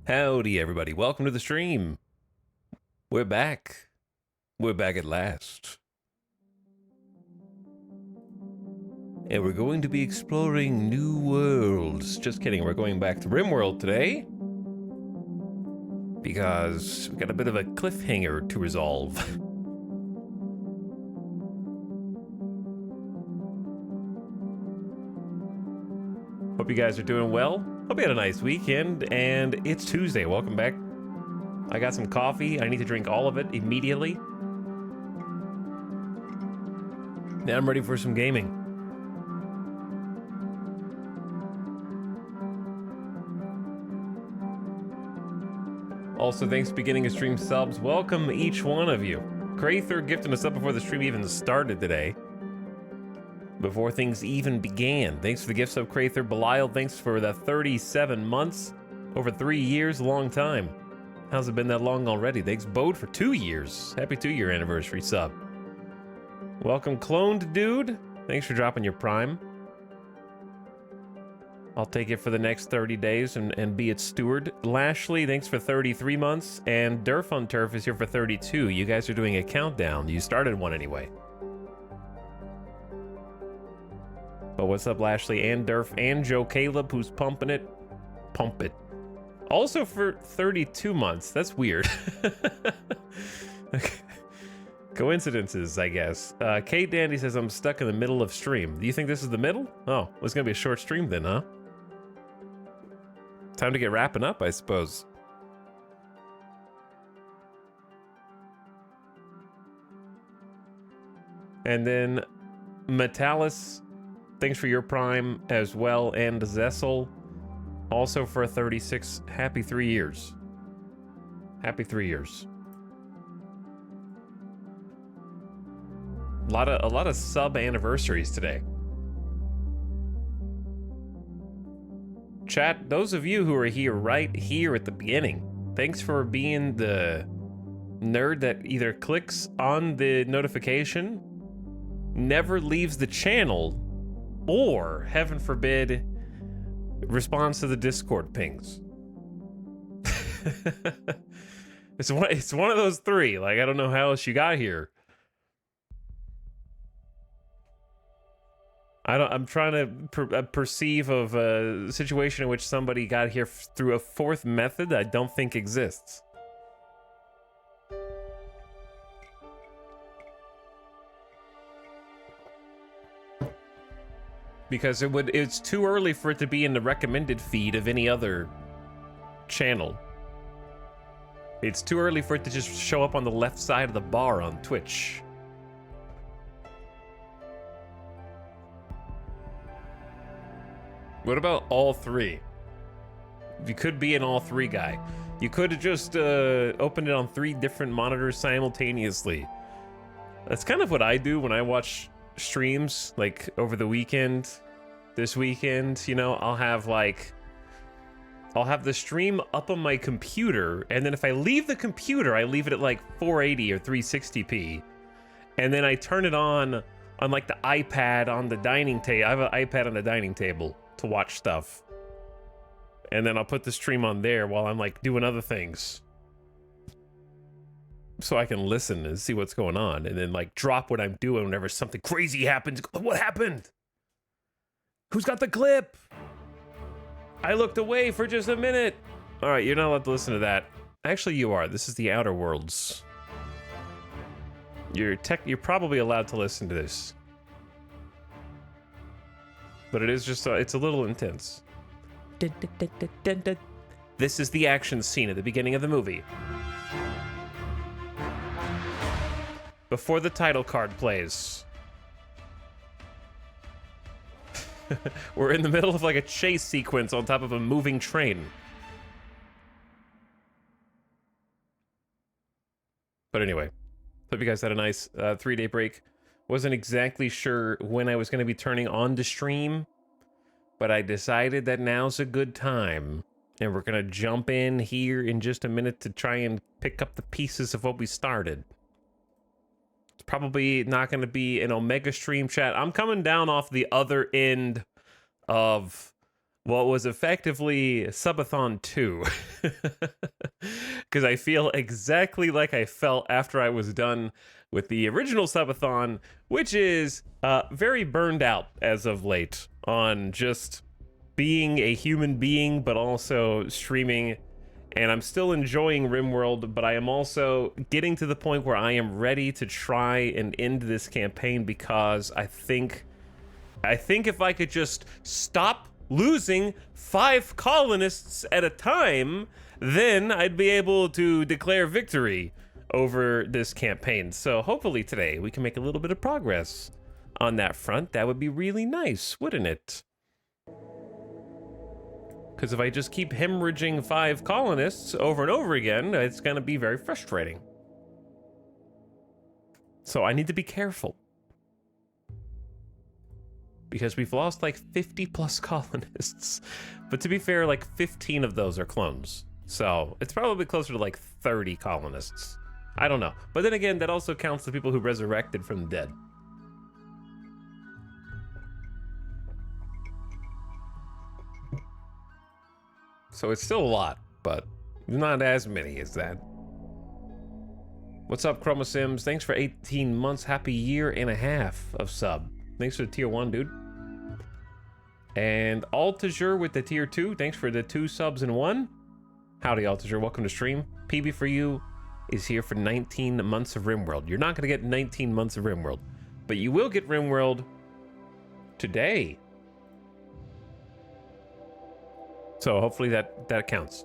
Howdy, everybody. Welcome to the stream. We're back. We're back at last. And we're going to be exploring new worlds. Just kidding, we're going back to RimWorld today. Because we got a bit of a cliffhanger to resolve. Hope you guys are doing well. Hope you had a nice weekend, and it's Tuesday. Welcome back. I got some coffee. I need to drink all of it immediately. Now I'm ready for some gaming. Also, thanks for beginning of stream subs. Welcome each one of you. Crather gifting us up before the stream even started today. Before things even began. Thanks for the gifts up, Crather. Belial, thanks for the 37 months. Over 3 years, a long time. How's it been that long already? Thanks, Bode, for 2 years. Happy 2-year anniversary sub. Welcome, Cloned Dude. Thanks for dropping your Prime. I'll take it for the next 30 days and be its steward. Lashley, thanks for 33 months. And Durf on Turf is here for 32. You guys are doing a countdown. You started one anyway. But what's up, Lashley and Durf and Joe Caleb, who's pumping it? Pump it. Also for 32 months. That's weird. Okay. Coincidences, I guess. Kate Dandy says, I'm stuck in the middle of stream. Do you think this is the middle? Oh, it's going to be a short stream then, huh? Time to get wrapping up, I suppose. And then Metalis, thanks for your Prime as well, and Zessel, also for 36. Happy 3 years. Happy 3 years. A lot of sub anniversaries today. Chat, those of you who are here right here at the beginning, thanks for being the nerd that either clicks on the notification, never leaves the channel, or, heaven forbid, responds to the Discord pings. It's one of those three. Like, I don't know how else you got here. I'm trying to perceive of a situation in which somebody got here through a fourth method that I don't think exists. Because it's too early for it to be in the recommended feed of any other channel. It's too early for it to just show up on the left side of the bar on Twitch. What about all three? You could be an all three guy. You could have just opened it on 3 different monitors simultaneously. That's kind of what I do when I watch streams, like over the weekend, this weekend, you know. I'll have the stream up on my computer, and then if I leave the computer, I leave it at like 480 or 360p, and then I turn it on like the iPad on the dining table. I have an iPad on the dining table to watch stuff, and then I'll put the stream on there while I'm like doing other things, so I can listen and see what's going on, and then like drop what I'm doing whenever something crazy happens. What happened? Who's got the clip? I looked away for just a minute. All right, you're not allowed to listen to that. Actually, you are. This is the Outer Worlds. You're probably allowed to listen to this, but it is just it's a little intense. Dun, dun, dun, dun, dun, dun. This is the action scene at the beginning of the movie. Before the title card plays. We're in the middle of like a chase sequence on top of a moving train. But anyway, hope you guys had a nice 3-day break. Wasn't exactly sure when I was going to be turning on to stream, but I decided that now's a good time. And we're going to jump in here in just a minute to try and pick up the pieces of what we started. It's probably not going to be an Omega stream, chat. I'm coming down off the other end of what was effectively Subathon 2. Because I feel exactly like I felt after I was done with the original Subathon, which is very burned out as of late on just being a human being, but also streaming. And I'm still enjoying RimWorld, but I am also getting to the point where I am ready to try and end this campaign, because I think if I could just stop losing 5 colonists at a time, then I'd be able to declare victory over this campaign. So hopefully today we can make a little bit of progress on that front. That would be really nice, wouldn't it? Because if I just keep hemorrhaging 5 colonists over and over again, it's going to be very frustrating. So I need to be careful. Because we've lost like 50 plus colonists. But to be fair, like 15 of those are clones. So it's probably closer to like 30 colonists. I don't know. But then again, that also counts the people who resurrected from the dead. So it's still a lot, but not as many as that. What's up, Chromosims? Thanks for 18 months. Happy year and a half of sub. Thanks for the tier 1, dude. And Altager with the tier 2. Thanks for the 2 subs in 1. Howdy, Altager. Welcome to stream. PB for you is here for 19 months of RimWorld. You're not going to get 19 months of RimWorld, but you will get RimWorld today. So hopefully that counts.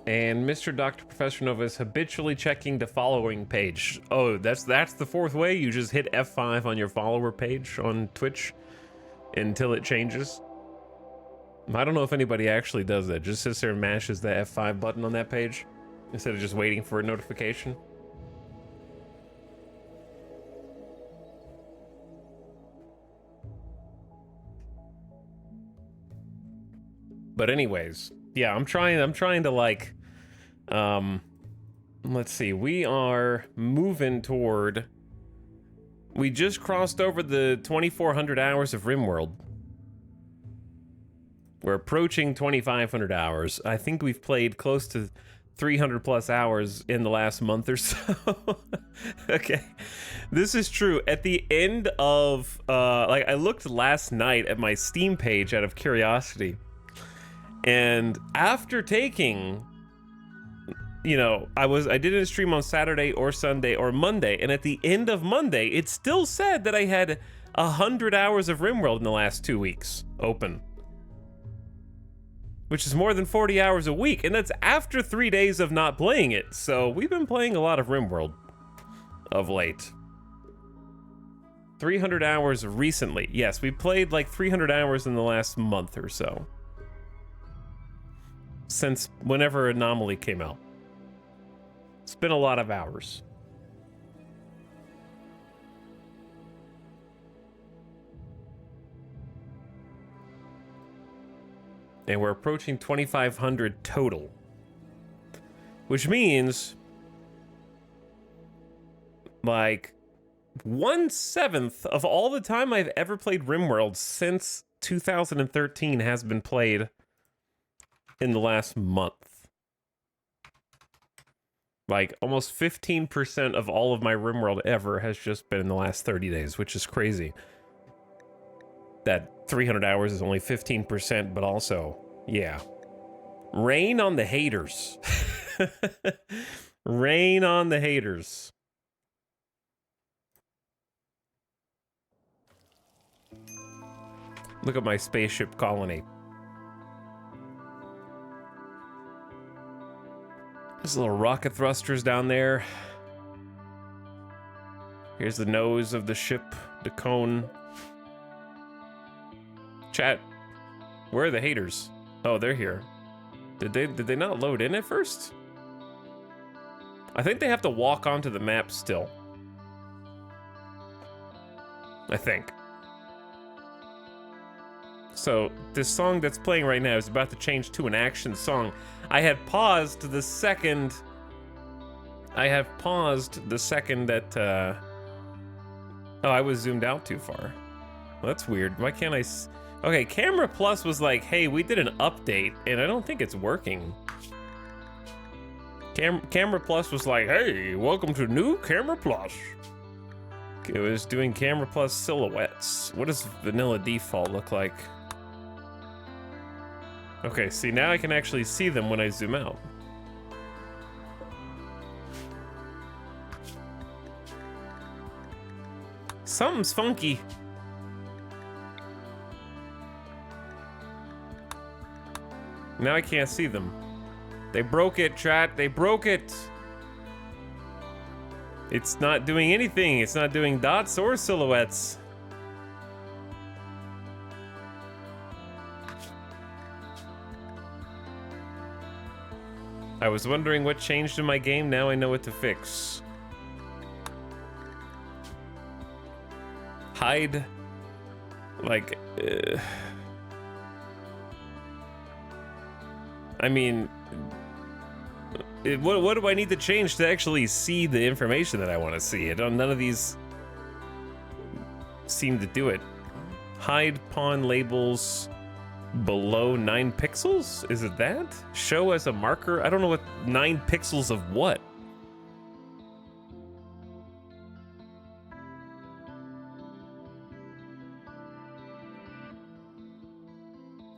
And Mr. Dr. Professor Nova is habitually checking the following page. Oh, that's the 4th way? You just hit F5 on your follower page on Twitch until it changes? I don't know if anybody actually does that. Just sits there and mashes the F5 button on that page instead of just waiting for a notification. But anyways, yeah, I'm trying to like, let's see, we are moving toward, we just crossed over the 2,400 hours of RimWorld. We're approaching 2,500 hours. I think we've played close to 300 plus hours in the last month or so. Okay, this is true. At the end of, like, I looked last night at my Steam page out of curiosity. And after taking, you know, I didn't stream on Saturday or Sunday or Monday, and at the end of Monday, it still said that I had 100 hours of RimWorld in the last 2 weeks open. Which is more than 40 hours a week, and that's after 3 days of not playing it. So we've been playing a lot of RimWorld of late. 300 hours recently. Yes, we played like 300 hours in the last month or so. Since whenever Anomaly came out. It's been a lot of hours. And we're approaching 2,500 total. Which means, like, 1/7 of all the time I've ever played RimWorld since 2013 has been played in the last month. Like, almost 15% of all of my RimWorld ever has just been in the last 30 days, which is crazy. That 300 hours is only 15%, but also, yeah. Rain on the haters. Rain on the haters. Look at my spaceship colony. There's little rocket thrusters down there. Here's the nose of the ship, the cone. Chat, where are the haters? Oh, they're here. Did they not load in at first? I think they have to walk onto the map still. I think. So this song that's playing right now is about to change to an action song. I had paused the second I have paused the second that, oh, I was zoomed out too far. Well, that's weird. Why can't I okay, Camera Plus was like, hey, we did an update, and I don't think it's working. Camera Plus was like, hey, welcome to new Camera Plus. It was doing Camera Plus silhouettes. What does vanilla default look like? Okay, see, now I can actually see them when I zoom out. Something's funky. Now I can't see them. They broke it, chat. They broke it. It's not doing anything. It's not doing dots or silhouettes. I was wondering what changed in my game. Now I know what to fix. Hide. Like, I mean, what do I need to change to actually see the information that I want to see? None of these seem to do it. Hide pawn labels below 9 pixels? Is it that? Show as a marker? I don't know what 9 pixels of what?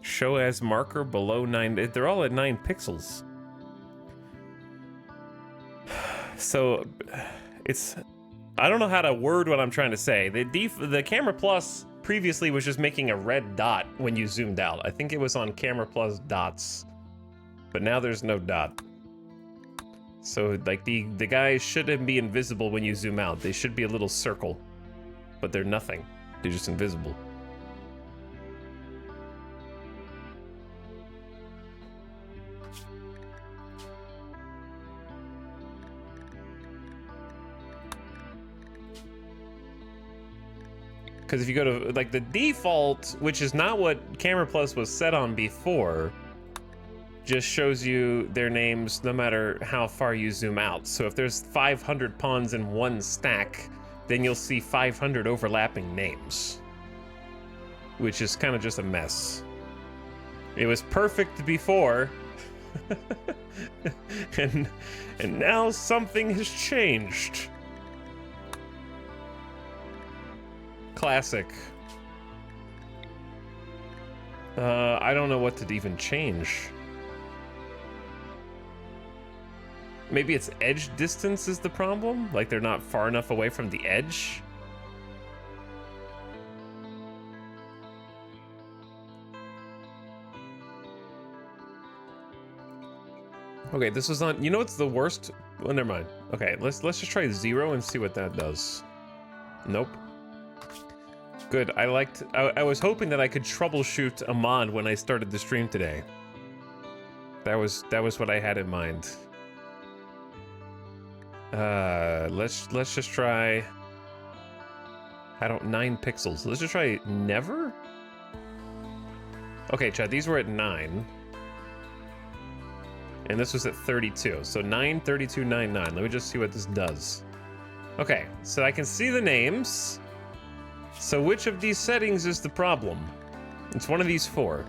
Show as marker below 9. They're all at 9 pixels. So it's, I don't know how to word what I'm trying to say. The Camera Plus previously was just making a red dot when you zoomed out. I think it was on Camera Plus dots, but now there's no dot. So like the guys shouldn't be invisible when you zoom out. They should be a little circle, but they're nothing. They're just invisible. Because if you go to, like, the default, which is not what Camera Plus was set on before, just shows you their names no matter how far you zoom out. So if there's 500 pawns in one stack, then you'll see 500 overlapping names, which is kind of just a mess. It was perfect before, and now something has changed. Classic. I don't know what to even change. Maybe it's edge distance is the problem? Like they're not far enough away from the edge? Okay, this is on, you know what's the worst? Well, never mind. Okay, let's just try 0 and see what that does. Nope. Good. I was hoping that I could troubleshoot a mod when I started the stream today. That was what I had in mind. Let's just try. 9 pixels. Let's just try never. Okay, Chad. These were at 9, and this was at 32. So 9, 32, 9, 9. Let me just see what this does. Okay, so I can see the names. So which of these settings is the problem? It's one of these 4.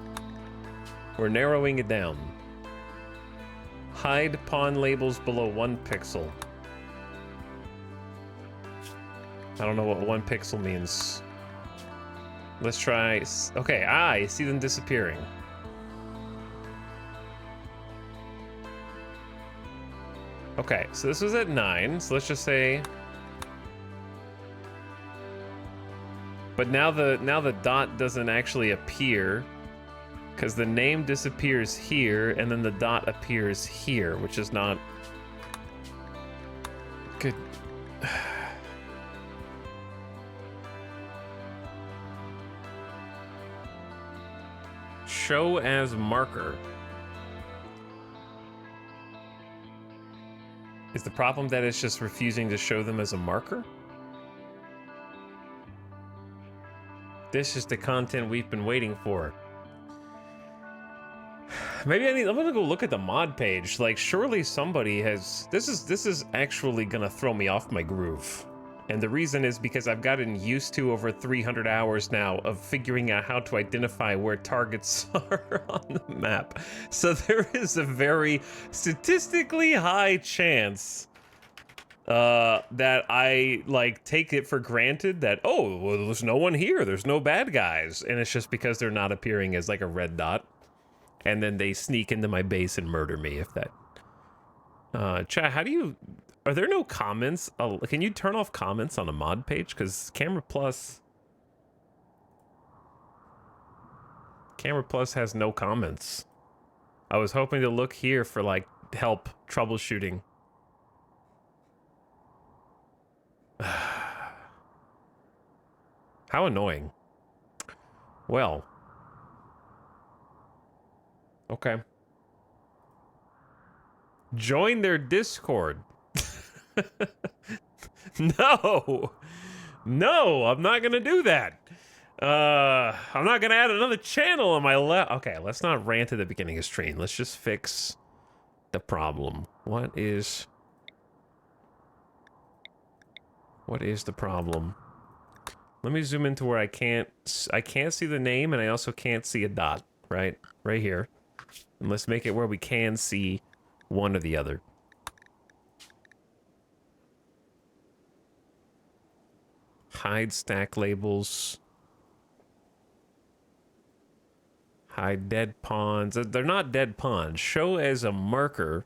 We're narrowing it down. Hide pawn labels below 1 pixel. I don't know what 1 pixel means. Let's try, okay, I see them disappearing. Okay, so this was at 9, so let's just say, but now the dot doesn't actually appear because the name disappears here and then the dot appears here, which is not good. Show as marker. Is the problem that it's just refusing to show them as a marker? This is the content we've been waiting for. Maybe I'm gonna go look at the mod page. Like, surely somebody has. This is actually gonna throw me off my groove. And the reason is because I've gotten used to over 300 hours now of figuring out how to identify where targets are on the map. So there is a very statistically high chance that I like take it for granted that, oh, well, there's no one here, there's no bad guys, and it's just because they're not appearing as like a red dot, and then they sneak into my base and murder me. If that chat, how do you, are there no comments? Can you turn off comments on a mod page? Because Camera Plus has no comments. I was hoping to look here for like help troubleshooting. How annoying. Well. Okay. Join their Discord. No. No, I'm not gonna do that. I'm not gonna add another channel on my left. Okay, let's not rant at the beginning of stream. Let's just fix the problem. What is the problem? Let me zoom into where I can't see the name, and I also can't see a dot, right? Right here. And let's make it where we can see one or the other. Hide stack labels. Hide dead pawns. They're not dead pawns. Show as a marker.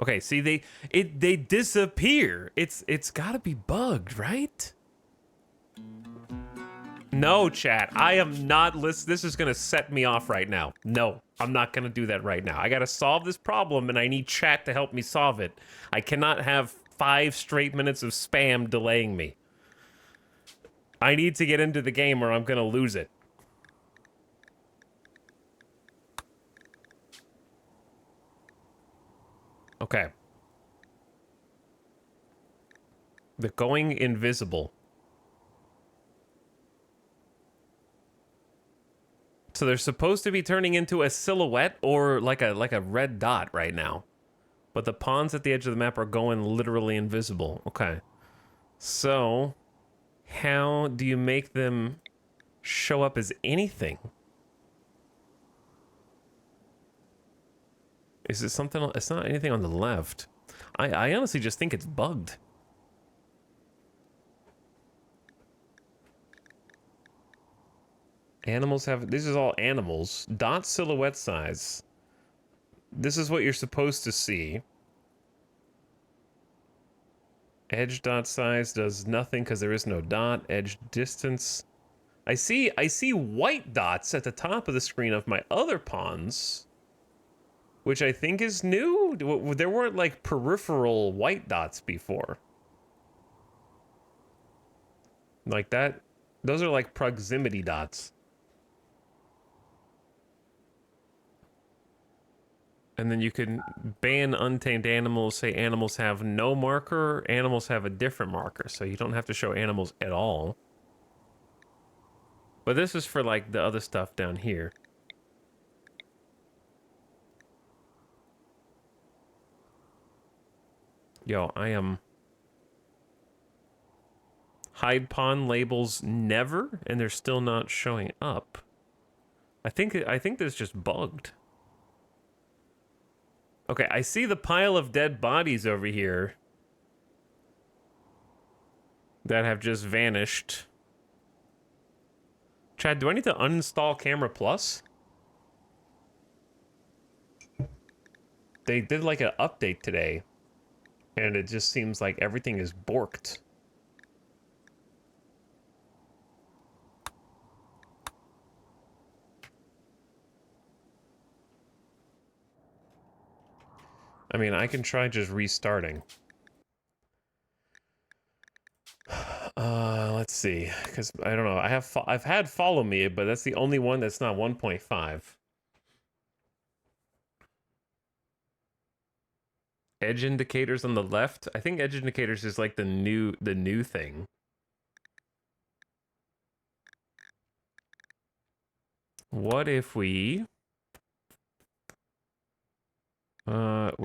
Okay, see, they disappear. It's gotta be bugged, right? No, chat. I am not listening. This is gonna set me off right now. No, I'm not gonna do that right now. I gotta solve this problem, and I need chat to help me solve it. I cannot have 5 straight minutes of spam delaying me. I need to get into the game or I'm gonna lose it. Okay. The going invisible. So they're supposed to be turning into a silhouette or like a red dot right now. But the pawns at the edge of the map are going literally invisible. Okay. So, how do you make them show up as anything? Is it something? It's not anything on the left. I honestly just think it's bugged. Animals have, this is all animals. Dot silhouette size. This is what you're supposed to see. Edge dot size does nothing because there is no dot. Edge distance. I see white dots at the top of the screen of my other pawns, which I think is new. There weren't like peripheral white dots before. Like that. Those are like proximity dots. And then you can ban untamed animals, say animals have no marker, animals have a different marker, so you don't have to show animals at all. But this is for like the other stuff down here. Yo, I am... Hide pawn labels never, and they're still not showing up. I think this just bugged. Okay, I see the pile of dead bodies over here that have just vanished. Chad, do I need to uninstall Camera Plus? They did like an update today, and it just seems like everything is borked. I mean, I can try just restarting. Let's see, because I don't know. I've had follow me, but that's the only one that's not 1.5. Edge indicators on the left. I think edge indicators is like the new thing. What if we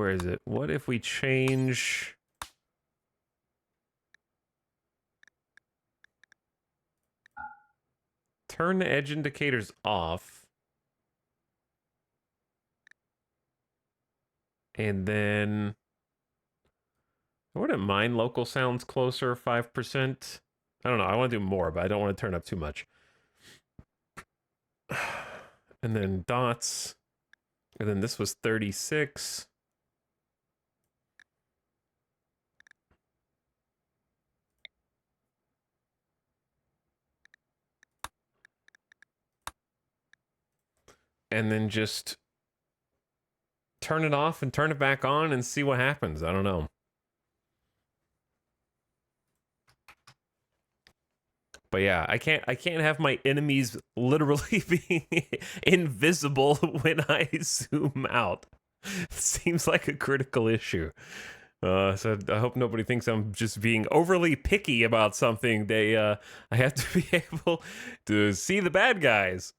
where is it? What if we change... Turn the edge indicators off. And then... I wouldn't mind local sounds closer, 5%. I don't know, I want to do more, but I don't want to turn up too much. And then dots. And then this was 36. And then just turn it off and turn it back on and see what happens. I don't know. But yeah, I can't have my enemies literally being invisible when I zoom out. It seems like a critical issue. So I hope nobody thinks I'm just being overly picky about something. I have to be able to see the bad guys.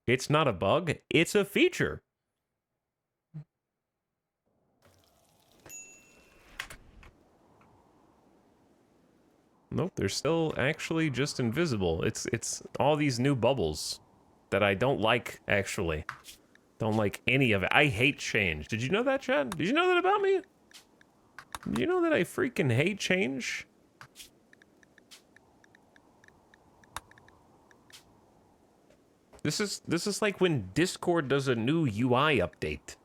It's not a bug, it's a feature. Nope, they're still actually just invisible. It's all these new bubbles that I don't like, actually. Don't like any of it. I hate change. Did you know that, Chad? Did you know that about me? Did you know that I freaking hate change? This is like when Discord does a new UI update.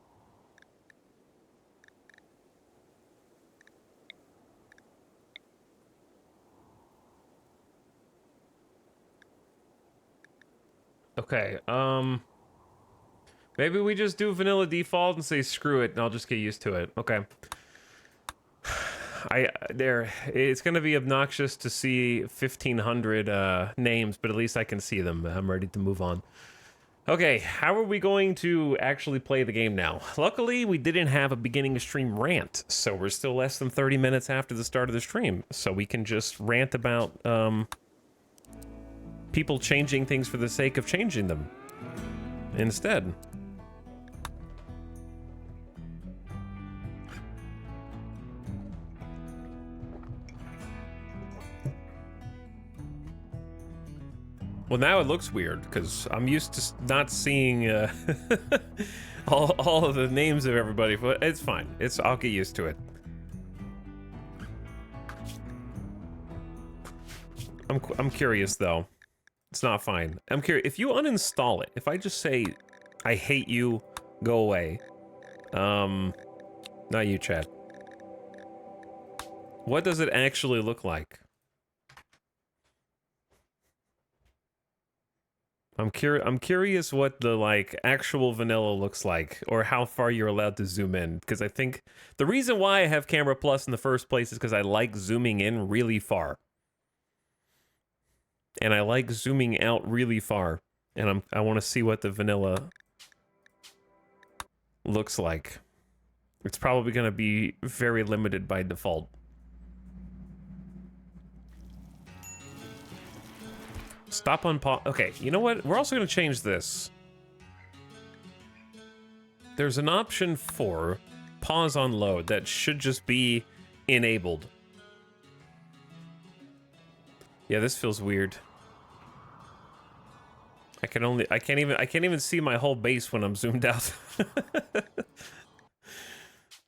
Okay, maybe we just do vanilla default and say screw it and I'll just get used to it. Okay. It's gonna be obnoxious to see 1,500 names, but at least I can see them. I'm ready to move on. Okay, how are we going to actually play the game now? Luckily, we didn't have a beginning of stream rant, so we're still less than 30 minutes after the start of the stream, so we can just rant about, people changing things for the sake of changing them instead. Well, now it looks weird because I'm used to not seeing all of the names of everybody, but it's fine. I'll get used to it. I'm curious though. It's not fine. I'm curious if you uninstall it. If I just say, "I hate you," go away. Not you, Chad. What does it actually look like? I'm curious what the like actual vanilla looks like, or how far you're allowed to zoom in. Because I think the reason why I have Camera Plus in the first place is because I like zooming in really far. And I like zooming out really far, and I want to see what the vanilla looks like. It's probably going to be very limited by default. Stop on pause. Okay, you know what? We're also going to change this. There's an option for pause on load that should just be enabled. Yeah, this feels weird. I can't even see my whole base when I'm zoomed out.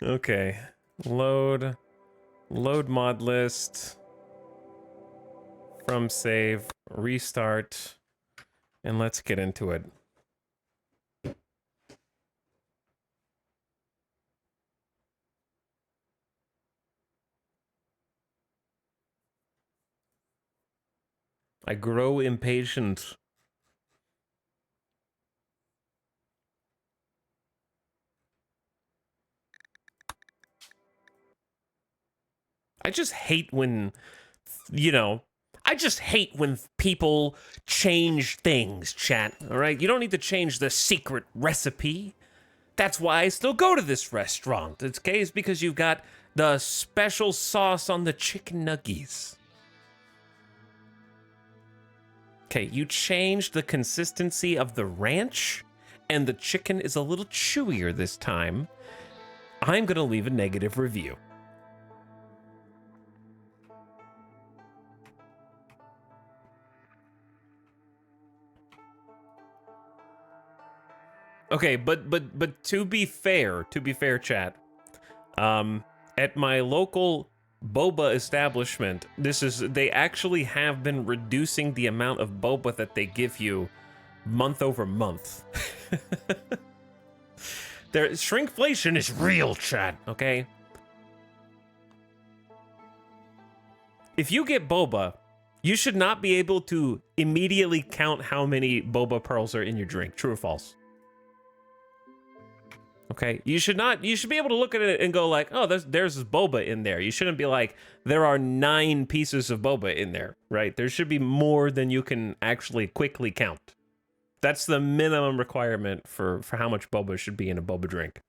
Okay. Load mod list. From save, restart, and let's get into it. I grow impatient. I just hate when, you know, I just hate when people change things, chat, all right? You don't need to change the secret recipe. That's why I still go to this restaurant. It's okay, it's because you've got the special sauce on the chicken nuggies. Okay, you changed the consistency of the ranch, and the chicken is a little chewier this time, I'm gonna leave a negative review. Okay, but to be fair, chat, at my local boba establishment, they actually have been reducing the amount of boba that they give you month over month. Shrinkflation is real, chat, okay? If you get boba, you should not be able to immediately count how many boba pearls are in your drink. True or false? Okay, you should be able to look at it and go like, oh, there's boba in there. You shouldn't be like, there are 9 pieces of boba in there, right? There should be more than you can actually quickly count. That's the minimum requirement for how much boba should be in a boba drink.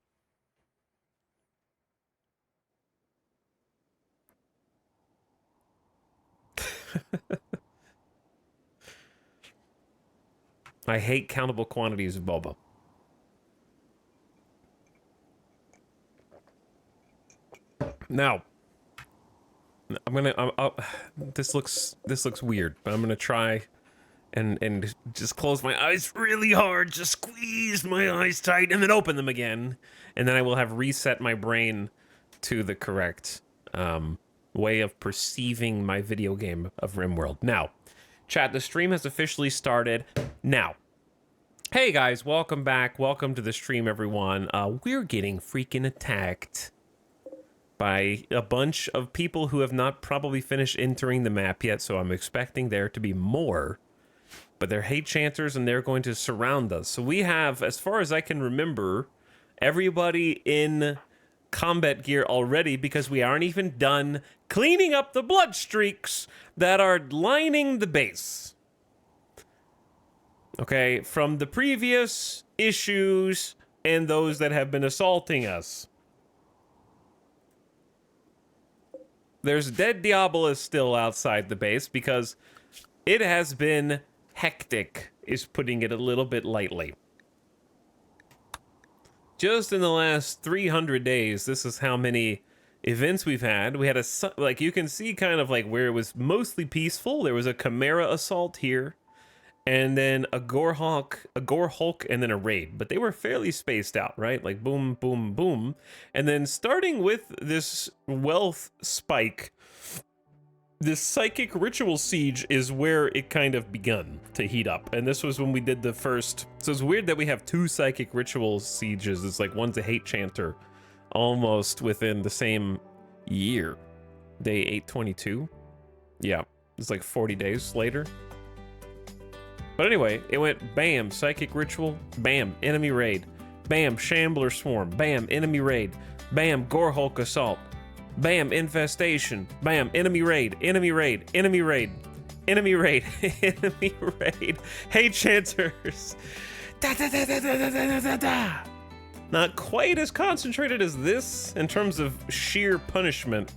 I hate countable quantities of boba. Now, this looks weird, but I'm gonna try and just close my eyes really hard, just squeeze my eyes tight, and then open them again, and then I will have reset my brain to the correct way of perceiving my video game of RimWorld. Now, chat, the stream has officially started. Now, hey guys, welcome back. Welcome to the stream, everyone. We're getting freaking attacked by a bunch of people who have not probably finished entering the map yet, so I'm expecting there to be more. But they're hate chanters, and they're going to surround us. So we have, as far as I can remember, everybody in combat gear already, because we aren't even done cleaning up the blood streaks that are lining the base. Okay, from the previous issues and those that have been assaulting us. There's dead Diabolus still outside the base because it has been hectic, is putting it a little bit lightly. Just in the last 300 days, this is how many events we've had. We had like, you can see kind of like where it was mostly peaceful. There was a Chimera assault here, and then a Gore Hulk, and then a raid. But they were fairly spaced out, right? Like boom, boom, boom. And then starting with this wealth spike, this psychic ritual siege is where it kind of begun to heat up. And this was when we did the first. So it's weird that we have 2 psychic ritual sieges. It's like one's a hate chanter almost within the same year. Day 822. Yeah, it's like 40 days later. But anyway, it went bam, psychic ritual, bam, enemy raid, bam, shambler swarm, bam, enemy raid, bam, Gore Hulk assault, bam, infestation, bam, enemy raid, enemy raid, enemy raid, enemy raid, enemy raid, hate chanters. Da, da, da, da, da, da, da, da. Not quite as concentrated as this in terms of sheer punishment,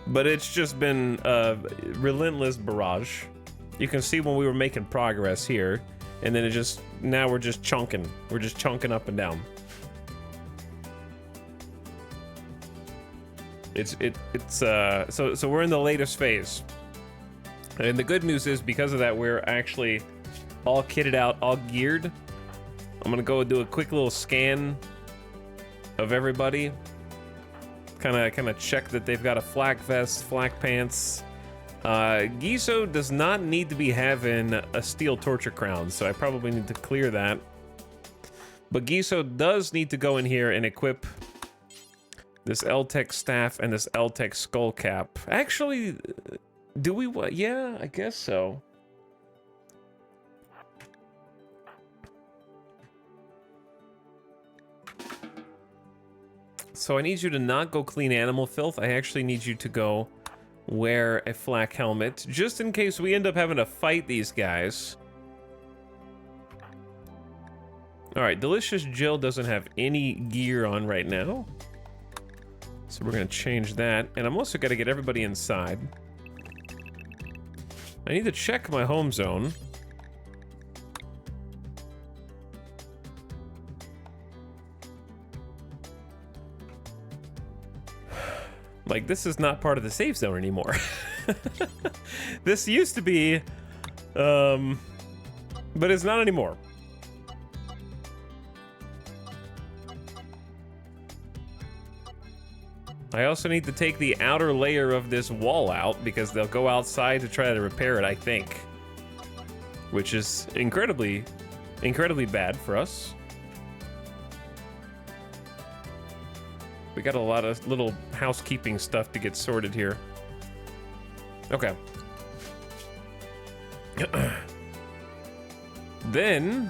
but it's just been a relentless barrage. You can see when we were making progress here, and then now we're just chunking. We're just chunking up and down. So we're in the latest phase. And the good news is, because of that, we're actually all kitted out, all geared. I'm gonna go do a quick little scan of everybody. Kind of check that they've got a flak vest, flak pants. Giso does not need to be having a steel torture crown, so I probably need to clear that. But Giso does need to go in here and equip this L-Tech staff and this L-Tech skull cap. Actually, do we? Yeah, I guess so. So I need you to not go clean animal filth. I actually need you to go wear a flak helmet, just in case we end up having to fight these guys. Alright, Delicious Jill doesn't have any gear on right now, so we're gonna change that. And I'm also gonna get everybody inside. I need to check my home zone. Like, this is not part of the safe zone anymore. This used to be, but it's not anymore. I also need to take the outer layer of this wall out because they'll go outside to try to repair it, I think. Which is incredibly bad for us. We got a lot of little housekeeping stuff to get sorted here. Okay. Then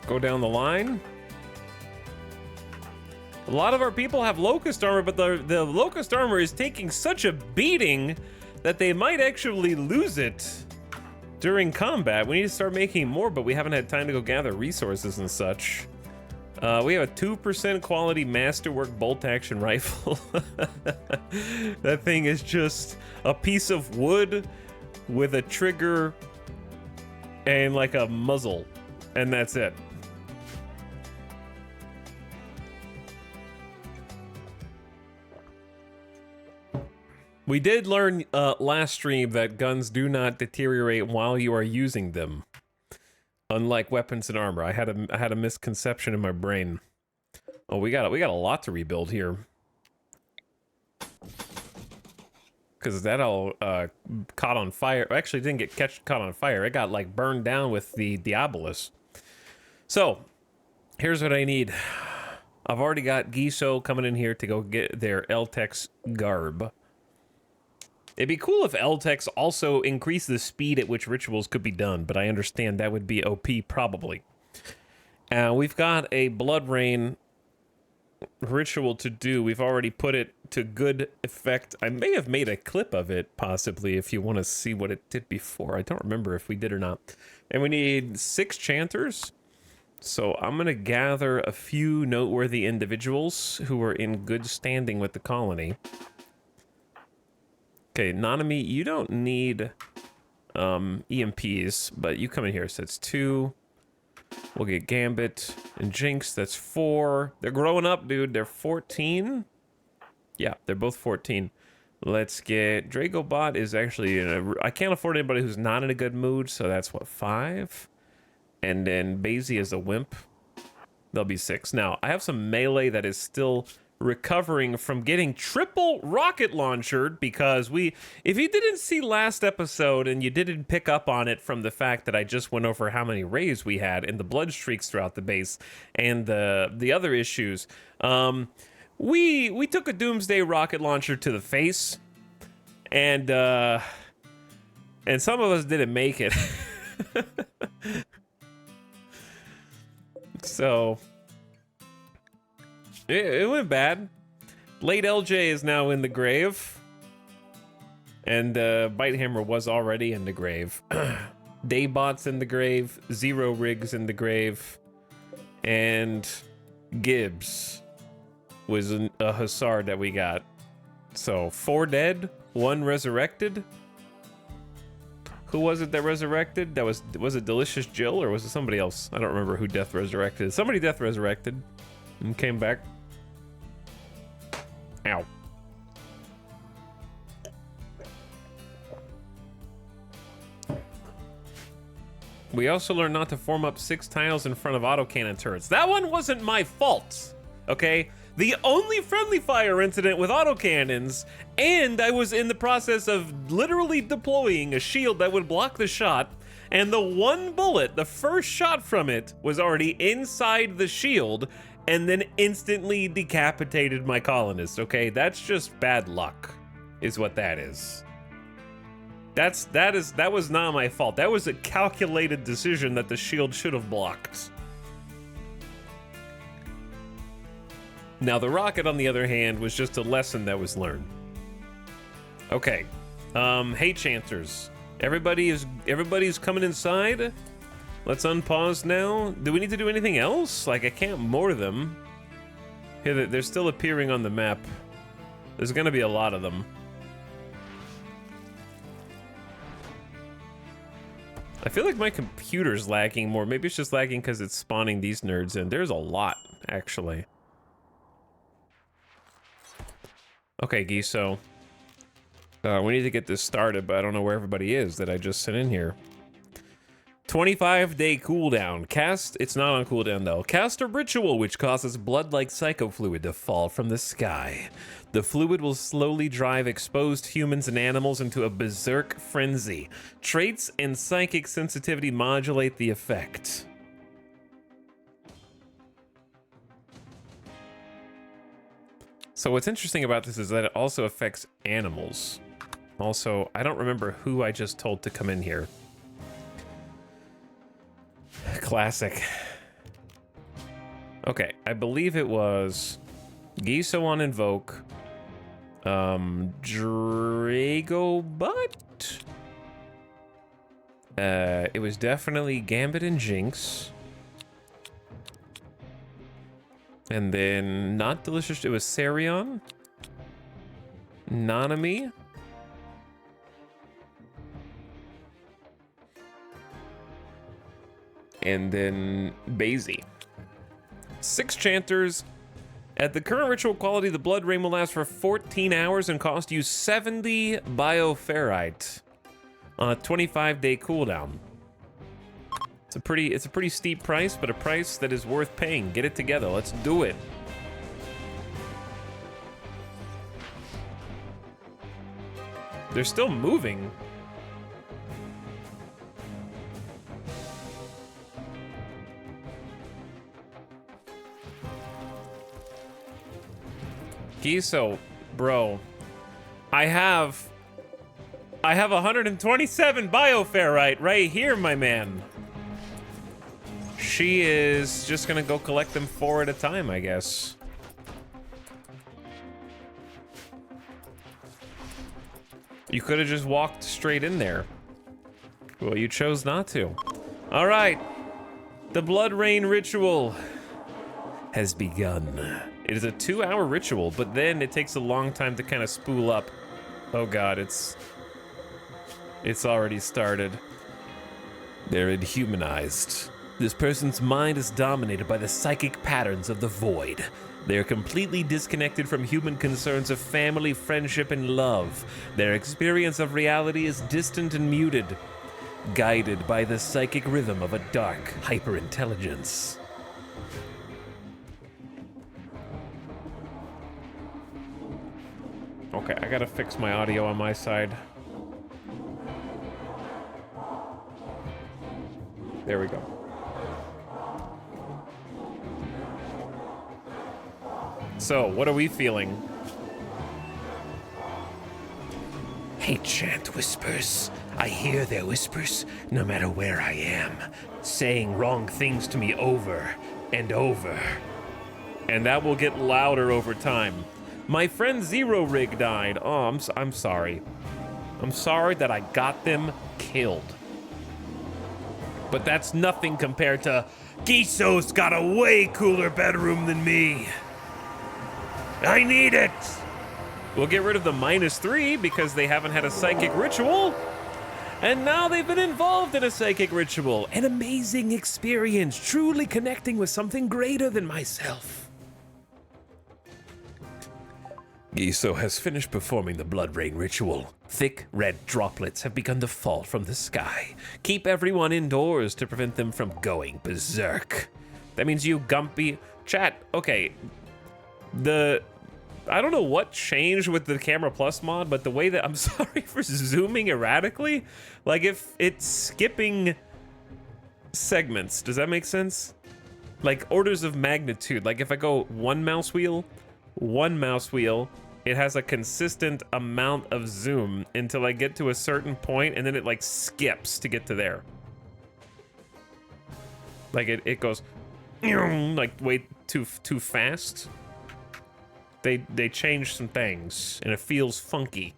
go down the line. A lot of our people have locust armor, but the locust armor is taking such a beating that they might actually lose it during combat. We need to start making more, but we haven't had time to go gather resources and such. We have a 2% quality masterwork bolt action rifle. That thing is just a piece of wood with a trigger and like a muzzle, and that's it. We did learn last stream that guns do not deteriorate while you are using them, unlike weapons and armor. I had a misconception in my brain. Oh, we got a lot to rebuild here, because that all caught on fire. Actually, it didn't get caught on fire. It got like burned down with the Diabolus. So here's what I need. I've already got Giso coming in here to go get their Eltex garb. It'd be cool if Eltex also increased the speed at which rituals could be done, but I understand that would be OP probably. We've got a Blood Rain ritual to do. We've already put it to good effect. I may have made a clip of it, possibly, if you want to see what it did before. I don't remember if we did or not. And we need 6 chanters. So I'm going to gather a few noteworthy individuals who are in good standing with the colony. Okay, Nanami, you don't need EMPs, but you come in here, so it's 2. We'll get Gambit and Jinx, that's 4. They're growing up, dude. They're 14. Yeah, they're both 14. Let's get Dragobot is actually in a... I can't afford anybody who's not in a good mood, so that's what, 5? And then Basie is a wimp. There'll be 6. Now, I have some melee that is still recovering from getting triple rocket launchered, because if you didn't see last episode and you didn't pick up on it from the fact that I just went over how many rays we had and the blood streaks throughout the base and the other issues, we took a doomsday rocket launcher to the face, and some of us didn't make it. So it went bad. Late LJ is now in the grave, and Bite Hammer was already in the grave. Daybot's in the grave, Zero Rig's in the grave, and Gibbs was a Hussar that we got. So 4 dead, 1 resurrected. Who was it that resurrected? That was it Delicious Jill, or was it somebody else? I don't remember who death resurrected. Somebody death resurrected and came back. Ow. We also learned not to form up 6 tiles in front of autocannon turrets. That one wasn't my fault, okay? The only friendly fire incident with autocannons, and I was in the process of literally deploying a shield that would block the shot, and the one bullet, the first shot from it, was already inside the shield, and then instantly decapitated my colonist, okay? That's just bad luck, is what that is. That was not my fault. That was a calculated decision that the shield should have blocked. Now, the rocket, on the other hand, was just a lesson that was learned. Okay. Hey, Chanters. Everybody's coming inside? Let's unpause now. Do we need to do anything else? Like, I can't moor them. Here, they're still appearing on the map. There's gonna be a lot of them. I feel like my computer's lagging more. Maybe it's just lagging because it's spawning these nerds in. There's a lot, actually. Okay, Giso. We need to get this started, but I don't know where everybody is that I just sent in here. 25-day cooldown. Cast, it's not on cooldown though. Cast a ritual which causes blood-like psychofluid to fall from the sky. The fluid will slowly drive exposed humans and animals into a berserk frenzy. Traits and psychic sensitivity modulate the effect. So what's interesting about this is that it also affects animals. Also, I don't remember who I just told to come in here. Classic. Okay, I believe it was Giso on Invoke, Dragobut? It was definitely Gambit and Jinx. And then, not Delicious, it was Sarion, Nanami, and then Basie. 6 chanters. At the current ritual quality, the blood rain will last for 14 hours and cost you 70 bioferrite on a 25-day cooldown. It's a pretty steep price, but a price that is worth paying. Get it together. Let's do it. They're still moving. Giso, bro, I have 127 bioferrite right here, my man. She is just gonna go collect them 4 at a time, I guess. You could have just walked straight in there. Well, you chose not to. All right, the blood rain ritual has begun. It is a 2-hour ritual, but then it takes a long time to kind of spool up. Oh God, it's already started. They're inhumanized. This person's mind is dominated by the psychic patterns of the void. They are completely disconnected from human concerns of family, friendship, and love. Their experience of reality is distant and muted, guided by the psychic rhythm of a dark hyperintelligence. Okay, I gotta fix my audio on my side. There we go. So, what are we feeling? Hate chant whispers. I hear their whispers no matter where I am, saying wrong things to me over and over. And that will get louder over time. My friend Zero Rig died. Oh, I'm sorry. I'm sorry that I got them killed. But that's nothing compared to Giso's got a way cooler bedroom than me. I need it. We'll get rid of the -3 because they haven't had a psychic ritual. And now they've been involved in a psychic ritual. An amazing experience, truly connecting with something greater than myself. Giso has finished performing the blood rain ritual. Thick red droplets have begun to fall from the sky. Keep everyone indoors to prevent them from going berserk. That means you gumpy chat. Okay, I don't know what changed with the Camera Plus mod, but the way that, I'm sorry for zooming erratically, like if it's skipping segments, does that make sense? Like orders of magnitude, like if I go one mouse wheel, it has a consistent amount of zoom until I get to a certain point, and then it like skips to get to there. Like it goes like way too fast. They changed some things, and it feels funky.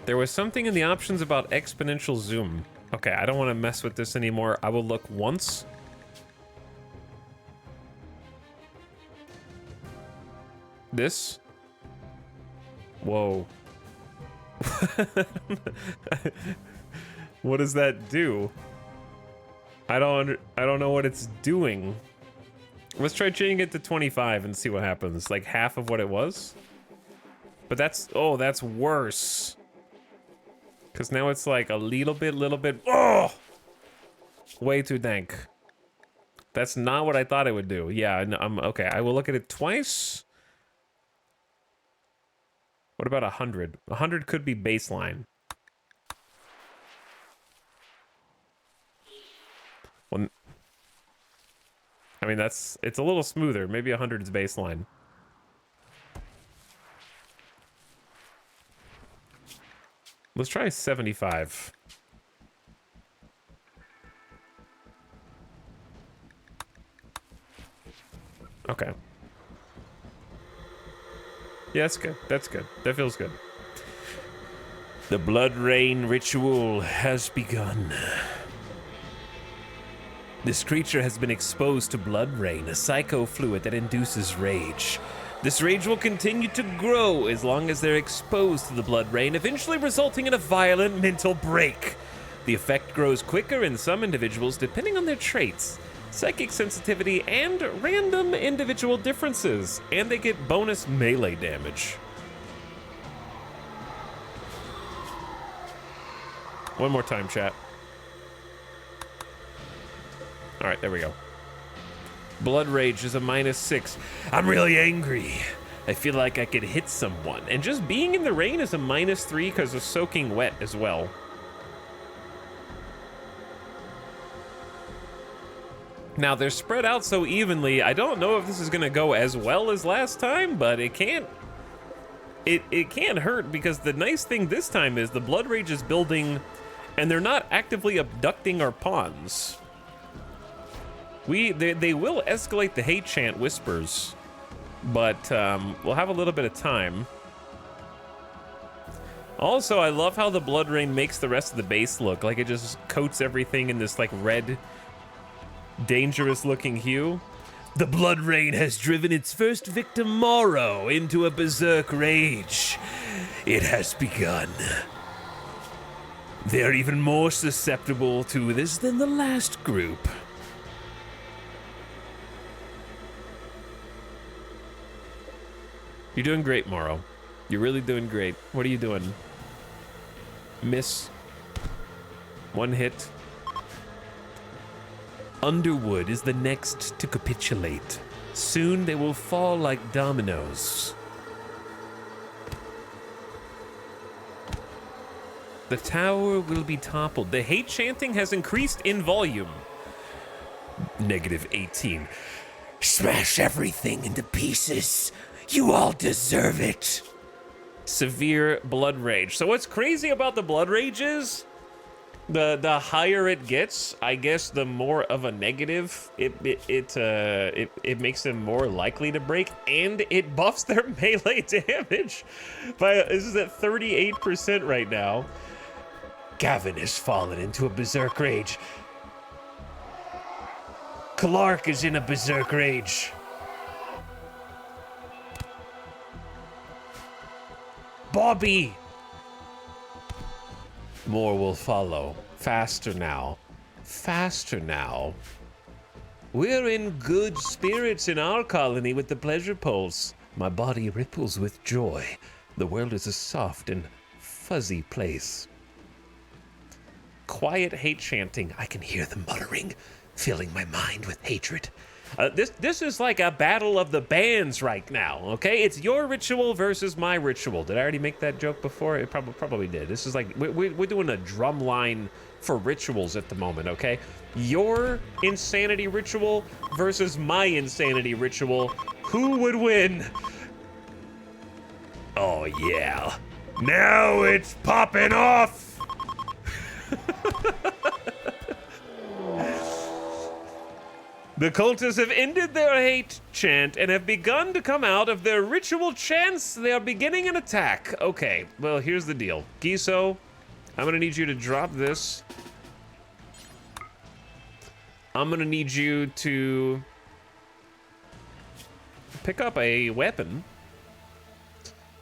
There was something in the options about exponential zoom. Okay, I don't want to mess with this anymore. I will look once. This? Whoa. What does that do? I don't know what it's doing. Let's try changing it to 25 and see what happens. Like half of what it was. But that's, oh, that's worse. Because now it's like a little bit, oh! Way too dank. That's not what I thought it would do. Yeah, I'm okay. I will look at it twice. What about 100? 100 could be baseline. Well, I mean, it's a little smoother. Maybe 100 is baseline. Let's try 75. Okay. Yeah, that's good. That's good. That feels good. The blood rain ritual has begun. This creature has been exposed to blood rain, a psycho-fluid that induces rage. This rage will continue to grow as long as they're exposed to the blood rain, eventually resulting in a violent mental break. The effect grows quicker in some individuals depending on their traits, psychic sensitivity, and random individual differences, and they get bonus melee damage. One more time, chat. All right, there we go. Blood Rage is a -6. I'm really angry. I feel like I could hit someone. And just being in the rain is a -3 because of soaking wet as well. Now, they're spread out so evenly, I don't know if this is going to go as well as last time, but it can't... It can't hurt, because the nice thing this time is the Blood Rage is building, and they're not actively abducting our pawns. They will escalate the hate chant whispers, but we'll have a little bit of time. Also, I love how the Blood Rain makes the rest of the base look like it just coats everything in this like red, dangerous-looking hue. The Blood Rain has driven its first victim, Morrow, into a berserk rage. It has begun. They're even more susceptible to this than the last group. You're doing great, Morrow. You're really doing great. What are you doing? Miss. One hit. Underwood is the next to capitulate. Soon they will fall like dominoes. The tower will be toppled. The hate chanting has increased in volume. -18. Smash everything into pieces. You all deserve it. Severe blood rage. So what's crazy about the blood rage is the higher it gets, I guess the more of a negative it makes them more likely to break, and it buffs their melee damage. This is at 38% right now. Gavin has fallen into a berserk rage. Clark is in a berserk rage. Bobby! More will follow. Faster now. Faster now. We're in good spirits in our colony with the pleasure pulse. My body ripples with joy. The world is a soft and fuzzy place. Quiet hate chanting. I can hear the muttering, filling my mind with hatred. This is like a battle of the bands right now, okay? It's your ritual versus my ritual. Did I already make that joke before? It probably did. This is like, we're doing a drum line for rituals at the moment, okay? Your insanity ritual versus my insanity ritual. Who would win? Oh, yeah. Now it's popping off! The cultists have ended their hate chant and have begun to come out of their ritual chants. They are beginning an attack. Okay, well, here's the deal. Giso, I'm gonna need you to drop this. I'm gonna need you to pick up a weapon.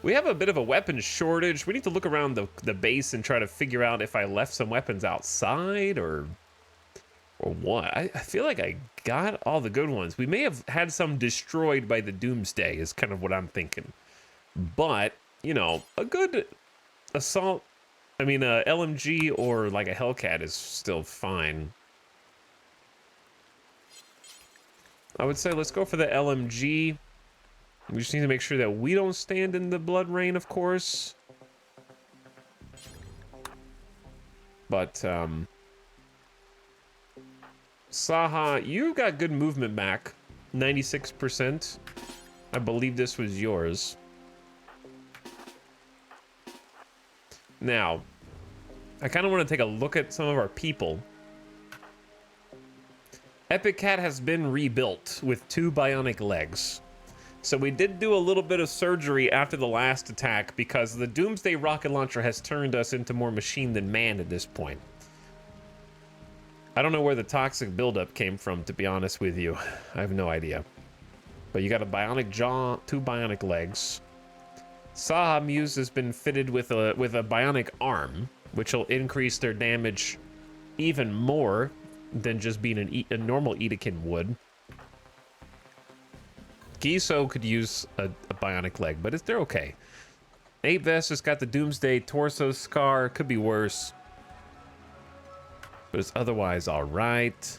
We have a bit of a weapon shortage. We need to look around the base and try to figure out if I left some weapons outside or what. I feel like I got all the good ones. We may have had some destroyed by the Doomsday is kind of what I'm thinking. But, you know, a good assault, I mean, a LMG or like a Hellcat is still fine. I would say let's go for the LMG. We just need to make sure that we don't stand in the blood rain, of course. But, Saha, you got good movement back. 96%. I believe this was yours. Now, I kind of want to take a look at some of our people. Epic Cat has been rebuilt with 2 bionic legs. So we did do a little bit of surgery after the last attack because the Doomsday rocket launcher has turned us into more machine than man at this point. I don't know where the toxic buildup came from, to be honest with you. I have no idea. But you got a bionic jaw, 2 bionic legs. Saha Muse has been fitted with a bionic arm, which will increase their damage even more than just being a normal Edekin would. Giso could use a bionic leg, but they're okay. 8 Vest has got the Doomsday torso scar. Could be worse, but it's otherwise all right.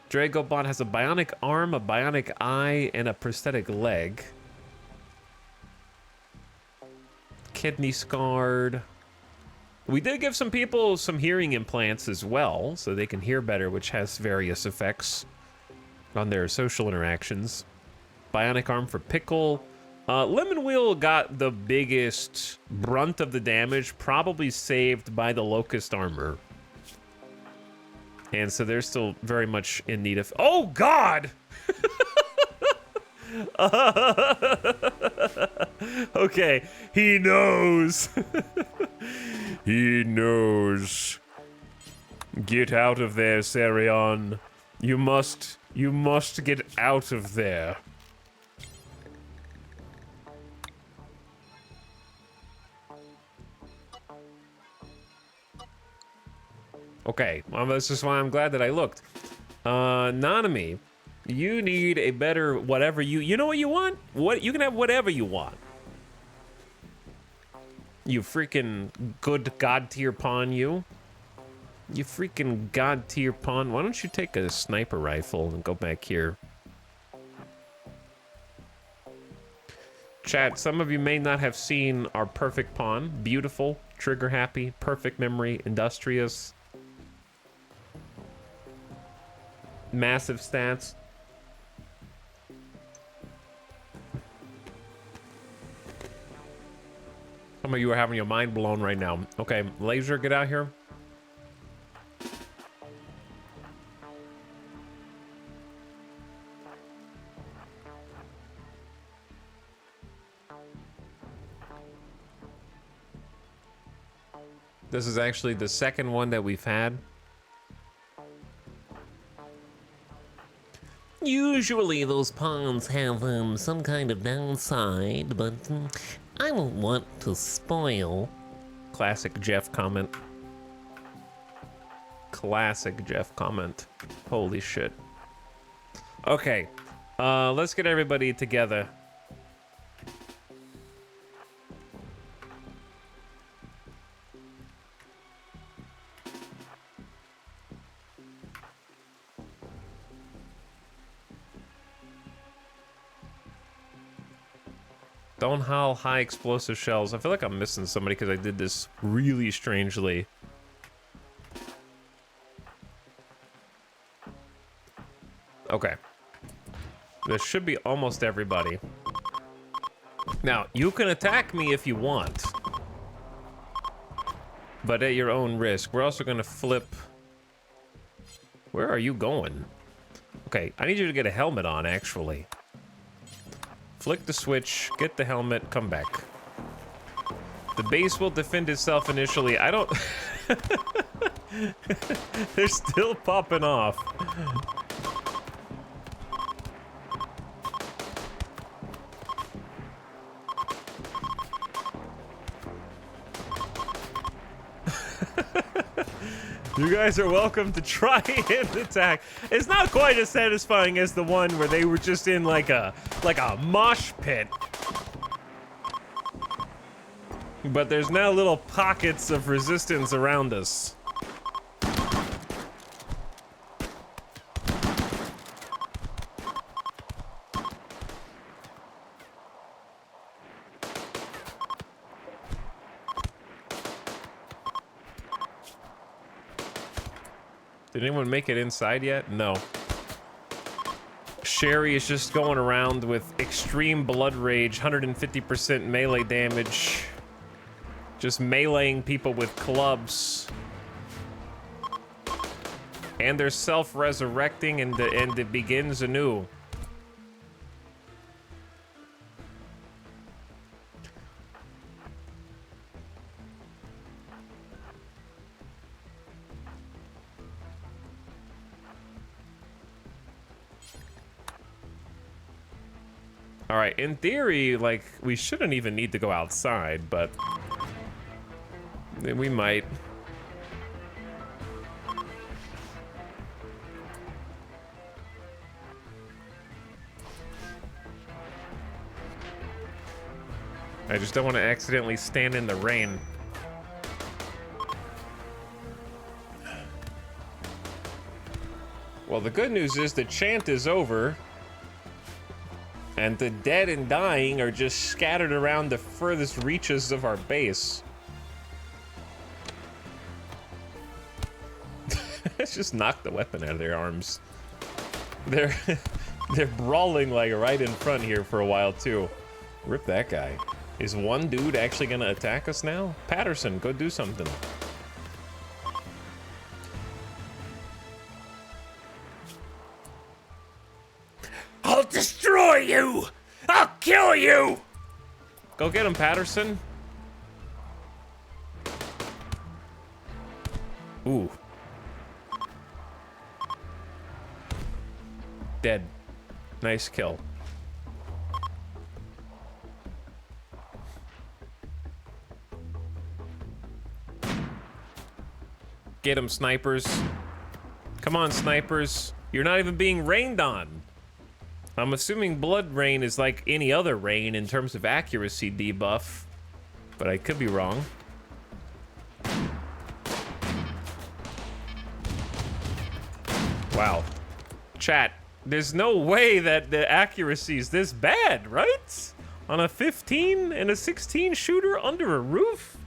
Dragobot has a bionic arm, a bionic eye, and a prosthetic leg. Kidney scarred. We did give some people some hearing implants as well, so they can hear better, which has various effects on their social interactions. Bionic arm for Pickle. Lemon Wheel got the biggest brunt of the damage, probably saved by the Locust armor. And so they're still very much in need of... Oh, God! Okay, he knows. He knows. Get out of there, Sarion. You must get out of there. Okay, well, this is why I'm glad that I looked. Nanami, you need a better whatever you know what you want? What you can have whatever you want. You freaking good god tier pawn, you. You freaking god tier pawn. Why don't you take a sniper rifle and go back here? Chat, some of you may not have seen our perfect pawn. Beautiful, trigger happy, perfect memory, industrious. Massive stats. Some of you are having your mind blown right now. Okay, Laser, get out here. This is actually the second one that we've had. Usually those pawns have some kind of downside, but I don't want to spoil. Classic Jeff comment. Classic Jeff comment. Holy shit. Okay, let's get everybody together. Don't howl high explosive shells. I feel like I'm missing somebody because I did this really strangely. Okay. This should be almost everybody. Now, you can attack me if you want, but at your own risk. We're also gonna flip. Where are you going? Okay, I need you to get a helmet on, actually. Flick the switch, get the helmet, come back. The base will defend itself initially. I don't... They're still popping off. You guys are welcome to try and attack. It's not quite as satisfying as the one where they were just in like a mosh pit. But there's now little pockets of resistance around us. Did anyone make it inside yet? No. Sherry is just going around with extreme blood rage, 150% melee damage. Just meleeing people with clubs. And they're self-resurrecting and it begins anew. All right, in theory, like, we shouldn't even need to go outside, but we might. I just don't want to accidentally stand in the rain. Well, the good news is the chant is over. And the dead and dying are just scattered around the furthest reaches of our base. Let's just knock the weapon out of their arms. They're brawling like right in front here for a while too. Rip that guy. Is one dude actually gonna attack us now? Patterson, go do something. I'll destroy you! I'll kill you! Go get him, Patterson. Ooh. Dead. Nice kill. Get him, snipers. Come on, snipers. You're not even being rained on. I'm assuming blood rain is like any other rain in terms of accuracy debuff, but I could be wrong. Wow. Chat, there's no way that the accuracy is this bad, right? On a 15 and a 16 shooter under a roof?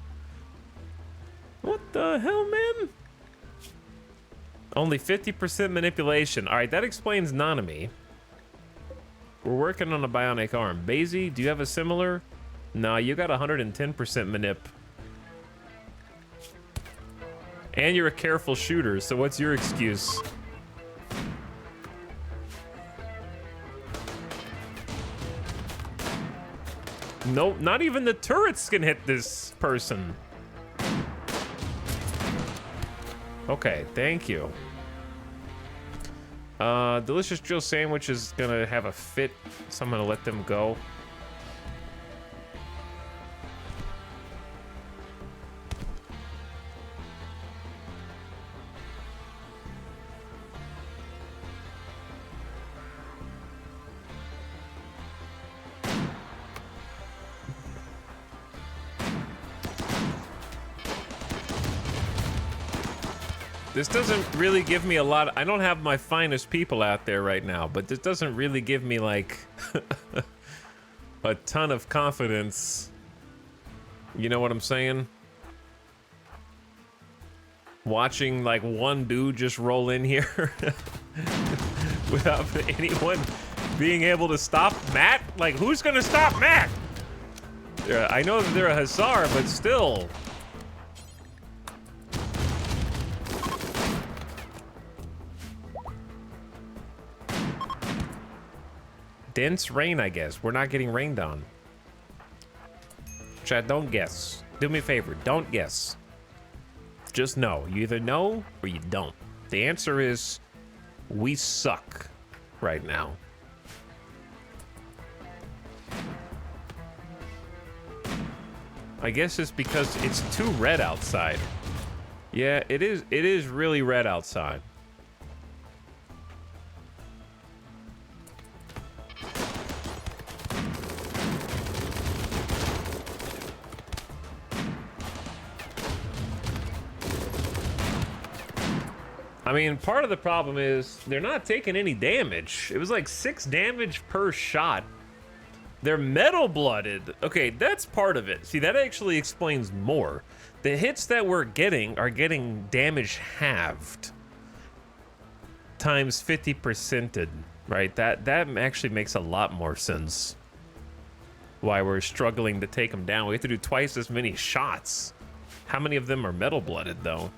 What the hell, man? Only 50% manipulation. All right, that explains Nanami. We're working on a bionic arm. Basie, do you have a similar? No, you got 110% manip. And you're a careful shooter, so what's your excuse? Nope, not even the turrets can hit this person. Okay, thank you. Delicious Drill Sandwich is gonna have a fit, so I'm gonna let them go. This doesn't really give me a lot. I don't have my finest people out there right now, but this doesn't really give me like a ton of confidence. You know what I'm saying? Watching like one dude just roll in here without anyone being able to stop Matt. Like, who's gonna stop Matt? I know that they're a Hussar, but still. Dense rain, I guess. We're not getting rained on. Chat, don't guess. Do me a favor, don't guess. Just know. You either know or you don't. The answer is we suck right now. I guess it's because it's too red outside. Yeah, it is. It is really red outside. I mean, part of the problem is they're not taking any damage. It was like 6 damage per shot. They're metal-blooded. Okay, that's part of it. See, that actually explains more. The hits that we're getting are getting damage halved. Times 50%, right? That actually makes a lot more sense. Why we're struggling to take them down. We have to do twice as many shots. How many of them are metal-blooded, though?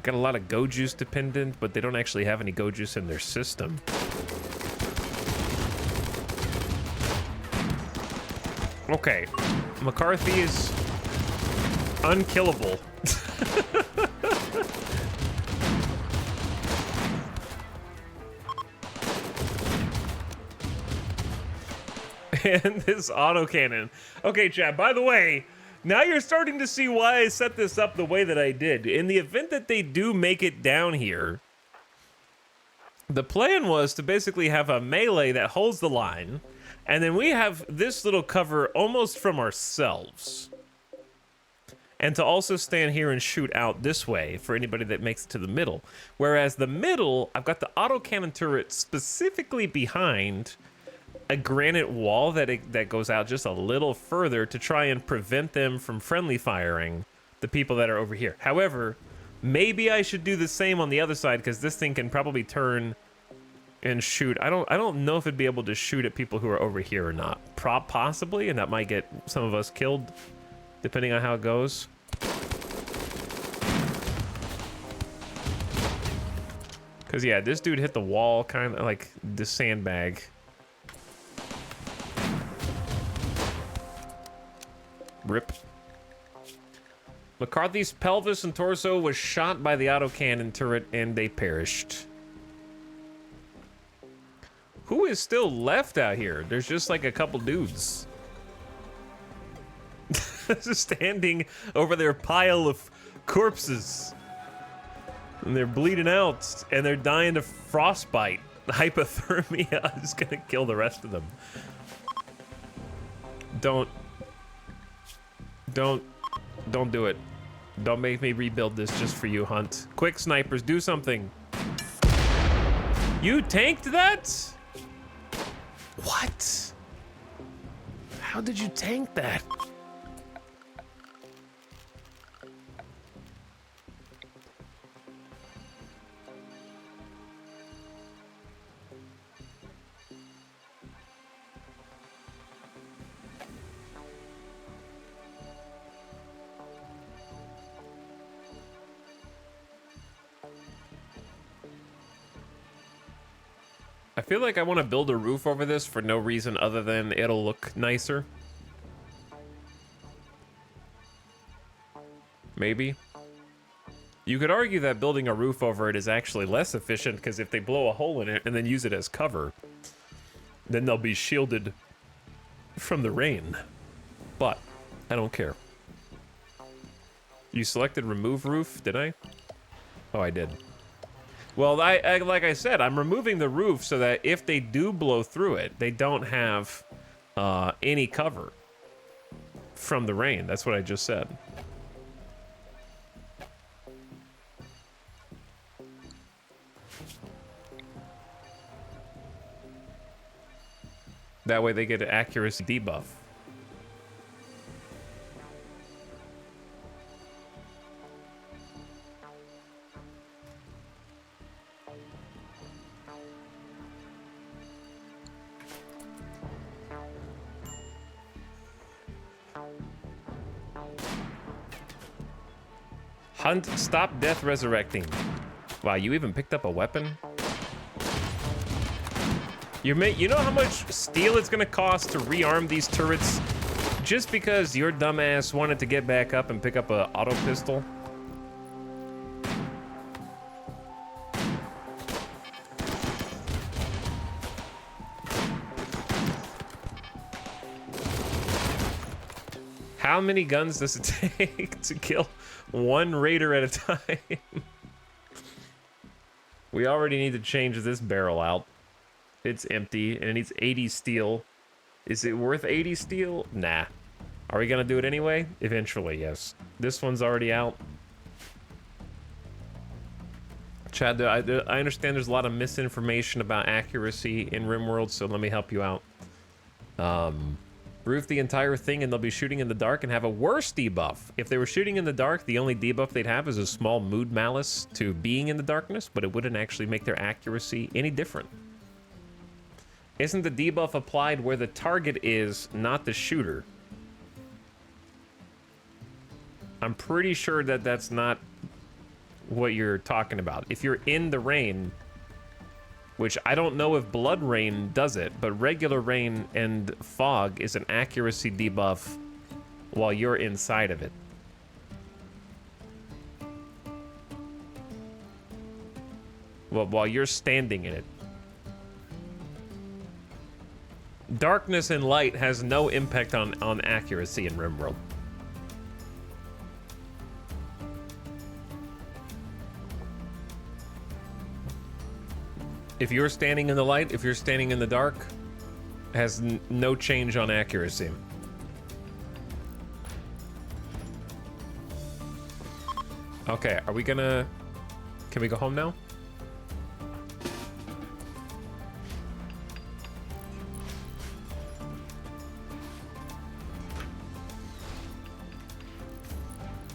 Got a lot of go juice dependent, but they don't actually have any go juice in their system. Okay, McCarthy is unkillable. And this autocannon. Okay, chat, by the way, now you're starting to see why I set this up the way that I did. In the event that they do make it down here, the plan was to basically have a melee that holds the line, and then we have this little cover almost from ourselves. And to also stand here and shoot out this way for anybody that makes it to the middle. Whereas the middle, I've got the autocannon turret specifically behind a granite wall that goes out just a little further to try and prevent them from friendly firing the people that are over here. However, maybe I should do the same on the other side because this thing can probably turn and shoot. I don't know if it'd be able to shoot at people who are over here or not. Possibly, and that might get some of us killed depending on how it goes. Because yeah, this dude hit the wall kind of like the sandbag. Rip. McCarthy's pelvis and torso was shot by the autocannon turret and they perished. Who is still left out here? There's just like a couple dudes. Just standing over their pile of corpses. And they're bleeding out and they're dying of frostbite. Hypothermia is gonna kill the rest of them. Don't do it. Don't make me rebuild this just for you, Hunt. Quick, snipers, do something. You tanked that? What? How did you tank that? I feel like I want to build a roof over this for no reason other than it'll look nicer. Maybe. You could argue that building a roof over it is actually less efficient because if they blow a hole in it and then use it as cover, then they'll be shielded from the rain. But I don't care. You selected remove roof, did I? Oh, I did. Well, I like I said, I'm removing the roof so that if they do blow through it, they don't have any cover from the rain. That's what I just said. That way they get an accuracy debuff. Hunt, stop death resurrecting. Wow, you even picked up a weapon? You know how much steel it's gonna cost to rearm these turrets just because your dumbass wanted to get back up and pick up a auto pistol? How many guns does it take to kill one raider at a time? We already need to change this barrel out. It's empty, and it needs 80 steel. Is it worth 80 steel? Nah. Are we gonna do it anyway? Eventually, yes. This one's already out. Chad, I understand there's a lot of misinformation about accuracy in RimWorld, so let me help you out. Roof the entire thing and they'll be shooting in the dark and have a worse debuff. If they were shooting in the dark, the only debuff they'd have is a small mood malice to being in the darkness, but it wouldn't actually make their accuracy any different. Isn't the debuff applied where the target is, not the shooter? I'm pretty sure that that's not what you're talking about. If you're in the rain, which I don't know if blood rain does it, but regular rain and fog is an accuracy debuff while you're inside of it. Well, while you're standing in it. Darkness and light has no impact on accuracy in RimWorld. If you're standing in the light, if you're standing in the dark, has no change on accuracy. Okay, are we gonna... Can we go home now?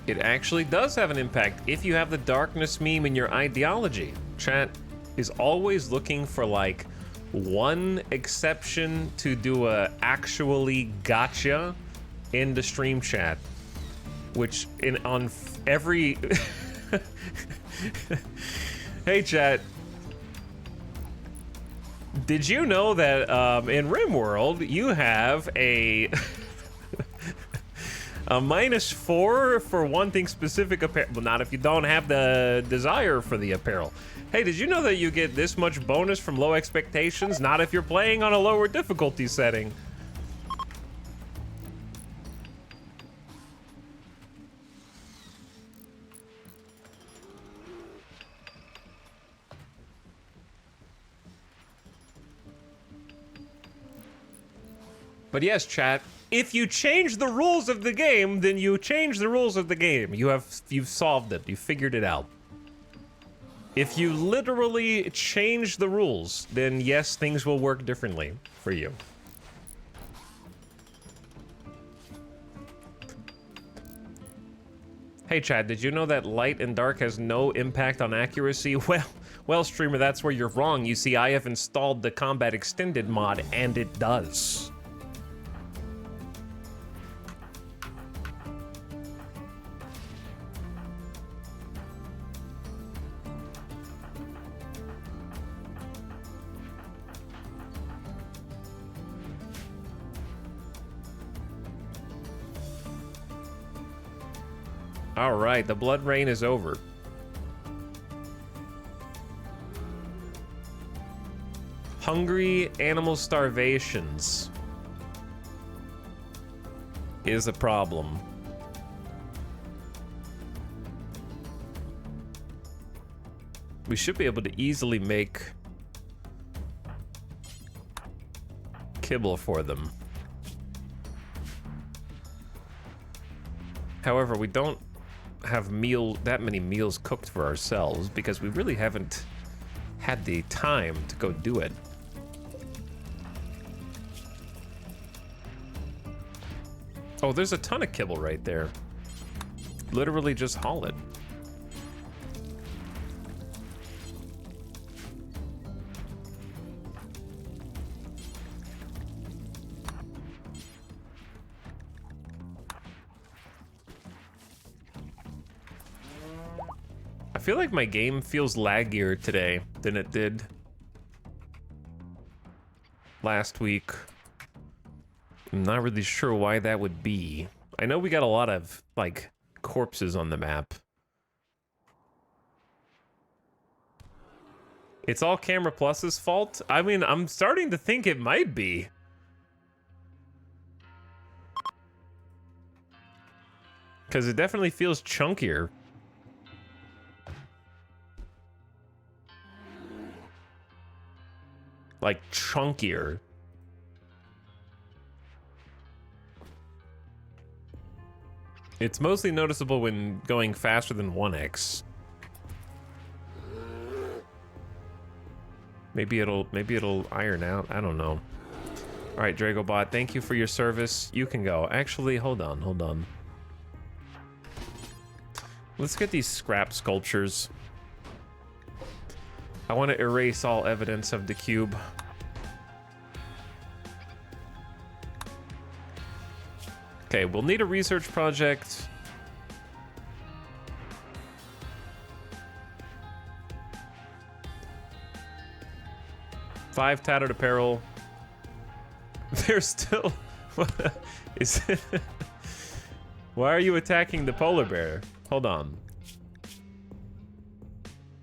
It actually does have an impact if you have the darkness meme in your ideology. Chat is always looking for like one exception to do a actually gotcha in the stream chat, which on every hey chat, did you know that in RimWorld you have a a -4 for wanting specific apparel? Well, not if you don't have the desire for the apparel. Hey, did you know that you get this much bonus from low expectations? Not if you're playing on a lower difficulty setting. But yes, chat, if you change the rules of the game, then you change the rules of the game. You've solved it. You figured it out. If you literally change the rules, then yes, things will work differently for you. Hey Chad, did you know that light and dark has no impact on accuracy? Well, streamer, that's where you're wrong. You see, I have installed the Combat Extended mod, and it does. All right, the blood rain is over. Hungry animal starvations is a problem. We should be able to easily make kibble for them. However, we don't have that many meals cooked for ourselves because we really haven't had the time to go do it. Oh, there's a ton of kibble right there. Literally just haul it. I feel like my game feels laggier today than it did last week. I'm not really sure why that would be. I know we got a lot of, like, corpses on the map. It's all Camera Plus's fault? I mean, I'm starting to think it might be. Because it definitely feels chunkier. Like chunkier. It's mostly noticeable when going faster than 1x. Maybe it'll iron out. I don't know. All right, Dragobot, thank you for your service. You can go. Actually, hold on. Let's get these scrap sculptures. I want to erase all evidence of the cube. Okay, we'll need a research project. Five tattered apparel. There's still... Is it... Why are you attacking the polar bear? Hold on.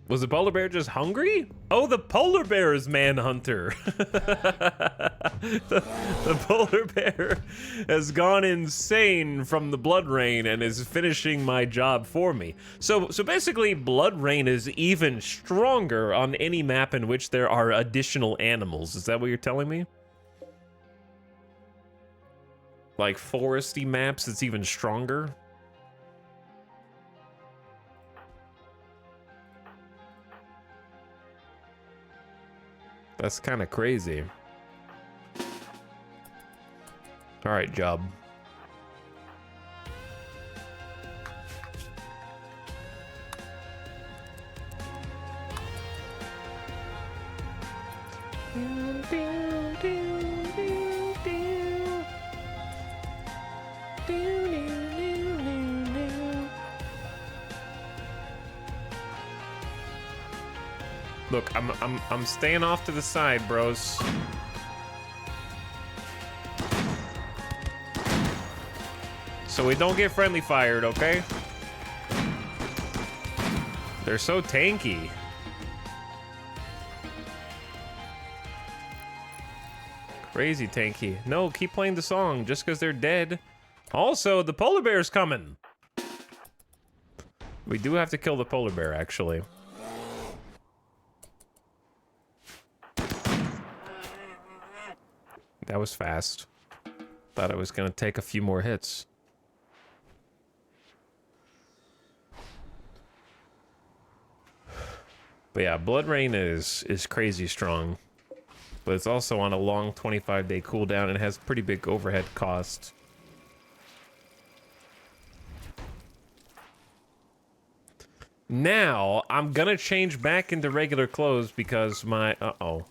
Was the polar bear just hungry? Oh, the polar bear is Manhunter. the polar bear has gone insane from the blood rain and is finishing my job for me. So basically, blood rain is even stronger on any map in which there are additional animals. Is that what you're telling me? Like foresty maps, it's even stronger? That's kind of crazy. All right, job. Look, I'm staying off to the side, bros. So we don't get friendly fired, okay? They're so tanky. Crazy tanky. No, keep playing the song just because they're dead. Also, the polar bear's coming. We do have to kill the polar bear, actually. That was fast. Thought I was gonna take a few more hits. But yeah, Blood Rain is crazy strong. But it's also on a long 25-day cooldown and has pretty big overhead cost. Now, I'm gonna change back into regular clothes because my... Uh-oh.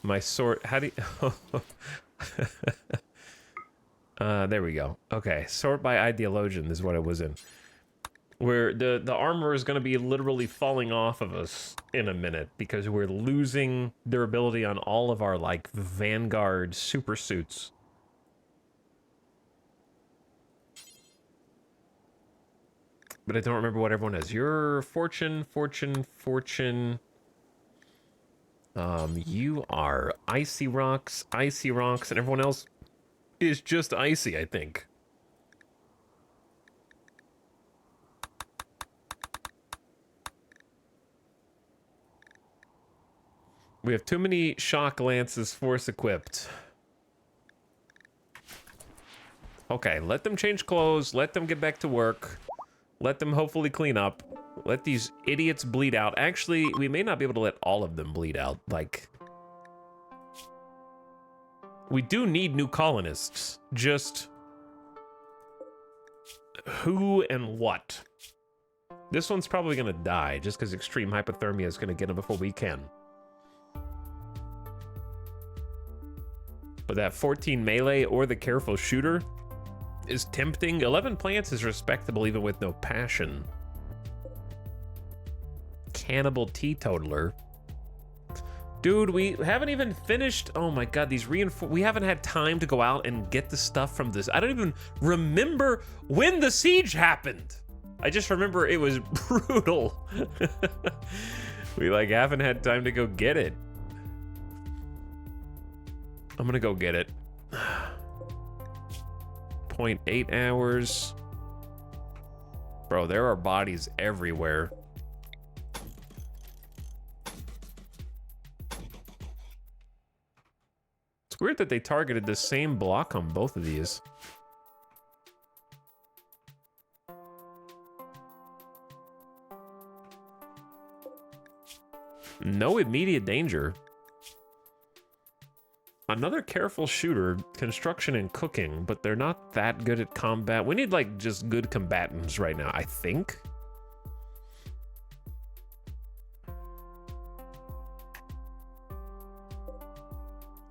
My sword... How do you... there we go. Okay, sort by ideologian is what it was in. Where the armor is going to be literally falling off of us in a minute because we're losing durability on all of our, like, Vanguard super suits. But I don't remember what everyone has. You're fortune. You are icy rocks, and everyone else is just icy, I think. We have too many shock lances force equipped. Okay, let them change clothes, let them get back to work, let them hopefully clean up, let these idiots bleed out. Actually, we may not be able to let all of them bleed out, like... We do need new colonists, just... who and what? This one's probably gonna die, just because extreme hypothermia is gonna get him before we can. But that 14 melee or the careful shooter is tempting. 11 plants is respectable even with no passion. Cannibal teetotaler. Dude, we haven't even finished. Oh my god, these we haven't had time to go out and get the stuff from this. I don't even remember when the siege happened. I just remember it was brutal. We like haven't had time to go get it. I'm gonna go get it. 0.8 hours. Bro, there are bodies everywhere. It's weird that they targeted the same block on both of these. No immediate danger. Another careful shooter, construction and cooking, but they're not that good at combat. We need like just good combatants right now, I think.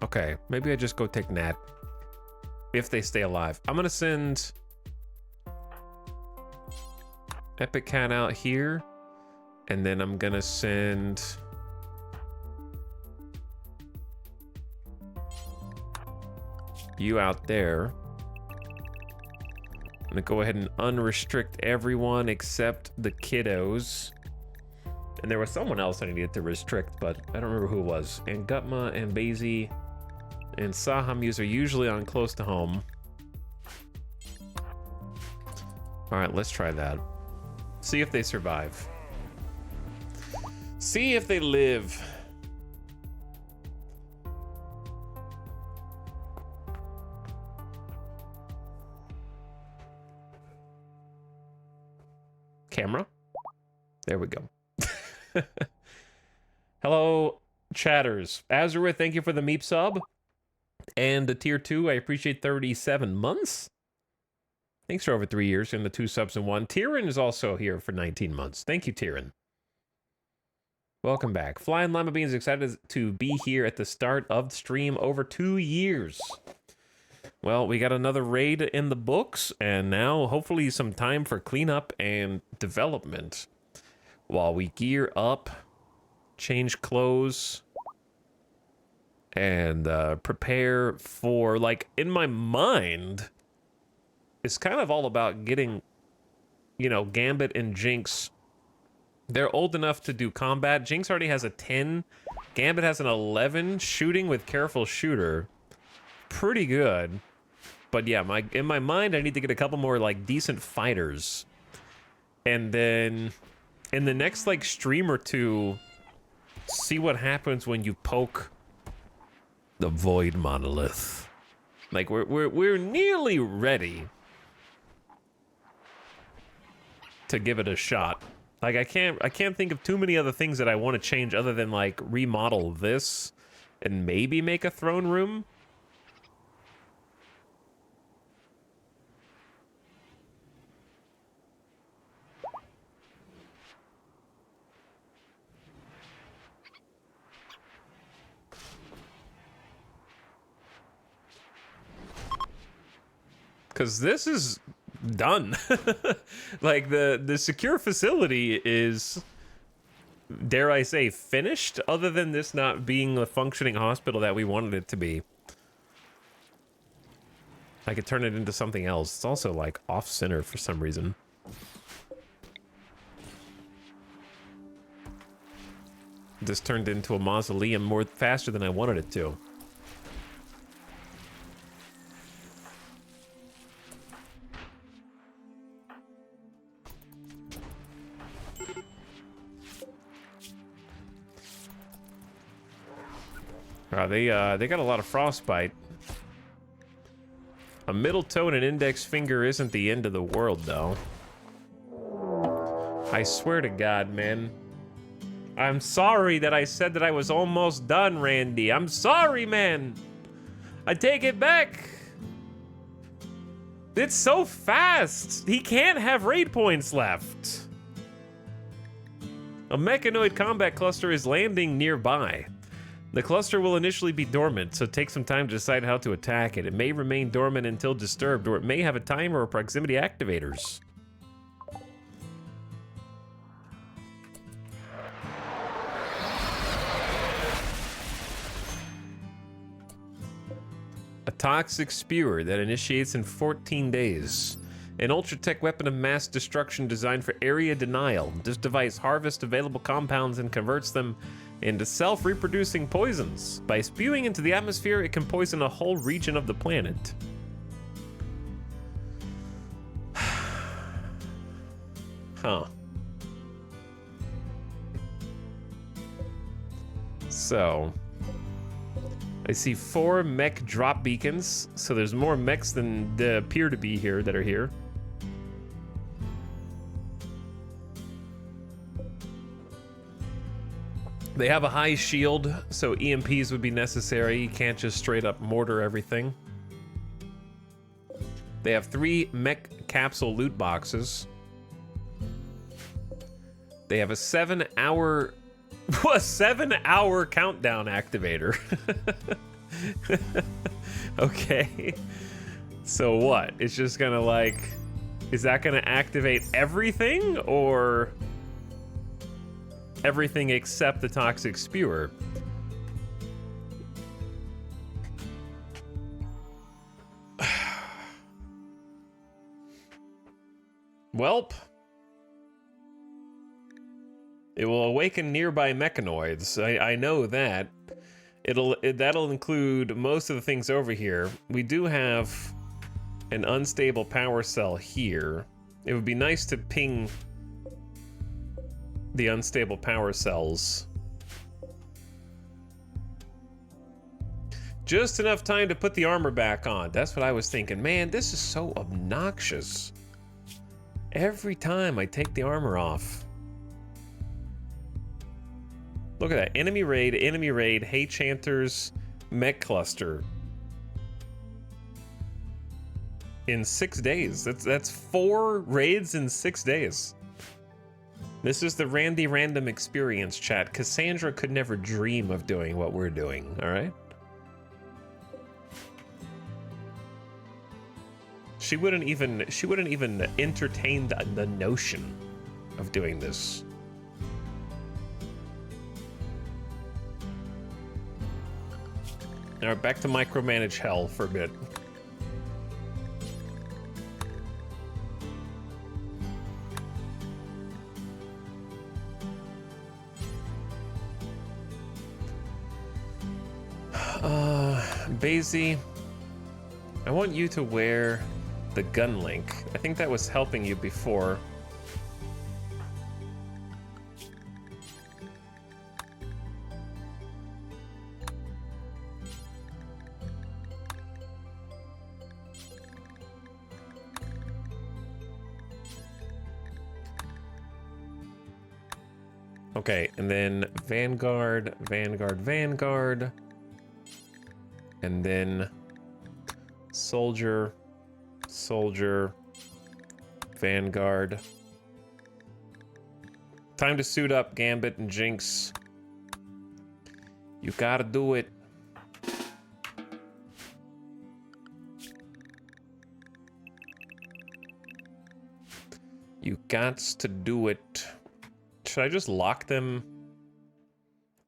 Okay, maybe I just go take Nat. If they stay alive. I'm gonna send Epic Cat out here. And then I'm gonna send you out there. I'm gonna go ahead and unrestrict everyone except the kiddos. And there was someone else I needed to restrict, but I don't remember who it was. And Gutma and Basie and Sahamuse are usually on close to home. All right, let's try that. See if they survive. See if they live. Camera. There we go. Hello, chatters. Azurith, thank you for the Meep sub. And the tier 2, I appreciate 37 months. Thanks for over 3 years and the 2 subs and 1. Tyrion is also here for 19 months. Thank you, Tyrion. Welcome back. Flying Lima Beans excited to be here at the start of the stream over 2 years. Well, we got another raid in the books, and now hopefully some time for cleanup and development. While we gear up, change clothes, and prepare for, like, in my mind, it's kind of all about getting, you know, Gambit and Jinx. They're old enough to do combat. Jinx already has a 10. Gambit has an 11. Shooting with careful shooter. Pretty good. But yeah, in my mind, I need to get a couple more, like, decent fighters. And then in the next, like, stream or two, see what happens when you poke the Void Monolith. Like, we're nearly ready to give it a shot. Like, I can't think of too many other things that I want to change other than, like, remodel this and maybe make a throne room. Because this is done. Like, the secure facility is, dare I say, finished, other than this not being the functioning hospital that we wanted it to be. I could turn it into something else. It's also, like, off-center for some reason. This turned into a mausoleum faster than I wanted it to. They got a lot of frostbite. A middle toe and an index finger isn't the end of the world, though. I swear to God, man. I'm sorry that I said that I was almost done, Randy. I'm sorry, man. I take it back. It's so fast. He can't have raid points left. A mechanoid combat cluster is landing nearby. The cluster will initially be dormant, so take some time to decide how to attack it. It may remain dormant until disturbed, or it may have a timer or proximity activators. A toxic spewer that initiates in 14 days. An ultra-tech weapon of mass destruction designed for area denial. This device harvests available compounds and converts them into self-reproducing poisons. By spewing into the atmosphere, it can poison a whole region of the planet. Huh. So, I see 4 mech drop beacons, so there's more mechs than there appear to be here that are here. They have a high shield, so EMPs would be necessary. You can't just straight up mortar everything. They have 3 mech capsule loot boxes. They have a 7-hour... a 7-hour countdown activator. Okay. So what? It's just gonna like... Is that gonna activate everything? Or... everything except the toxic spewer? Welp. It will awaken nearby mechanoids. I know that. That'll include most of the things over here. We do have an unstable power cell here. It would be nice to ping the unstable power cells. Just enough time to put the armor back on. That's what I was thinking. Man, this is so obnoxious. Every time I take the armor off. Look at that. Enemy raid, Hey Chanters, mech cluster. In 6 days. That's 4 raids in 6 days. This is the Randy Random experience, chat. Cassandra could never dream of doing what we're doing, all right? She wouldn't even entertain the notion of doing this. All right, back to micromanage hell for a bit. Basie, I want you to wear the gun link. I think that was helping you before. Okay, and then Vanguard, Vanguard, Vanguard. And then Soldier, Soldier, Vanguard. Time to suit up, Gambit and Jinx. You gotta do it. You gots to do it. Should I just lock them?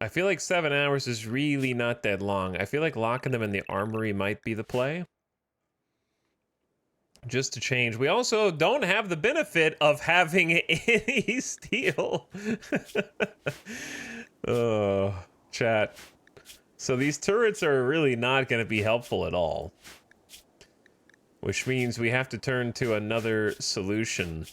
I feel like 7 hours is really not that long. I feel like locking them in the armory might be the play. Just to change. We also don't have the benefit of having any steel. Oh, chat. So these turrets are really not going to be helpful at all. Which means we have to turn to another solution.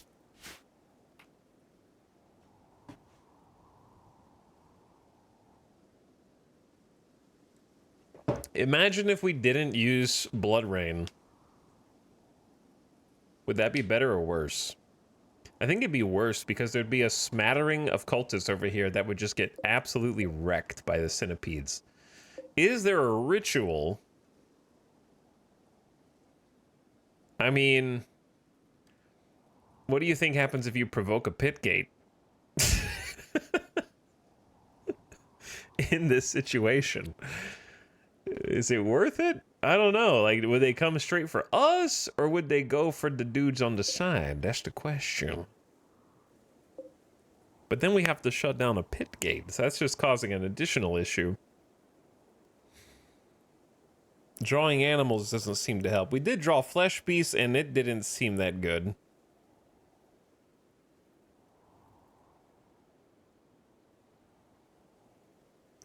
Imagine if we didn't use Blood Rain. Would that be better or worse? I think it'd be worse because there'd be a smattering of cultists over here that would just get absolutely wrecked by the centipedes. Is there a ritual? I mean, what do you think happens if you provoke a pit gate? In this situation? Is it worth it? I don't know. Like, would they come straight for us, or would they go for the dudes on the side? That's the question. But then we have to shut down a pit gate, so that's just causing an additional issue. Drawing animals doesn't seem to help. We did draw flesh beasts, and it didn't seem that good.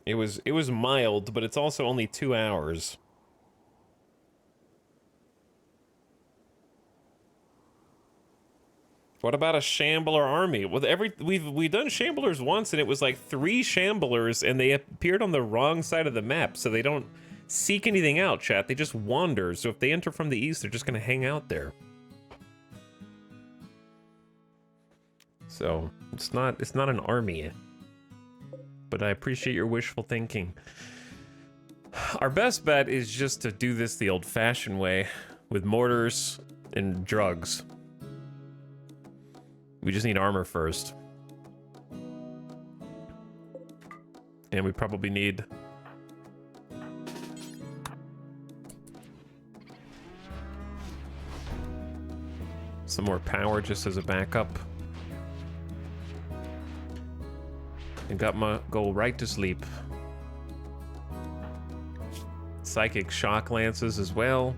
It was mild, but it's also only 2 hours. What about a shambler army? Well, we've done shamblers once, and it was like 3 shamblers, and they appeared on the wrong side of the map, so they don't seek anything out, chat. They just wander. So if they enter from the east, they're just gonna hang out there. So it's not an army. But I appreciate your wishful thinking. Our best bet is just to do this the old-fashioned way, with mortars and drugs. We just need armor first. And we probably need... some more power just as a backup. And got my go right to sleep. Psychic shock lances as well.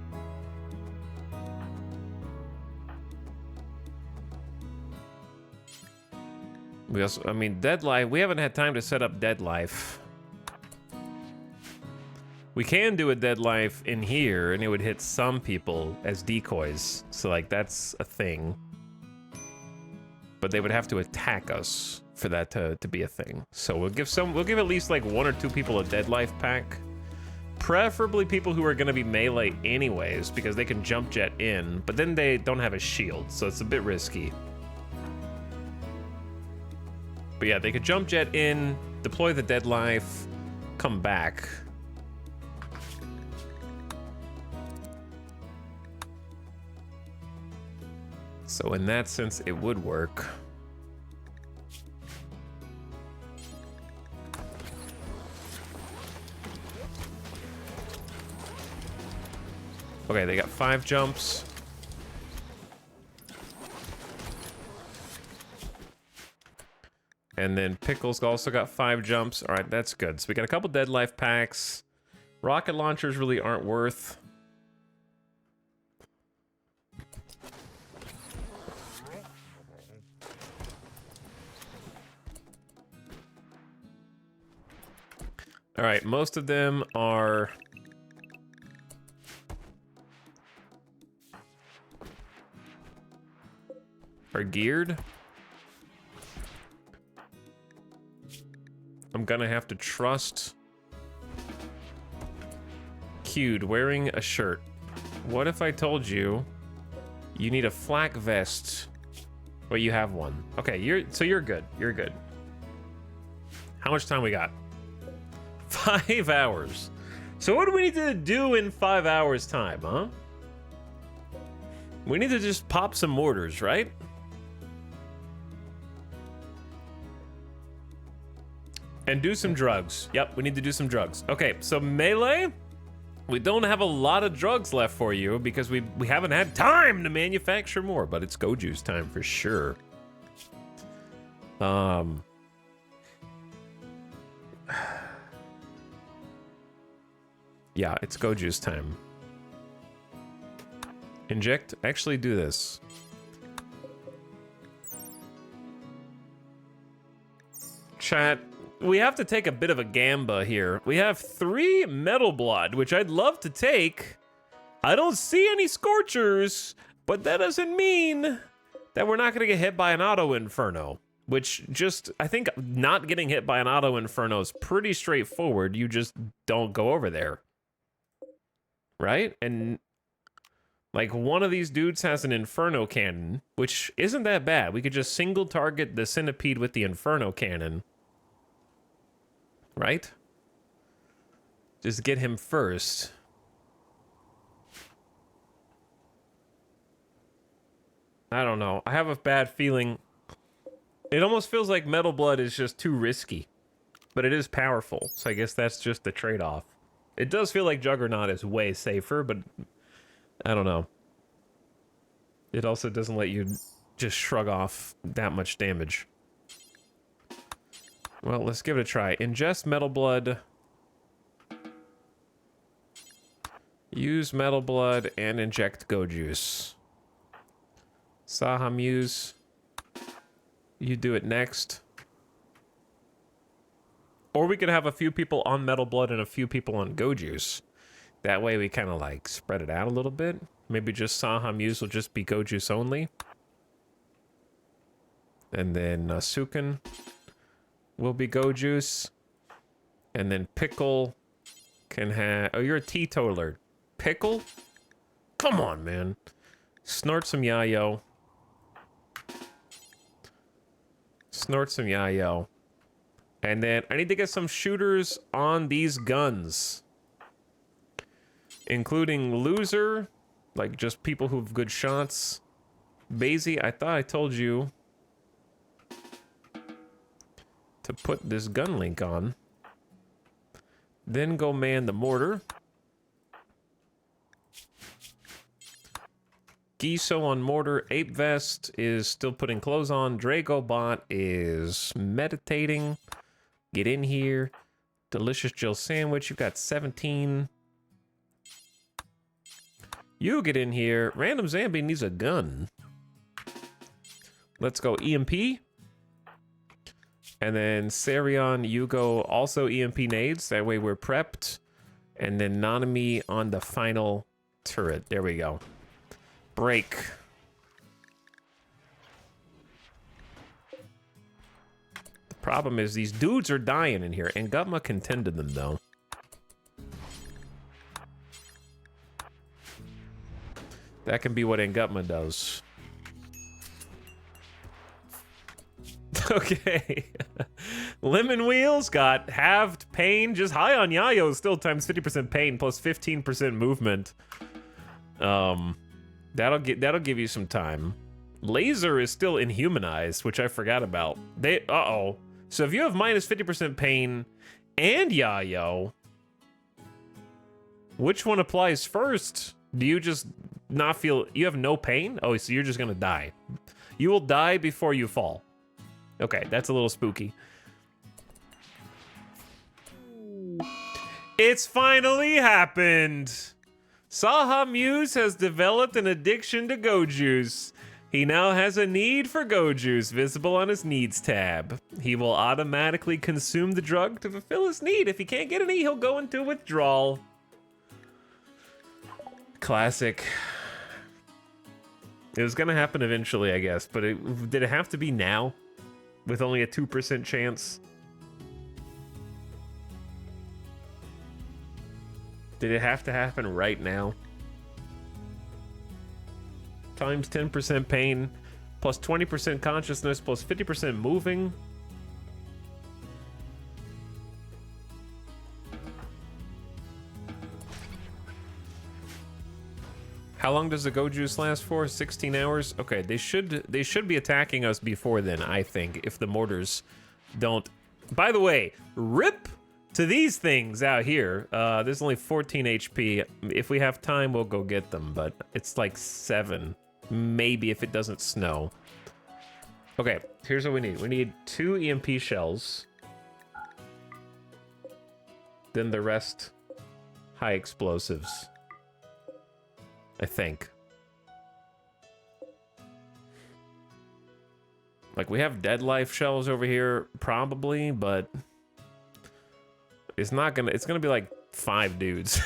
We also, I mean, Dead Life, we haven't had time to set up Dead Life. We can do a Dead Life in here, and it would hit some people as decoys. So, like, that's a thing. But they would have to attack us for that to be a thing. So we'll give at least like 1 or 2 people a Dead Life pack. Preferably people who are gonna be melee anyways, because they can jump jet in, but then they don't have a shield, so it's a bit risky. But yeah, they could jump jet in, deploy the Dead Life, come back. So in that sense, it would work. Okay, they got 5 jumps. And then Pickles also got 5 jumps. All right, that's good. So we got a couple Dead Life packs. Rocket launchers really aren't worth. All right, most of them are geared. I'm gonna have to trust Cued wearing a shirt. What if I told you you need a flak vest? Well, you have one. Okay, you're good. You're good. How much time we got? 5 hours. So what do we need to do in 5 hours time, huh? We need to just pop some mortars, right? And do some drugs. Yep, we need to do some drugs. Okay, so melee, we don't have a lot of drugs left for you because we haven't had time to manufacture more, but it's Goju's time for sure. Yeah, it's Goju's time. Inject, actually do this. Chat, we have to take a bit of a gamba here. We have 3 Metal Blood, which I'd love to take. I don't see any Scorchers, but that doesn't mean that we're not gonna get hit by an Auto Inferno. Which just, I think not getting hit by an Auto Inferno is pretty straightforward. You just don't go over there. Right? And like one of these dudes has an Inferno cannon, which isn't that bad. We could just single target the Centipede with the Inferno cannon. Right? Just get him first. I don't know. I have a bad feeling. It almost feels like Metal Blood is just too risky. But it is powerful, so I guess that's just the trade-off. It does feel like Juggernaut is way safer, but I don't know. It also doesn't let you just shrug off that much damage. Well, let's give it a try. Ingest Metal Blood. Use Metal Blood and inject Goju's. Sahamuse, you do it next. Or we could have a few people on Metal Blood and a few people on Goju's. That way we kind of like spread it out a little bit. Maybe just Sahamuse will just be Goju's only. And then Sukin will be Go Juice. And then Pickle can have... Oh, you're a teetotaler. Pickle? Come on, man. Snort some Yayo. Snort some Yayo. And then I need to get some shooters on these guns. Including Loser. Like, just people who have good shots. Basie, I thought I told you to put this gun link on. Then go man the mortar. Giso on mortar. Ape Vest is still putting clothes on. Dragobot is meditating. Get in here. Delicious Jill Sandwich. You've got 17. You get in here. Random Zombie needs a gun. Let's go EMP. And then Sarion, you go also EMP nades. That way we're prepped. And then Nanami on the final turret. There we go. Break. The problem is these dudes are dying in here. And Gutma contended them, though. That can be what Ngutma does. Okay. Lemon Wheels got halved pain. Just high on Yayo still times 50% pain plus 15% movement. That'll give you some time. Laser is still inhumanized, which I forgot about. Uh-oh. So if you have minus 50% pain and Yayo, which one applies first? Do you just not feel... You have no pain? Oh, so you're just gonna die. You will die before you fall. Okay, that's a little spooky. It's finally happened! Saha Muse has developed an addiction to Go Juice. He now has a need for Go Juice visible on his needs tab. He will automatically consume the drug to fulfill his need. If he can't get any, he'll go into withdrawal. Classic. It was gonna happen eventually, I guess, but did it have to be now? With only a 2% chance? Did it have to happen right now? Times 10% pain, plus 20% consciousness, plus 50% moving. How long does the Go Juice last for? 16 hours? Okay, they should be attacking us before then, I think, if the mortars don't. By the way, rip to these things out here. There's only 14 HP. If we have time, we'll go get them, but it's like 7. Maybe if it doesn't snow. Okay, here's what we need. We need 2 EMP shells. Then the rest, high explosives. I think. Like, we have dead life shells over here, probably, but it's not gonna, it's gonna be like 5 dudes.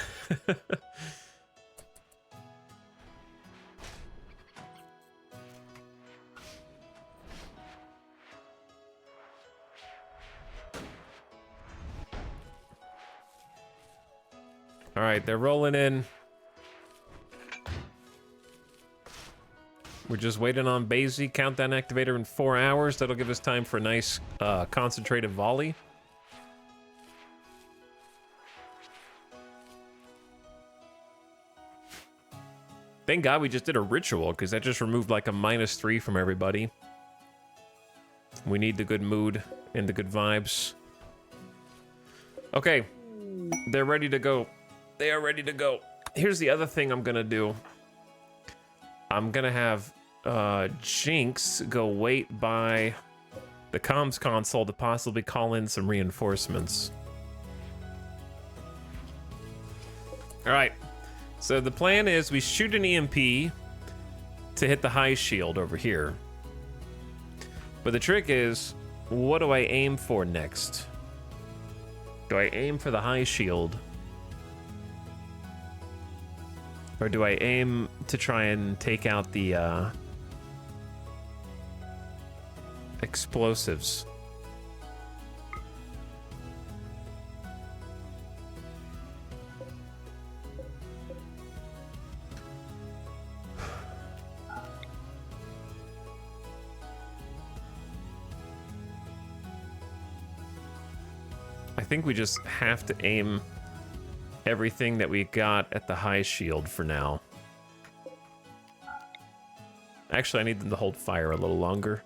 All right, they're rolling in. We're just waiting on Basie. Countdown activator in 4 hours. That'll give us time for a nice concentrated volley. Thank God we just did a ritual, because that just removed like a -3 from everybody. We need the good mood and the good vibes. Okay. They're ready to go. They are ready to go. Here's the other thing I'm gonna do. I'm gonna have Jinx go wait by the comms console to possibly call in some reinforcements. All right, so the plan is we shoot an EMP to hit the high shield over here. But the trick is, what do I aim for next? Do I aim for the high shield? Or do I aim to try and take out the explosives. I think we just have to aim everything that we got at the high shield for now. Actually, I need them to hold fire a little longer.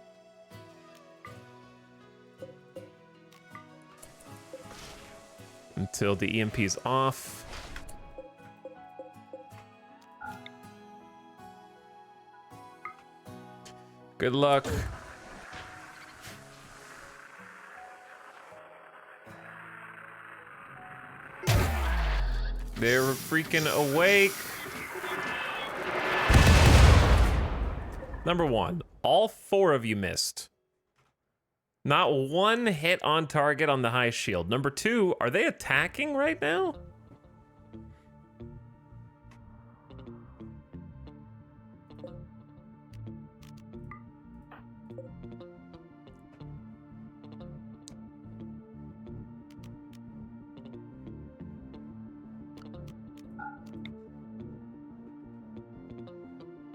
Until the EMP's off. Good luck. They're freaking awake. Number one, all 4 of you missed. Not one hit on target on the high shield. Number 2, are they attacking right now?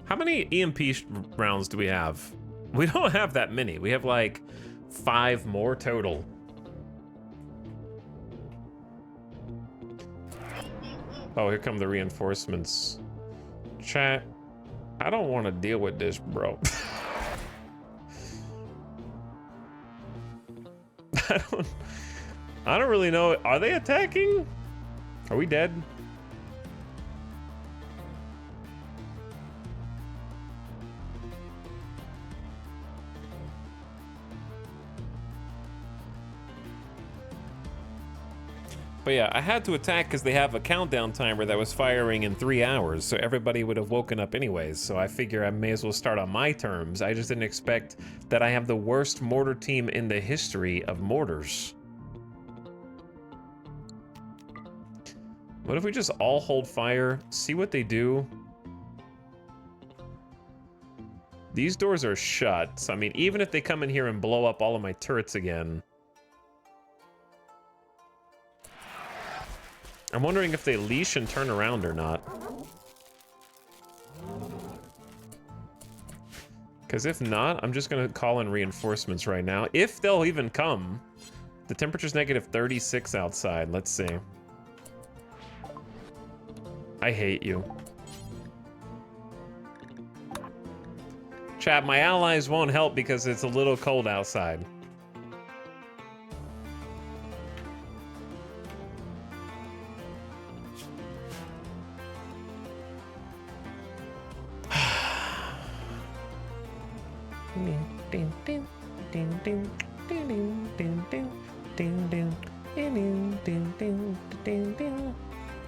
How many EMP rounds do we have? We don't have that many. We have like 5 more total. Oh, here come the reinforcements. Chat, I don't want to deal with this, bro. I don't really know. Are they attacking? Are we dead? But yeah, I had to attack because they have a countdown timer that was firing in 3 hours, so everybody would have woken up anyways, so I figure I may as well start on my terms. I just didn't expect that I have the worst mortar team in the history of mortars. What if we just all hold fire, see what they do? These doors are shut, so I mean, even if they come in here and blow up all of my turrets again... I'm wondering if they leash and turn around or not. Because if not, I'm just gonna call in reinforcements right now. If they'll even come. The temperature's negative 36 outside. Let's see. I hate you. Chat, my allies won't help because it's a little cold outside.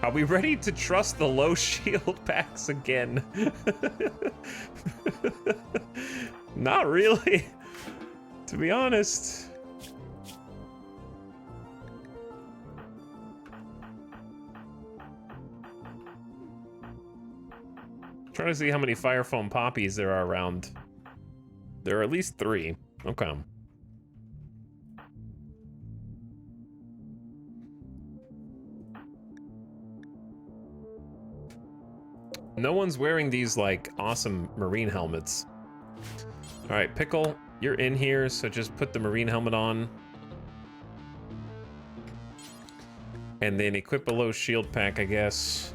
Are we ready to trust the low shield packs again? Not really, to be honest. Trying to see how many fire foam poppies there are around. There are at least 3. Okay. No one's wearing these, like, awesome marine helmets. Alright, Pickle, you're in here, so just put the marine helmet on. And then equip a low shield pack, I guess.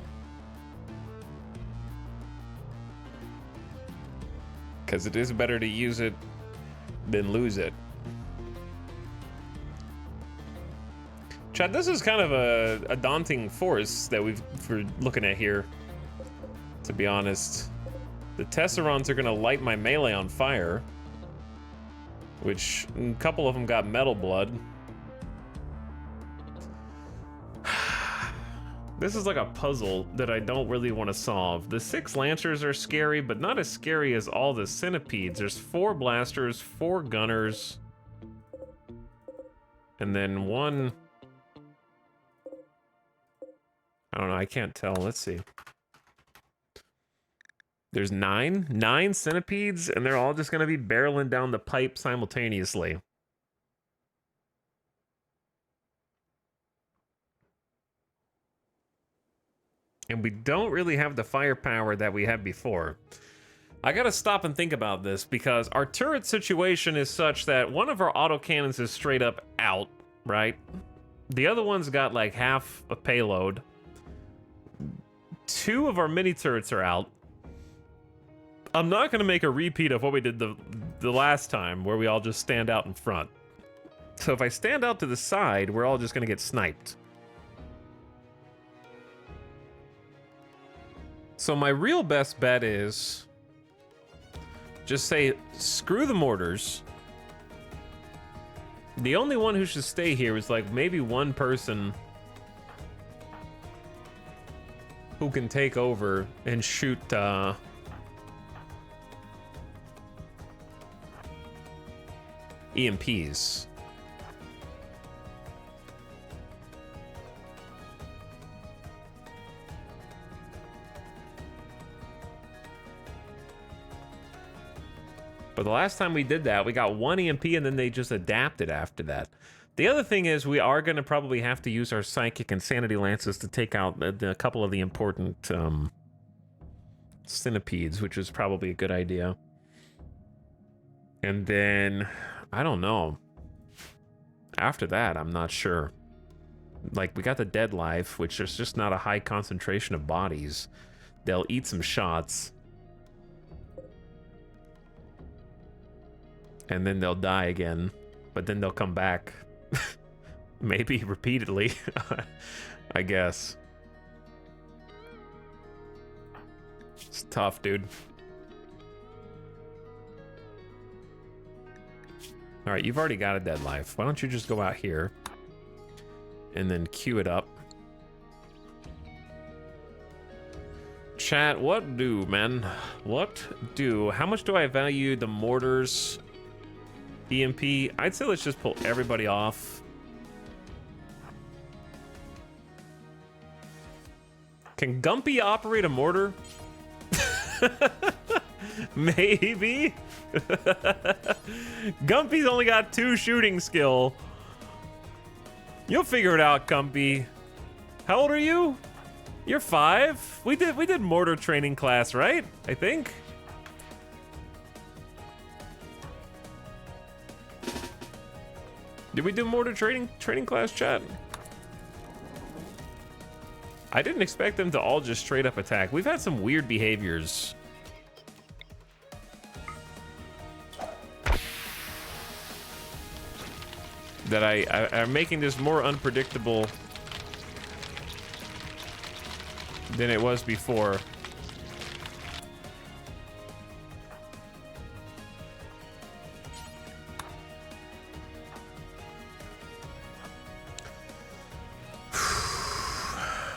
Because it is better to use it than lose it. Chad, this is kind of a daunting force that we're looking at here, to be honest. The Tesserons are gonna light my melee on fire, which a couple of them got metal blood. This is like a puzzle that I don't really want to solve. The 6 Lancers are scary, but not as scary as all the Centipedes. There's 4 Blasters, 4 Gunners, and then 1... I don't know, I can't tell. Let's see. There's nine centipedes, and they're all just going to be barreling down the pipe simultaneously. And we don't really have the firepower that we had before. I gotta stop and think about this, because our turret situation is such that one of our autocannons is straight up out, right? The other one's got like half a payload. 2 of our mini turrets are out. I'm not gonna make a repeat of what we did the last time, where we all just stand out in front. So if I stand out to the side, we're all just gonna get sniped. So my real best bet is just say, screw the mortars. The only one who should stay here is like maybe one person who can take over and shoot EMPs. But the last time we did that, we got 1 EMP and then they just adapted after that. The other thing is we are going to probably have to use our Psychic and Sanity Lances to take out a couple of the important centipedes, which is probably a good idea. And then, I don't know. After that, I'm not sure. Like, we got the Dead Life, which is just not a high concentration of bodies. They'll eat some shots. And then they'll die again, but then they'll come back. Maybe repeatedly, I guess. It's tough, dude. All right, you've already got a Dead Life. Why don't you just go out here and then queue it up? Chat, what do, man? What do? How much do I value the mortars? EMP, I'd say let's just pull everybody off. Can Gumpy operate a mortar? Maybe. Gumpy's only got 2 shooting skill. You'll figure it out, Gumpy. How old are you? You're 5. We did mortar training class, right? I think. Did we do mortar training class, chat? I didn't expect them to all just straight up attack. We've had some weird behaviors. That are making this more unpredictable than it was before.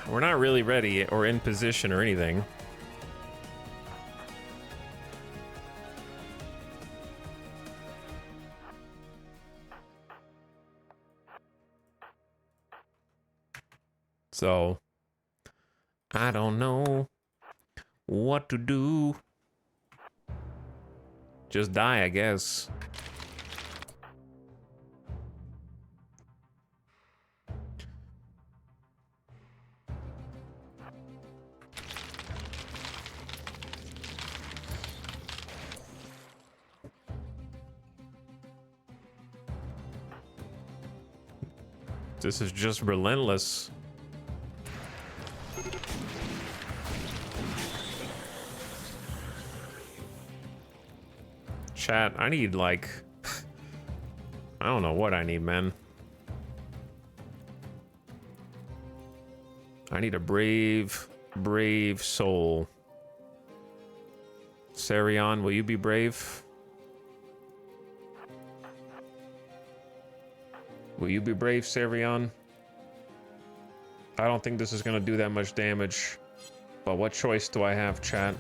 We're not really ready or in position or anything. So, I don't know what to do. Just die, I guess. This is just relentless. Chat, I need like... I don't know what I need, man. I need a brave soul. Sarion, will you be brave? Will you be brave, Sarion? I don't think this is gonna do that much damage. But what choice do I have, chat?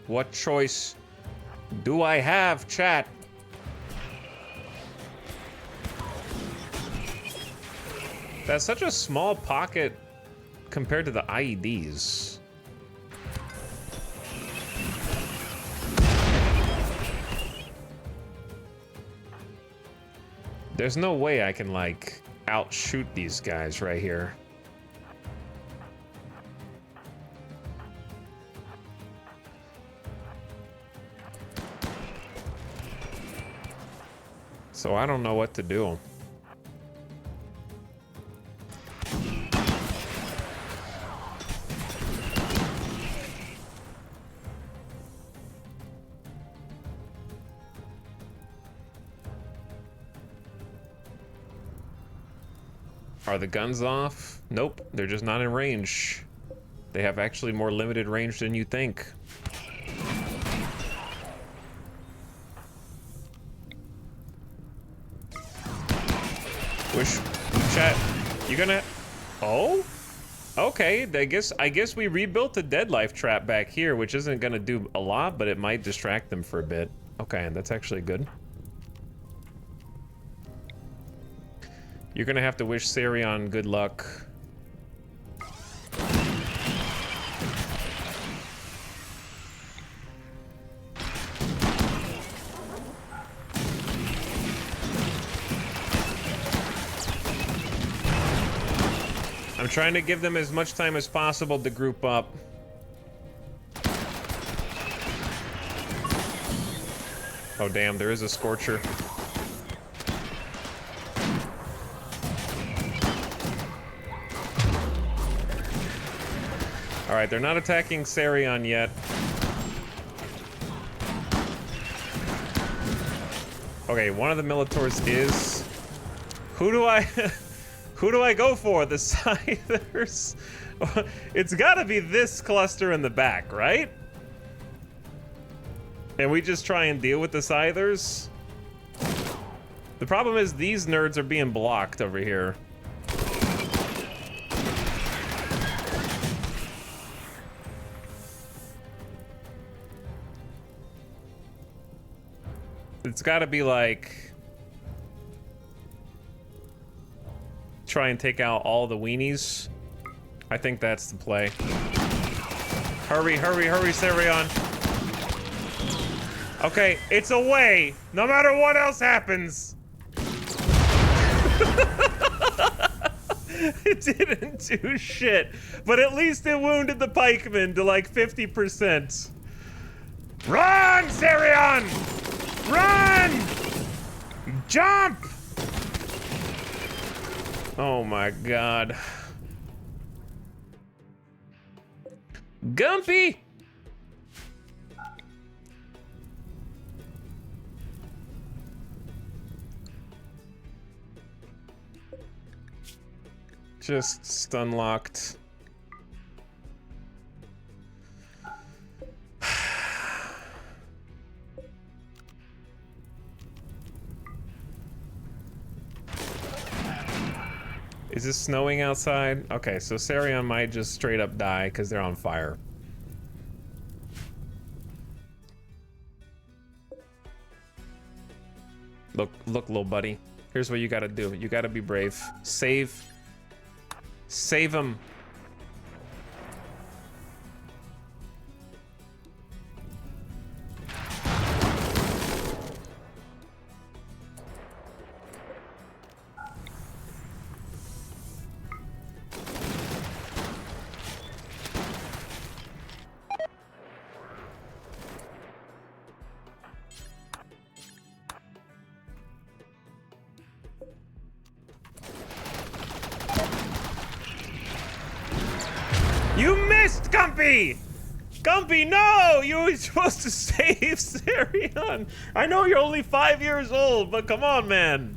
What choice do I have, chat? That's such a small pocket compared to the IEDs. There's no way I can, like, outshoot these guys right here. So I don't know what to do. Are the guns off? Nope, they're just not in range. They have actually more limited range than you think. Wish, chat, you gonna? Oh, okay. I guess we rebuilt the dead life trap back here, which isn't gonna do a lot, but it might distract them for a bit. Okay, that's actually good. You're gonna have to wish Sarion good luck. I'm trying to give them as much time as possible to group up. Oh damn, there is a Scorcher. Alright, they're not attacking Sarion yet. Okay, one of the Militors is... Who do I... Who do I go for? The Scythers? It's gotta be this cluster in the back, right? And we just try and deal with the Scythers? The problem is these nerds are being blocked over here. It's gotta be like... Try and take out all the weenies. I think that's the play. Hurry, hurry, hurry, Sarion. Okay, it's away, no matter what else happens. It didn't do shit, but at least it wounded the pikemen to like 50%. Run, Sarion! Run! Jump! Oh my god. Gumpy! Just stun locked. Is it snowing outside? Okay, so Sarion might just straight up die because they're on fire. Look, little buddy. Here's what you gotta do. You gotta be brave. Save him. You missed, Gumpy! Gumpy, no! You were supposed to save Sarion. I know you're only 5 years old, but come on, man.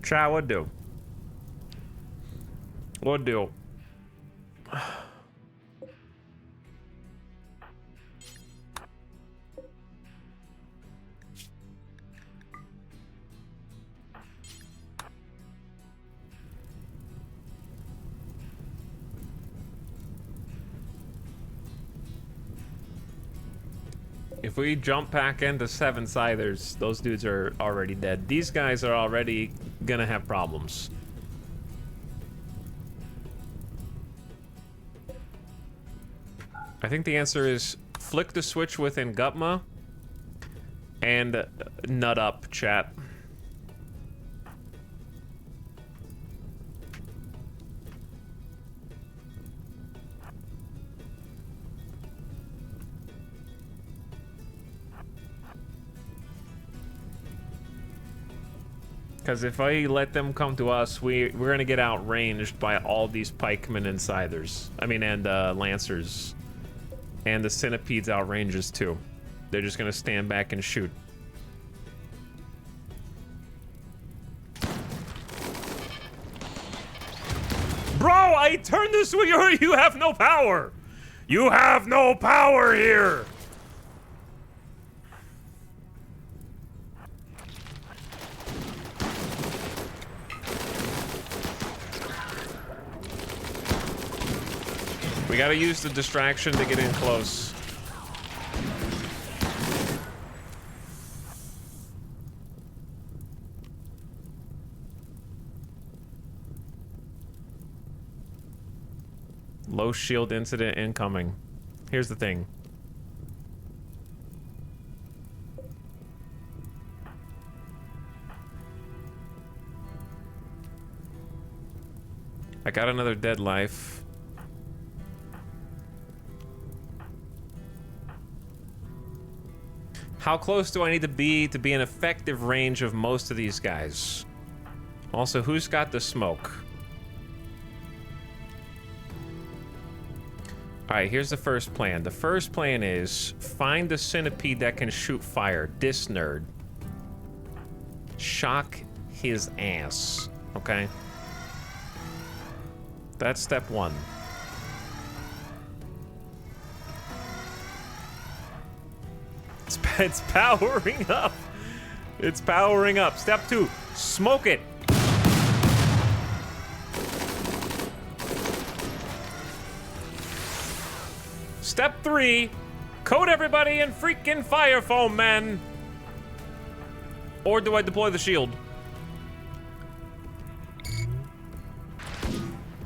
Try what do? What do? If we jump back into 7 Scythers, those dudes are already dead. These guys are already gonna have problems. I think the answer is flick the switch within Gutma and nut up, chat. Because if I let them come to us, we're gonna get outranged by all these pikemen and scythers. I mean, and lancers. And the centipedes outrange us too. They're just gonna stand back and shoot. Bro, I turned the switch. You have no power. You have no power here. We gotta use the distraction to get in close. Low shield incident incoming. Here's the thing. I got another dead life. How close do I need to be in effective range of most of these guys? Also, who's got the smoke? Alright, here's the first plan. The first plan is find the centipede that can shoot fire. This nerd. Shock his ass. Okay? That's step 1. It's powering up. It's powering up. Step 2, smoke it. Step 3, coat everybody in freaking fire foam, man. Or do I deploy the shield?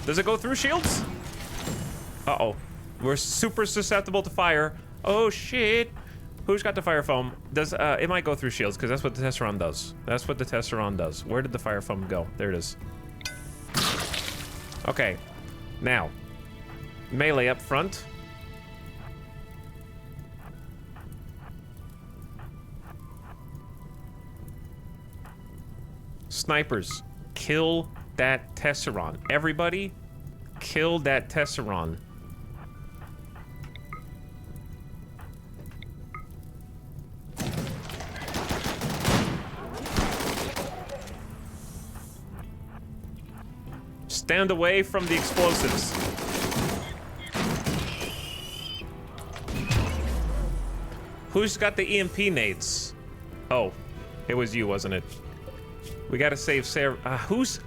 Does it go through shields? Uh-oh. We're super susceptible to fire. Oh, shit. Who's got the fire foam? Does it might go through shields because that's what the Tesseron does. That's what the Tesseron does. Where did the fire foam go? There it is. Okay, now melee up front. Snipers, kill that Tesseron. Everybody, kill that Tesseron. Stand away from the explosives. Who's got the EMP nades? Oh, it was you, wasn't it? We gotta save Sarah.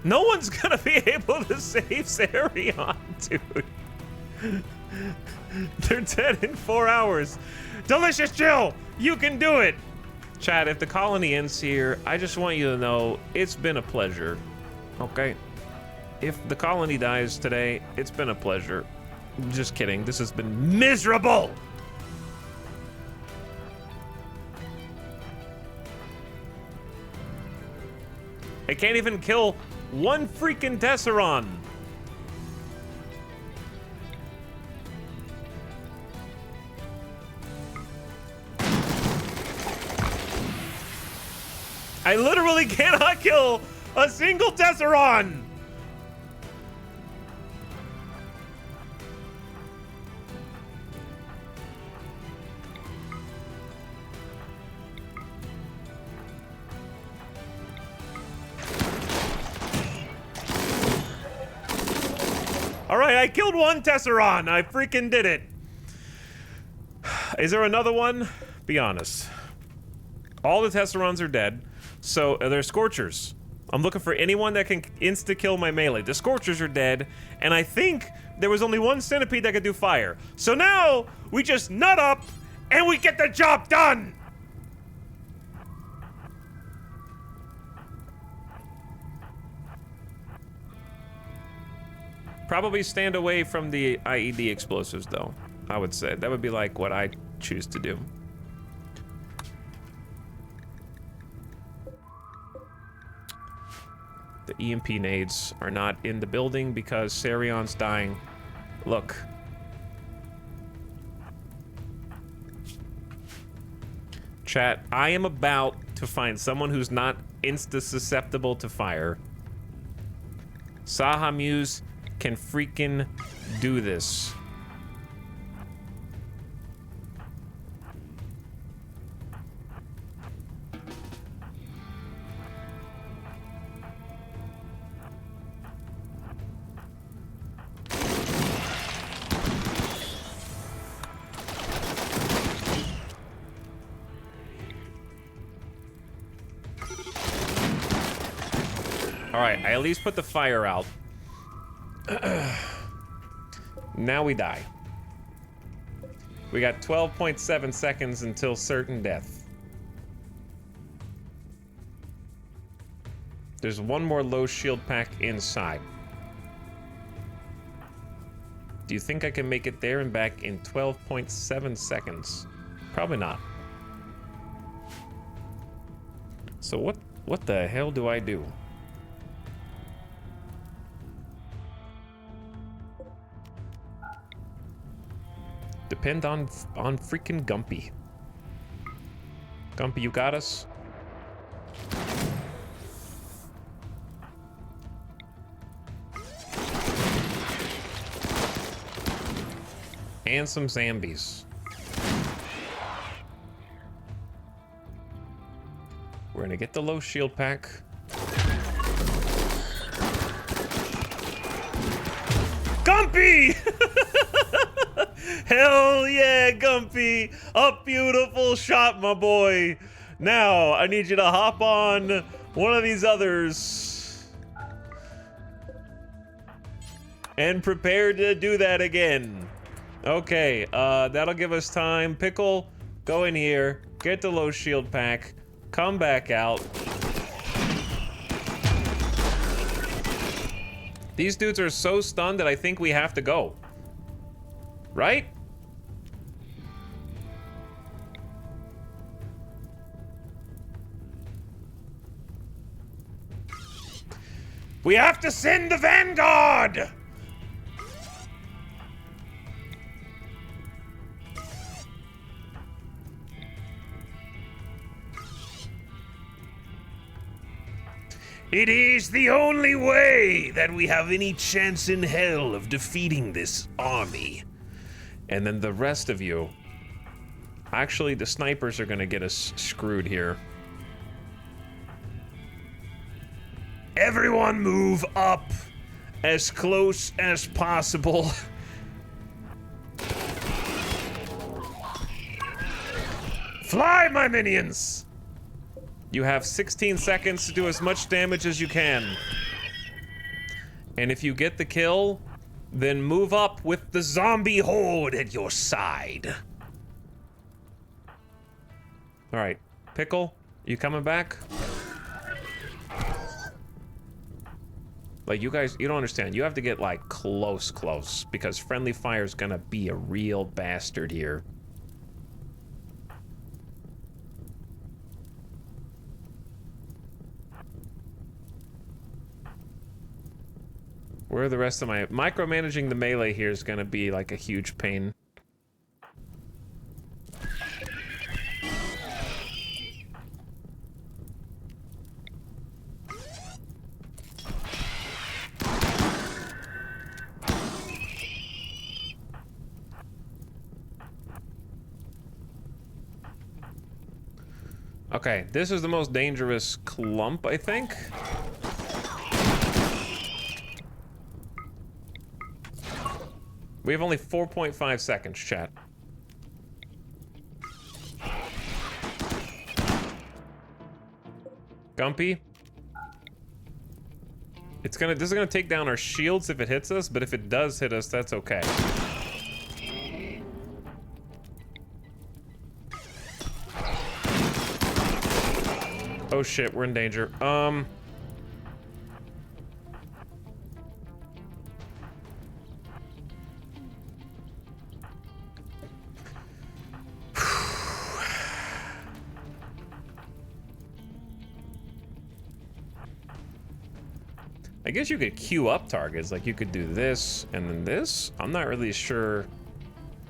No one's gonna be able to save Sarion, dude. They're dead in 4 hours. Delicious Jill, you can do it. Chad, if the colony ends here, I just want you to know it's been a pleasure. Okay? If the colony dies today, it's been a pleasure. Just kidding. This has been miserable. I can't even kill one freaking Tesseron. I literally cannot kill a single Tesseron. All right, I killed one Tesseron. I freaking did it. Is there another one? Be honest. All the Tesserons are dead, so they're Scorchers. I'm looking for anyone that can insta-kill my melee. The Scorchers are dead, and I think there was only one Centipede that could do fire. So now, we just nut up and we get the job done! Probably stand away from the IED explosives, though, I would say. That would be like what I choose to do. The EMP nades are not in the building because Sarion's dying. Look. Chat, I am about to find someone who's not insta-susceptible to fire. Saha Muse can freaking do this. All right, I at least put the fire out. Now we die. We got 12.7 seconds until certain death. There's one more low shield pack inside. Do you think I can make it there and back in 12.7 seconds? Probably not. So what the hell do I do? Depend on freaking Gumpy. Gumpy, you got us? And some zombies. We're gonna get the low shield pack. Gumpy! Hell yeah, Gumpy! A beautiful shot, my boy! Now, I need you to hop on one of these others. And prepare to do that again. Okay, that'll give us time. Pickle, go in here, get the low shield pack, come back out. These dudes are so stunned that I think we have to go. Right? We have to send the Vanguard! It is the only way that we have any chance in hell of defeating this army. And then the rest of you... Actually, the snipers are gonna get us screwed here. Everyone move up as close as possible. Fly, my minions! You have 16 seconds to do as much damage as you can. And if you get the kill, then move up with the zombie horde at your side. All right, Pickle, you coming back? Like, you guys, you don't understand. You have to get, like, close, because friendly fire's gonna be a real bastard here. Where are the rest of my... Micromanaging the melee here is gonna be, like, a huge pain. Okay, this is the most dangerous clump, I think. We have only 4.5 seconds, chat. Gumpy. This is gonna take down our shields if it hits us, but if it does hit us, that's okay. Oh shit, we're in danger. I guess you could queue up targets, like you could do this and then this. I'm not really sure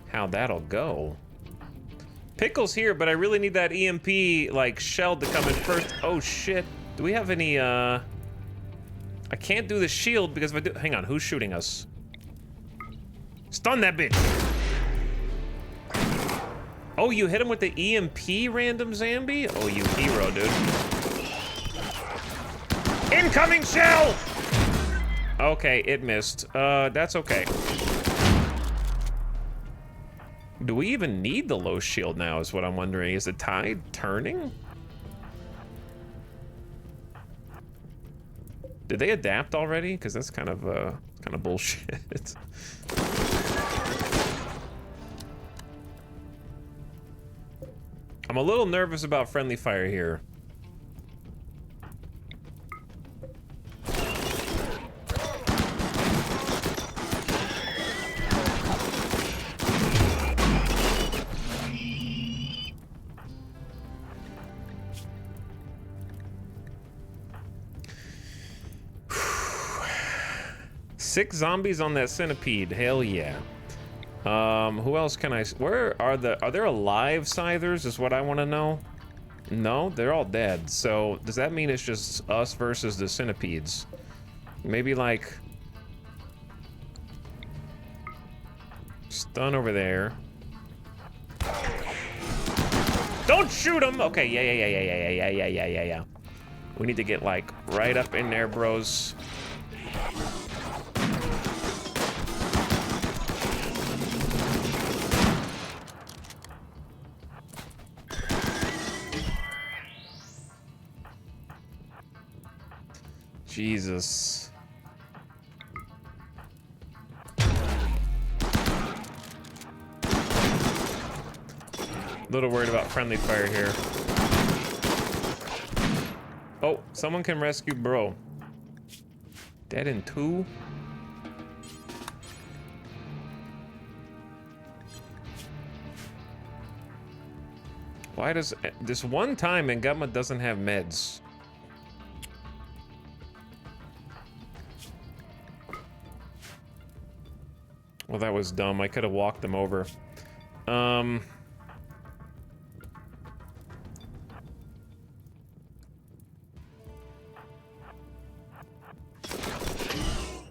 how that'll go. Pickle's here, but I really need that EMP, like, shell to come in first. Oh, shit. Do we have any, I can't do the shield because if I do... Hang on, who's shooting us? Stun that bitch! Oh, you hit him with the EMP, random Zambi? Oh, you hero, dude. Incoming shell! Okay, it missed. That's okay. Do we even need the low shield now is what I'm wondering. Is the tide turning? Did they adapt already? Because that's kind of bullshit. I'm a little nervous about friendly fire here. Six zombies on that centipede. Hell yeah. Who else can I... Where are there alive scythers is what I want to know. No, they're all dead. So does that mean it's just us versus the centipedes? Maybe like... Stun over there. Don't shoot him! Okay, yeah. We need to get like right up in there, bros. Jesus. Little worried about friendly fire here. Oh, someone can rescue bro. Dead in 2? Why does this one time Engutma doesn't have meds? Well, that was dumb. I could have walked them over.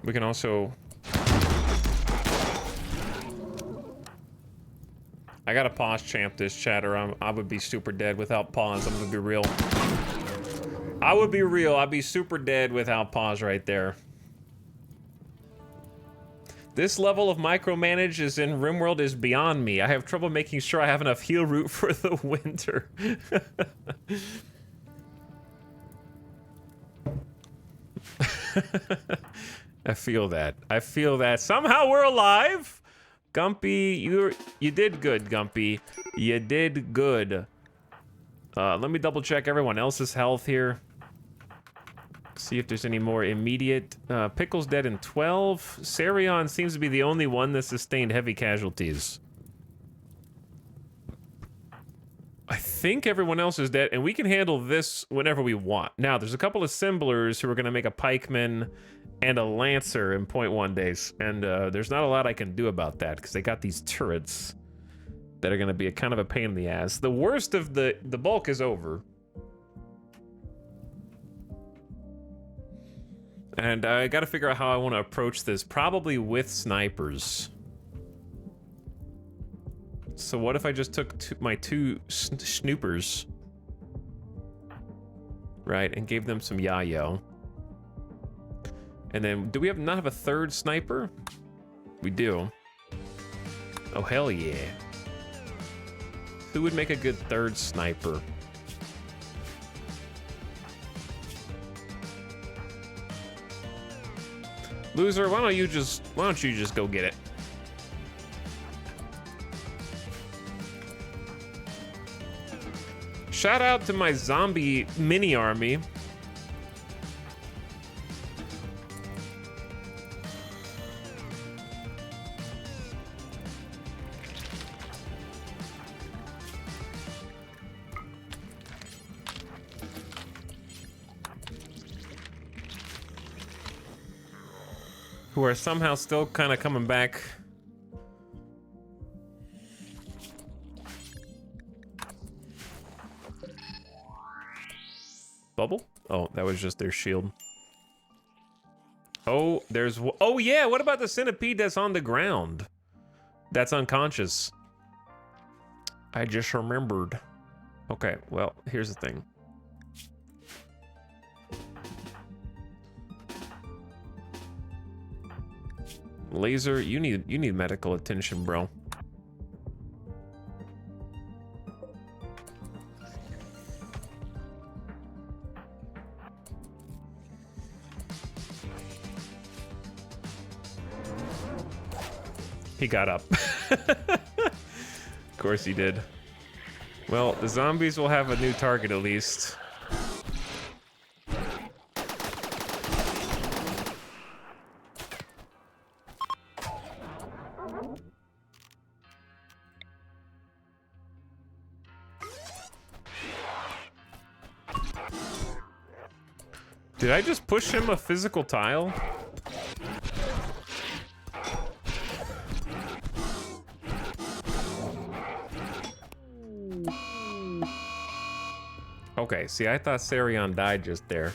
We can also... I gotta pause champ this chatter. I would be super dead without pause. I'm gonna be real. I would be real. I'd be super dead without pause right there. This level of micromanage is in RimWorld is beyond me. I have trouble making sure I have enough heal root for the winter. I feel that. I feel that. Somehow we're alive. Gumpy, you did good, Gumpy. You did good. Let me double check everyone else's health here. See if there's any more immediate. Pickle's dead in 12. Sarion seems to be the only one that sustained heavy casualties. I think everyone else is dead, and we can handle this whenever we want. Now, there's a couple of Simblers who are going to make a Pikeman and a Lancer in 0.1 days, and there's not a lot I can do about that, because they got these turrets that are going to be a kind of a pain in the ass. The worst of the bulk is over. And I gotta figure out how I want to approach this, probably with snipers. So what if I just took my two snoopers, right, and gave them some yayo? And then, do we not have a third sniper? We do. Oh, hell yeah. Who would make a good third sniper? Loser, why don't you just go get it? Shout out to my zombie mini army. Who are somehow still kind of coming back. Bubble? Oh, that was just their shield. Oh, there's... Oh, yeah, what about the centipede that's on the ground? That's unconscious. I just remembered. Okay, well, here's the thing. Laser, you need medical attention, bro. He got up. Of course he did. Well, the zombies will have a new target at least. Did I just push him a physical tile? Okay, see, I thought Sarion died just there.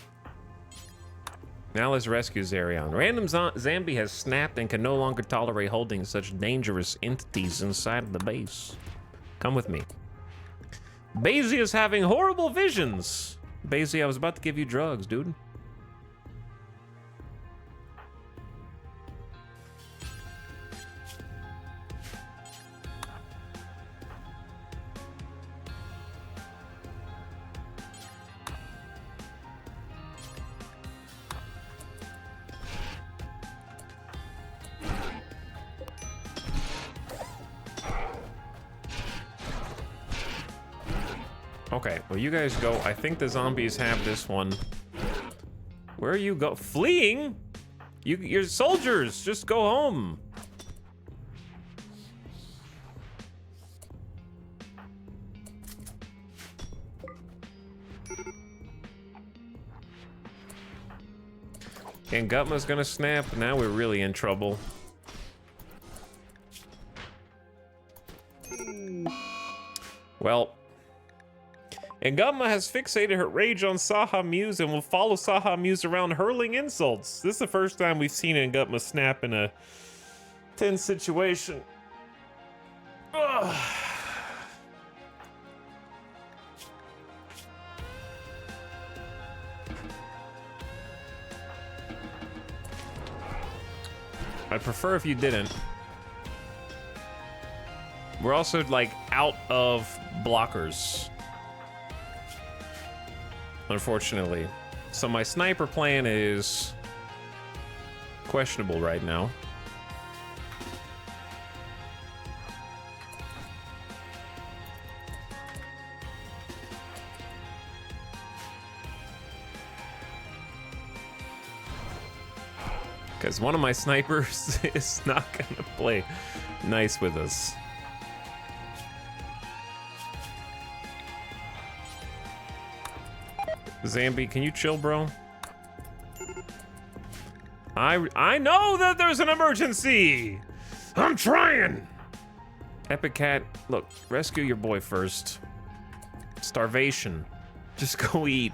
Now let's rescue Zarion. Random zombie has snapped and can no longer tolerate holding such dangerous entities inside of the base. Come with me. Basie is having horrible visions. Basie, I was about to give you drugs, dude. Okay, well, you guys go. I think the zombies have this one. Where are you go? Fleeing? You're soldiers. Just go home. And Gutma's gonna snap. Now we're really in trouble. Well. And Gutma has fixated her rage on Saha Muse and will follow Saha Muse around hurling insults. This is the first time we've seen Gutma snap in a tense situation. Ugh. I'd prefer if you didn't. We're also like out of blockers. Unfortunately. So my sniper plan is questionable right now. Because one of my snipers is not gonna play nice with us. Zambi, can you chill, bro? I know that there's an emergency! I'm trying! Epic Cat, look, rescue your boy first. Starvation. Just go eat.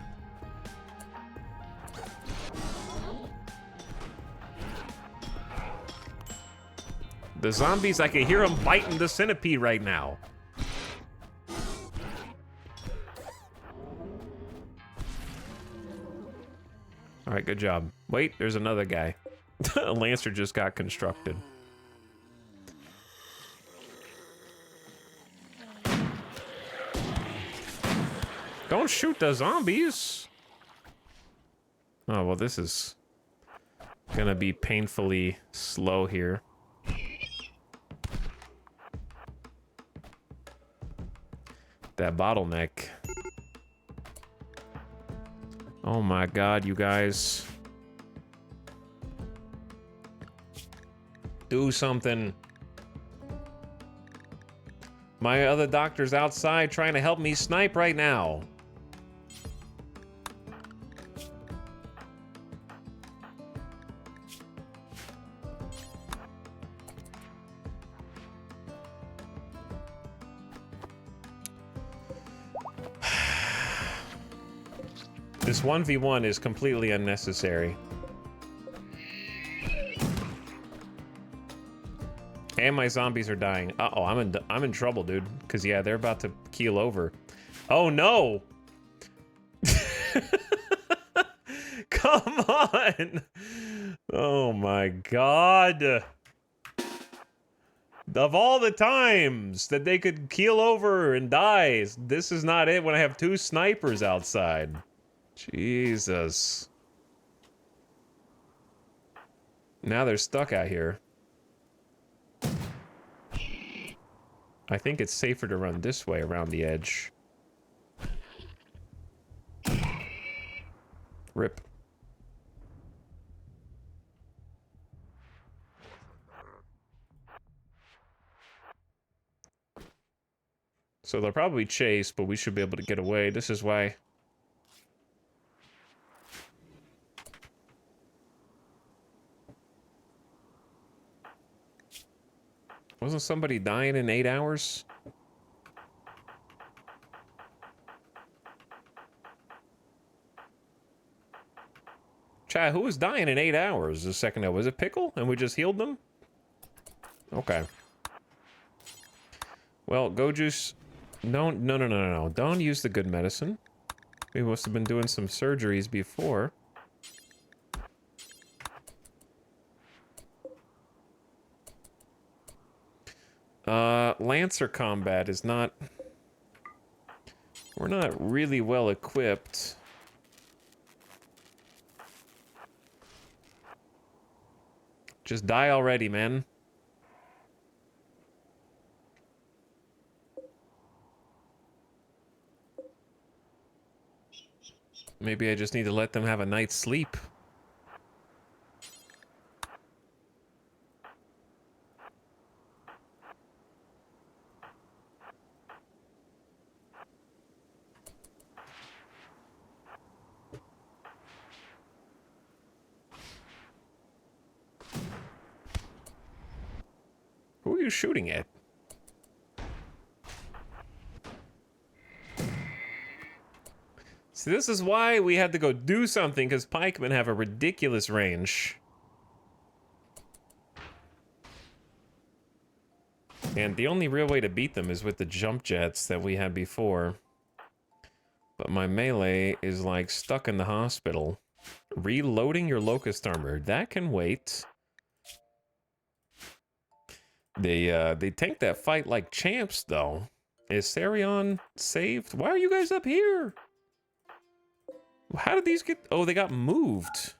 The zombies, I can hear them biting the centipede right now. All right, good job. Wait, there's another guy. A Lancer just got constructed. Don't shoot the zombies. Oh, well, this is gonna be painfully slow here. That bottleneck Oh my god, you guys. Do something. My other doctor's outside trying to help me snipe right now. This 1v1 is completely unnecessary. And my zombies are dying. Uh-oh, I'm in trouble, dude. Cause yeah, they're about to keel over. Oh no! Come on! Oh my god! Of all the times that they could keel over and die, this is not it when I have 2 snipers outside. Jesus. Now they're stuck out here. I think it's safer to run this way around the edge. Rip. So they'll probably chase, but we should be able to get away. This is why. Wasn't somebody dying in 8 hours? Chat, who was dying in 8 hours a second ago? Was it Pickle? And we just healed them? Okay. Well, Go Juice, no. Don't use the good medicine. We must have been doing some surgeries before. Lancer combat is not... We're not really well equipped. Just die already, man. Maybe I just need to let them have a night's sleep. Who are you shooting at? See, this is why we had to go do something, because pikemen have a ridiculous range. And the only real way to beat them is with the jump jets that we had before. But my melee is like stuck in the hospital. Reloading your locust armor, that can wait. They tank that fight like champs, though. Is Sarion saved? Why are you guys up here? How did these get... Oh, they got moved.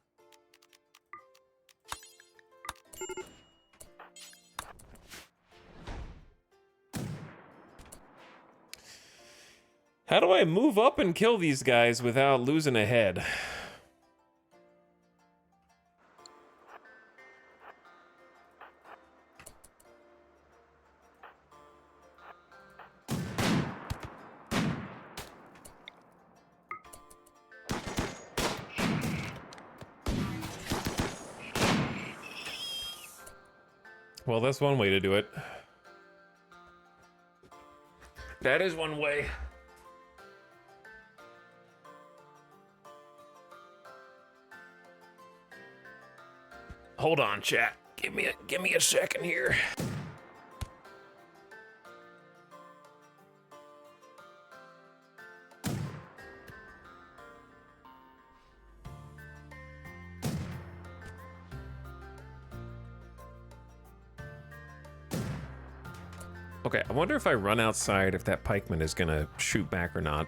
How do I move up and kill these guys without losing a head? Well, that's one way to do it. That is one way. Hold on, chat. Give me a second here. Okay, I wonder if I run outside if that pikeman is gonna shoot back or not.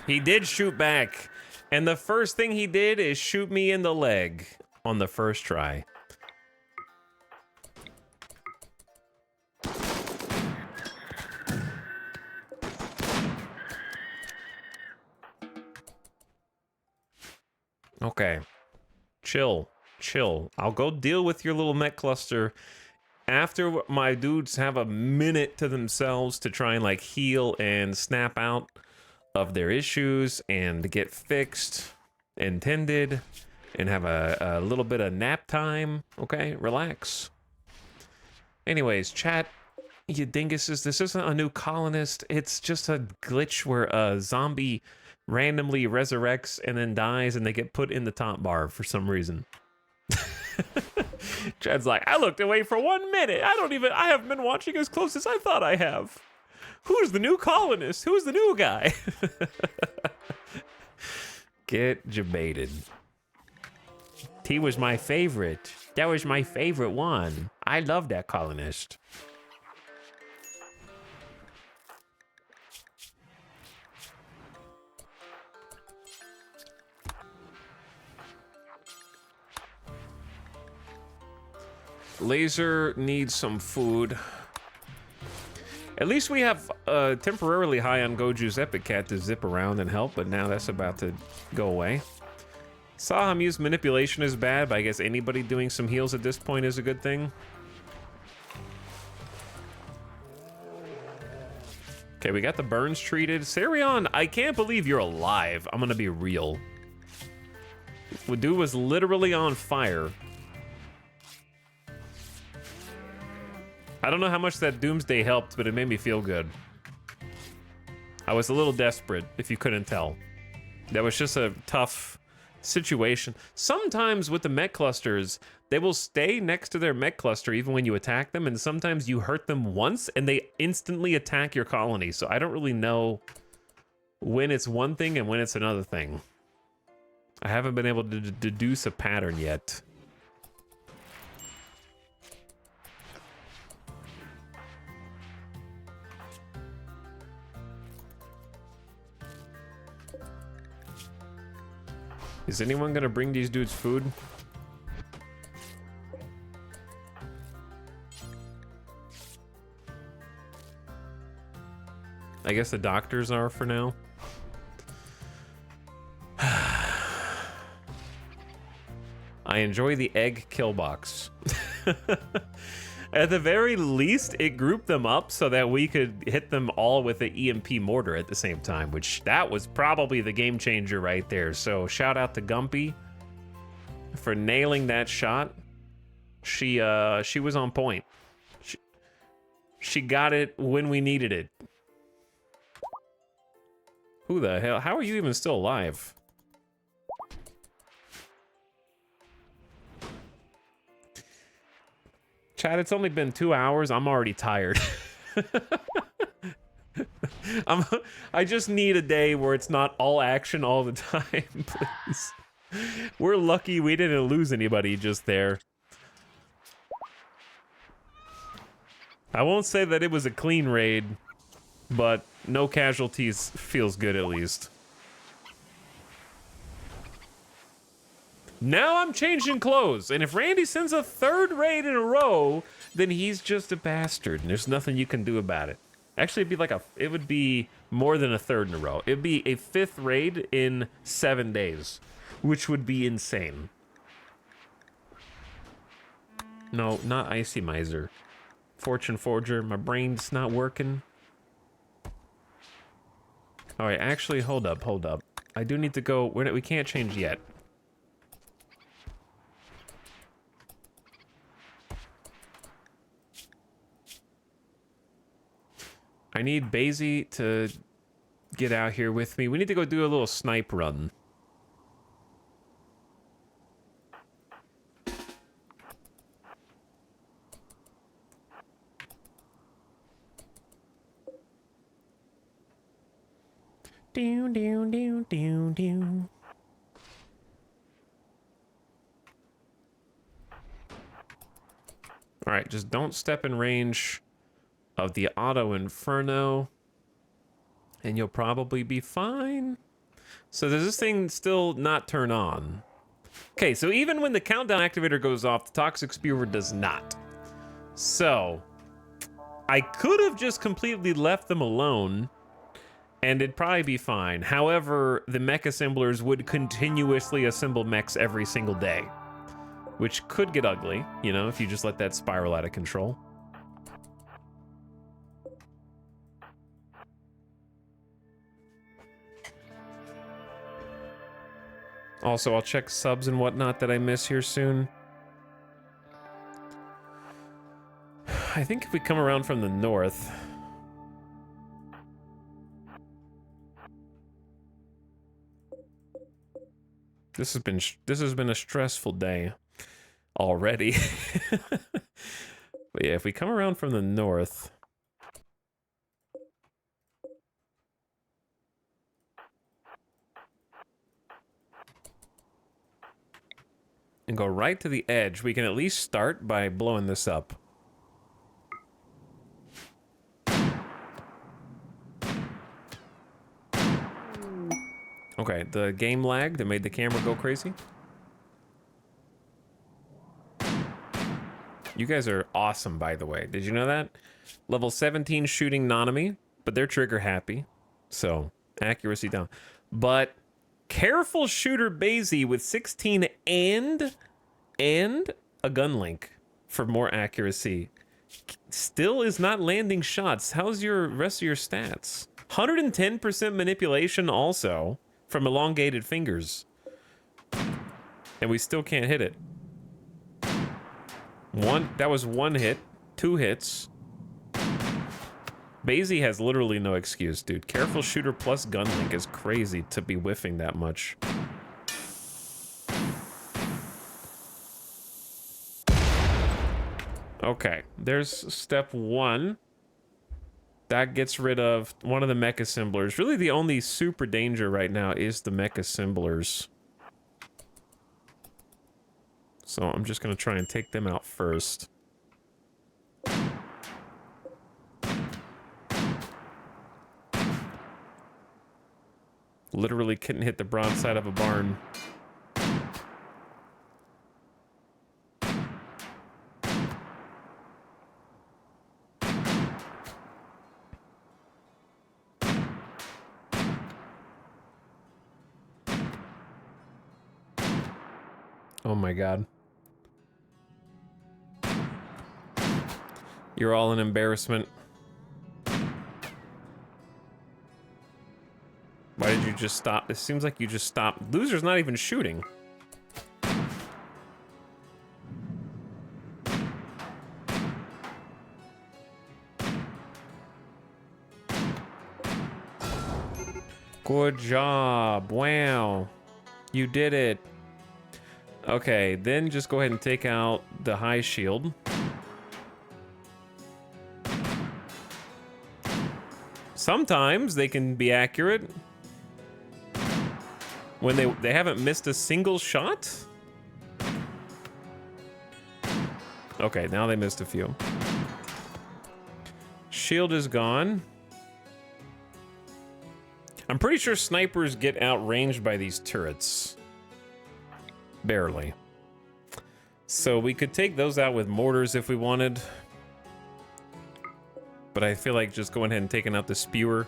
He did shoot back, And the first thing he did is shoot me in the leg on the first try. Okay. Chill. Chill. I'll go deal with your little mech cluster after my dudes have a minute to themselves to try and like heal and snap out of their issues and get fixed and tended and have a little bit of nap time. Okay, relax. Anyways, chat, you dinguses, this isn't a new colonist. It's just a glitch where a zombie randomly resurrects and then dies and they get put in the top bar for some reason. Chad's like, I looked away for 1 minute. I haven't been watching as close as I thought I have. Who's the new colonist? Who's the new guy? Get debated. He was my favorite. That was my favorite one. I love that colonist. Laser needs some food. At least we have temporarily high on Goju's Epic Cat to zip around and help, but now that's about to go away. Saham used manipulation is bad, but I guess anybody doing some heals at this point is a good thing. Okay, we got the burns treated. Sarion, I can't believe you're alive. I'm gonna be real. Dude was literally on fire. I don't know how much that Doomsday helped, but it made me feel good. I was a little desperate, if you couldn't tell. That was just a tough situation. Sometimes with the mech clusters, they will stay next to their mech cluster even when you attack them, and sometimes you hurt them once and they instantly attack your colony. So I don't really know when it's one thing and when it's another thing. I haven't been able to deduce a pattern yet. Is anyone gonna bring these dudes food? I guess the doctors are for now. I enjoy the egg kill box. At the very least, it grouped them up so that we could hit them all with the EMP mortar at the same time, which that was probably the game changer right there. So shout out to Gumpy for nailing that shot. She was on point. She got it when we needed it. Who the hell? How are you even still alive? Chad, it's only been 2 hours. I'm already tired. I just need a day where it's not all action all the time, please. We're lucky we didn't lose anybody just there. I won't say that it was a clean raid, but no casualties feels good at least. Now I'm changing clothes, and if Randy sends a third raid in a row, then he's just a bastard, and there's nothing you can do about it. Actually, it would be more than a third in a row. It'd be a 5th raid in 7 days, which would be insane. No, not Icy Miser. Fortune Forger, my brain's not working. All right, actually, hold up. I do need to go. We can't change yet. I need Basie to get out here with me. We need to go do a little snipe run. Down, down, down, down, down. All right, just don't step in range of the auto inferno, and you'll probably be fine. So does this thing still not turn on? Okay, so even when the countdown activator goes off, the toxic spewer does not. So I could have just completely left them alone and it'd probably be fine. However, the mech assemblers would continuously assemble mechs every single day, which could get ugly, you know, if you just let that spiral out of control. Also, I'll check subs and whatnot that I miss here soon. I think if we come around from the north... This has been a stressful day already. But yeah, if we come around from the north... and go right to the edge, we can at least start by blowing this up. Okay, the game lag that made the camera go crazy. You guys are awesome, by the way. Did you know that? Level 17 shooting Nonomy, but they're trigger happy. So, accuracy down. But careful shooter Basie with 16 and a gun link for more accuracy. Still is not landing shots. How's your rest of your stats? 110% manipulation also from elongated fingers. And we still can't hit it. That was one hit, 2 hits. Basie has literally no excuse, dude. Careful shooter plus gun link is crazy to be whiffing that much. Okay, there's step 1. That gets rid of one of the mech assemblers. Really the only super danger right now is the mech assemblers. So I'm just gonna try and take them out first. Literally couldn't hit the broadside of a barn. Oh my god. You're all an embarrassment. Why did you just stop? It seems like you just stopped. Loser's not even shooting. Good job. Wow. You did it. Okay, then just go ahead and take out the high shield. Sometimes they can be accurate. When they haven't missed a single shot? Okay, now they missed a few. Shield is gone. I'm pretty sure snipers get outranged by these turrets. Barely. So we could take those out with mortars if we wanted. But I feel like just going ahead and taking out the spewer.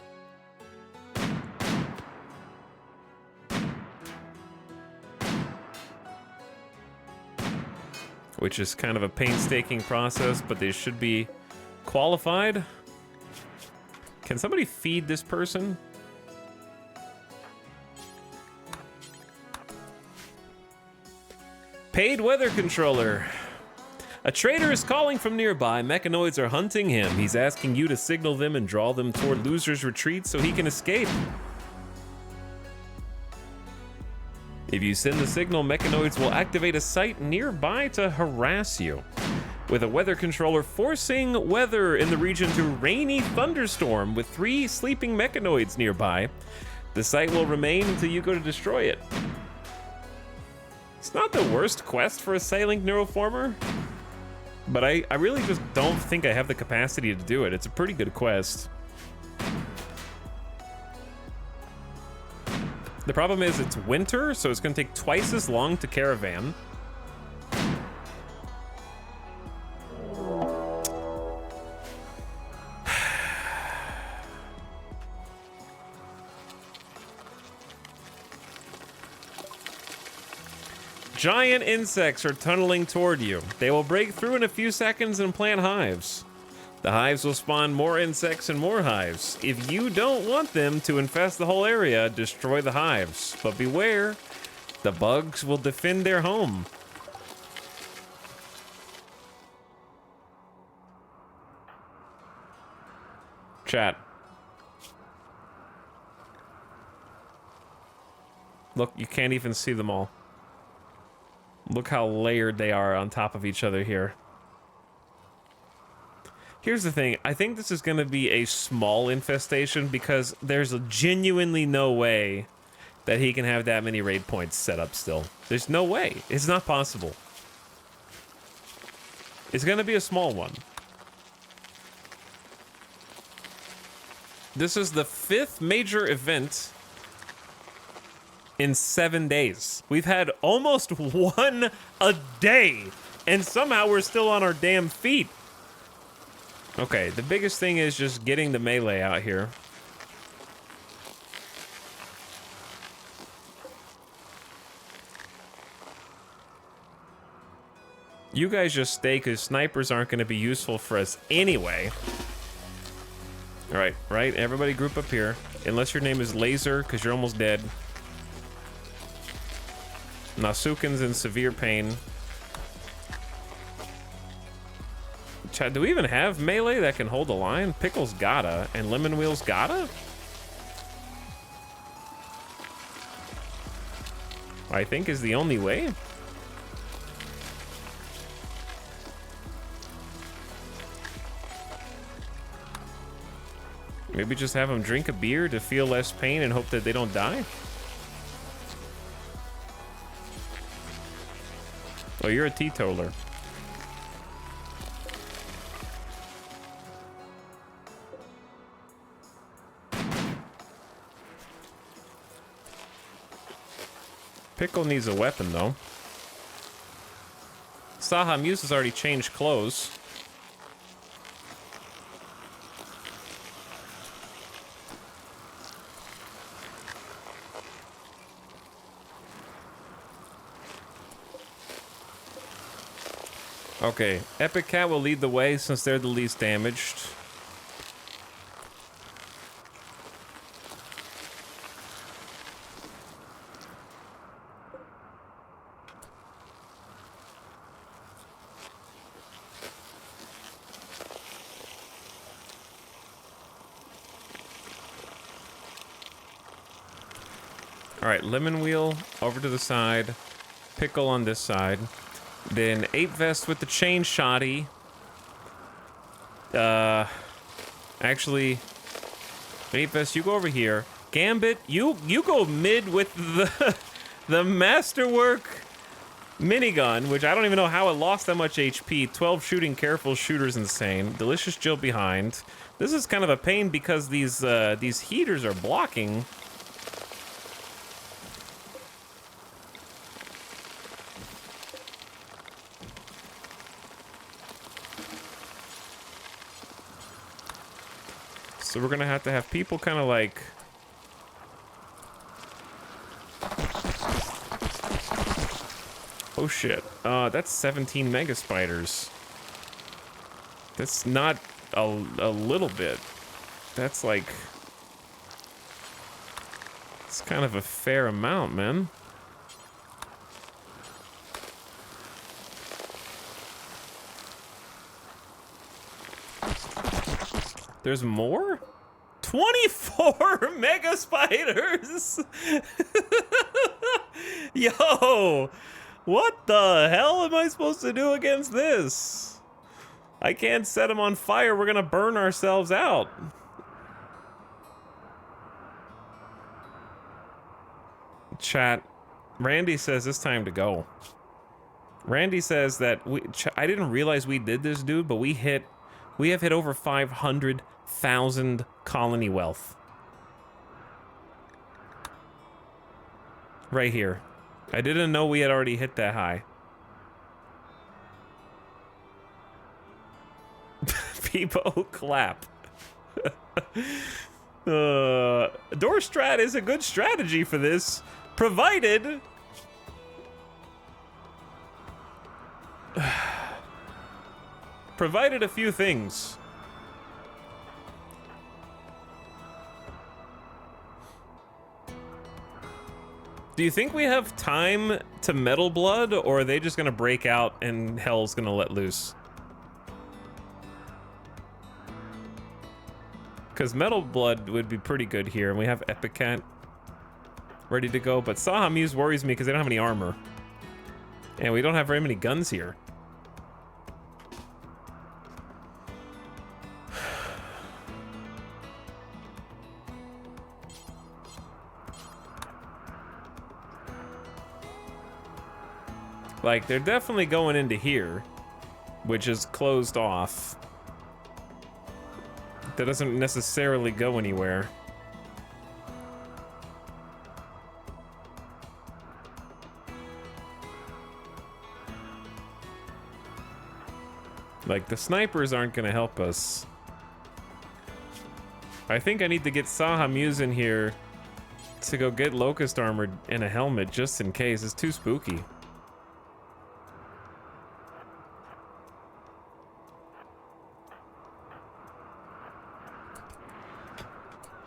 Which is kind of a painstaking process, but they should be qualified. Can somebody feed this person? Paid weather controller. A trader is calling from nearby. Mechanoids are hunting him. He's asking you to signal them and draw them toward Loser's retreat so he can escape. If you send the signal, Mechanoids will activate a site nearby to harass you. With a weather controller forcing weather in the region to rainy thunderstorm with 3 sleeping Mechanoids nearby, the site will remain until you go to destroy it. It's not the worst quest for a Psylink Neuroformer, but I really just don't think I have the capacity to do it. It's a pretty good quest. The problem is it's winter, so it's gonna take twice as long to caravan. Giant insects are tunneling toward you. They will break through in a few seconds and plant hives. The hives will spawn more insects and more hives. If you don't want them to infest the whole area, destroy the hives. But beware, the bugs will defend their home. Chat. Look, you can't even see them all. Look how layered they are on top of each other here. Here's the thing, I think this is gonna be a small infestation because there's genuinely no way that he can have that many raid points set up still. There's no way, it's not possible. It's gonna be a small one. This is the 5th major event in 7 days. We've had almost one a day, and somehow we're still on our damn feet. Okay, the biggest thing is just getting the melee out here. You guys just stay, because snipers aren't going to be useful for us anyway. Alright, right, everybody group up here. Unless your name is Laser, because you're almost dead. Nasukin's in severe pain. Chad, do we even have melee that can hold a line? Pickle's gotta, and Lemon Wheel's gotta? I think is the only way. Maybe just have them drink a beer to feel less pain and hope that they don't die? Oh, you're a teetotaler. Pickle needs a weapon, though. Saha Muse has already changed clothes. Okay, Epic Cat will lead the way since they're the least damaged. Alright, Lemon Wheel over to the side, Pickle on this side. Then Ape Vest with the chain shoddy. Actually, Ape Vest, you go over here. Gambit, you go mid with the Masterwork minigun, which I don't even know how it lost that much HP. 12 shooting, careful shooter's insane. Delicious Jill behind. This is kind of a pain because these heaters are blocking. So we're gonna have to have people kind of like... Oh shit, that's 17 mega spiders. That's not a little bit. That's like... It's kind of a fair amount, man. There's more? 24 mega spiders! Yo! What the hell am I supposed to do against this? I can't set them on fire, we're gonna burn ourselves out. Chat, Randy says it's time to go. Randy says that I didn't realize we did this, dude, but we have hit over 500,000 colony wealth. Right here. I didn't know we had already hit that high. People clap. Door strat is a good strategy for this, provided provided a few things. Do you think we have time to Metal Blood, or are they just gonna break out and hell's gonna let loose? Because Metal Blood would be pretty good here, and we have Epicat ready to go, but Sahamuse worries me because they don't have any armor. And we don't have very many guns here. Like, they're definitely going into here, which is closed off. That doesn't necessarily go anywhere. Like, the snipers aren't gonna help us. I think I need to get Sahamuse in here to go get Locust armor and a helmet just in case. It's too spooky.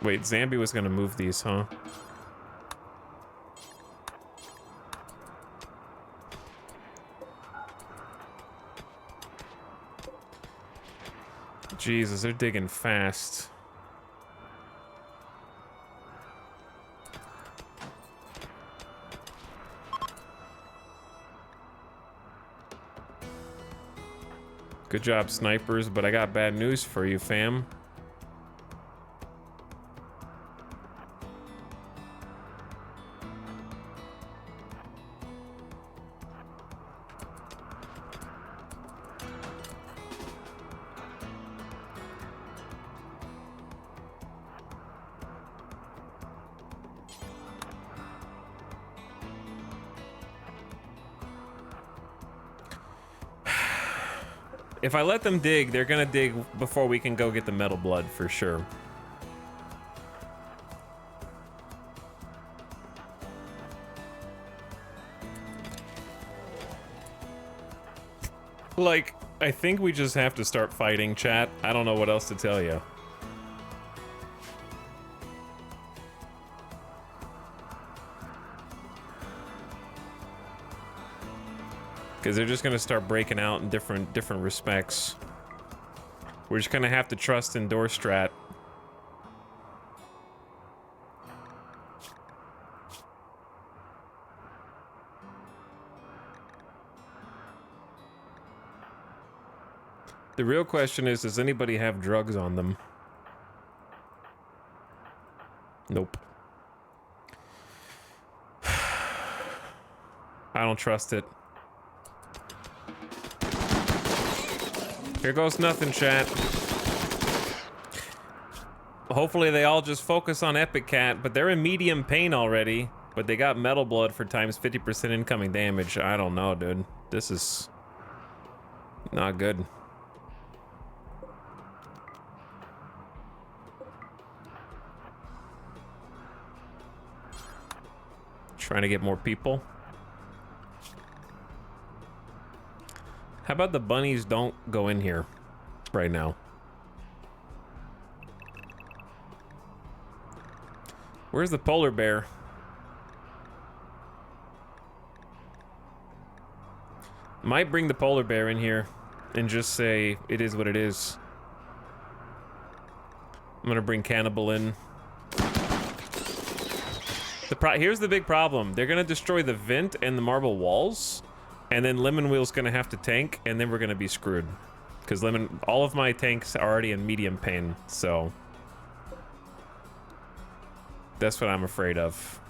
Wait, Zambi was gonna move these, huh? Jesus, they're digging fast. Good job, snipers, but I got bad news for you, fam. If I let them dig, they're gonna dig before we can go get the Metal Blood for sure. Like, I think we just have to start fighting, chat. I don't know what else to tell you. Because they're just gonna start breaking out in different respects. We're just gonna have to trust in door strat. The real question is, does anybody have drugs on them? Nope. I don't trust it. Here goes nothing, chat. Hopefully they all just focus on Epicat, but they're in medium pain already. But they got Metal Blood for times 50% incoming damage. I don't know, dude. This is not good. Trying to get more people. How about the bunnies don't go in here right now? Where's the polar bear? Might bring the polar bear in here and just say it is what it is. I'm gonna bring Cannibal in. Here's the big problem. They're gonna destroy the vent and the marble walls. And then Lemon Wheel's gonna have to tank, and then we're gonna be screwed. Because all of my tanks are already in medium pain, so that's what I'm afraid of.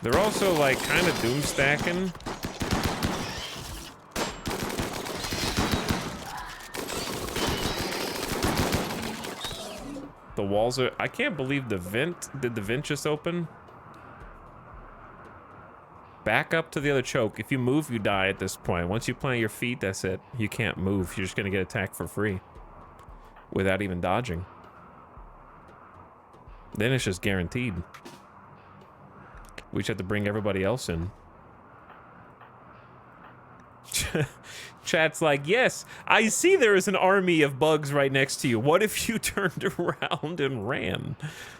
They're also like kind of doom stacking. The walls are... I can't believe the vent... Did the vent just open? Back up to the other choke. If you move, you die at this point. Once you plant your feet, that's it. You can't move. You're just gonna get attacked for free. Without even dodging. Then it's just guaranteed. We just have to bring everybody else in. Chat's like, yes, I see there is an army of bugs right next to you. What if you turned around and ran?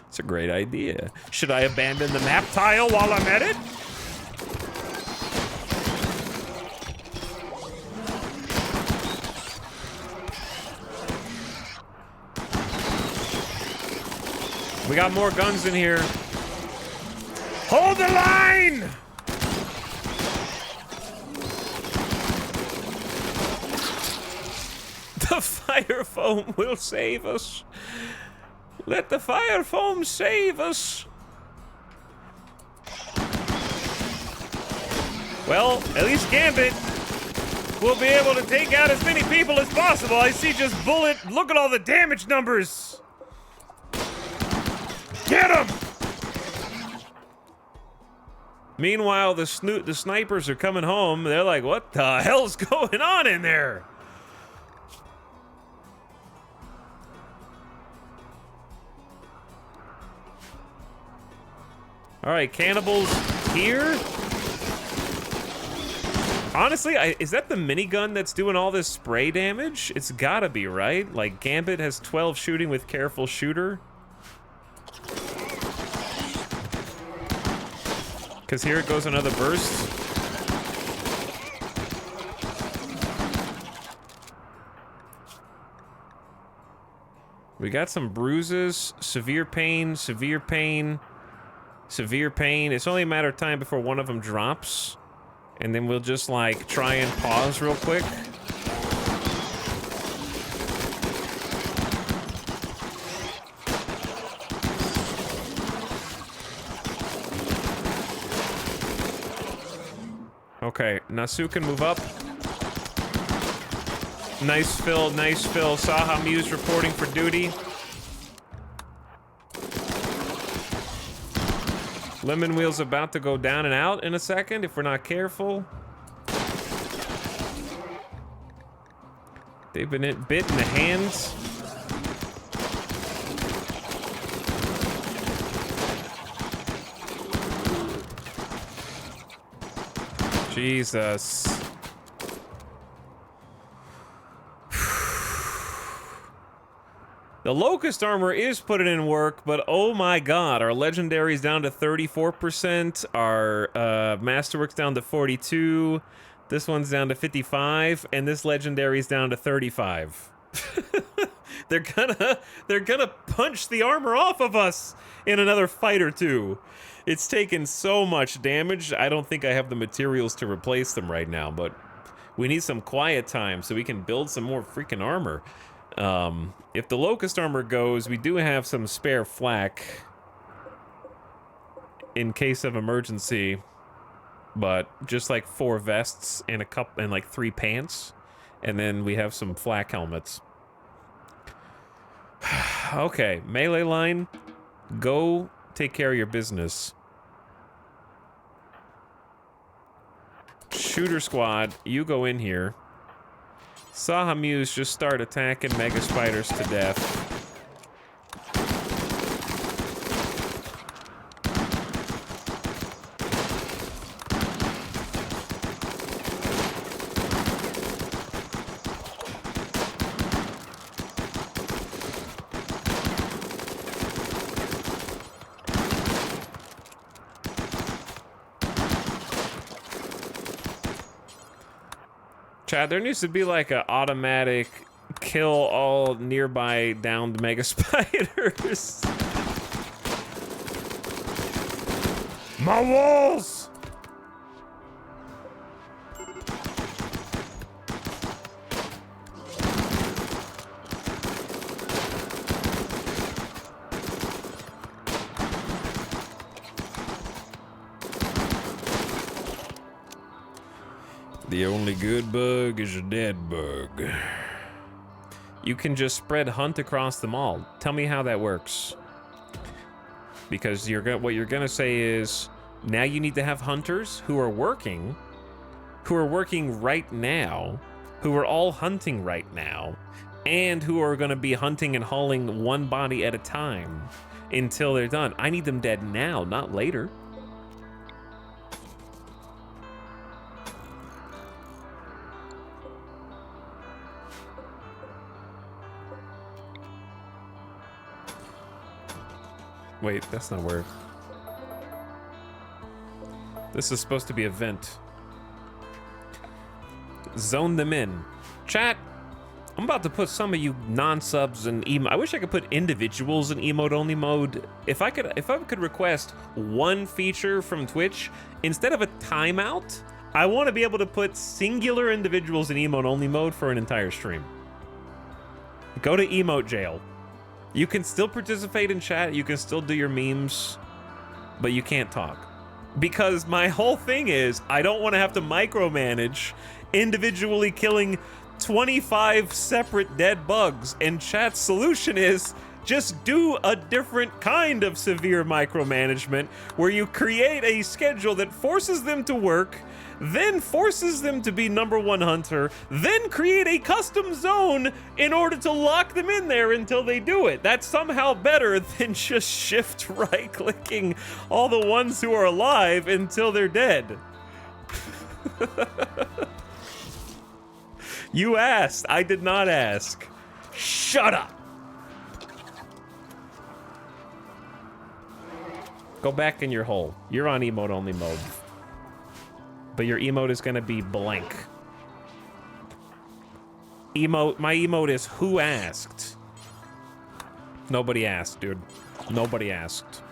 It's a great idea. Should I abandon the map tile while I'm at it? We got more guns in here. Hold the line! The fire foam will save us. Let the fire foam save us. Well, at least Gambit will be able to take out as many people as possible. I see just bullet. Look at all the damage numbers. Get him! Meanwhile, the snipers are coming home. They're like, what the hell's going on in there? All right, cannibals here. Honestly, is that the minigun that's doing all this spray damage? It's gotta be, right? Like, Gambit has 12 shooting with careful shooter. Because here it goes another burst. We got some bruises, severe pain, severe pain, severe pain. It's only a matter of time before one of them drops. And then we'll just, like, try and pause real quick. Okay, Nasu can move up. Nice fill, nice fill. Saha Muse reporting for duty. Lemon Wheel's about to go down and out in a second if we're not careful. They've been bit in the hands. Jesus. The Locust armor is putting in work, but oh my god, our legendary's down to 34%, our Masterwork's down to 42, this one's down to 55, and this legendary's down to 35. They're gonna punch the armor off of us in another fight or two. It's taken so much damage, I don't think I have the materials to replace them right now, but we need some quiet time so we can build some more freaking armor. If the Locust armor goes, we do have some spare flak in case of emergency, but just like 4 vests and and like 3 pants, and then we have some flak helmets. Okay, melee line, go take care of your business. Shooter squad, you go in here. Saha Muse just start attacking mega spiders to death. Chad, there needs to be like an automatic kill all nearby downed mega spiders. My walls! The only good bug is a dead bug. you can just spread hunt across them all. Tell me how that works. Because what you're gonna say is, now you need to have hunters who are working right now, who are all hunting right now, and who are gonna be hunting and hauling one body at a time until they're done. I need them dead now, not later. Wait, that's not where... This is supposed to be a vent. Zone them in. Chat, I'm about to put some of you non-subs in emote. I wish I could put individuals in emote-only mode. If I could request one feature from Twitch, instead of a timeout, I want to be able to put singular individuals in emote-only mode for an entire stream. Go to emote jail. You can still participate in chat, you can still do your memes, but you can't talk. Because my whole thing is, I don't want to have to micromanage individually killing 25 separate dead bugs, and chat's solution is just do a different kind of severe micromanagement where you create a schedule that forces them to work, then forces them to be #1 hunter, then create a custom zone in order to lock them in there until they do it. That's somehow better than just shift right clicking all the ones who are alive until they're dead. You asked, I did not ask. Shut up. Go back in your hole. You're on emote only mode. But your emote is gonna be blank. My emote is who asked? Nobody asked, dude. Nobody asked.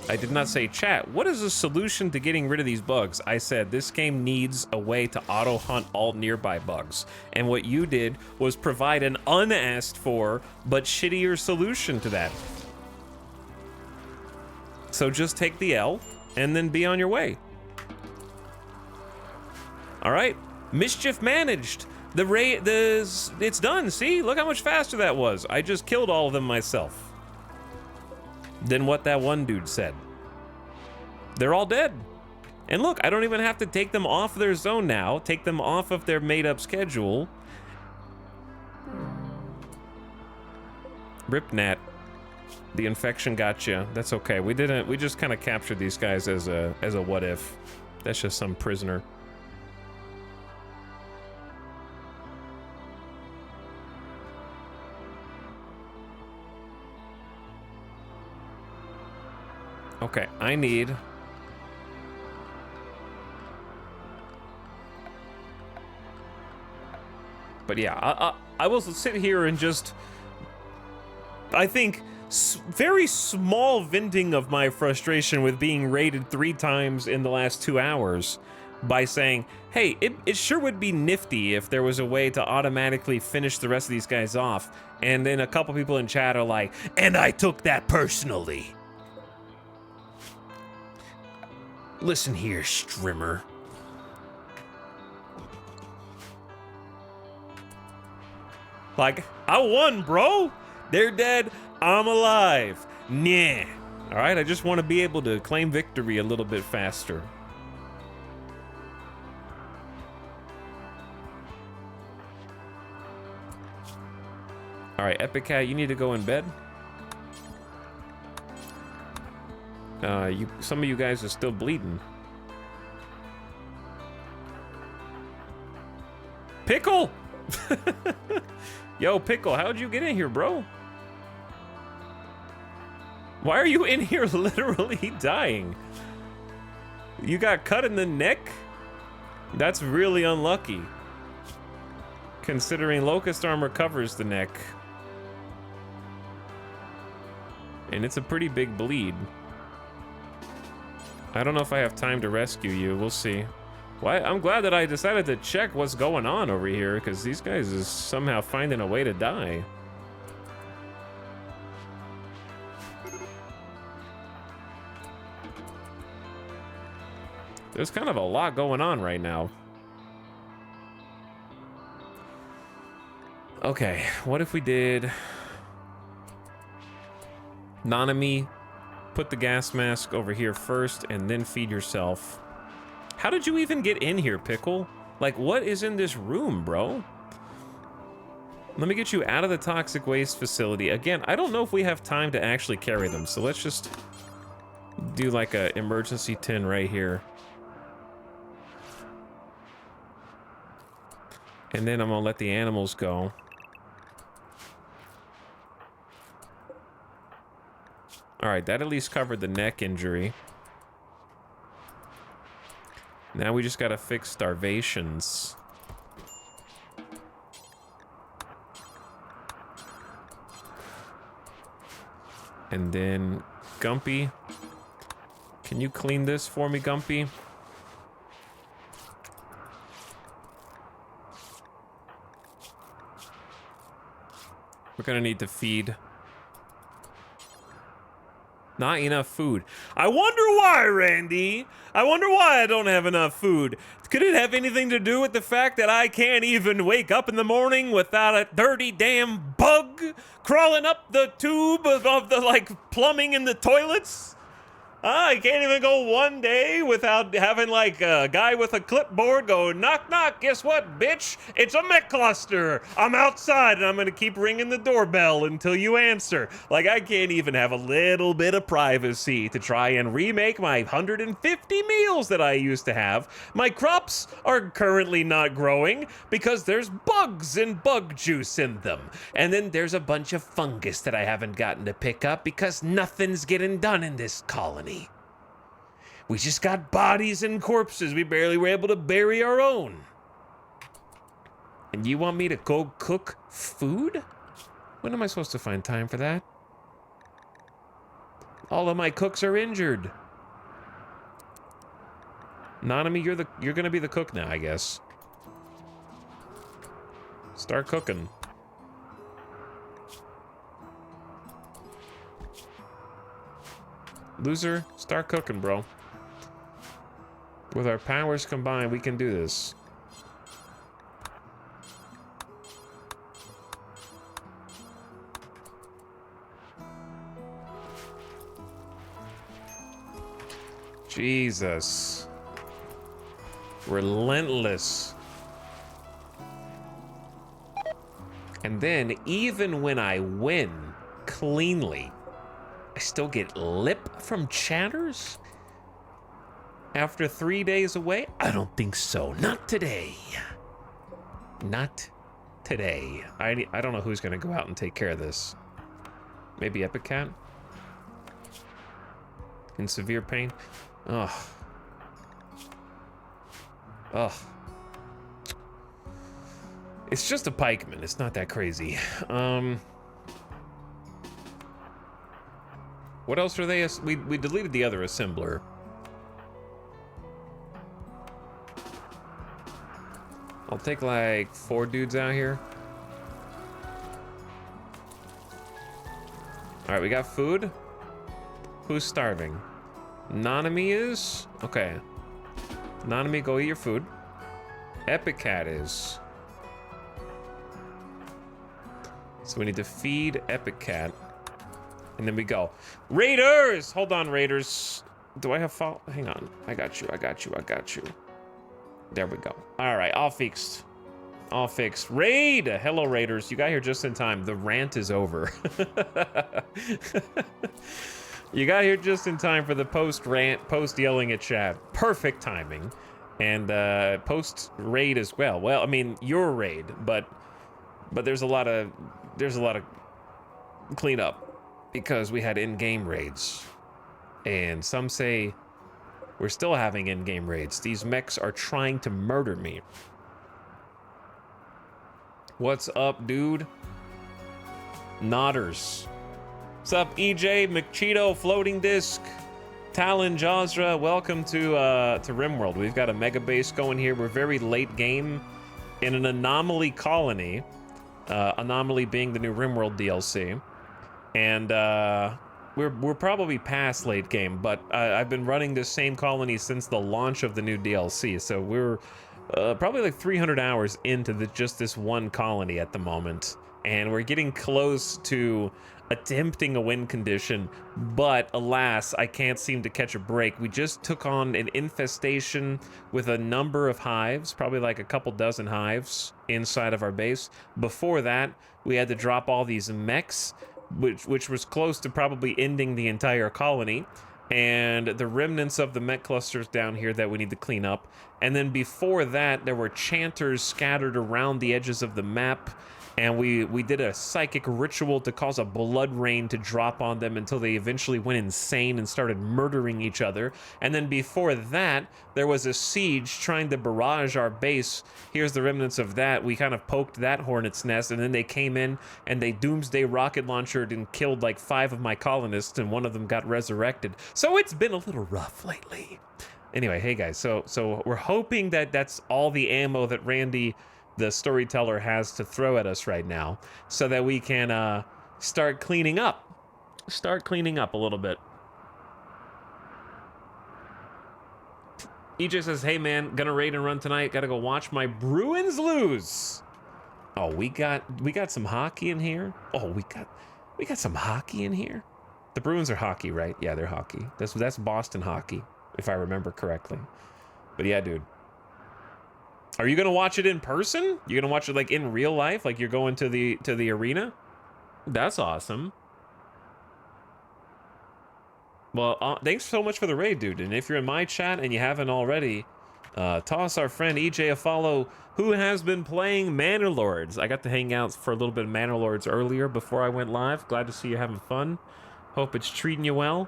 I did not say, chat, what is the solution to getting rid of these bugs? I said, this game needs a way to auto-hunt all nearby bugs. And what you did was provide an unasked for, but shittier solution to that. So just take the L, and then be on your way. All right, mischief managed. It's done, see? Look how much faster that was. I just killed all of them myself. Than what that one dude said. They're all dead. And look, I don't even have to take them off their zone now, take them off of their made-up schedule. Rip Nat. The infection got you. That's okay. We just kind of captured these guys as a what if. That's just some prisoner. Okay, I need... But yeah, I will sit here and just... I think very small venting of my frustration with being raided 3 times in the last 2 hours by saying, hey, it sure would be nifty if there was a way to automatically finish the rest of these guys off. And then a couple people in chat are like, and I took that personally. Listen here, Strimmer. Like, I won, bro. They're dead. I'm alive. Nah. All right, I just want to be able to claim victory a little bit faster. All right, Epic Cat, you need to go in bed. Some of you guys are still bleeding. Pickle! Yo, Pickle, how'd you get in here, bro? Why are you in here literally dying? You got cut in the neck? That's really unlucky. Considering Locust Armor covers the neck. And it's a pretty big bleed. I don't know if I have time to rescue you. We'll see. Why? I'm glad that I decided to check what's going on over here, because these guys is somehow finding a way to die. There's kind of a lot going on right now. Okay, what if we did... Nanami, put the gas mask over here first and then feed yourself. How did you even get in here, Pickle? Like, what is in this room, bro? Let me get you out of the toxic waste facility. Again, I don't know if we have time to actually carry them, so let's just do like a emergency tin right here. And then I'm gonna let the animals go. All right, that at least covered the neck injury. Now we just gotta fix starvations. And then, Gumpy, can you clean this for me, Gumpy? We're gonna need to feed. Not enough food. I wonder why, Randy. I wonder why I don't have enough food. Could it have anything to do with the fact that I can't even wake up in the morning without a dirty damn bug crawling up the tube of the, like, plumbing in the toilets? I can't even go one day without having, like, a guy with a clipboard go, knock, knock, guess what, bitch? It's a mech cluster. I'm outside, and I'm gonna keep ringing the doorbell until you answer. Like, I can't even have a little bit of privacy to try and remake my 150 meals that I used to have. My crops are currently not growing because there's bugs and bug juice in them. And then there's a bunch of fungus that I haven't gotten to pick up because nothing's getting done in this colony. We just got bodies and corpses. We barely were able to bury our own. And you want me to go cook food? When am I supposed to find time for that? All of my cooks are injured. Nanami, you're gonna be the cook now, I guess. Start cooking. Loser, start cooking, bro. With our powers combined, we can do this. Jesus. Relentless. And then, even when I win cleanly, I still get lip from chatters? After 3 days away? I don't think so. Not today. Not today. I don't know who's gonna go out and take care of this. Maybe Epic Cat? In severe pain? Ugh. Ugh. It's just a pikeman. It's not that crazy. What else are they? We deleted the other assembler. I'll take like 4 dudes out here. All right, we got food. Who's starving? Nanami is? Okay. Nanami, go eat your food. Epic Cat is. So we need to feed Epic Cat. And then we go. Raiders! Hold on, Raiders. Do I have fault? Hang on. I got you. There we go. All right, all fixed. All fixed. Raid! Hello, Raiders. You got here just in time. The rant is over. You got here just in time for the post-rant, post-yelling at chat. Perfect timing. And post-raid as well. Well, I mean, your raid, but there's a lot of cleanup. Because we had in-game raids. And some say we're still having in-game raids. These mechs are trying to murder me. What's up, dude? Nodders. What's up, EJ, McCheeto, Floating Disc, Talon, Jazra? Welcome to RimWorld. We've got a mega base going here. We're very late game in an Anomaly colony. Anomaly being the new RimWorld DLC. And we're probably past late game, but I've been running this same colony since the launch of the new DLC, so we're probably like 300 hours into just this one colony at the moment, and we're getting close to attempting a win condition, but alas, I can't seem to catch a break. We just took on an infestation with a number of hives, probably like a couple dozen hives inside of our base. Before that, we had to drop all these mechs, which was close to probably ending the entire colony, and the remnants of the mech clusters down here that we need to clean up. And then before that, there were chanters scattered around the edges of the map, and we did a psychic ritual to cause a blood rain to drop on them until they eventually went insane and started murdering each other. And then before that, there was a siege trying to barrage our base. Here's the remnants of that. We kind of poked that hornet's nest, and then they came in and they doomsday rocket launched and killed like 5 of my colonists, and one of them got resurrected. So it's been a little rough lately. Anyway, hey guys, so we're hoping that that's all the ammo that Randy, the storyteller, has to throw at us right now, so that we can start cleaning up a little bit. EJ says, hey man, gonna raid and run tonight, gotta go watch my Bruins lose. Oh, we got some hockey in here. Oh, we got some hockey in here. The Bruins are hockey, right? Yeah, they're hockey. That's Boston hockey, if I remember correctly. But yeah, dude. Are you gonna watch it in person? You're gonna watch it like in real life, like you're going to the arena? That's awesome. Well, thanks so much for the raid, dude. And if you're in my chat and you haven't already, toss our friend EJ a follow, who has been playing Manor Lords. I got to hang out for a little bit of Manor Lords earlier before I went live. Glad to see you having fun. Hope it's treating you well.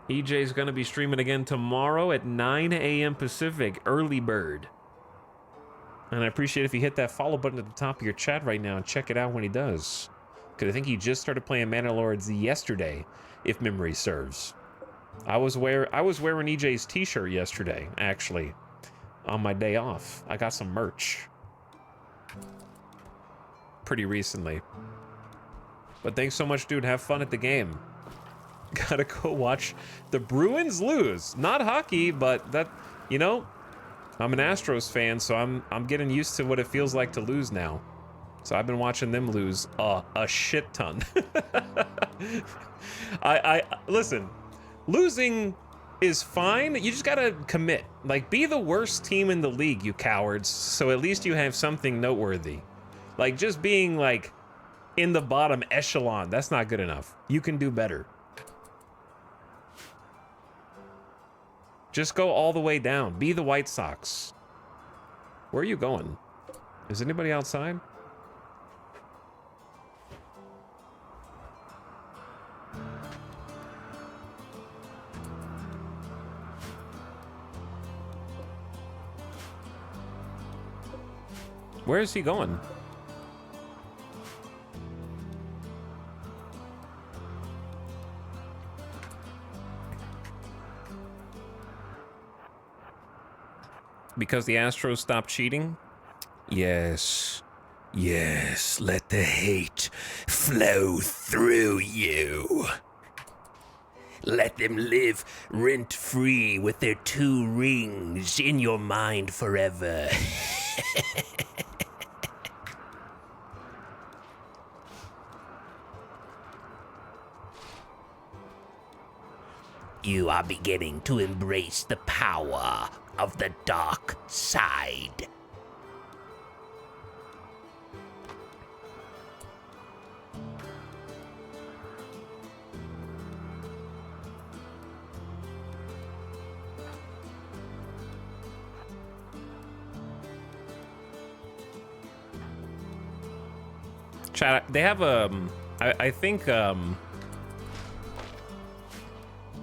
EJ's going to be streaming again tomorrow at 9 a.m. Pacific, early bird. And I appreciate if you hit that follow button at the top of your chat right now and check it out when he does. Because I think he just started playing Manor Lords yesterday, if memory serves. I was wearing EJ's t-shirt yesterday, actually, on my day off. I got some merch. Pretty recently. But thanks so much, dude. Have fun at the game. Gotta go watch the Bruins lose. Not hockey, but that, you know, I'm an Astros fan, so I'm getting used to what it feels like to lose now. So I've been watching them lose a shit ton. I listen, losing is fine. You just gotta commit. Like, be the worst team in the league, you cowards, so at least you have something noteworthy. Like, just being like in the bottom echelon, that's not good enough. You can do better. Just go all the way down. Be the White Sox. Where are you going? Is anybody outside? Where is he going? Because the Astros stopped cheating? Yes. Yes, let the hate flow through you. Let them live rent-free with their 2 rings in your mind forever. You are beginning to embrace the power of the dark side. Chat, they have I think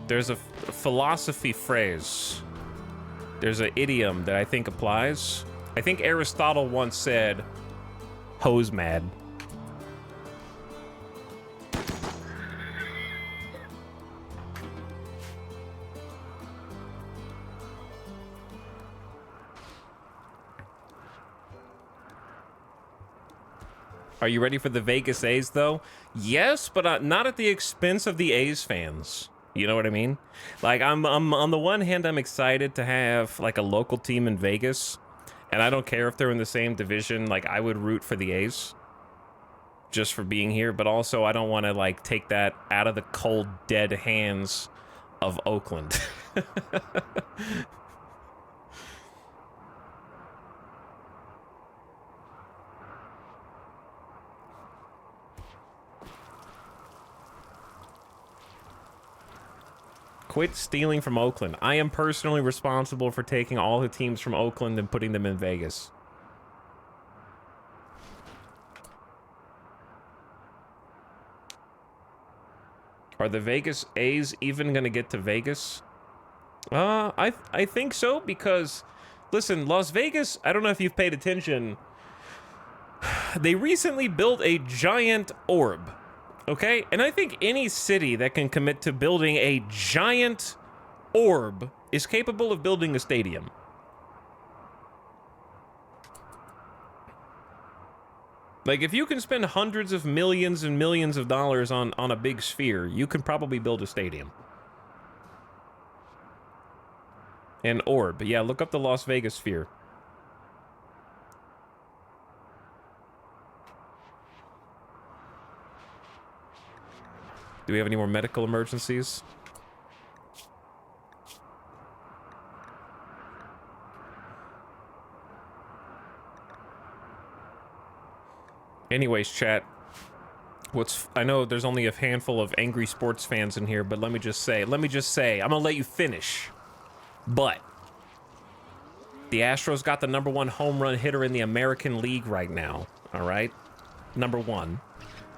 there's a philosophy phrase. There's an idiom that I think applies. I think Aristotle once said, "Hose mad." Are you ready for the Vegas A's, though? Yes, but not at the expense of the A's fans. You know what I mean? Like, I'm on the one hand, I'm excited to have like a local team in Vegas, and I don't care if they're in the same division. Like, I would root for the A's just for being here, but also I don't want to like take that out of the cold, dead hands of Oakland. Quit stealing from Oakland. I am personally responsible for taking all the teams from Oakland and putting them in Vegas. Are the Vegas A's even going to get to Vegas? I think so, because, listen, Las Vegas, I don't know if you've paid attention, they recently built a giant orb. Okay, and I think any city that can commit to building a giant orb is capable of building a stadium. Like, if you can spend hundreds of millions and millions of dollars on a big sphere, you can probably build a stadium. An orb. Yeah, look up the Las Vegas sphere. Do we have any more medical emergencies? Anyways, chat. I know there's only a handful of angry sports fans in here, but let me just say, I'm gonna let you finish. But the Astros got the #1 home run hitter in the American League right now. All right, #1.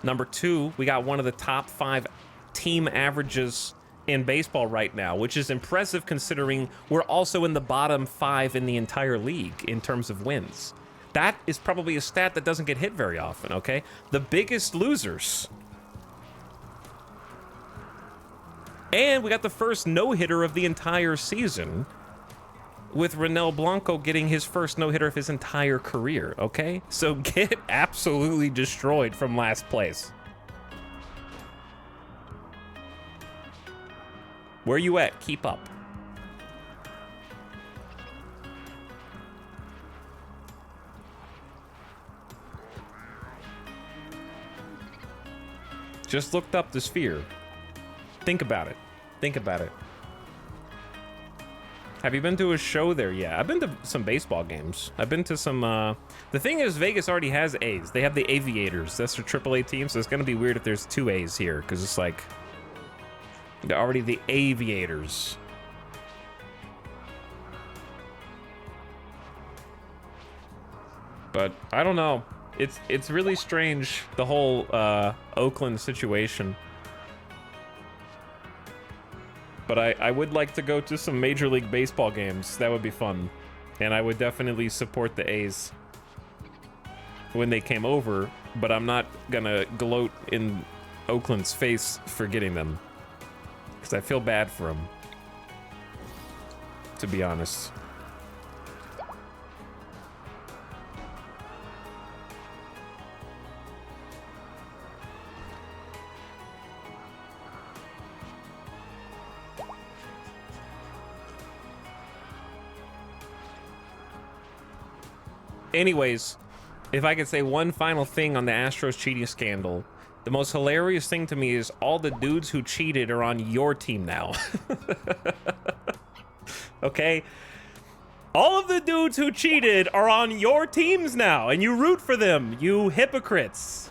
#2, we got one of the top 5 team averages in baseball right now, which is impressive considering we're also in the bottom 5 in the entire league in terms of wins. That is probably a stat that doesn't get hit very often, okay? The biggest losers. And we got the first no-hitter of the entire season, with Ronel Blanco getting his first no-hitter of his entire career, okay? So get absolutely destroyed from last place. Where you at? Keep up. Just looked up the sphere. Think about it. Think about it. Have you been to a show there yet? I've been to some baseball games. I've been to some, the thing is, Vegas already has A's. They have the Aviators. That's their AAA team, so it's gonna be weird if there's 2 A's here, because it's like, they're already the Aviators. But, I don't know. It's really strange, the whole, Oakland situation. But I would like to go to some Major League Baseball games. That would be fun. And I would definitely support the A's when they came over, but I'm not gonna gloat in Oakland's face for getting them. Because I feel bad for them, to be honest. Anyways, if I could say one final thing on the Astros cheating scandal, the most hilarious thing to me is all the dudes who cheated are on your team now. Okay? All of the dudes who cheated are on your teams now, and you root for them, you hypocrites.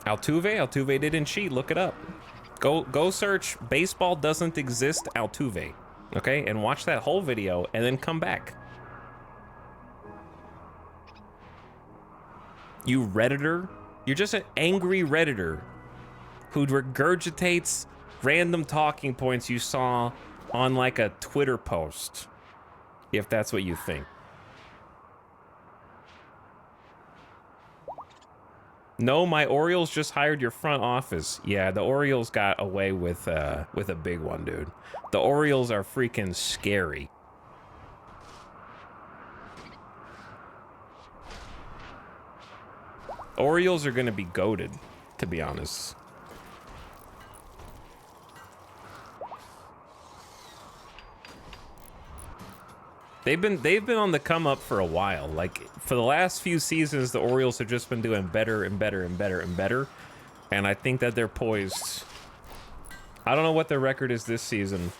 Altuve didn't cheat, look it up. Go search baseball doesn't exist Altuve. Okay, and watch that whole video, and then come back. You Redditor? You're just an angry Redditor who regurgitates random talking points you saw on, like, a Twitter post, if that's what you think. No, my Orioles just hired your front office. Yeah, the Orioles got away with a big one, dude. The Orioles are freaking scary. Orioles are gonna be goated. to be honest. They've been on the come up for a while. Like, for the last few seasons, the Orioles have just been doing better and better and better and better. And I think that they're poised. I don't know what their record is this season.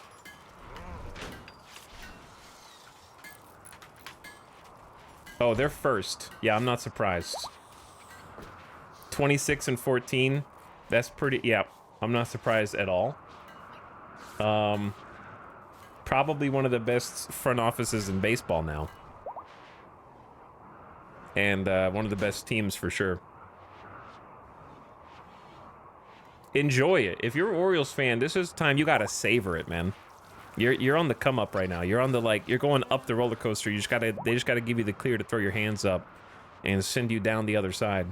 Oh, they're first. Yeah, I'm not surprised. 26-14. That's pretty, yeah, I'm not surprised at all. Probably one of the best front offices in baseball now. And one of the best teams for sure. Enjoy it. If you're an Orioles fan, this is time you gotta savor it, man. You're on the come up right now. You're on the, like, you're going up the roller coaster. They just gotta give you the clear to throw your hands up and send you down the other side.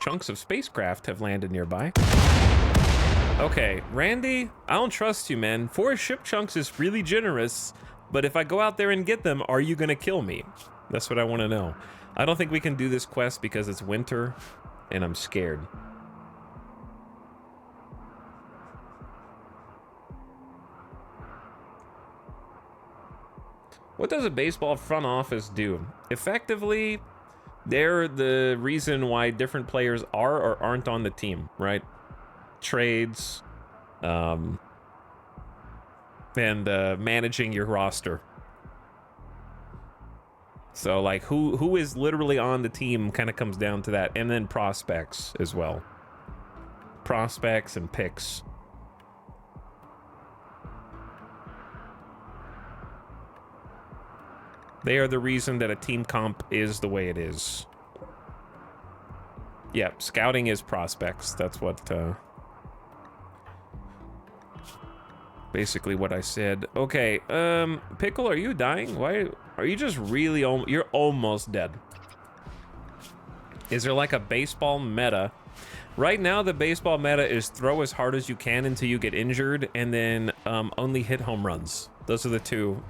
Chunks of spacecraft have landed nearby. Okay, Randy, I don't trust you, man. 4 ship chunks is really generous, but if I go out there and get them, are you gonna kill me? That's what I want to know. I don't think we can do this quest because it's winter, and I'm scared. What does a baseball front office do? Effectively, they're the reason why different players are or aren't on the team, right? Trades, and managing your roster. So, like, who is literally on the team kind of comes down to that, and then prospects as well. Prospects and picks. They are the reason that a team comp is the way it is. Yeah, scouting is prospects. That's what, basically what I said. Okay, Pickle, are you dying? Why are you just really you're almost dead? Is there like a baseball meta? Right now the baseball meta is throw as hard as you can until you get injured, and then only hit home runs. Those are the 2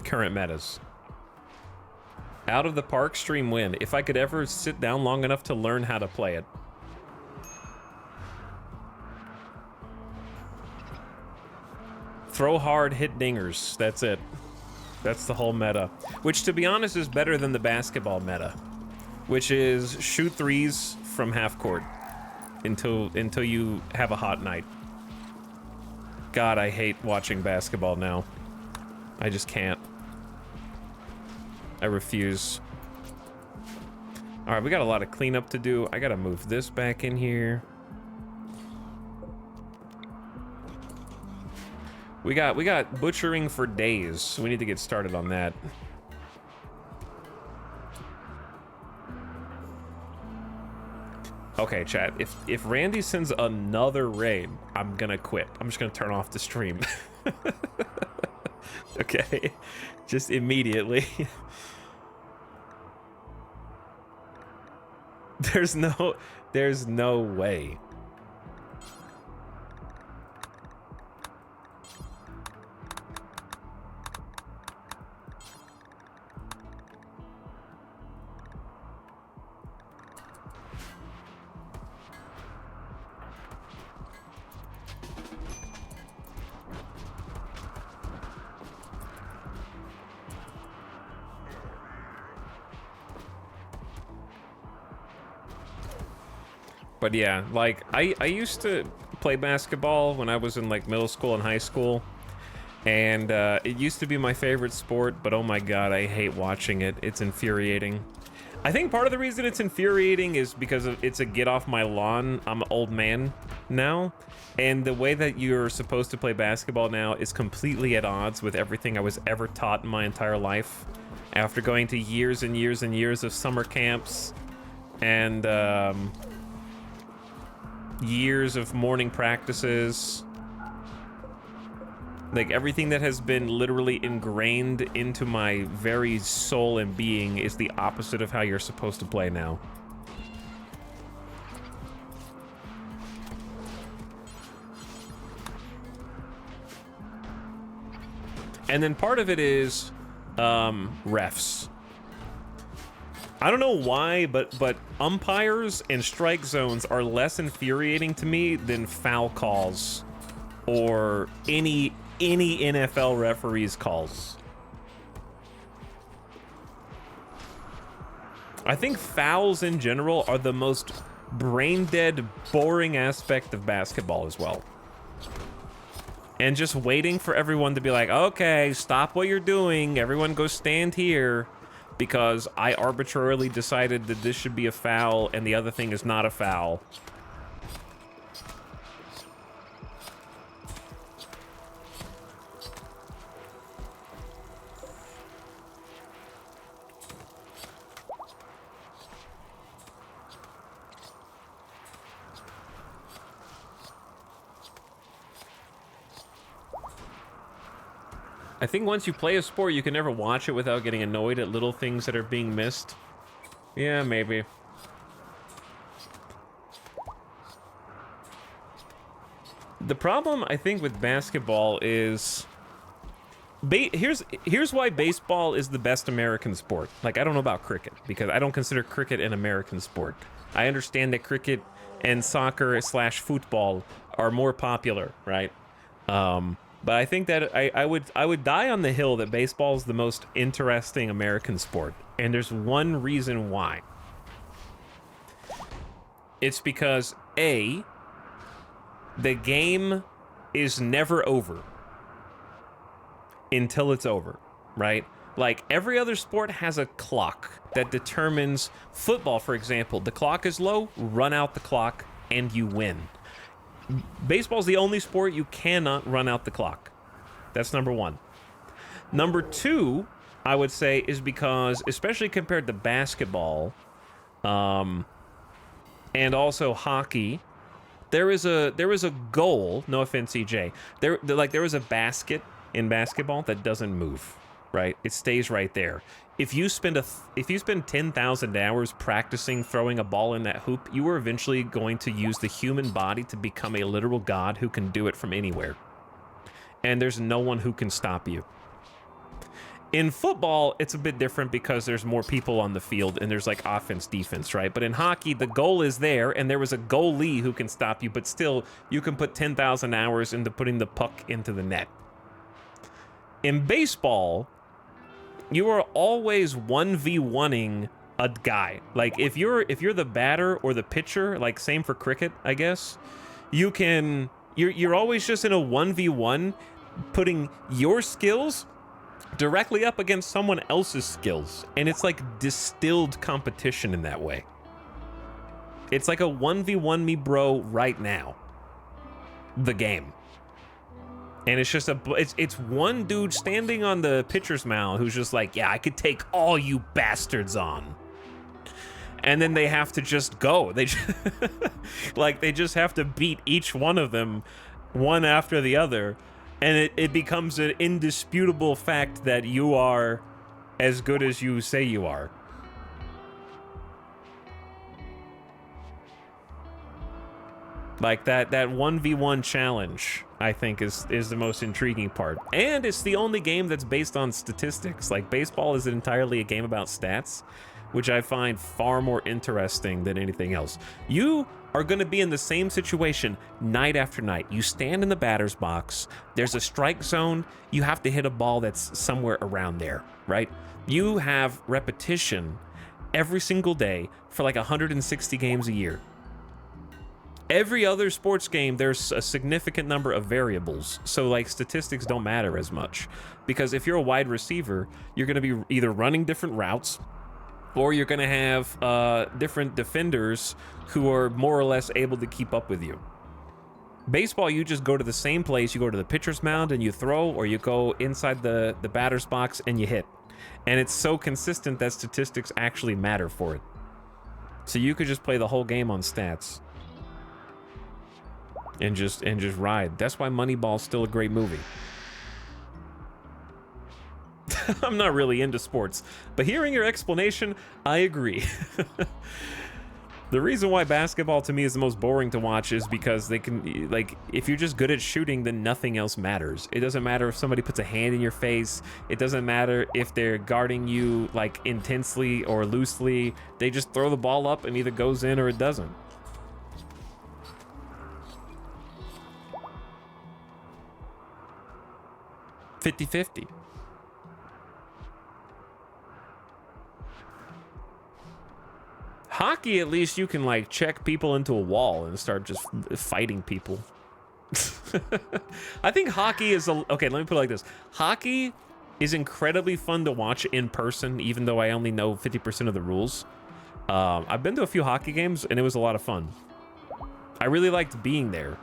current metas. Out of the park, stream win. If I could ever sit down long enough to learn how to play it. Throw hard, hit dingers. That's it. That's the whole meta. Which, to be honest, is better than the basketball meta. Which is shoot threes from half court until you have a hot night. God, I hate watching basketball now. I just can't. I refuse. All right, we got a lot of cleanup to do. I gotta move this back in here. We got butchering for days. So we need to get started on that. Okay, chat. If Randy sends another raid, I'm gonna quit. I'm just gonna turn off the stream. Okay, just immediately. There's no way. But yeah, like, I used to play basketball when I was in, like, middle school and high school. And it used to be my favorite sport, but oh my god, I hate watching it. It's infuriating. I think part of the reason it's infuriating is because it's a get off my lawn. I'm an old man now. And the way that you're supposed to play basketball now is completely at odds with everything I was ever taught in my entire life. After going to years and years and years of summer camps and years of morning practices. Like, everything that has been literally ingrained into my very soul and being is the opposite of how you're supposed to play now. And then part of it is refs. I don't know why, but umpires and strike zones are less infuriating to me than foul calls or any NFL referees calls. I think fouls in general are the most brain-dead, boring aspect of basketball as well. And just waiting for everyone to be like, okay, stop what you're doing, everyone go stand here, because I arbitrarily decided that this should be a foul and the other thing is not a foul. I think once you play a sport, you can never watch it without getting annoyed at little things that are being missed. Yeah, maybe. The problem, I think, with basketball is... Here's why baseball is the best American sport. Like, I don't know about cricket, because I don't consider cricket an American sport. I understand that cricket and soccer / football are more popular, right? But I think that I would die on the hill that baseball is the most interesting American sport. And there's one reason why. It's because, A, the game is never over until it's over, right? Like, every other sport has a clock that determines... Football, for example, the clock is low, run out the clock, and you win. Baseball's the only sport you cannot run out the clock. That's number one. Number two, I would say, is because, especially compared to basketball, and also hockey, there is a goal. No offense, EJ. There is a basket in basketball that doesn't move. Right? It stays right there. If you spend 10,000 hours practicing throwing a ball in that hoop, you are eventually going to use the human body to become a literal god who can do it from anywhere. And there's no one who can stop you. In football, it's a bit different because there's more people on the field and there's like offense, defense, right? But in hockey, the goal is there and there was a goalie who can stop you, but still, you can put 10,000 hours into putting the puck into the net. In baseball, you are always 1v1ing a guy. Like, if you're the batter or the pitcher, like same for cricket, I guess, you're always just in a 1v1, putting your skills directly up against someone else's skills. And it's like distilled competition in that way. It's like a 1v1 me bro right now. The game. And it's just it's one dude standing on the pitcher's mound who's just like, yeah, I could take all you bastards on. And then they have to just go. They just, they just have to beat each one of them one after the other. And it becomes an indisputable fact that you are as good as you say you are. Like that 1v1 challenge, I think, is the most intriguing part. And it's the only game that's based on statistics. Like, baseball is entirely a game about stats, which I find far more interesting than anything else. You are going to be in the same situation night after night. You stand in the batter's box, there's a strike zone, you have to hit a ball that's somewhere around there, right? You have repetition every single day for like 160 games a year. Every other sports game, there's a significant number of variables, so like statistics don't matter as much. Because if you're a wide receiver, you're going to be either running different routes, or you're going to have different defenders who are more or less able to keep up with you. Baseball, you just go to the same place. You go to the pitcher's mound and you throw, or you go inside the batter's box and you hit. And it's so consistent that statistics actually matter for it. So you could just play the whole game on stats. And just ride. That's why Moneyball's still a great movie. I'm not really into sports, but hearing your explanation, I agree. The reason why basketball to me is the most boring to watch is because they can, like, if you're just good at shooting, then nothing else matters. It doesn't matter if somebody puts a hand in your face. It doesn't matter if they're guarding you, like, intensely or loosely. They just throw the ball up and either goes in or it doesn't. "50-50. Hockey, at least you can, like, check people into a wall and start just fighting people. I think hockey is okay, let me put it like this. Hockey is incredibly fun to watch in person, even though I only know 50% of the rules. I've been to a few hockey games, and it was a lot of fun. I really liked being there.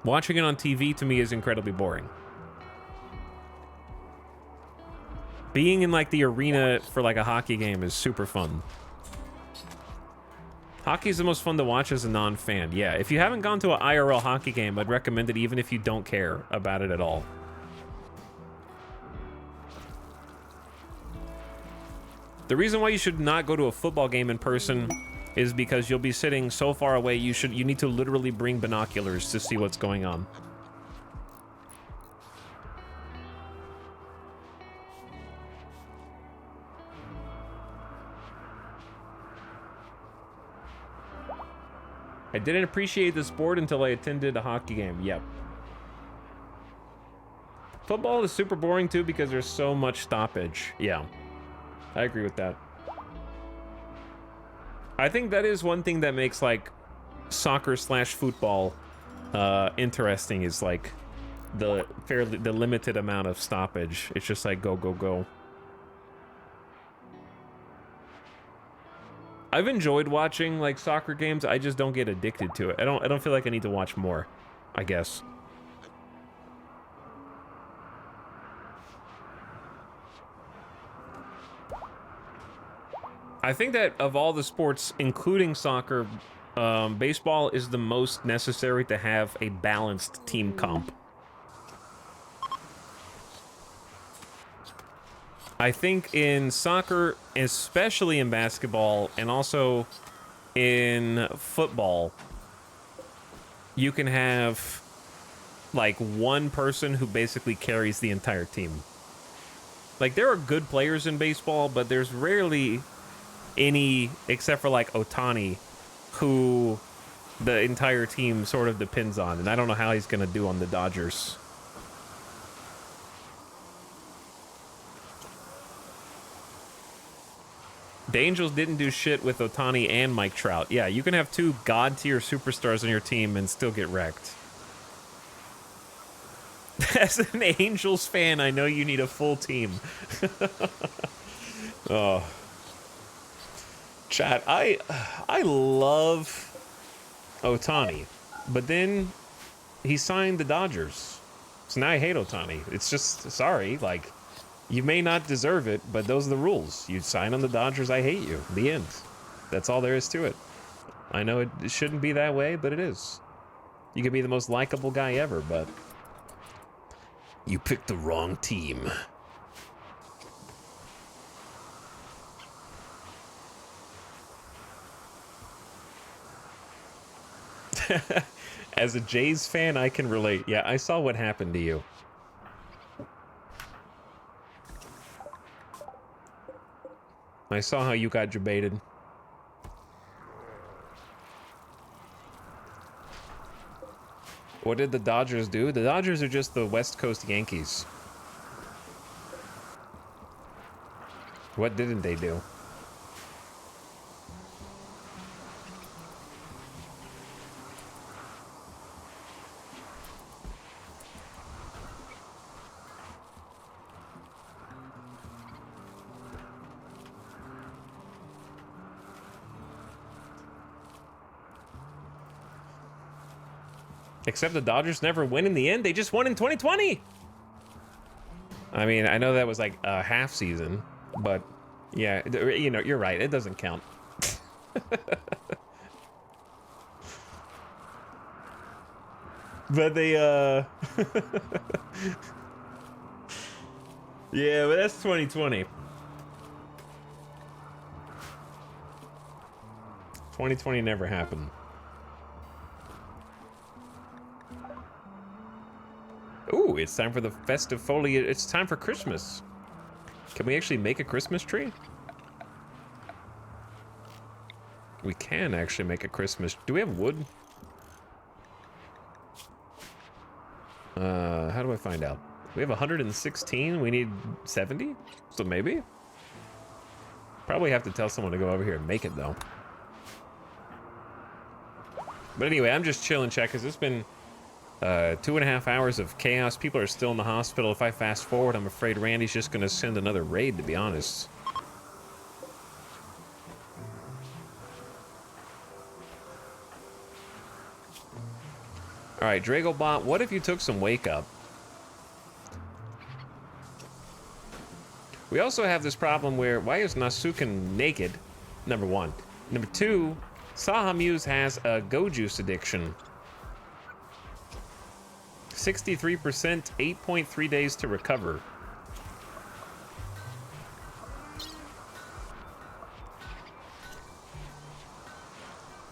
Watching it on TV, to me, is incredibly boring. Being in, like, the arena for, like, a hockey game is super fun. Hockey is the most fun to watch as a non-fan. Yeah, if you haven't gone to an IRL hockey game, I'd recommend it even if you don't care about it at all. The reason why you should not go to a football game in person is because you'll be sitting so far away, you need to literally bring binoculars to see what's going on. I didn't appreciate the sport until I attended a hockey game. Yep. Football is super boring too because there's so much stoppage. Yeah, I agree with that. I think that is one thing that makes, like, soccer/football interesting, is like the limited amount of stoppage. It's just like go, go, go. I've enjoyed watching, like, soccer games. I just don't get addicted to it. I don't feel like I need to watch more, I guess. I think that of all the sports, including soccer, baseball is the most necessary to have a balanced team comp. I think in soccer, especially in basketball, and also in football, you can have, like, one person who basically carries the entire team. Like, there are good players in baseball, but there's rarely any, except for, like, Ohtani, who the entire team sort of depends on. And I don't know how he's going to do on the Dodgers. The Angels didn't do shit with Ohtani and Mike Trout. Yeah, you can have two god-tier superstars on your team and still get wrecked. As an Angels fan, I know you need a full team. Oh. Chat, I love Ohtani, but then he signed the Dodgers. So now I hate Ohtani. It's just, sorry, like, you may not deserve it, but those are the rules. You sign on the Dodgers, I hate you. The end. That's all there is to it. I know it shouldn't be that way, but it is. You could be the most likable guy ever, but you picked the wrong team. As a Jays fan, I can relate. Yeah, I saw what happened to you. I saw how you got debated. What did the Dodgers do? The Dodgers are just the West Coast Yankees. What didn't they do? Except the Dodgers never win in the end. They just won in 2020. I mean, I know that was like a half season, but yeah, you know, you're right. It doesn't count. But they, yeah, but that's 2020. 2020 never happened. Ooh, it's time for the festive foliage. It's time for Christmas. Can we actually make a Christmas tree? We can actually make a Christmas. Do we have wood? How do I find out? We have 116. We need 70. So maybe. Probably have to tell someone to go over here and make it though. But anyway, I'm just chilling, chat, because it's been 2.5 hours of chaos. People are still in the hospital. If I fast forward, I'm afraid Randy's just gonna send another raid, to be honest. All right, Dragobot, what if you took some wake up? We also have this problem where, why is Nasuken naked? Number one. Number two, Sahamuse has a Go Juice addiction. 63%, 8.3 days to recover.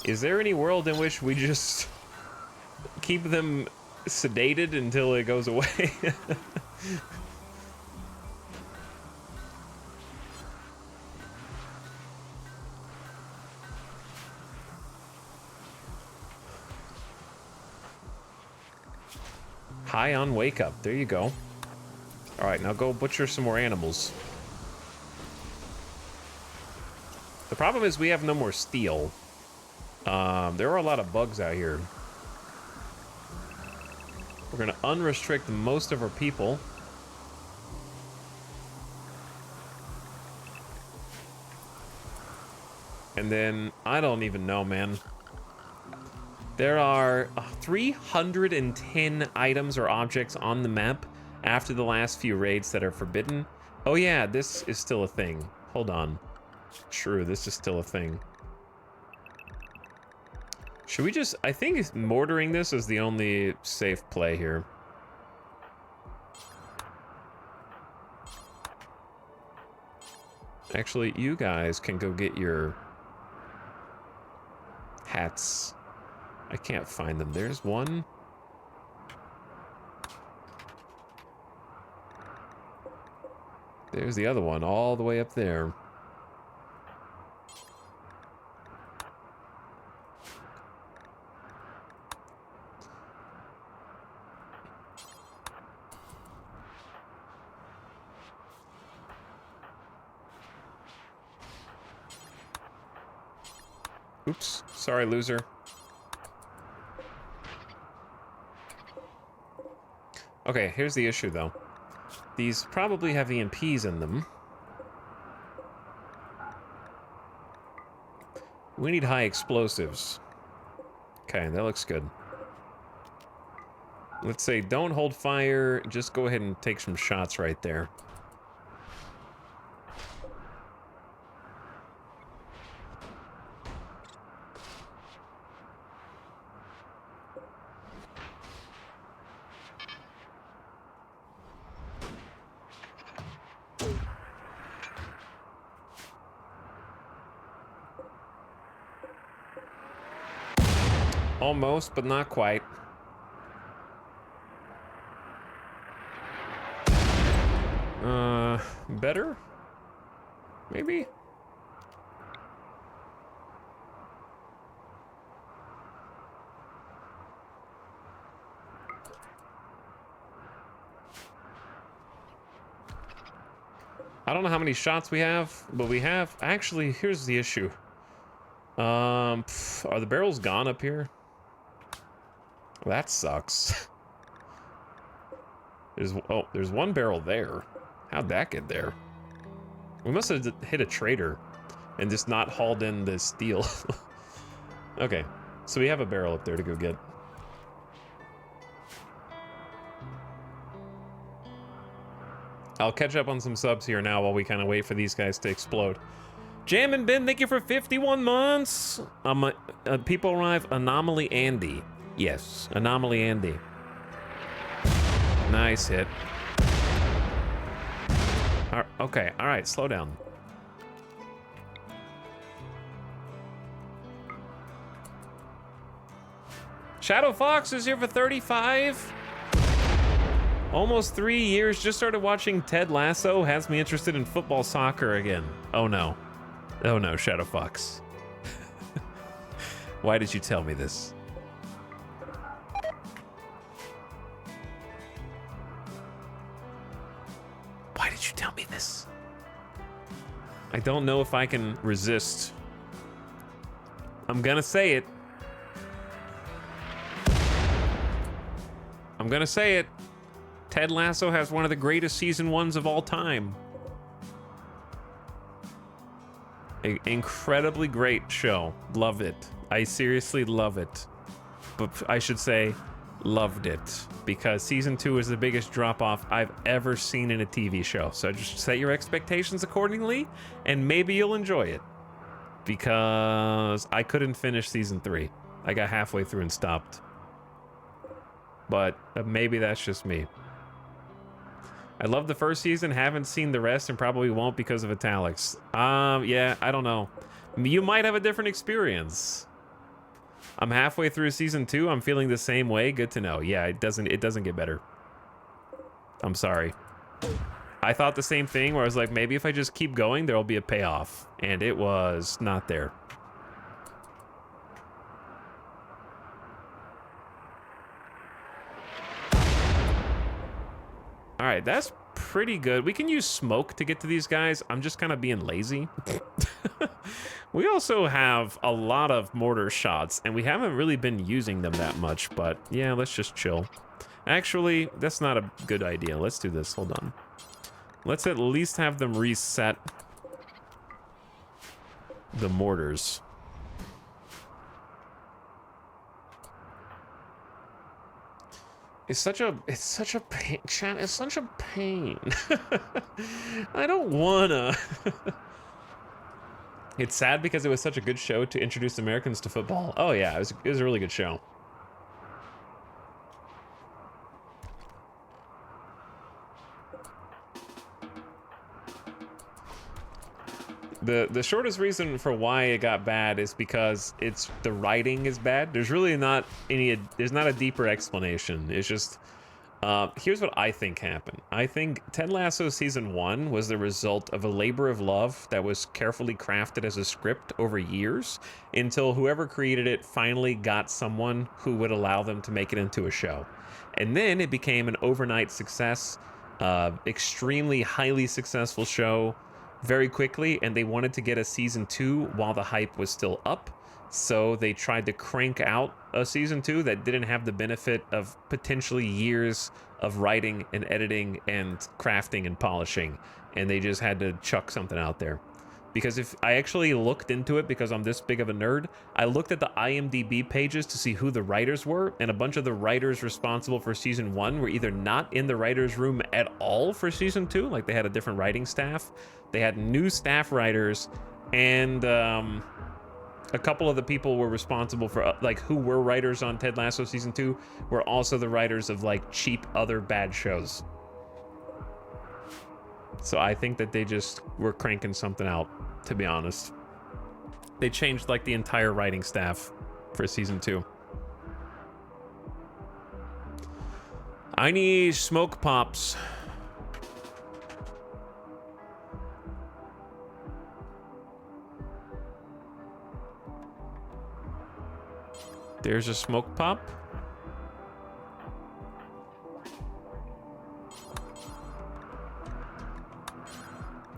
Is there any world in which we just keep them sedated until it goes away? High on wake up. There you go. All right, now go butcher some more animals. The problem is we have no more steel. There are a lot of bugs out here. We're gonna unrestrict most of our people. And then, I don't even know, man. There are 310 items or objects on the map after the last few raids that are forbidden. Oh yeah, this is still a thing. Hold on. True, this is still a thing. Should we just... I think mortaring this is the only safe play here. Actually, you guys can go get your hats. I can't find them. There's one. There's the other one, all the way up there. Oops, sorry, loser. Okay, here's the issue, though. These probably have EMPs in them. We need high explosives. Okay, that looks good. Let's say don't hold fire, just go ahead and take some shots right there. Almost, but not quite. Better? Maybe? I don't know how many shots we have, but we have... Actually, here's the issue. Are the barrels gone up here? That sucks. There's one barrel there. How'd that get there? We must have hit a trader and just not hauled in the steel. Okay, so we have a barrel up there to go get. I'll catch up on some subs here now while we kind of wait for these guys to explode. Jam and Ben, thank you for 51 months. People arrive. Anomaly Andy. Yes, Anomaly Andy. Nice hit. Okay, all right, slow down. Shadow Fox is here for 35. Almost 3 years. Just started watching Ted Lasso. Has me interested in football soccer again. Oh no. Oh no, Shadow Fox. Why did you tell me this? Why did you tell me this? I don't know if I can resist. I'm gonna say it. I'm gonna say it. Ted Lasso has one of the greatest season 1s of all time. An incredibly great show. Love it. I seriously love it. But I should say, loved it. Because season 2 is the biggest drop-off I've ever seen in a TV show. So just set your expectations accordingly, and maybe you'll enjoy it. Because I couldn't finish season 3. I got halfway through and stopped. But maybe that's just me. I love the first season, haven't seen the rest, and probably won't because of italics. Yeah, I don't know. You might have a different experience. I'm halfway through season 2. I'm feeling the same way. Good to know. Yeah, it doesn't get better. I'm sorry. I thought the same thing where I was like, maybe if I just keep going, there'll be a payoff. And it was not there. All right, that's pretty good. We can use smoke to get to these guys. I'm just kind of being lazy. We also have a lot of mortar shots, and we haven't really been using them that much, but yeah, let's just chill. Actually, that's not a good idea. Let's do this. Hold on. Let's at least have them reset the mortars. It's such a pain, chat. It's such a pain. I don't wanna. It's sad because it was such a good show to introduce Americans to football. Oh yeah, it was a really good show. The shortest reason for why it got bad is because the writing is bad. There's really not there's not a deeper explanation. It's just, here's what I think happened. I think Ted Lasso season 1 was the result of a labor of love that was carefully crafted as a script over years until whoever created it finally got someone who would allow them to make it into a show. And then it became an overnight success, extremely highly successful show very quickly, and they wanted to get a season 2 while the hype was still up. So they tried to crank out a season 2 that didn't have the benefit of potentially years of writing and editing and crafting and polishing. And they just had to chuck something out there. Because if I actually looked into it, because I'm this big of a nerd, I looked at the IMDb pages to see who the writers were, and a bunch of the writers responsible for season 1 were either not in the writers' room at all for season 2, like they had a different writing staff. They had new staff writers, and a couple of the people were responsible for, like, who were writers on Ted Lasso season 2 were also the writers of, like, cheap other bad shows. So I think that they just were cranking something out, to be honest. They changed, like, the entire writing staff for season 2. I need smoke pops. There's a smoke pop.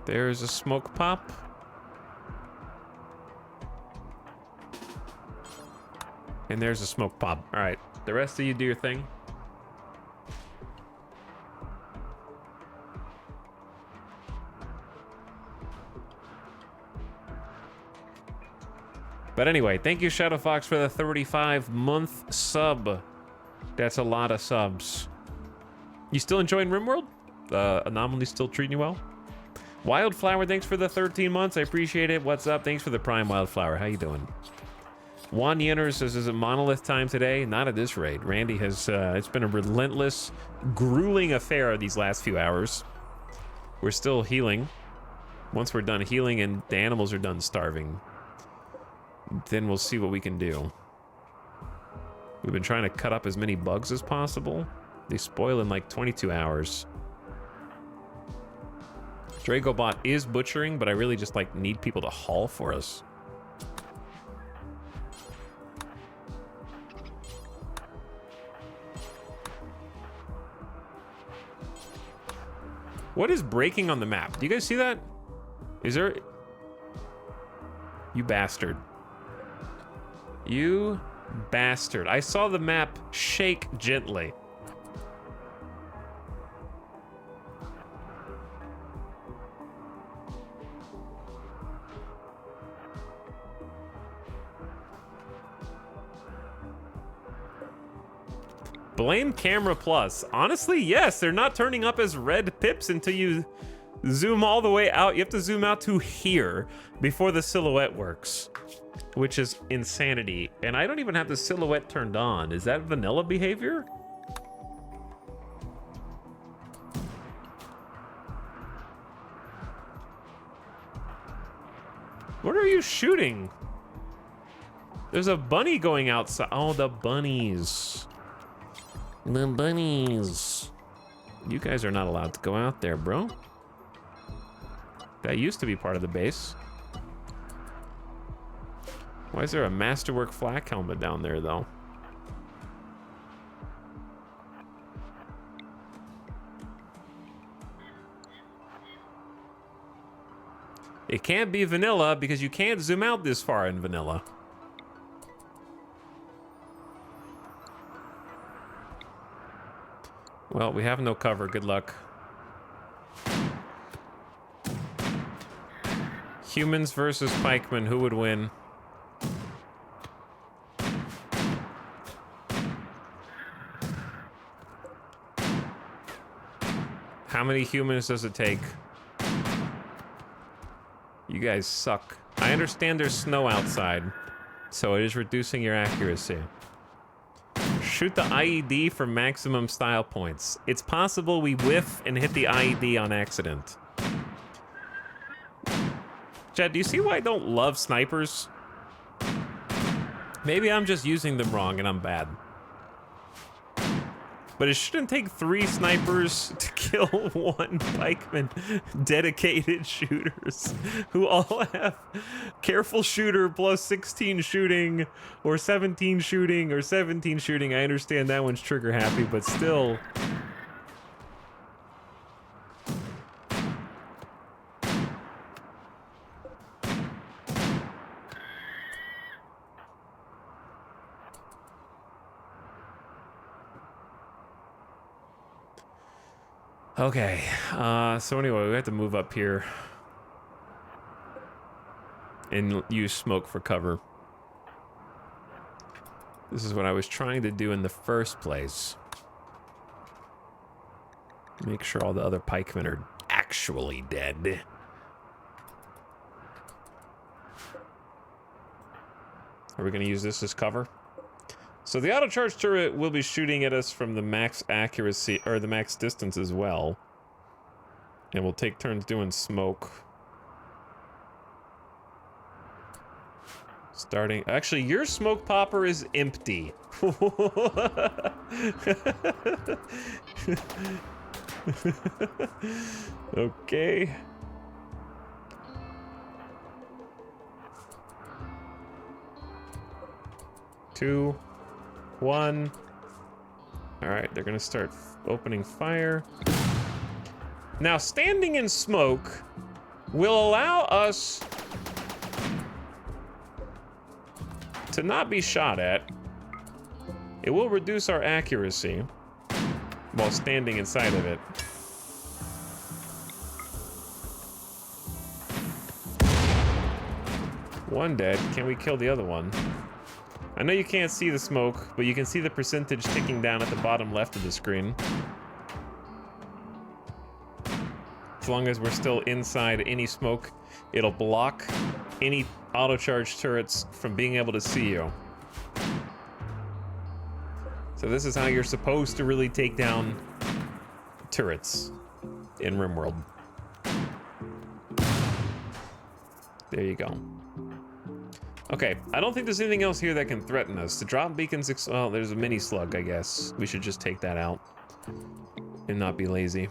There's a smoke pop. And there's a smoke pop. All right, the rest of you do your thing. But anyway, thank you, Shadow Fox, for the 35-month sub. That's a lot of subs. You still enjoying RimWorld? Anomaly still treating you well? Wildflower, thanks for the 13 months. I appreciate it. What's up? Thanks for the Prime, Wildflower. How you doing? Juan Yenner says, is it monolith time today? Not at this rate. Randy has, it's been a relentless, grueling affair these last few hours. We're still healing. Once we're done healing and the animals are done starving, then we'll see what we can do. We've been trying to cut up as many bugs as possible. They spoil in like 22 hours. Dragobot is butchering, but I really just like need people to haul for us. What is breaking on the map? Do you guys see that? Is there... You bastard. You bastard. I saw the map shake gently. Blame Camera Plus. Honestly, yes, they're not turning up as red pips until you zoom all the way out. You have to zoom out to here before the silhouette works, which is insanity. And I don't even have the silhouette turned on. Is that vanilla behavior? What are you shooting? There's a bunny going outside. Oh, the bunnies. The bunnies. You guys are not allowed to go out there, bro. That used to be part of the base. Why is there a Masterwork flak helmet down there, though? It can't be vanilla because you can't zoom out this far in vanilla. Well, we have no cover. Good luck. Humans versus pikemen. Who would win? How many humans does it take? You guys suck. I understand there's snow outside, so it is reducing your accuracy. Shoot the IED for maximum style points. It's possible we whiff and hit the IED on accident. Chad, do you see why I don't love snipers? Maybe I'm just using them wrong and I'm bad. But it shouldn't take 3 snipers to kill 1 pikeman. Dedicated shooters who all have careful shooter plus 16 shooting or 17 shooting or 17 shooting. I understand that one's trigger happy, but still. Okay, so anyway, we have to move up here and use smoke for cover. This is what I was trying to do in the first place. Make sure all the other pikemen are actually dead. Are we gonna use this as cover? So the auto charge turret will be shooting at us from the max accuracy, or the max distance as well. And we'll take turns doing smoke. Starting, actually, your smoke popper is empty. Okay. Two. 1. All right, they're gonna start opening fire. Now, standing in smoke will allow us to not be shot at. It will reduce our accuracy while standing inside of it. One dead. Can we kill the other one? I know you can't see the smoke, but you can see the percentage ticking down at the bottom left of the screen. As long as we're still inside any smoke, it'll block any auto-charge turrets from being able to see you. So this is how you're supposed to really take down turrets in RimWorld. There you go. Okay, I don't think there's anything else here that can threaten us. To drop beacons, well, there's a mini slug, I guess. We should just take that out and not be lazy.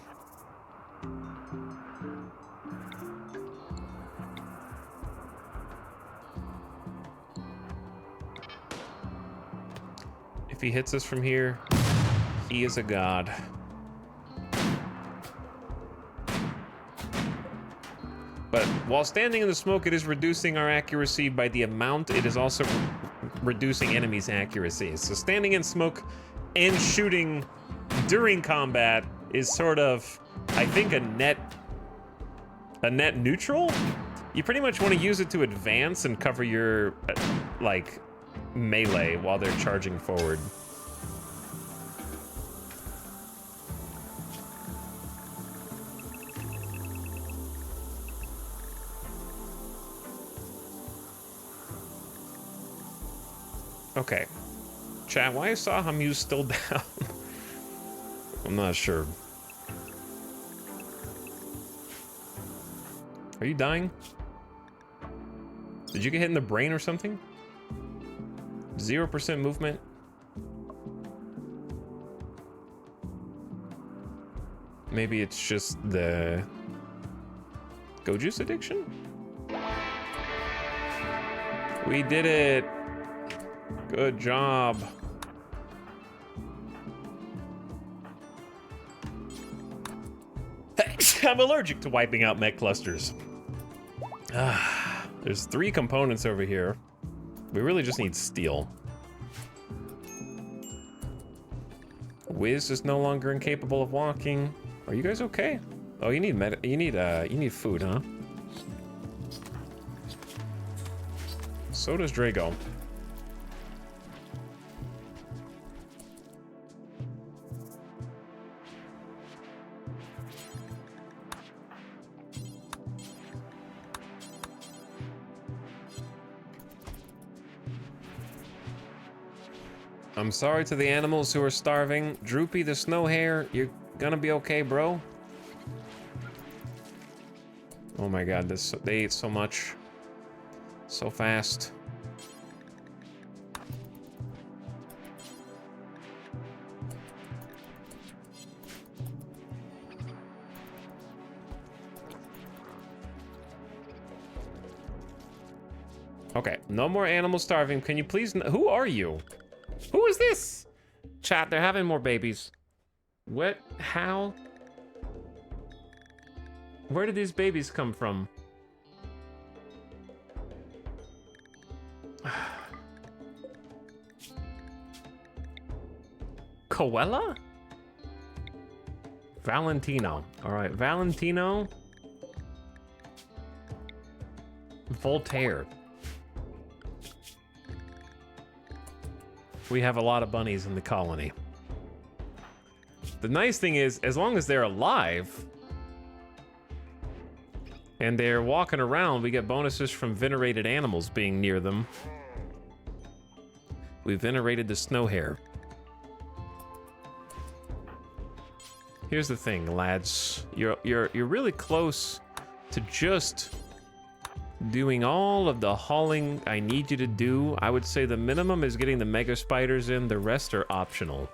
If he hits us from here, he is a god. But while standing in the smoke, it is reducing our accuracy by the amount. It is also reducing enemies' accuracy. So standing in smoke and shooting during combat is sort of, I think, a net neutral. You pretty much want to use it to advance and cover your, like, melee while they're charging forward. Okay. Chat, why is Sahamu still down? I'm not sure. Are you dying? Did you get hit in the brain or something? 0% movement? Maybe it's just the go juice addiction? We did it! Good job. I'm allergic to wiping out mech clusters. There's 3 components over here. We really just need steel. Wiz is no longer incapable of walking. Are you guys okay? Oh, you need food, huh? So does Drago. I'm sorry to the animals who are starving. Droopy the snow hare, you're gonna be okay, bro. Oh my god, they ate so much. So fast. Okay, no more animals starving. Can you please... Who are you? Who is this? Chat, they're having more babies. What? How? Where did these babies come from? Coella? Valentino. All right, Valentino. Voltaire. We have a lot of bunnies in the colony. The nice thing is, as long as they're alive and they're walking around, we get bonuses from venerated animals being near them. We venerated the snow hare. Here's the thing, lads. You're really close to just doing all of the hauling I need you to do. I would say the minimum is getting the mega spiders in. The rest are optional.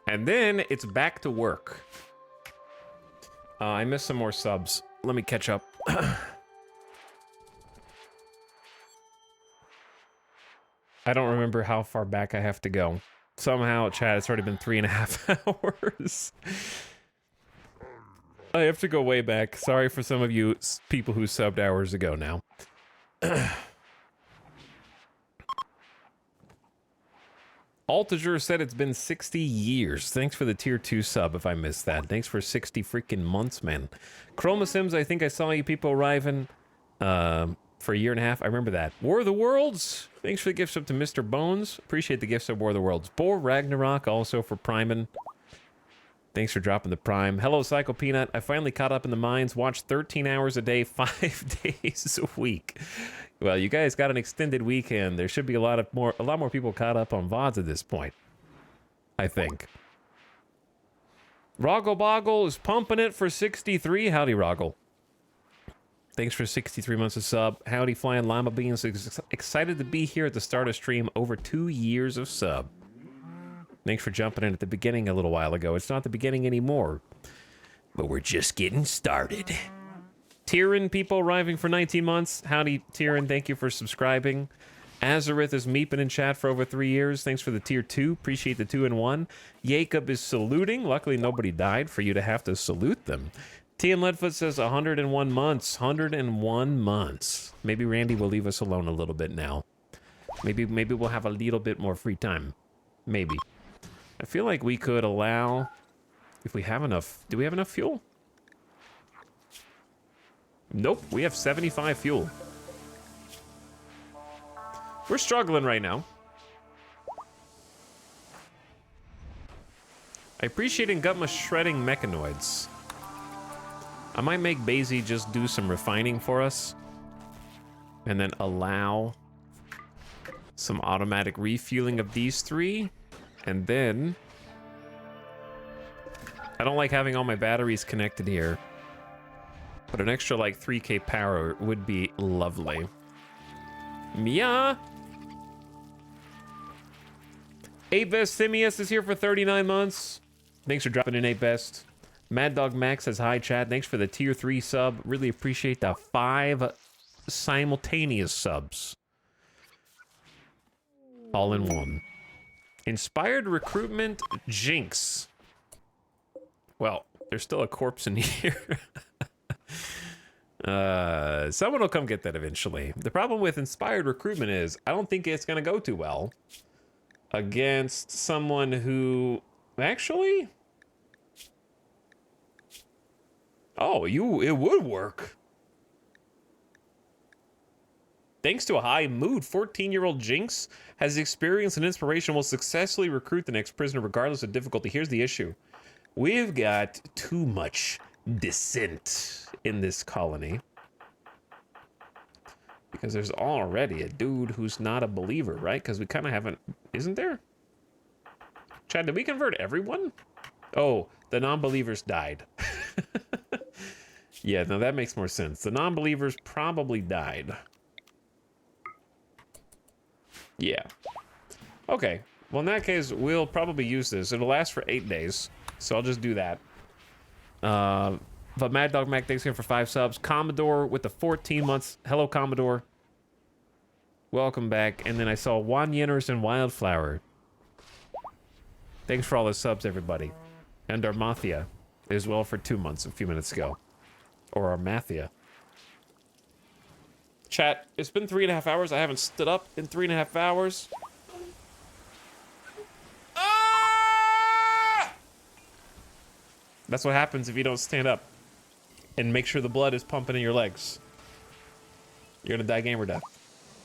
And then it's back to work. I missed some more subs. Let me catch up. I don't remember how far back I have to go. Somehow, chat, it's already been 3.5 hours. I have to go way back. Sorry for some of you people who subbed hours ago now. Altager said it's been 60 years. Thanks for the tier 2 sub if I missed that. Thanks for 60 freaking months, man. Chromasims, I think I saw you people arriving for a year and a half. I remember that. War of the Worlds. Thanks for the gift sub to Mr. Bones. Appreciate the gift sub, War of the Worlds. Boar Ragnarok also for priming. Thanks for dropping the prime. Hello, Psycho Peanut. I finally caught up in the mines. Watched 13 hours a day, 5 days a week. Well, you guys got an extended weekend. There should be a lot more people caught up on VODs at this point, I think. Roggle Boggle is pumping it for 63. Howdy, Roggle. Thanks for 63 months of sub. Howdy, Flying Llama Beans. Excited to be here at the start of stream. Over 2 years of sub. Thanks for jumping in at the beginning a little while ago. It's not the beginning anymore, but we're just getting started. Tyrion people arriving for 19 months. Howdy, Tyrion. Thank you for subscribing. Azareth is meeping in chat for over 3 years. Thanks for the tier 2. Appreciate the 2 and 1. Jacob is saluting. Luckily, nobody died for you to have to salute them. T and Leadfoot says 101 months. 101 months. Maybe Randy will leave us alone a little bit now. Maybe we'll have a little bit more free time. Maybe. I feel like we could allow, if we have enough. Do we have enough fuel? Nope. We have 75 fuel. We're struggling right now. I appreciate Gutma shredding mechanoids. I might make Basie just do some refining for us. And then allow some automatic refueling of these 3. And then... I don't like having all my batteries connected here. But an extra like 3K power would be lovely. Mia! 8best Simius is here for 39 months. Thanks for dropping in, 8best. Mad Dog Max says hi, chat. Thanks for the tier 3 sub. Really appreciate the 5 simultaneous subs. All in one. Inspired recruitment jinx. Well, there's still a corpse in here. Someone will come get that eventually. The problem with inspired recruitment is I don't think it's going to go too well against someone who actually... Oh, it would work. Thanks to a high mood, 14-year-old Jinx has experience and inspiration will successfully recruit the next prisoner regardless of difficulty. Here's the issue. We've got too much dissent in this colony. Because there's already a dude who's not a believer, right? Because we kind of haven't... Isn't there? Chad, did we convert everyone? Oh, the non-believers died. Yeah, no, that makes more sense. The non-believers probably died. Yeah. Okay. Well, in that case, we'll probably use this. It'll last for 8 days, so I'll just do that. But Mad Dog Mac, thanks again for 5 subs. Commodore with the 14 months. Hello, Commodore. Welcome back. And then I saw Juan Yenners and Wildflower. Thanks for all the subs, everybody. And Armathia as well for 2 months a few minutes ago. Or Armathia. Chat, it's been 3.5 hours. I haven't stood up in 3.5 hours. Ah! That's what happens if you don't stand up and make sure the blood is pumping in your legs. You're gonna die gamer death.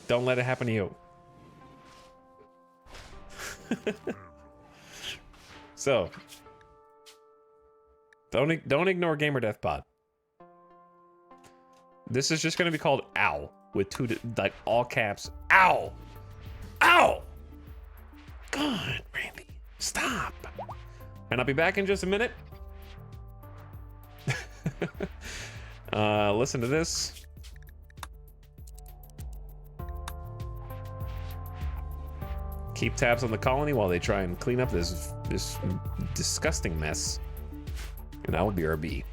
Don't let it happen to you. So, don't ignore gamer death pod. This is just gonna be called OW with like all caps. OW! OW! God, Randy, stop. And I'll be back in just a minute. Listen to this. Keep tabs on the colony while they try and clean up this disgusting mess. And I will be RB.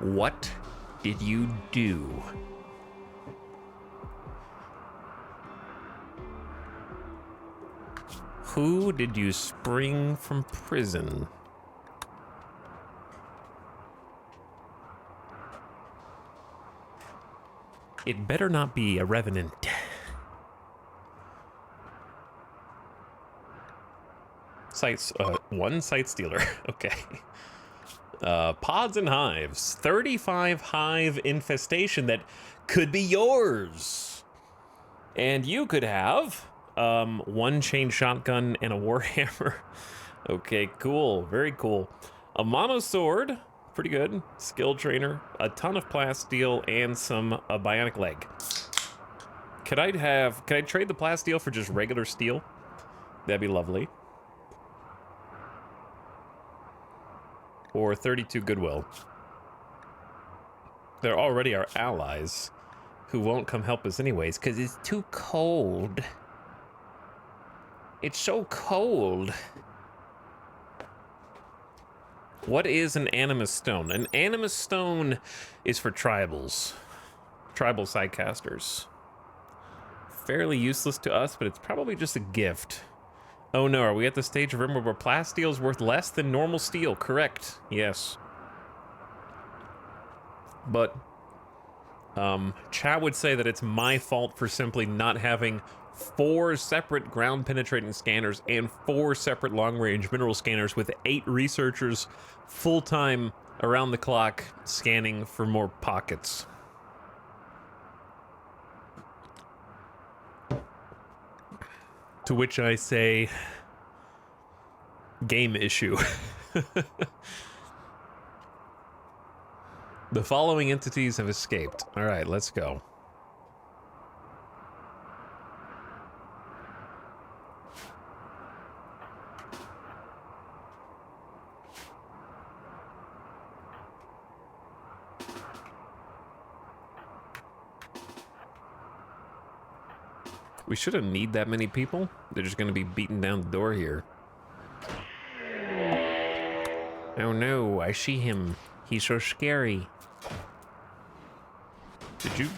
What did you do? Who did you spring from prison? It better not be a revenant. Sites, one site stealer. Okay. Pods and hives. 35 hive infestation that could be yours. And you could have one chain shotgun and a warhammer. Okay, cool. Very cool. A mono sword. Pretty good. Skill trainer. A ton of plasteel and some bionic leg. Can I trade the plasteel for just regular steel? That'd be lovely. Or 32 goodwill. They're already our allies, who won't come help us anyways, because it's too cold. It's so cold. What is an animus stone? An animus stone is for tribals. Tribal sidecasters. Fairly useless to us, but it's probably just a gift. Oh no, are we at the stage of RimWorld where plasteel is worth less than normal steel? Correct, yes. But, chat would say that it's my fault for simply not having 4 separate ground-penetrating scanners and 4 separate long-range mineral scanners with 8 researchers full-time, around-the-clock, scanning for more pockets. To which I say, game issue. The following entities have escaped. All right, let's go. We shouldn't need that many people. They're just gonna be beating down the door here. Oh no, I see him. He's so scary.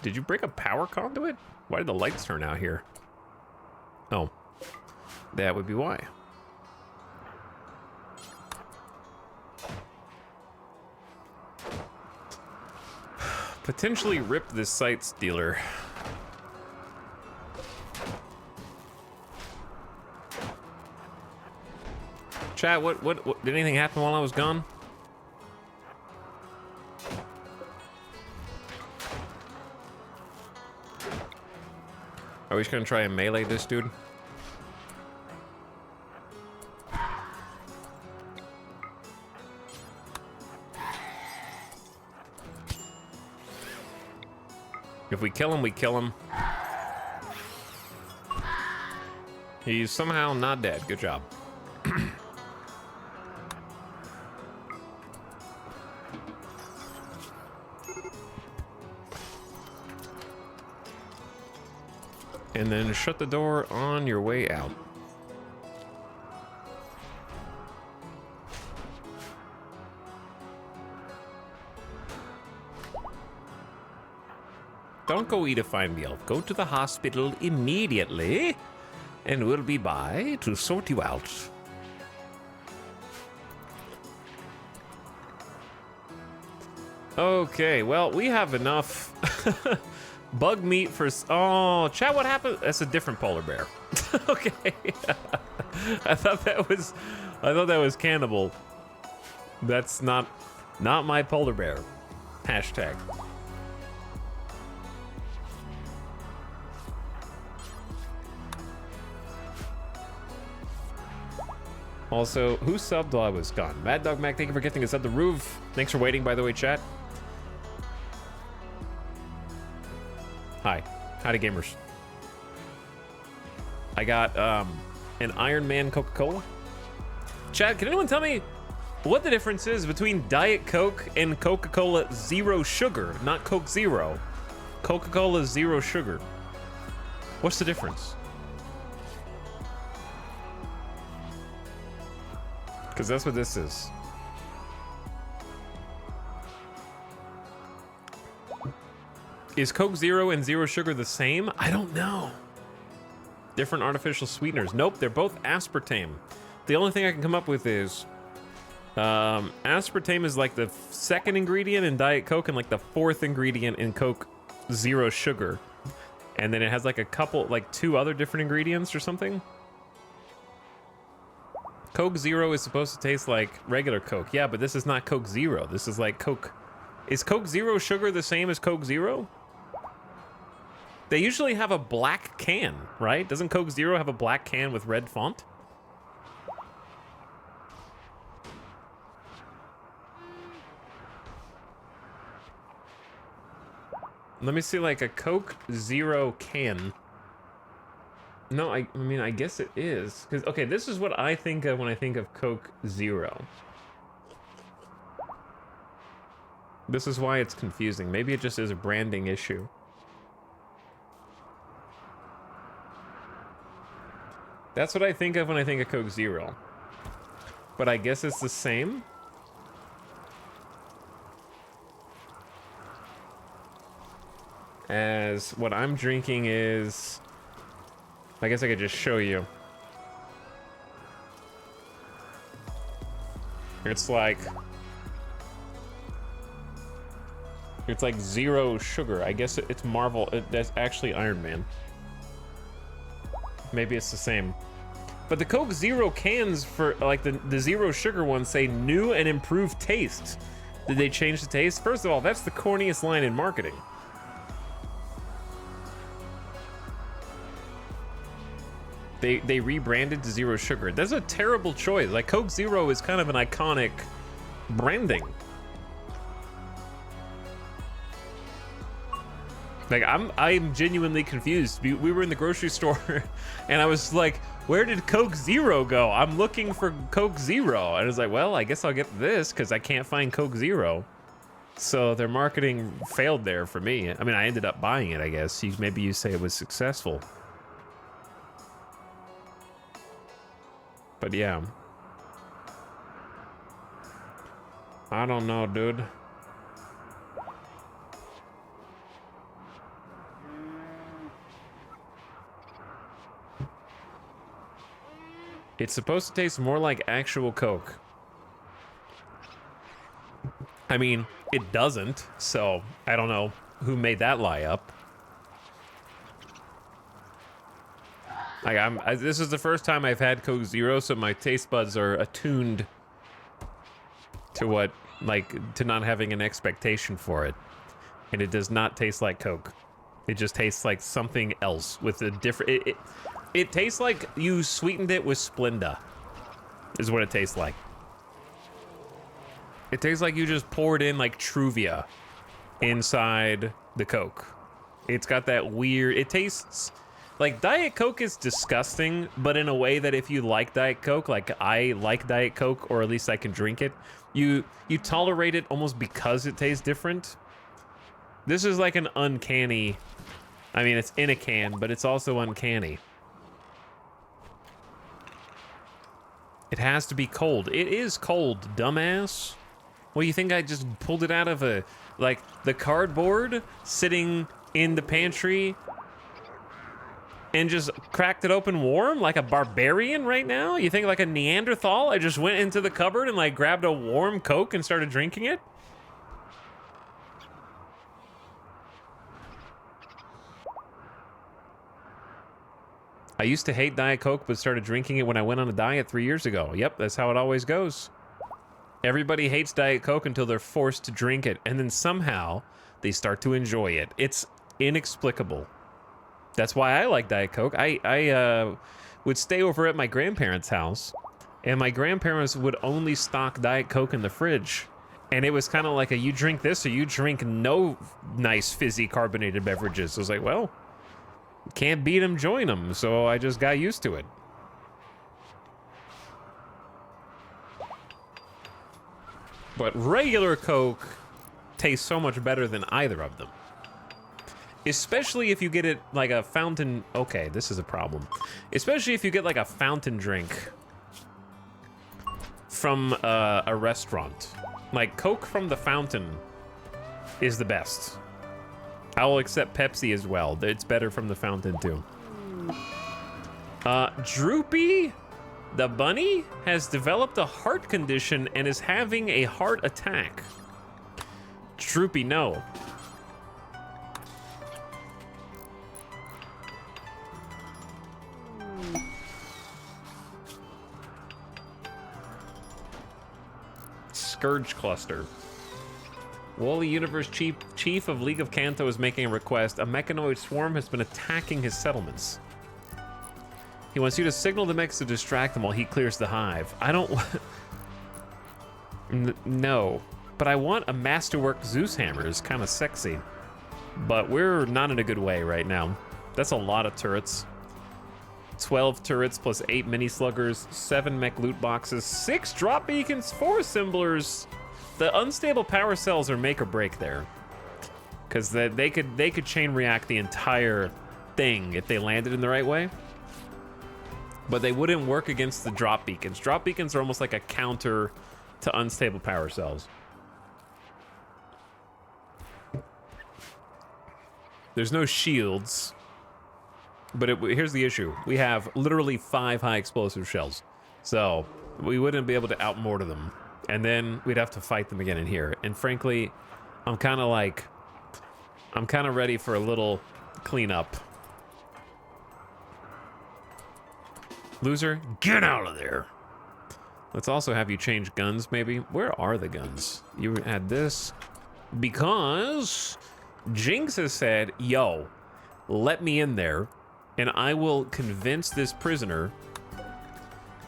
Did you break a power conduit? Why did the lights turn out here? Oh, that would be why. Potentially rip this site stealer. Chat, what did anything happen while I was gone? Are we just gonna try and melee this dude? If we kill him, we kill him. He's somehow not dead. Good job. And then shut the door on your way out. Don't go eat a fine meal. Go to the hospital immediately, and we'll be by to sort you out. Okay, well, we have enough bug meat for... Oh, chat, what happened? That's a different polar bear. Okay. I thought that was cannibal. That's not my polar bear. Hashtag. Also, who subbed while I was gone? Mad Dog Mac, thank you for gifting us up the roof. Thanks for waiting, by the way, chat. Hi. Howdy, gamers. I got an Iron Man Coca-Cola. Chat, can anyone tell me what the difference is between Diet Coke and Coca-Cola Zero Sugar? Not Coke Zero. Coca-Cola Zero Sugar. What's the difference? Because that's what this is. Is Coke Zero and Zero Sugar the same? I don't know. Different artificial sweeteners. Nope, they're both aspartame. The only thing I can come up with is aspartame is like the second ingredient in Diet Coke and like the fourth ingredient in Coke Zero Sugar. And then it has like a couple, like 2 other different ingredients or something. Coke Zero is supposed to taste like regular Coke. Yeah, but this is not Coke Zero. This is like Coke. Is Coke Zero Sugar the same as Coke Zero? They usually have a black can, right? Doesn't Coke Zero have a black can with red font? Let me see, like a Coke Zero can. No, I mean, I guess it is. Because, okay, this is what I think of when I think of Coke Zero. This is why it's confusing. Maybe it just is a branding issue. That's what I think of when I think of Coke Zero. But I guess it's the same. As what I'm drinking is... I guess I could just show you. It's like zero sugar. I guess it's Marvel. That's actually Iron Man. Maybe it's the same. But the Coke Zero cans for like the zero sugar ones say new and improved taste. Did they change the taste? First of all, that's the corniest line in marketing. They rebranded to Zero Sugar. That's a terrible choice. Like Coke Zero is kind of an iconic branding. Like I'm genuinely confused. We were in the grocery store and I was like, where did Coke Zero go? I'm looking for Coke Zero. And I was like, well, I guess I'll get this because I can't find Coke Zero. So their marketing failed there for me. I mean, I ended up buying it, I guess. Maybe you say it was successful. But yeah. I don't know, dude. It's supposed to taste more like actual Coke. I mean, it doesn't, so I don't know who made that lie up. Like this is the first time I've had Coke Zero, so my taste buds are attuned to what, like, to not having an expectation for it. And it does not taste like Coke. It just tastes like something else with a different... It tastes like you sweetened it with Splenda, is what it tastes like. It tastes like you just poured in, like, Truvia inside the Coke. It's got that weird... It tastes... Like, Diet Coke is disgusting, but in a way that if you like Diet Coke, like I like Diet Coke, or at least I can drink it, you tolerate it almost because it tastes different. This is like an uncanny... I mean, it's in a can, but it's also uncanny. It has to be cold. It is cold, dumbass. Well, you think I just pulled it out of a, like, the cardboard sitting in the pantry and just cracked it open warm like a barbarian right now? You think like a Neanderthal? I just went into the cupboard and like grabbed a warm Coke and started drinking it? I used to hate Diet Coke, but started drinking it when I went on a diet 3 years ago. Yep, that's how it always goes. Everybody hates Diet Coke until they're forced to drink it, and then somehow they start to enjoy it. It's inexplicable. That's why I like Diet Coke. I would stay over at my grandparents' house, and my grandparents would only stock Diet Coke in the fridge. And it was kind of like a, you drink this or you drink no nice fizzy carbonated beverages. I was like, well... Can't beat them, join them, so I just got used to it. But regular Coke tastes so much better than either of them. Especially if you get it like a fountain... Okay, this is a problem. Especially if you get like a fountain drink from a restaurant. Like, Coke from the fountain is the best. I will accept Pepsi as well. It's better from the fountain too. Droopy, the bunny, has developed a heart condition and is having a heart attack. Droopy, no. Scourge Cluster. Wally Universe Chief of League of Kanto is making a request. A mechanoid swarm has been attacking his settlements. He wants you to signal the mechs to distract them while he clears the hive. I don't... No. But I want a masterwork Zeus hammer. It's kind of sexy. But we're not in a good way right now. That's a lot of turrets. 12 turrets plus 8 mini sluggers, 7 mech loot boxes, 6 drop beacons, 4 assemblers. The unstable power cells are make or break there, because they could chain react the entire thing if they landed in the right way. But they wouldn't work against the drop beacons. Drop beacons are almost like a counter to unstable power cells. There's no shields. But here's the issue. We have literally 5 high explosive shells. So we wouldn't be able to outmortar them. And then we'd have to fight them again in here. And frankly, I'm kind of ready for a little cleanup. Loser, get out of there. Let's also have you change guns, maybe. Where are the guns? You had this. Because Jinx has said, yo, let me in there. And I will convince this prisoner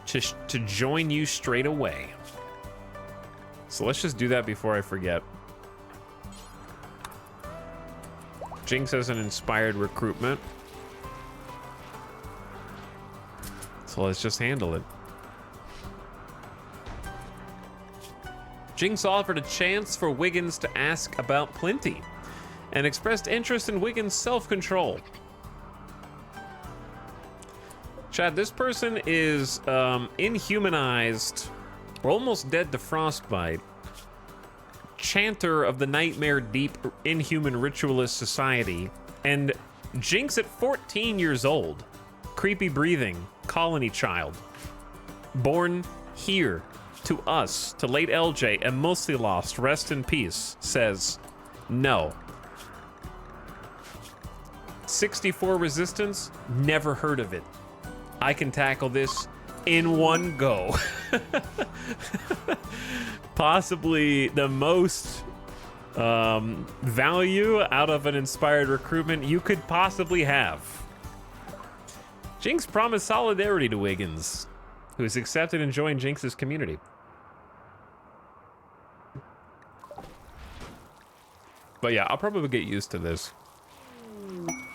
to join you straight away. So let's just do that before I forget. Jinx has an inspired recruitment. So let's just handle it. Jinx offered a chance for Wiggins to ask about Plenty and expressed interest in Wiggins' self-control. Chad, this person is inhumanized, or almost dead to frostbite. Chanter of the Nightmare Deep Inhuman Ritualist Society. And Jinx at 14 years old. Creepy breathing, colony child. Born here, to us, to late LJ, and mostly lost, rest in peace, says no. 64 resistance, never heard of it. I can tackle this in one go. Possibly the most value out of an inspired recruitment you could possibly have. Jinx promised solidarity to Wiggins, who has accepted and joined Jinx's community. But yeah, I'll probably get used to this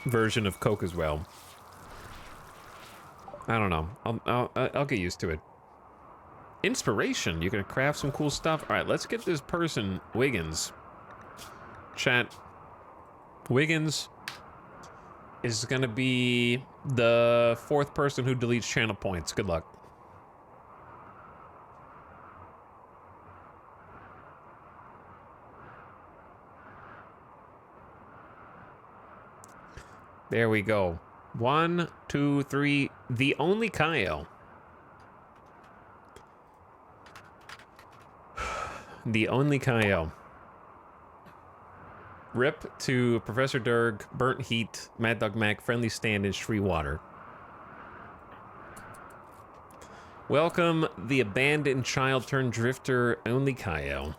version of Coke as well. I don't know. I'll get used to it. Inspiration. You can craft some cool stuff. All right, let's get this person, Wiggins. Chat. Wiggins is going to be the 4th person who deletes channel points. Good luck. There we go. 1, 2, 3. The only Kaio. The only Kaio. Rip to Professor Durg, Burnt Heat, Mad Dog Mac, Friendly Stand, and Shree Water. Welcome, the abandoned child turned drifter, only Kaio.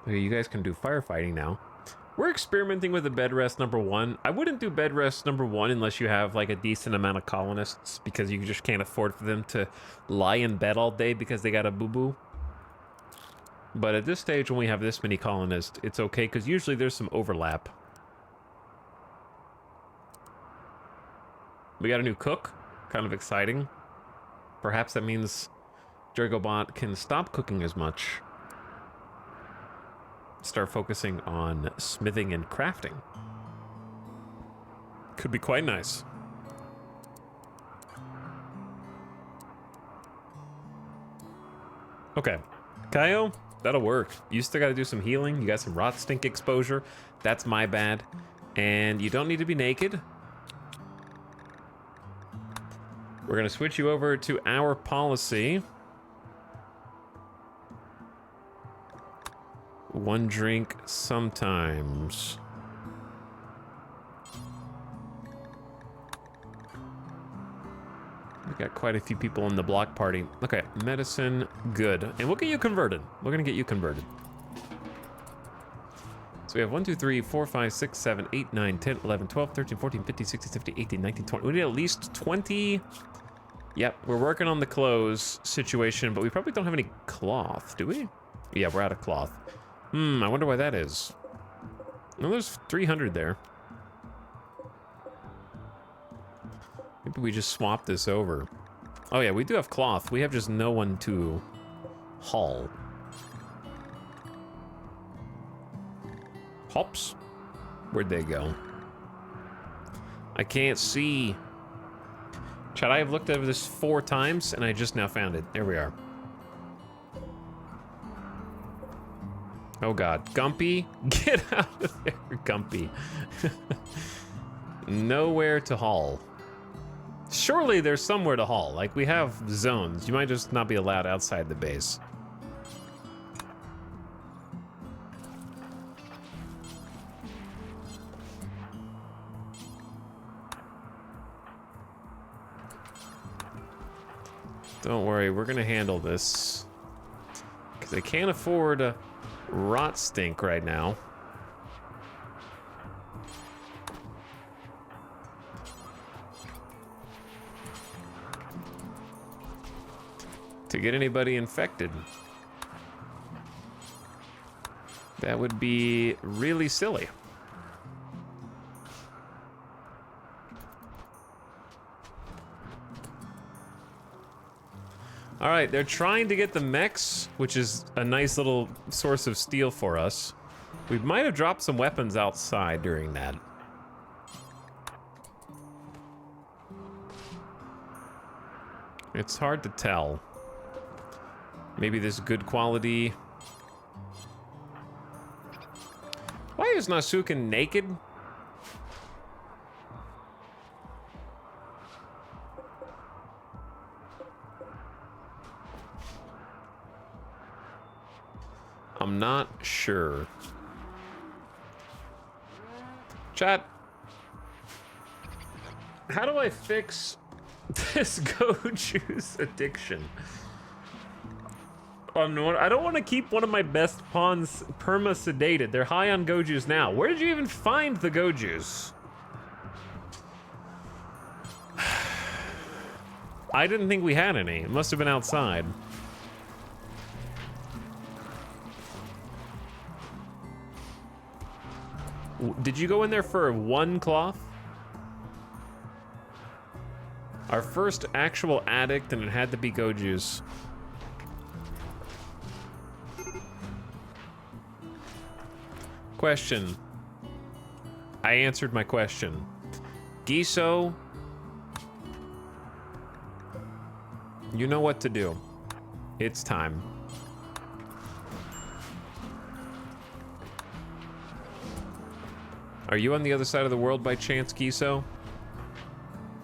Okay, you guys can do firefighting now. We're experimenting with the bed rest #1. I wouldn't do bed rest #1 unless you have like a decent amount of colonists, because you just can't afford for them to lie in bed all day because they got a boo-boo. But at this stage, when we have this many colonists, it's okay, because usually there's some overlap. We got a new cook. Kind of exciting. Perhaps that means Dragobot can stop cooking as much. Start focusing on smithing and crafting. Could be quite nice. Okay. Kaio, That'll work. You still gotta do some healing. You got some rot stink exposure. That's my bad. And you don't need to be naked. We're gonna switch you over to our policy. 1 drink sometimes. We got quite a few people in the block party. Okay, medicine, good. And we'll get you converted. We're gonna get you converted. So we have 1, 2, 3, 4, 5, 6, 7, 8, 9, 10, 11, 12, 13, 14, 15, 16, 17, 18, 19, 20. We need at least 20. Yep, we're working on the clothes situation, but we probably don't have any cloth, do we? Yeah, we're out of cloth. I wonder why that is. Well, there's 300 there. Maybe we just swap this over. Oh yeah, we do have cloth. We have just no one to haul. Hops? Where'd they go? I can't see. Chad, I have looked over this 4 times, and I just now found it. There we are. Oh god. Gumpy? Get out of there, Gumpy. Nowhere to haul. Surely there's somewhere to haul. Like, we have zones. You might just not be allowed outside the base. Don't worry, we're gonna handle this. Because I can't afford a rot stink right now. To get anybody infected. That would be really silly. All right, they're trying to get the mechs, which is a nice little source of steel for us. We might have dropped some weapons outside during that. It's hard to tell. Maybe this good quality. Why is Nasuken naked? I'm not sure. Chat, how do I fix this Goju's addiction? I don't want to keep one of my best pawns perma-sedated. They're high on Goju's now. Where did you even find the Goju's? I didn't think we had any. It must have been outside. Did you go in there for 1 cloth? Our first actual addict, and it had to be Goju's. Question. I answered my question. Giso, you know what to do. It's time. Are you on the other side of the world by chance, Giso?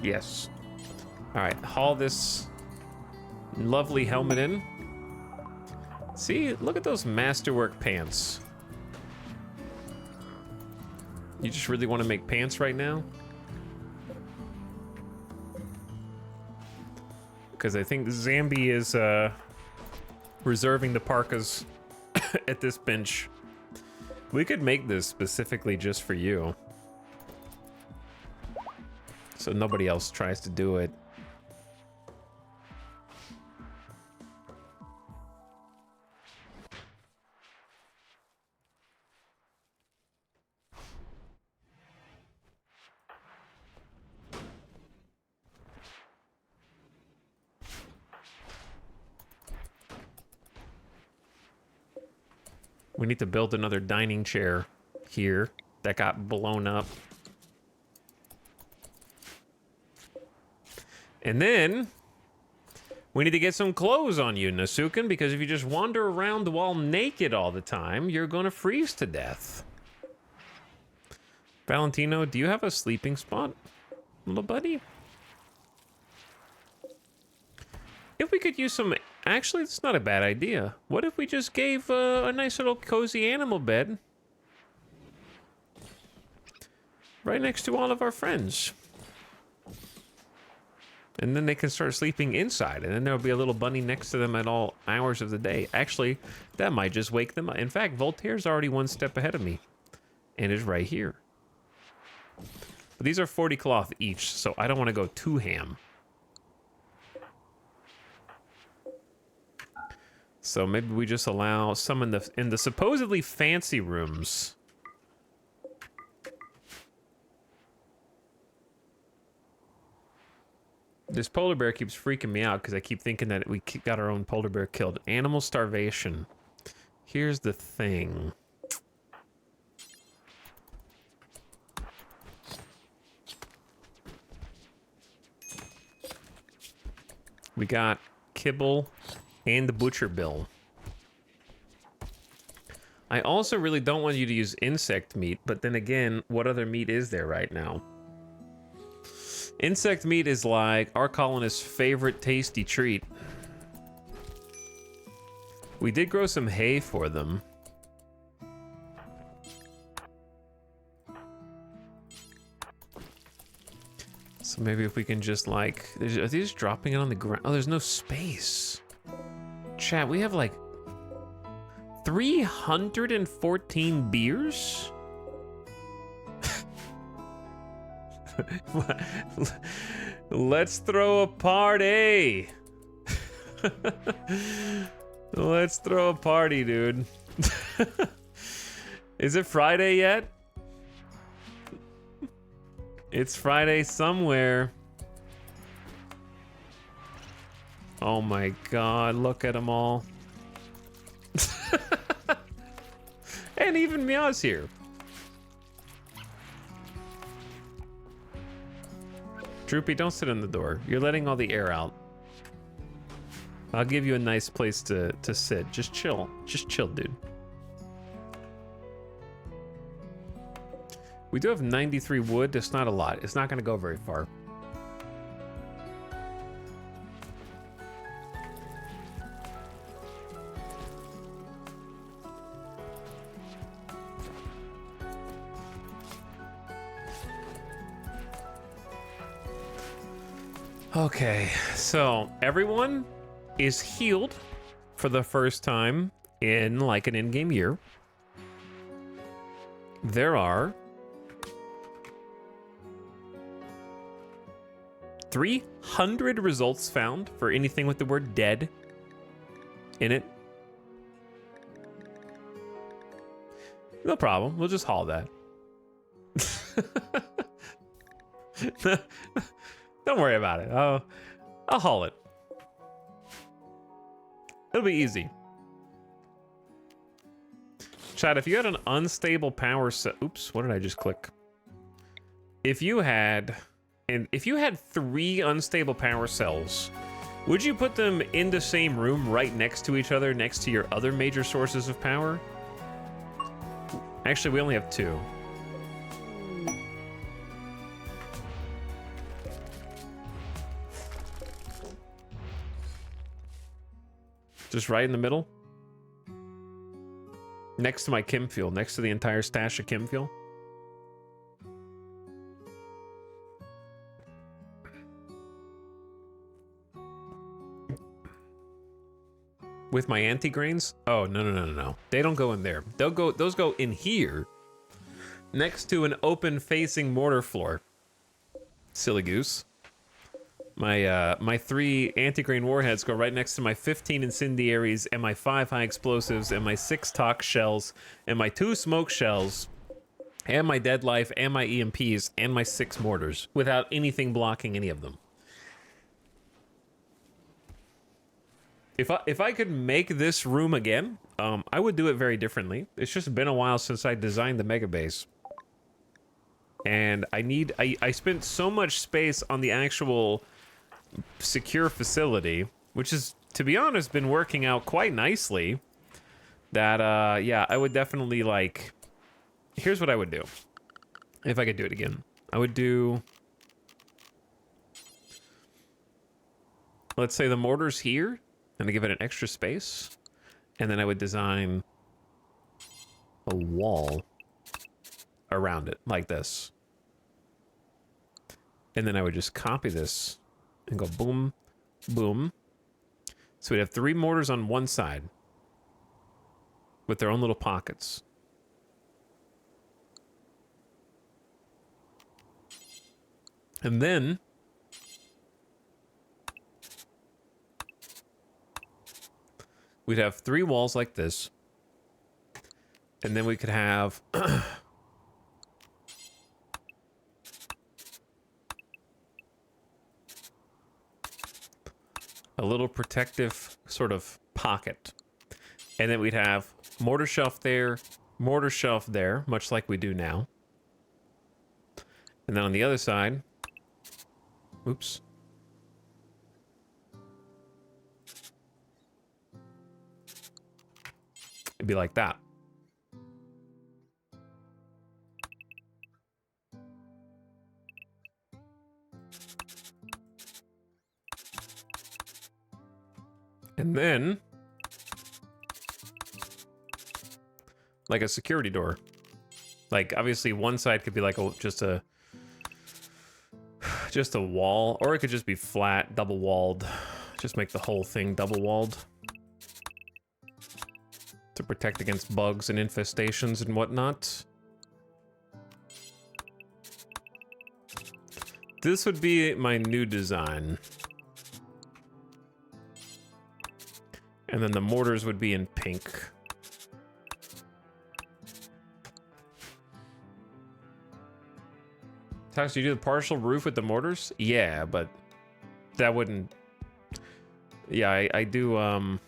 Yes. All right, haul this lovely helmet in. See, look at those masterwork pants. You just really want to make pants right now? Because I think Zambi is reserving the parkas at this bench. We could make this specifically just for you. So nobody else tries to do it. We need to build another dining chair here that got blown up. And then We need to get some clothes on you, Nasukin, because if you just wander around the wall naked all the time, you're gonna freeze to death. Valentino, do you have a sleeping spot, little buddy? If we could use some... Actually, it's not a bad idea. What if we just gave a nice little cozy animal bed right next to all of our friends? And then they can start sleeping inside, and then there'll be a little bunny next to them at all hours of the day. Actually, that might just wake them up. In fact, Voltaire's already one step ahead of me, and is right here. But these are 40 cloth each, so I don't want to go too ham. So maybe we just allow some in the supposedly fancy rooms. This polar bear keeps freaking me out because I keep thinking that we got our own polar bear killed. Animal starvation. Here's the thing. We got kibble and the butcher bill. I also really don't want you to use insect meat, but then again, what other meat is there right now? Insect meat is like our colonists' favorite tasty treat. We did grow some hay for them. So maybe if we can just like... Are these dropping it on the ground? Oh, there's no space. Chat, we have like 314 beers? Let's throw a party. Let's throw a party, dude. Is it Friday yet? It's Friday somewhere. Oh my god, look at them all. And even Meow's here. Droopy, don't sit in the door. You're letting all the air out. I'll give you a nice place to sit. Just chill. Just chill, dude. We do have 93 wood. That's not a lot. It's not going to go very far. Okay, so everyone is healed for the first time in like an in-game year. There are 300 results found for anything with the word dead in it. No problem, we'll just haul that. Don't worry about it. I'll haul it. It'll be easy. Chat, if you had an unstable power cell... Oops, what did I just click? If you had 3 unstable power cells, would you put them in the same room right next to each other, next to your other major sources of power? Actually, we only have 2. Just right in the middle. Next to my chem fuel, next to the entire stash of chem fuel. With my anti-grains? Oh, no. They don't go in there. Those go in here. Next to an open facing mortar floor. Silly goose. My 3 anti-grain warheads go right next to my 15 incendiaries and my 5 high explosives and my 6 tox shells and my 2 smoke shells and my dead life and my EMPs and my 6 mortars without anything blocking any of them. If I could make this room again, I would do it very differently. It's just been a while since I designed the mega base. And I spent so much space on the actual secure facility which is, to be honest, been working out quite nicely. That, yeah, I would definitely, like... Here's what I would do. If I could do it again. I would do... Let's say the mortar's here, and I give it an extra space. And then I would design a wall around it, like this. And then I would just copy this and go boom, boom. So we'd have 3 mortars on one side with their own little pockets. And then we'd have 3 walls like this. And then we could have a little protective sort of pocket. And then we'd have mortar shelf there, much like we do now. And then on the other side, oops. It'd be like that. And then, like a security door. Like, obviously one side could be like just a wall, or it could just be flat, double walled. Just make the whole thing double walled to protect against bugs and infestations and whatnot. This would be my new design. And then the mortars would be in pink. Tax, do you do the partial roof with the mortars? Yeah, but that wouldn't... Yeah, I do,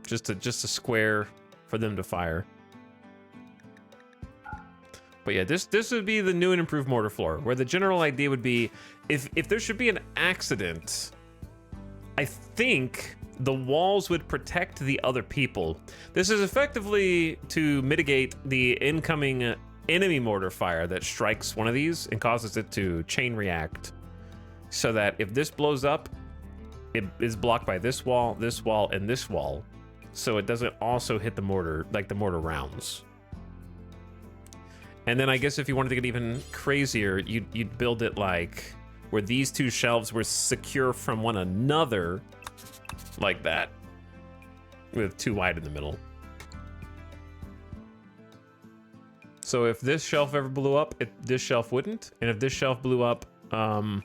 just a square for them to fire. But yeah, this would be the new and improved mortar floor, where the general idea would be, if there should be an accident, I think the walls would protect the other people. This is effectively to mitigate the incoming enemy mortar fire that strikes one of these and causes it to chain react. So that if this blows up, it is blocked by this wall, and this wall. So it doesn't also hit the mortar, like the mortar rounds. And then I guess if you wanted to get even crazier, you'd build it like where these 2 shelves were secure from one another, like that, with 2 wide in the middle. So if this shelf ever blew up, this shelf wouldn't, and if this shelf blew up, I'm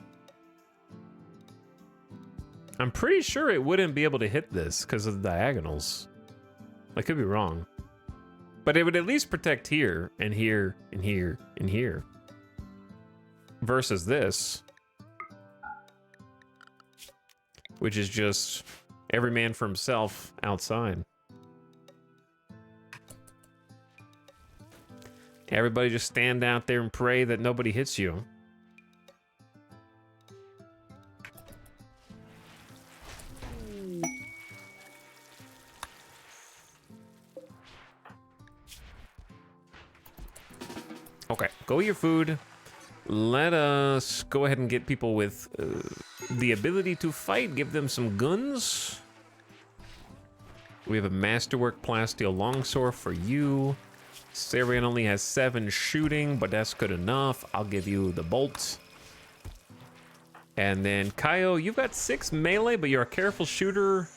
pretty sure it wouldn't be able to hit this because of the diagonals. I could be wrong. But it would at least protect here, and here, and here, and here. Versus this, which is just every man for himself outside. Everybody just stand out there and pray that nobody hits you. Okay, go eat your food. Let us go ahead and get people with the ability to fight. Give them some guns. We have a Masterwork Plasteel Longsword for you. Sarian only has 7 shooting, but that's good enough. I'll give you the bolt. And then Kaio, you've got 6 melee, but you're a careful shooter.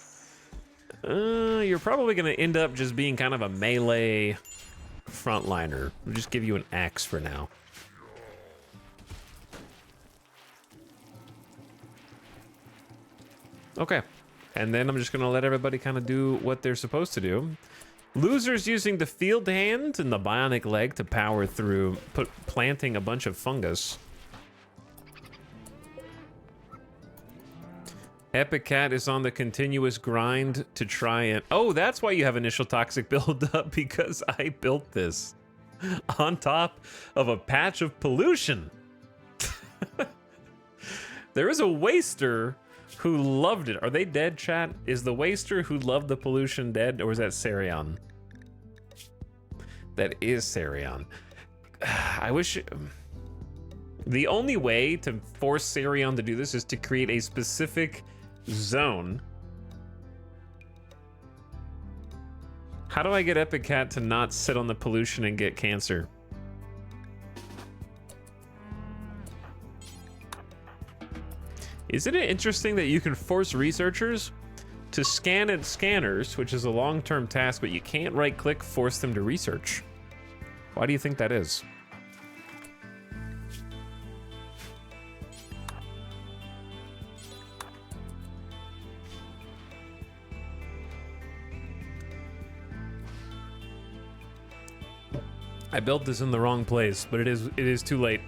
You're probably gonna end up just being kind of a melee frontliner. We'll just give you an axe for now. Okay, and then I'm just gonna let everybody kind of do what they're supposed to do. Losers using the field hand and the bionic leg to power through, planting a bunch of fungus. Epic Cat is on the continuous grind to try and... Oh, that's why you have initial toxic buildup, because I built this on top of a patch of pollution. There is a waster who loved it. Are they dead, chat? Is the waster who loved the pollution dead, or is that Sarion? That is Sarion. I wish... The only way to force Sarion to do this is to create a specific zone. How do I get Epic Cat to not sit on the pollution and get cancer? Isn't it interesting that you can force researchers to scan at scanners, which is a long-term task, but you can't right-click force them to research? Why do you think that is? I built this in the wrong place, but it is too late.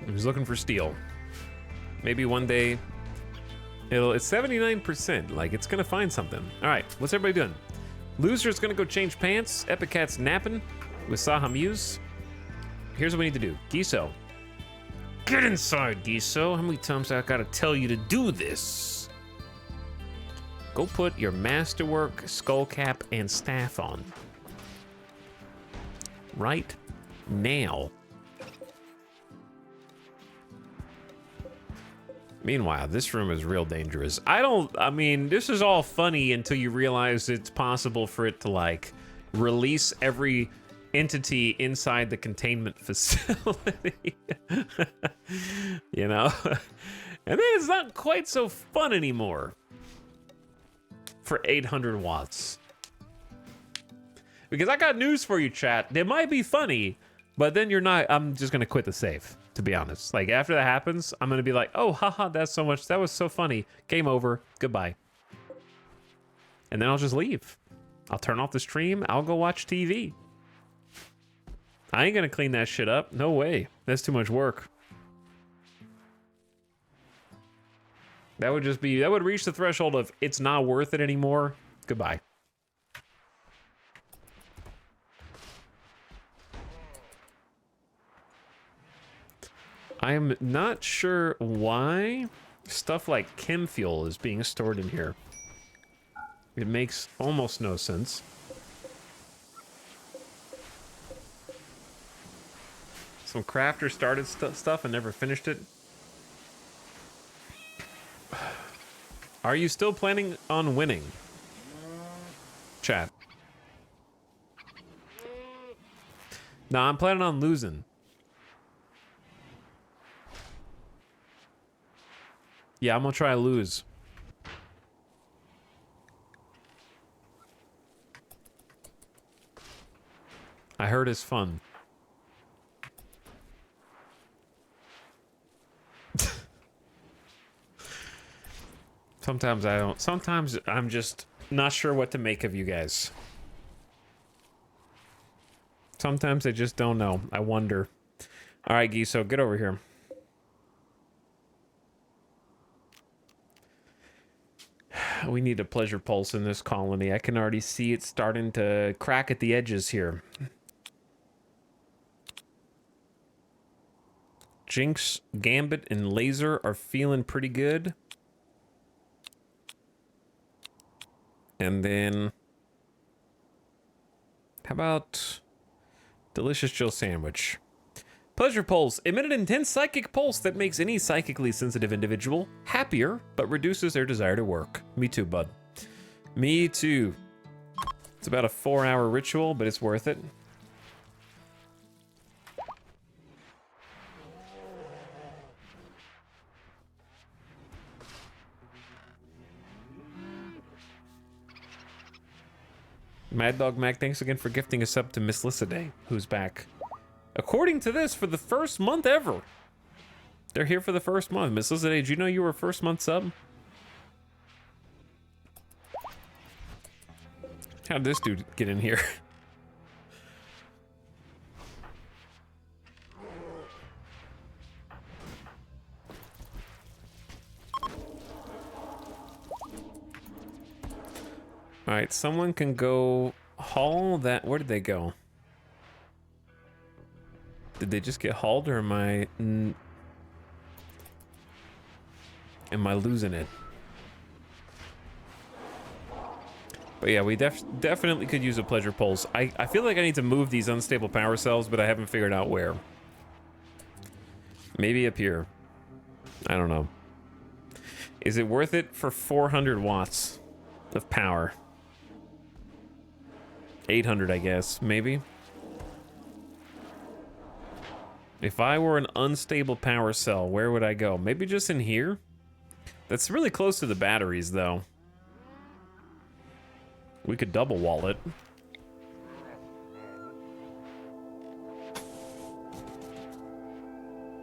I was looking for steel. Maybe one day it's 79%. Like, it's gonna find something. All right, what's everybody doing? Loser's gonna go change pants. Epic Cat's napping with Saha Muse. Here's what we need to do. Giso. Get inside, Giso. How many times I gotta tell you to do this? Go put your masterwork, skull cap, and staff on. Right now. Meanwhile, this room is real dangerous. I mean, this is all funny until you realize it's possible for it to, like, release every entity inside the containment facility. You know? And then it's not quite so fun anymore. For 800 watts. Because I got news for you, chat. They might be funny, but then you're not. I'm just gonna quit the save, to be honest. Like, after that happens, I'm gonna be like, oh, haha, that was so funny. Game over, goodbye. And then I'll just leave. I'll turn off the stream, I'll go watch TV. I ain't gonna clean that shit up, no way. That's too much work. That would reach the threshold of it's not worth it anymore, goodbye. I am not sure why stuff like chem fuel is being stored in here. It makes almost no sense. Some crafter started stuff and never finished it. Are you still planning on winning? Chat. No, I'm planning on losing. Yeah, I'm gonna try to lose. I heard it's fun. Sometimes I don't. Sometimes I'm just not sure what to make of you guys. Sometimes I just don't know. I wonder. All right, Giso, get over here. We need a pleasure pulse in this colony. I can already see it starting to crack at the edges here. Jinx, Gambit, and Laser are feeling pretty good. And then... how about... Delicious Jill Sandwich? Pleasure Pulse. Emit an intense psychic pulse that makes any psychically sensitive individual happier, but reduces their desire to work. Me too, bud. Me too. It's about a 4-hour ritual, but it's worth it. Mad Dog Mac, thanks again for gifting a sub to Miss Lissaday, who's back. According to this, for the first month ever. They're here for the first month. Miss Lissaday, did you know you were a first month sub? How'd this dude get in here? All right, someone can go haul that. Where did they go? Did they just get hauled, or am I... Am I losing it? But yeah, we definitely could use a pleasure pulse. I feel like I need to move these unstable power cells, but I haven't figured out where. Maybe up here. I don't know. Is it worth it for 400 watts of power? 800, I guess, maybe. If I were an unstable power cell, where would I go? Maybe just in here? That's really close to the batteries, though. We could double wall it.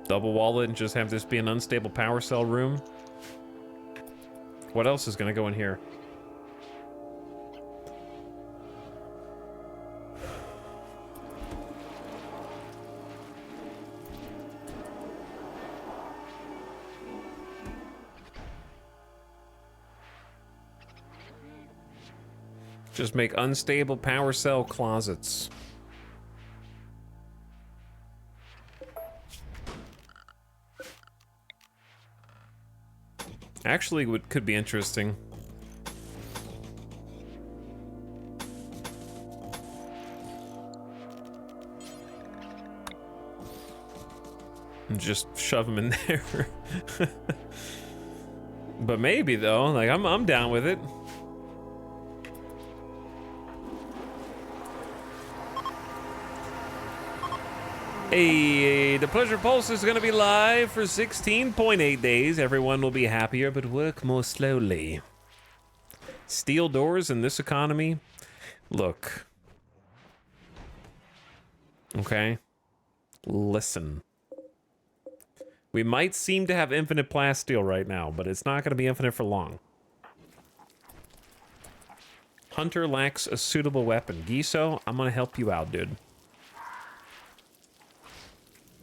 Double wall it and just have this be an unstable power cell room. What else is gonna go in here? Just make unstable power cell closets. Actually, could be interesting. And just shove them in there. But maybe though, like I'm down with it. Hey, the Pleasure Pulse is going to be live for 16.8 days. Everyone will be happier, but work more slowly. Steel doors in this economy? Look. Okay? Listen. We might seem to have infinite plasteel right now, but it's not going to be infinite for long. Hunter lacks a suitable weapon. Giso, I'm going to help you out, dude.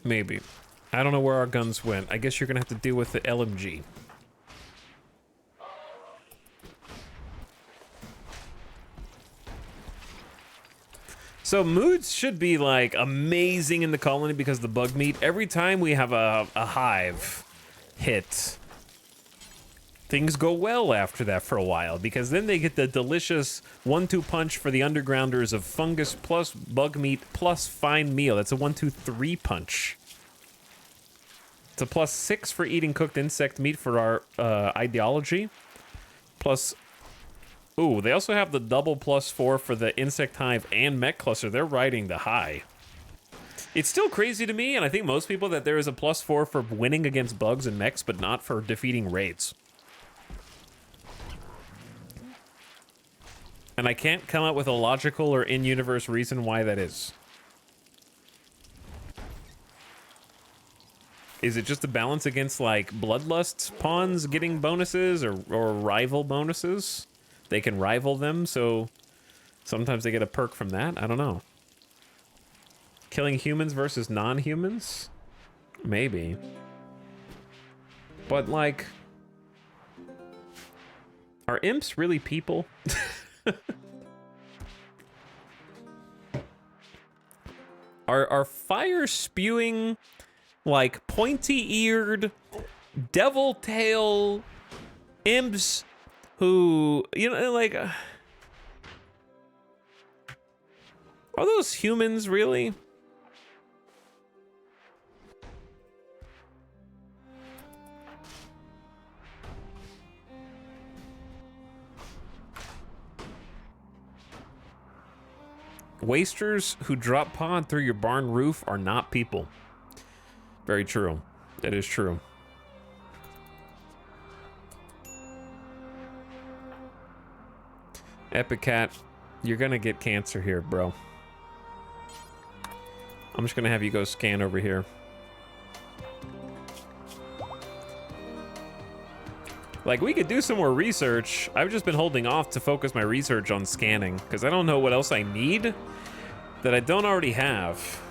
Maybe. I don't know where our guns went. I guess you're gonna have to deal with the LMG. So moods should be like amazing in the colony because the bug meat. Every time we have a hive hit, things go well after that for a while because then they get the delicious 1-2 punch for the undergrounders of fungus plus bug meat plus fine meal. That's a 1-2-3 punch. It's a +6 for eating cooked insect meat for our ideology. Plus, ooh, they also have the double +4 for the insect hive and mech cluster. They're riding the high. It's still crazy to me, and I think most people, that there is a +4 for winning against bugs and mechs, but not for defeating raids. And I can't come up with a logical or in-universe reason why that is. Is it just a balance against, like, Bloodlust pawns getting bonuses or rival bonuses? They can rival them, so sometimes they get a perk from that? I don't know. Killing humans versus non-humans? Maybe. But, like, are imps really people? Are fire spewing, like, pointy-eared devil tail imps who, you know, like, are those humans really? Wasters who drop pod through your barn roof are not people. Very true. That is true. Epic Cat, you're gonna get cancer here, bro. I'm just gonna have you go scan over here. Like, we could do some more research. I've just been holding off to focus my research on scanning, because I don't know what else I need that I don't already have.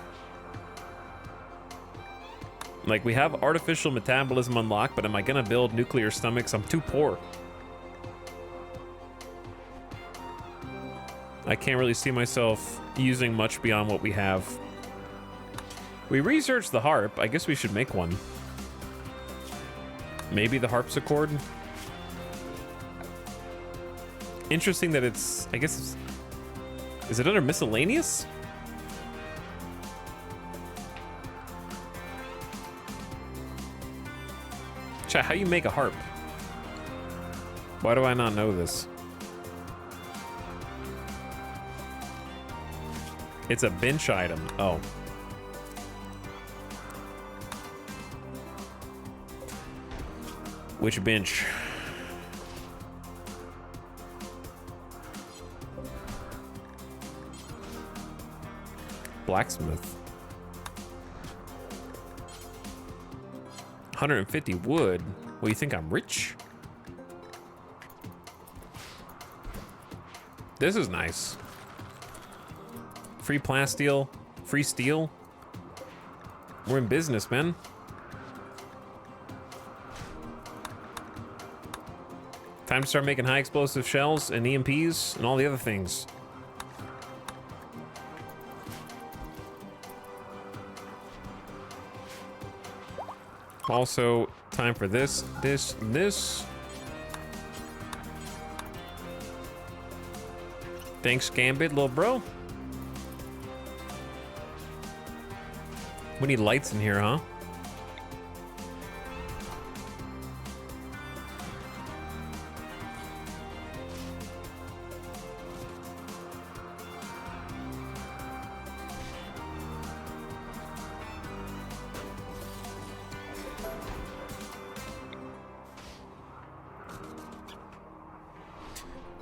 Like, we have artificial metabolism unlocked, but am I gonna build nuclear stomachs? I'm too poor. I can't really see myself using much beyond what we have. We researched the harp. I guess we should make one. Maybe the harpsichord. Interesting that it's, I guess it's, is it under miscellaneous? Chat, how you make a harp? Why do I not know this? It's a bench item. Oh. Which bench? Blacksmith. 150 wood. What, you think I'm rich? This is nice. Free plasteel, free steel. We're in business, man. Time to start making high explosive shells and EMPs and all the other things. Also, time for this. Thanks, Gambit, little bro. We need lights in here, huh?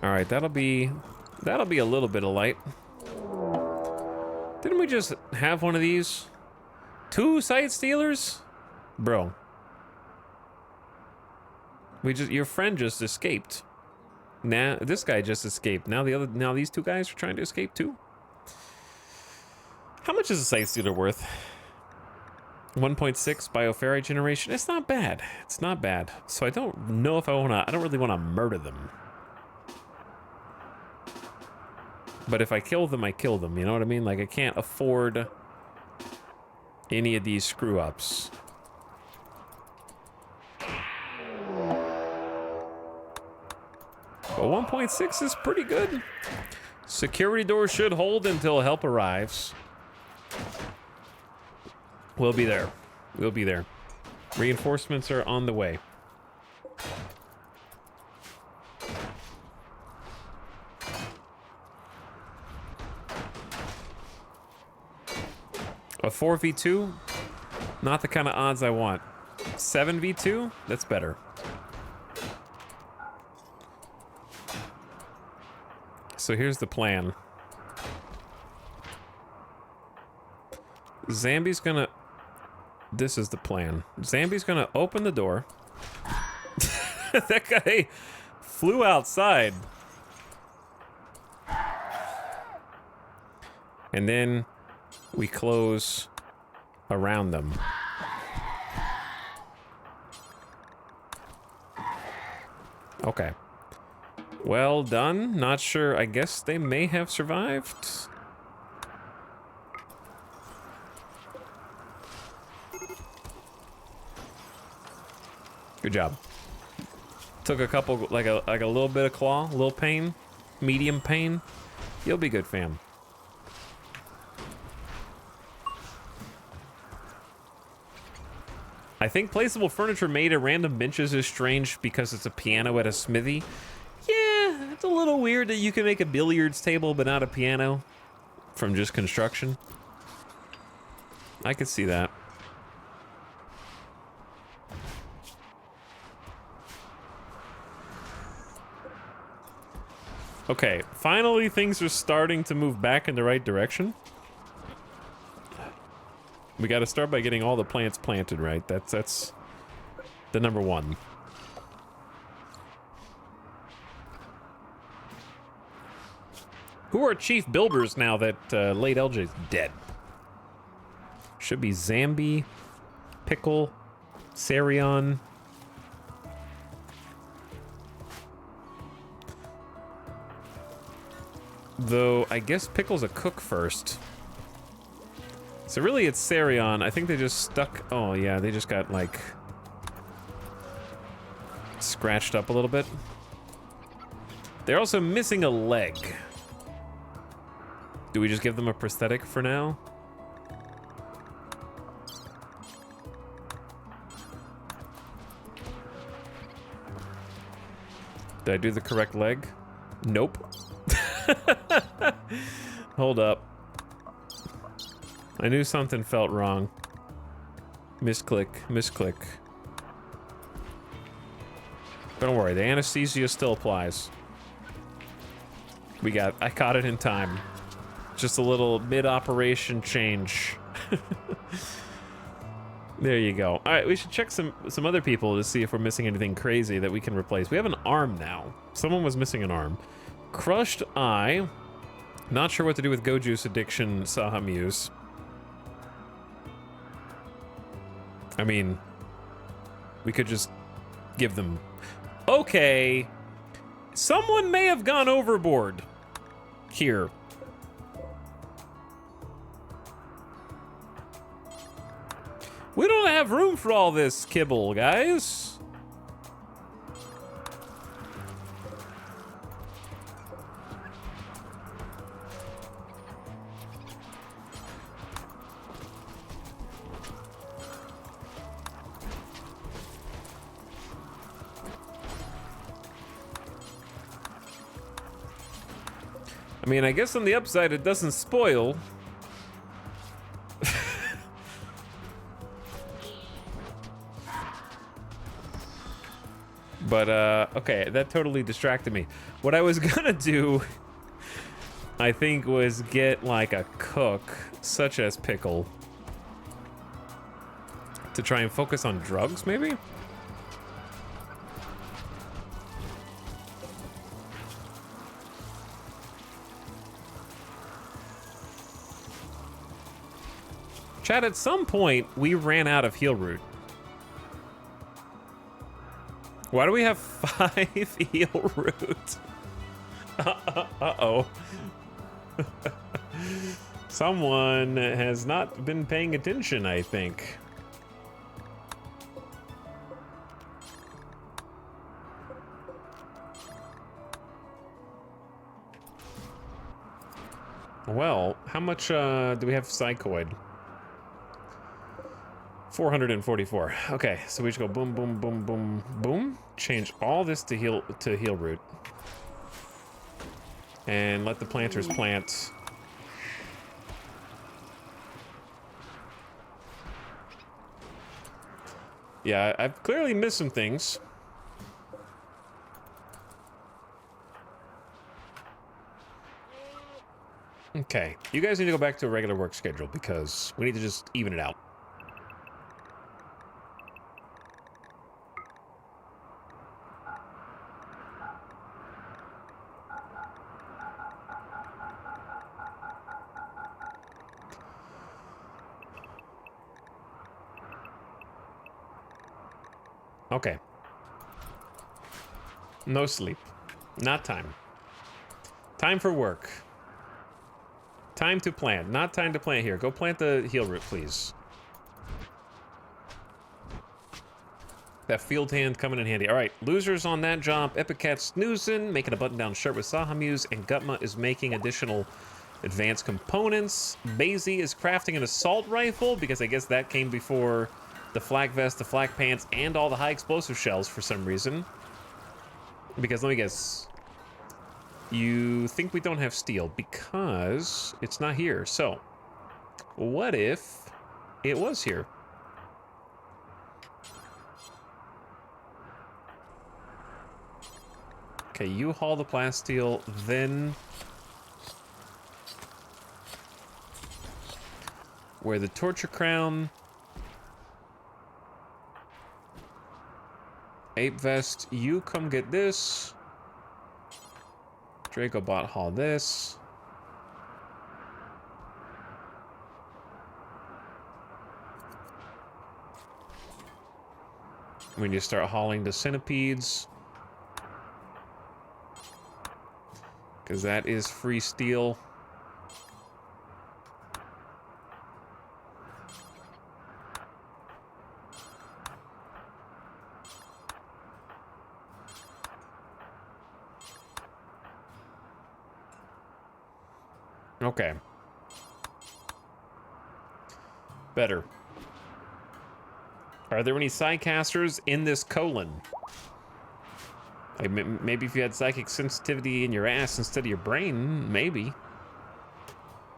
All right, that'll be a little bit of light. Didn't we just have one of these? 2 side stealers? Bro. Your friend just escaped. Now this guy just escaped. Now these 2 guys are trying to escape too. How much is a side stealer worth? 1.6 bioferrite generation. It's not bad. It's not bad. So I don't know if I don't really wanna murder them. But if I kill them, I kill them. You know what I mean? Like, I can't afford any of these screw-ups. But 1.6 is pretty good. Security door should hold until help arrives. We'll be there. We'll be there. Reinforcements are on the way. A 4v2, not the kind of odds I want. 7v2, that's better. So here's the plan. Zambi's gonna... This is the plan. Zambi's gonna open the door. That guy flew outside. And then we close around them. Okay. Well done. Not sure. I guess they may have survived. Good job. Took a couple, like a little bit of claw, a little pain, medium pain. You'll be good, fam. I think placeable furniture made at random benches is strange because it's a piano at a smithy. Yeah, it's a little weird that you can make a billiards table but not a piano from just construction. I could see that. Okay, finally things are starting to move back in the right direction. We got to start by getting all the plants planted, right? That's the number one. Who are chief builders now that late LJ is dead? Should be Zambi, Pickle, Sarion. Though, I guess Pickle's a cook first. So really it's Sarion. I think they just stuck... Oh, yeah, they just got, like... scratched up a little bit. They're also missing a leg. Do we just give them a prosthetic for now? Did I do the correct leg? Nope. Hold up. I knew something felt wrong. Misclick, misclick. Don't worry, the anesthesia still applies. I caught it in time. Just a little mid-operation change. There you go. All right, we should check some other people to see if we're missing anything crazy that we can replace. We have an arm now. Someone was missing an arm. Crushed eye. Not sure what to do with Go Juice addiction, Saha Muse. I mean, we could just give them... Okay. Someone may have gone overboard here. We don't have room for all this kibble, guys. I mean, I guess on the upside, it doesn't spoil. But, okay, that totally distracted me. What I was gonna do, I think, was get, like, a cook, such as Pickle, to try and focus on drugs, maybe? Chat, at some point, we ran out of heal root. Why do we have 5 heal root? Uh-oh. Someone has not been paying attention, I think. Well, how much do we have psychoid? 444. Okay, so we just go boom, boom, boom, boom, boom. Change all this to heal root, and let the planters plant. Yeah, I've clearly missed some things. Okay, you guys need to go back to a regular work schedule because we need to just even it out. Okay. No sleep. Not time. Time for work. Time to plant. Not time to plant here. Go plant the heal root, please. That field hand coming in handy. All right, losers on that job. Epicat's snoozing, making a button-down shirt with Sahamuse, and Gutma is making additional advanced components. Basie is crafting an assault rifle, because I guess that came before the flak vest, the flak pants, and all the high explosive shells for some reason. Because let me guess. You think we don't have steel because it's not here. So, what if it was here? Okay, you haul the plasteel, then wear the torture crown. Ape vest, you come get this. Dracobot haul this. We need to start hauling the centipedes, because that is free steel. Okay. Better. Are there any psycasters in this colon? Like, maybe if you had psychic sensitivity in your ass instead of your brain, maybe.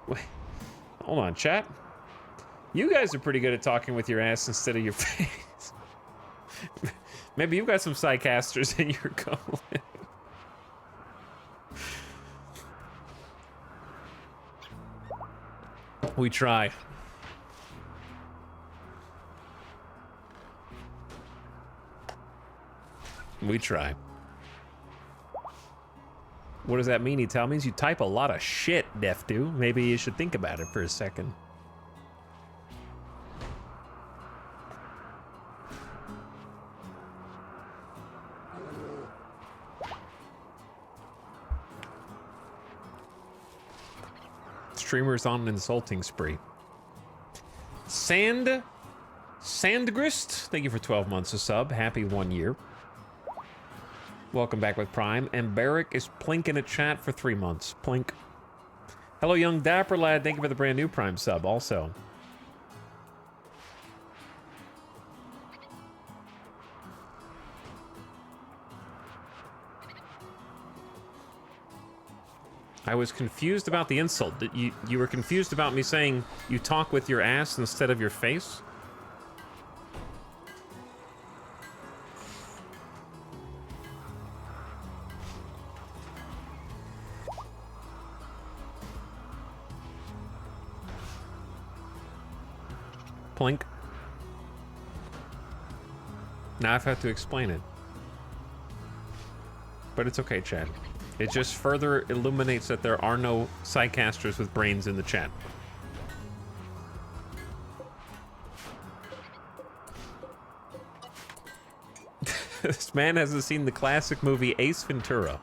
Wait, hold on, chat. You guys are pretty good at talking with your ass instead of your face. Maybe you've got some psycasters in your colon. We try. We try. What does that mean? He tells me you type a lot of shit, Def2. Maybe you should think about it for a second. Streamers on an insulting spree. Sandgrist, thank you for 12 months of sub. Happy 1 year. Welcome back with Prime. And Barrick is Plink in a chat for 3 months. Plink. Hello, young dapper lad. Thank you for the brand new Prime sub also. I was confused about the insult. You were confused about me saying you talk with your ass instead of your face? Plink. Now I've had to explain it. But it's okay, Chad. It just further illuminates that there are no psycasters with brains in the chat. This man hasn't seen the classic movie Ace Ventura.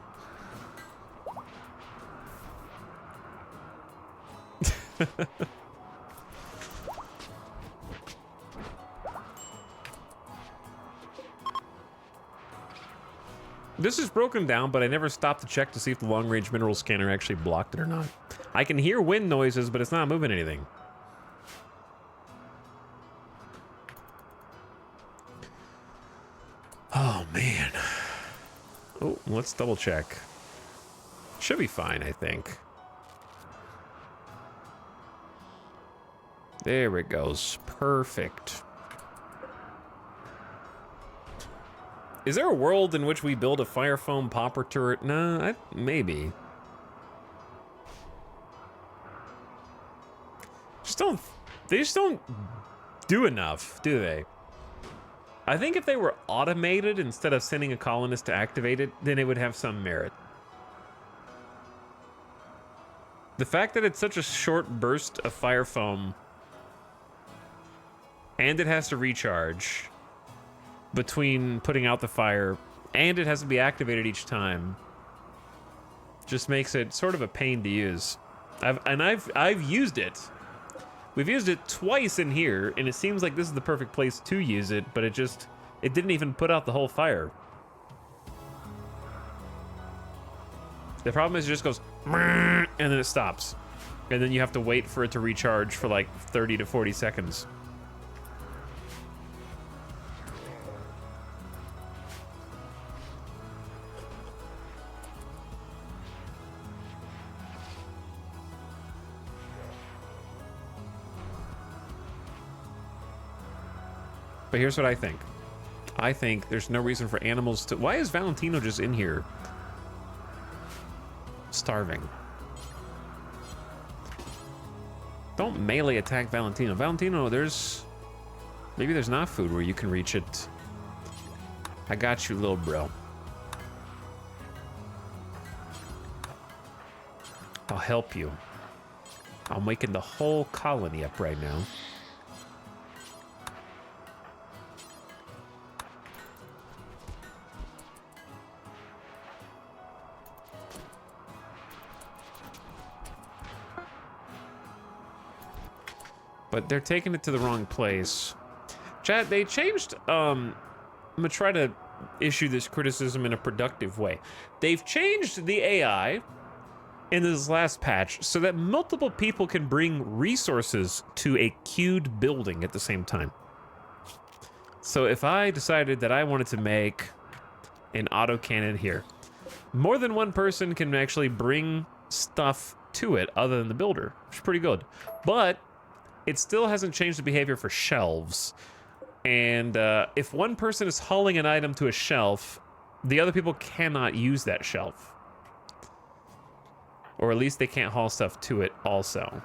This is broken down, but I never stopped to check to see if the long-range mineral scanner actually blocked it or not. I can hear wind noises, but it's not moving anything. Oh, man. Oh, let's double check. Should be fine, I think. There it goes. Perfect. Is there a world in which we build a fire foam popper turret? No, maybe. They just don't do enough, do they? I think if they were automated instead of sending a colonist to activate it, then it would have some merit. The fact that it's such a short burst of fire foam and it has to recharge between putting out the fire, and it has to be activated each time, just makes it sort of a pain to use. I've used it. We've used it twice in here, and it seems like this is the perfect place to use it, but it didn't even put out the whole fire. The problem is it just goes, and then it stops. And then you have to wait for it to recharge for like 30 to 40 seconds. But here's what I think. I think there's no reason for animals to... Why is Valentino just in here? Starving. Don't melee attack Valentino. Valentino, maybe there's not food where you can reach it. I got you, little bro. I'll help you. I'm waking the whole colony up right now. But they're taking it to the wrong place. Chat, they changed, I'm gonna try to issue this criticism in a productive way. They've changed the AI in this last patch so that multiple people can bring resources to a queued building at the same time. So if I decided that I wanted to make an autocannon here, more than one person can actually bring stuff to it other than the builder, which is pretty good. But it still hasn't changed the behavior for shelves. And if one person is hauling an item to a shelf, the other people cannot use that shelf. Or at least they can't haul stuff to it also.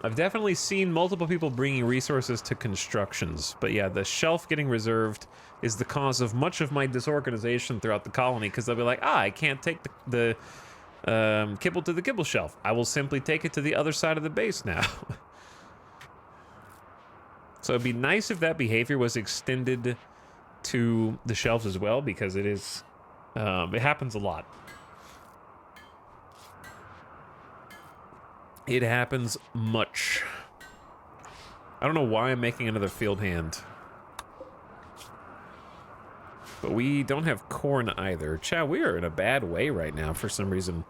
I've definitely seen multiple people bringing resources to constructions, but yeah, the shelf getting reserved is the cause of much of my disorganization throughout the colony, because they'll be like, I can't take the kibble to the kibble shelf. I will simply take it to the other side of the base now. So it'd be nice if that behavior was extended to the shelves as well, because it is, it happens a lot. It happens much. I don't know why I'm making another field hand. But we don't have corn either. Chow, we are in a bad way right now for some reason.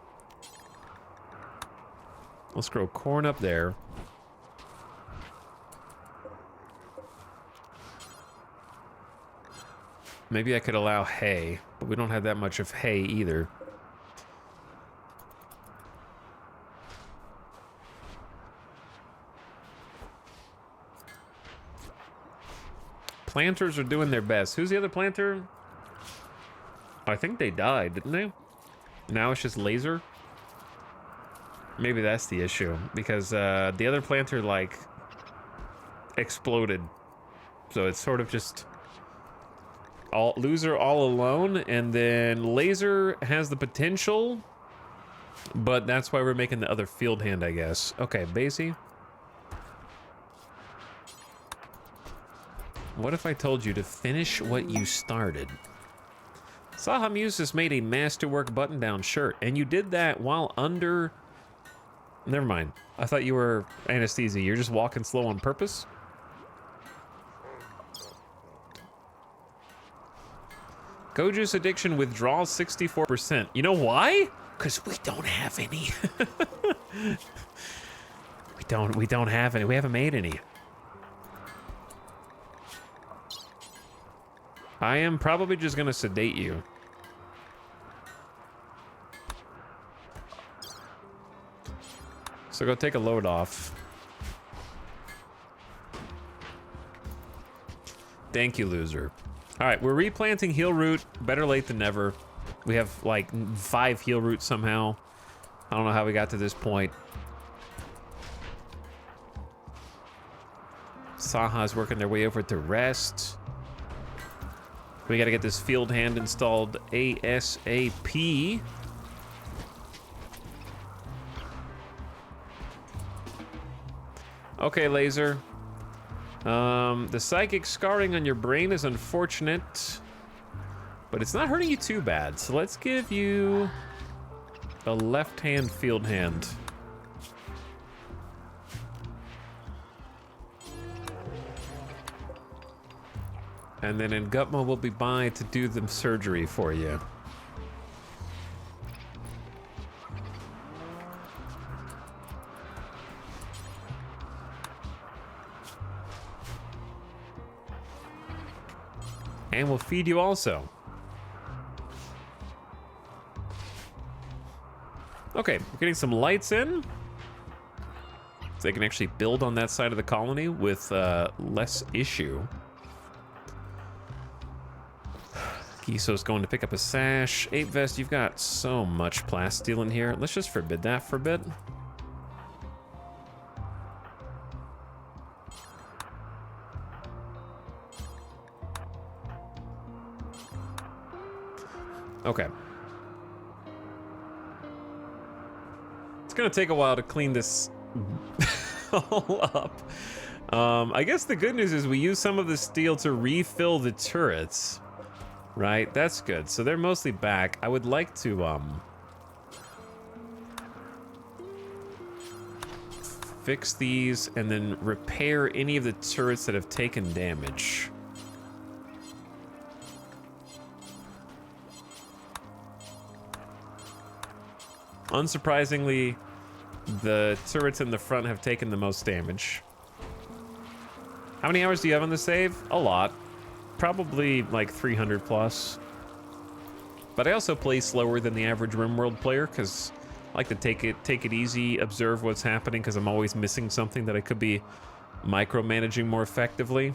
Let's grow corn up there. Maybe I could allow hay, but we don't have that much of hay either. Planters are doing their best. Who's the other planter? I think they died, didn't they? Now it's just laser. Maybe that's the issue, because the other planter, like, exploded. So it's sort of just loser all alone, and then laser has the potential, but that's why we're making the other field hand, I guess. Okay, Basie. What if I told you to finish what you started? Saha Muses made a masterwork button-down shirt, and you did that while under... Never mind. I thought you were anesthesia. You're just walking slow on purpose? Goju's addiction withdraws 64%. You know why? Because we don't have any. we don't have any. We haven't made any. I am probably just gonna sedate you. So go take a load off. Thank you, loser. All right, we're replanting heal root. Better late than never. We have like 5 heal roots somehow. I don't know how we got to this point. Saha's working their way over to rest. We gotta get this field hand installed ASAP. Okay, laser. The psychic scarring on your brain is unfortunate, but it's not hurting you too bad. So let's give you a left-hand field hand. And then in Gutmo will be by to do the surgery for you. And we'll feed you also. Okay, we're getting some lights in. So they can actually build on that side of the colony with less issue. Giso's going to pick up a sash. 8 vest, you've got so much plasteel in here. Let's just forbid that for a bit. Okay. It's gonna take a while to clean this all up. I guess the good news is we use some of the steel to refill the turrets. Right, that's good. So they're mostly back. I would like to fix these and then repair any of the turrets that have taken damage. Unsurprisingly, the turrets in the front have taken the most damage. How many hours do you have on the save? A lot. Probably like 300 plus. But I also play slower than the average RimWorld player because I like to take it easy, observe what's happening because I'm always missing something that I could be micromanaging more effectively.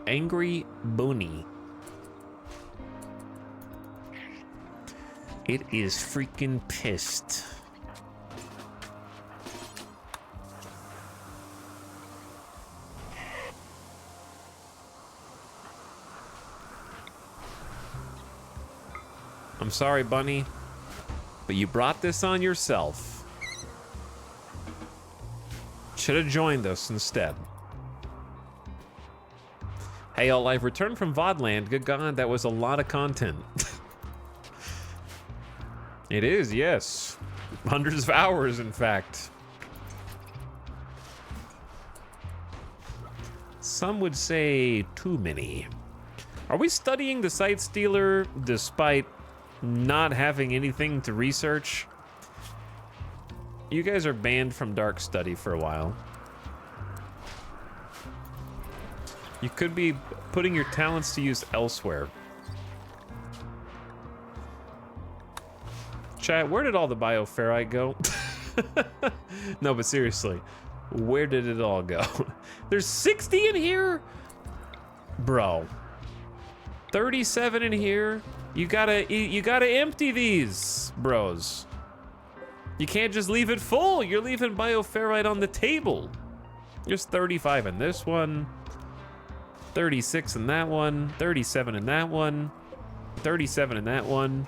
Angry Booney. It is freaking pissed. I'm sorry, Bunny, but you brought this on yourself. Should have joined us instead. Hey, all, I've returned from Vodland. Good God, that was a lot of content. It is, yes. Hundreds of hours, in fact. Some would say too many. Are we studying the Sight Stealer despite not having anything to research? You guys are banned from Dark Study for a while. You could be putting your talents to use elsewhere. Chat, where did all the bioferrite go? No, but seriously, where did it all go? There's 60 in here? Bro. 37 in here? You gotta empty these, bros. You can't just leave it full. You're leaving bioferrite on the table. There's 35 in this one. 36 in that one, 37 in that one, 37 in that one.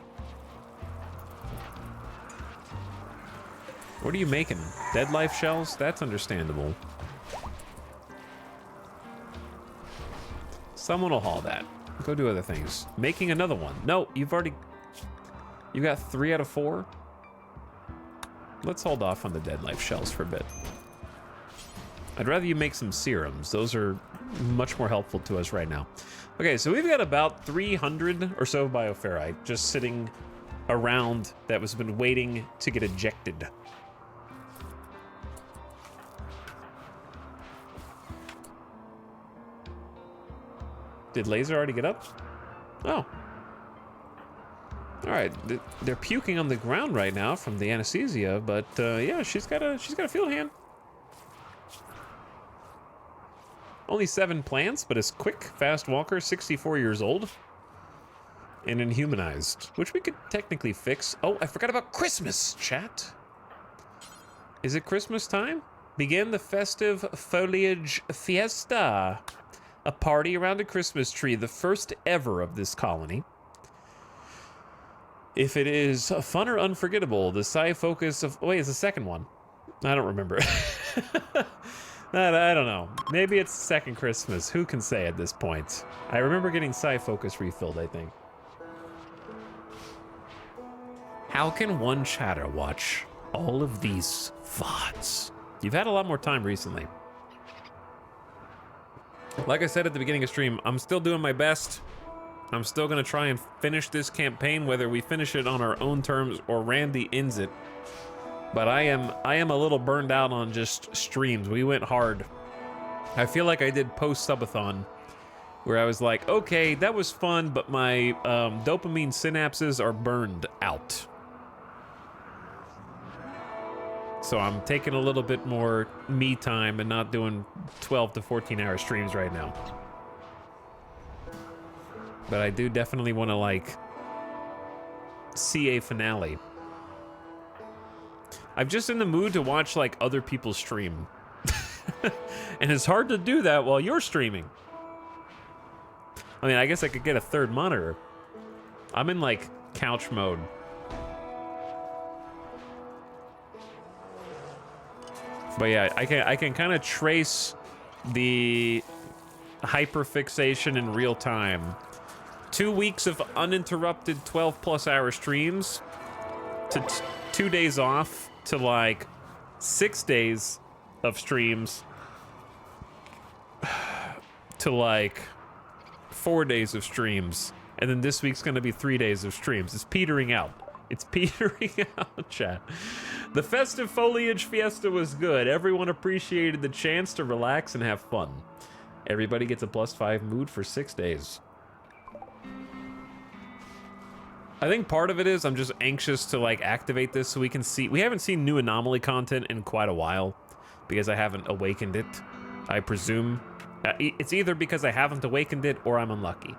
What are you making? Dead life shells? That's understandable. Someone will haul that. Go do other things. Making another one. No, you got 3 out of 4. Let's hold off on the dead life shells for a bit. I'd rather you make some serums. Those are much more helpful to us right now. Okay, so we've got about 300 or so bioferrite just sitting around that has been waiting to get ejected. Did Laser already get up? Oh. All right, they're puking on the ground right now from the anesthesia, but yeah, she's got a field hand. Only 7 plants, but is quick, fast walker, 64 years old, and inhumanized, which we could technically fix. Oh, I forgot about Christmas, chat. Is it Christmas time? Begin the festive foliage fiesta. A party around a Christmas tree, the first ever of this colony. If it is fun or unforgettable, the sci focus of... Wait, it's the second one. I don't remember. I don't know. Maybe it's second Christmas. Who can say at this point? I remember getting Sci Focus refilled, I think. How can one chatter watch all of these VODs? You've had a lot more time recently. Like I said at the beginning of stream, I'm still doing my best. I'm still going to try and finish this campaign, whether we finish it on our own terms or Randy ends it. But I am a little burned out on just streams. We went hard. I feel like I did post-subathon, where I was like, okay, that was fun, but my dopamine synapses are burned out. So I'm taking a little bit more me time and not doing 12 to 14 hour streams right now. But I do definitely want to, like, see a finale. I'm just in the mood to watch, like, other people stream. And it's hard to do that while you're streaming. I mean, I guess I could get a third monitor. I'm in, like, couch mode. But yeah, I can kind of trace the hyperfixation in real time. 2 weeks of uninterrupted 12+ hour streams to 2 days off to like 6 days of streams to like 4 days of streams, and then this week's gonna be 3 days of streams. It's petering out. It's petering out, chat. The festive foliage fiesta was good. Everyone appreciated the chance to relax and have fun. Everybody gets a +5 mood for 6 days. I think part of it is I'm just anxious to like activate this so we can see. We haven't seen new Anomaly content in quite a while because I haven't awakened it, I presume. It's either because I haven't awakened it or I'm unlucky.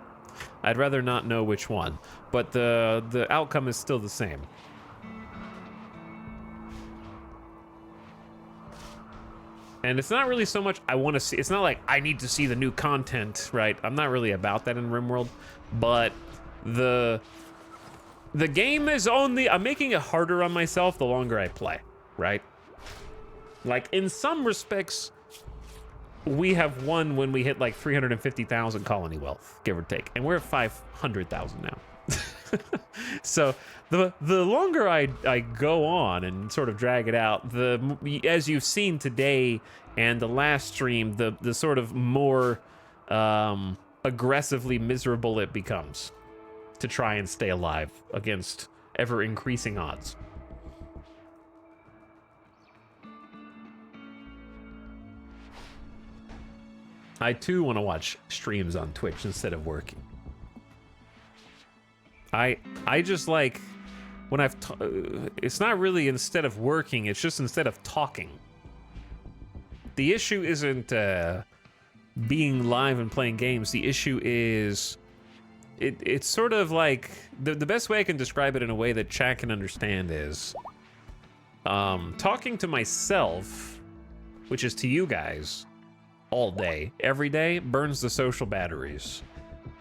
I'd rather not know which one, but the outcome is still the same. And it's not really so much I want to see. It's not like I need to see the new content, right? I'm not really about that in RimWorld, but the game is only, I'm making it harder on myself the longer I play, right? Like in some respects, we have won when we hit like 350,000 colony wealth, give or take, and we're at 500,000 now. So the longer I go on and sort of drag it out, as you've seen today and the last stream, the sort of more aggressively miserable it becomes to try and stay alive against ever increasing odds. I too want to watch streams on Twitch instead of working. I just like when it's not really instead of working, it's just instead of talking. The issue isn't being live and playing games. The issue is it's sort of like the best way I can describe it in a way that chat can understand is talking to myself, which is to you guys, all day, every day, burns the social batteries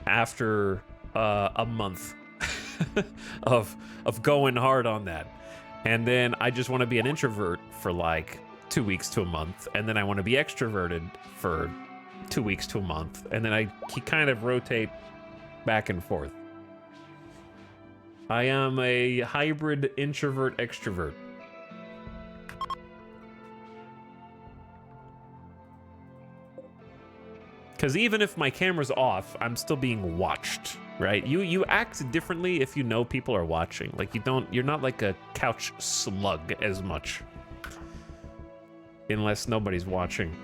after a month of going hard on that. And then I just want to be an introvert for like 2 weeks to a month, and then I want to be extroverted for 2 weeks to a month, and then I kind of rotate back and forth. I am a hybrid introvert extrovert. Because even if my camera's off, I'm still being watched, right? You act differently if you know people are watching. Like you're not like a couch slug as much. Unless nobody's watching.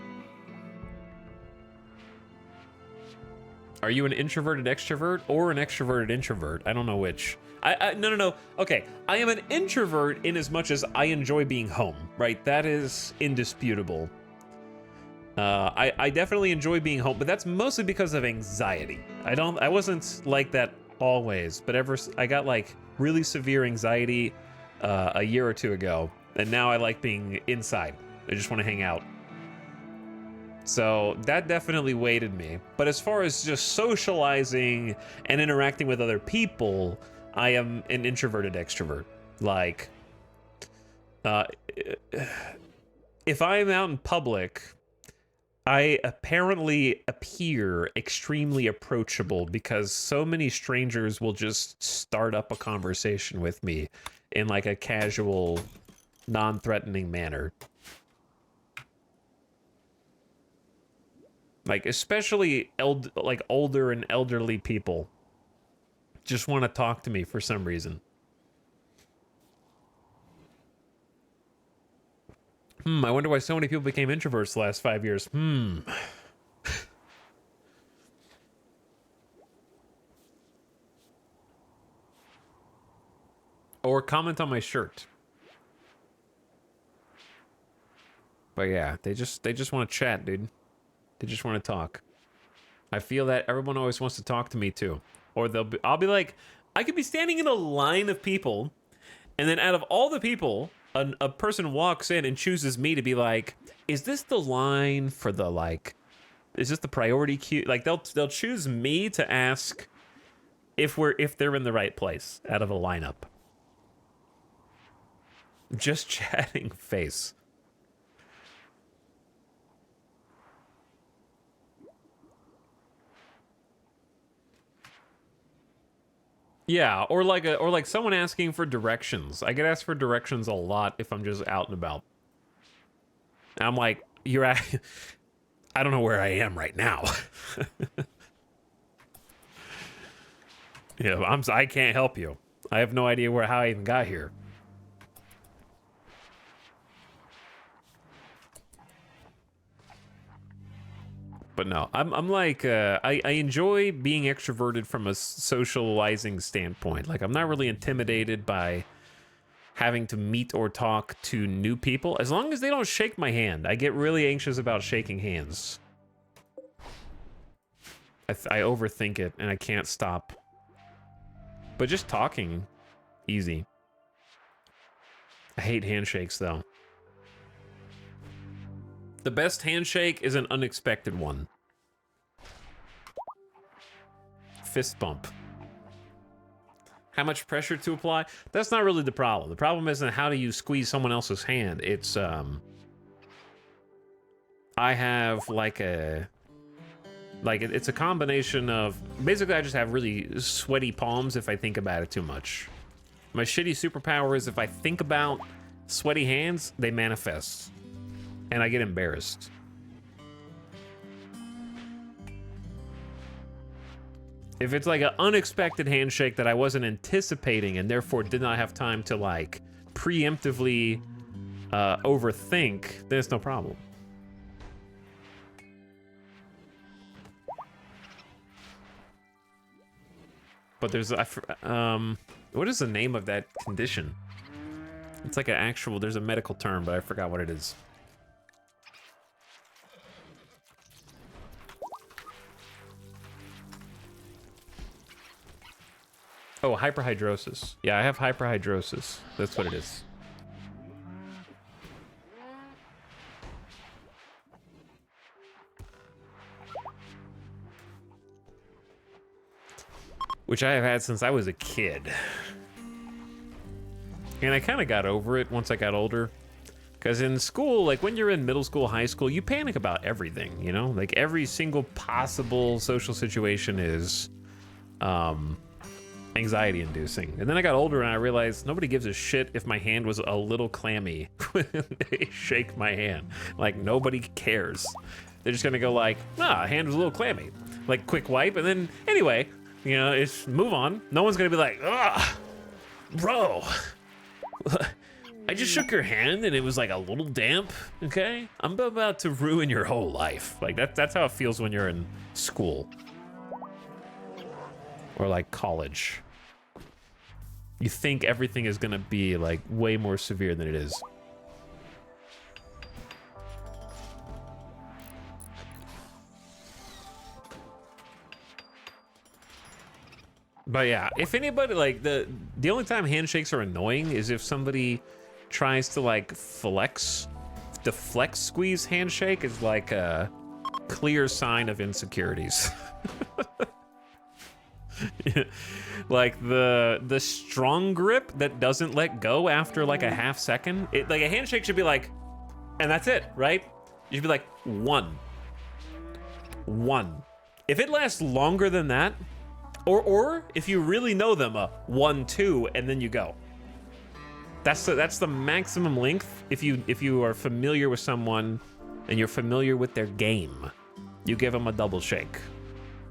Are you an introverted extrovert or an extroverted introvert? I don't know which. No. Okay, I am an introvert in as much as I enjoy being home, right? That is indisputable. I definitely enjoy being home, but that's mostly because of anxiety. I wasn't like that always, but I got like really severe anxiety a year or two ago, and now I like being inside. I just want to hang out. So that definitely weighted me. But as far as just socializing and interacting with other people, I am an introverted extrovert. Like, if I'm out in public, I apparently appear extremely approachable because so many strangers will just start up a conversation with me in like a casual, non-threatening manner. Like, especially older and elderly people just want to talk to me for some reason. I wonder why so many people became introverts the last 5 years. Or comment on my shirt. But yeah, they just want to chat, dude. They just want to talk. I feel that everyone always wants to talk to me too. Or I'll be like, I could be standing in a line of people, and then out of all the people, a person walks in and chooses me to be like, is this the line for the like, is this the priority queue? Like they'll choose me to ask if they're in the right place out of a lineup. Just chatting face. Yeah, or like someone asking for directions. I get asked for directions a lot if I'm just out and about. And I'm like, I don't know where I am right now. Yeah, I can't help you. I have no idea how I even got here. But no, I'm like, I enjoy being extroverted from a socializing standpoint. Like, I'm not really intimidated by having to meet or talk to new people, as long as they don't shake my hand. I get really anxious about shaking hands. I overthink it, and I can't stop. But just talking, easy. I hate handshakes, though. The best handshake is an unexpected one. Fist bump. How much pressure to apply? That's not really the problem. The problem isn't how do you squeeze someone else's hand. It's, I have like it's a combination of, basically I just have really sweaty palms if I think about it too much. My shitty superpower is if I think about sweaty hands, they manifest. And I get embarrassed. If it's like an unexpected handshake that I wasn't anticipating and therefore did not have time to like preemptively overthink, then it's no problem. But there's what is the name of that condition? It's like an actual, there's a medical term, but I forgot what it is. Oh, hyperhidrosis. Yeah, I have hyperhidrosis. That's what it is. Which I have had since I was a kid. And I kind of got over it once I got older. Because in school, like when you're in middle school, high school, you panic about everything, you know? Like every single possible social situation is anxiety inducing. And then I got older and I realized nobody gives a shit if my hand was a little clammy when they shake my hand. Like nobody cares. They're just gonna go like, hand was a little clammy. Like quick wipe, and then anyway, you know, it's move on. No one's gonna be like, bro, I just shook your hand and it was like a little damp, okay? I'm about to ruin your whole life. Like that's how it feels when you're in school. Or like college. You think everything is gonna be like way more severe than it is. But yeah, if anybody, like the only time handshakes are annoying is if somebody tries to like flex. The flex squeeze handshake is like a clear sign of insecurities. Like the strong grip that doesn't let go after like a half second. Like a handshake should be like, and that's it, right? You should be like one. If it lasts longer than that, or if you really know them, 1, 2, and then you go. That's the maximum length. If you are familiar with someone and you're familiar with their game, you give them a double shake,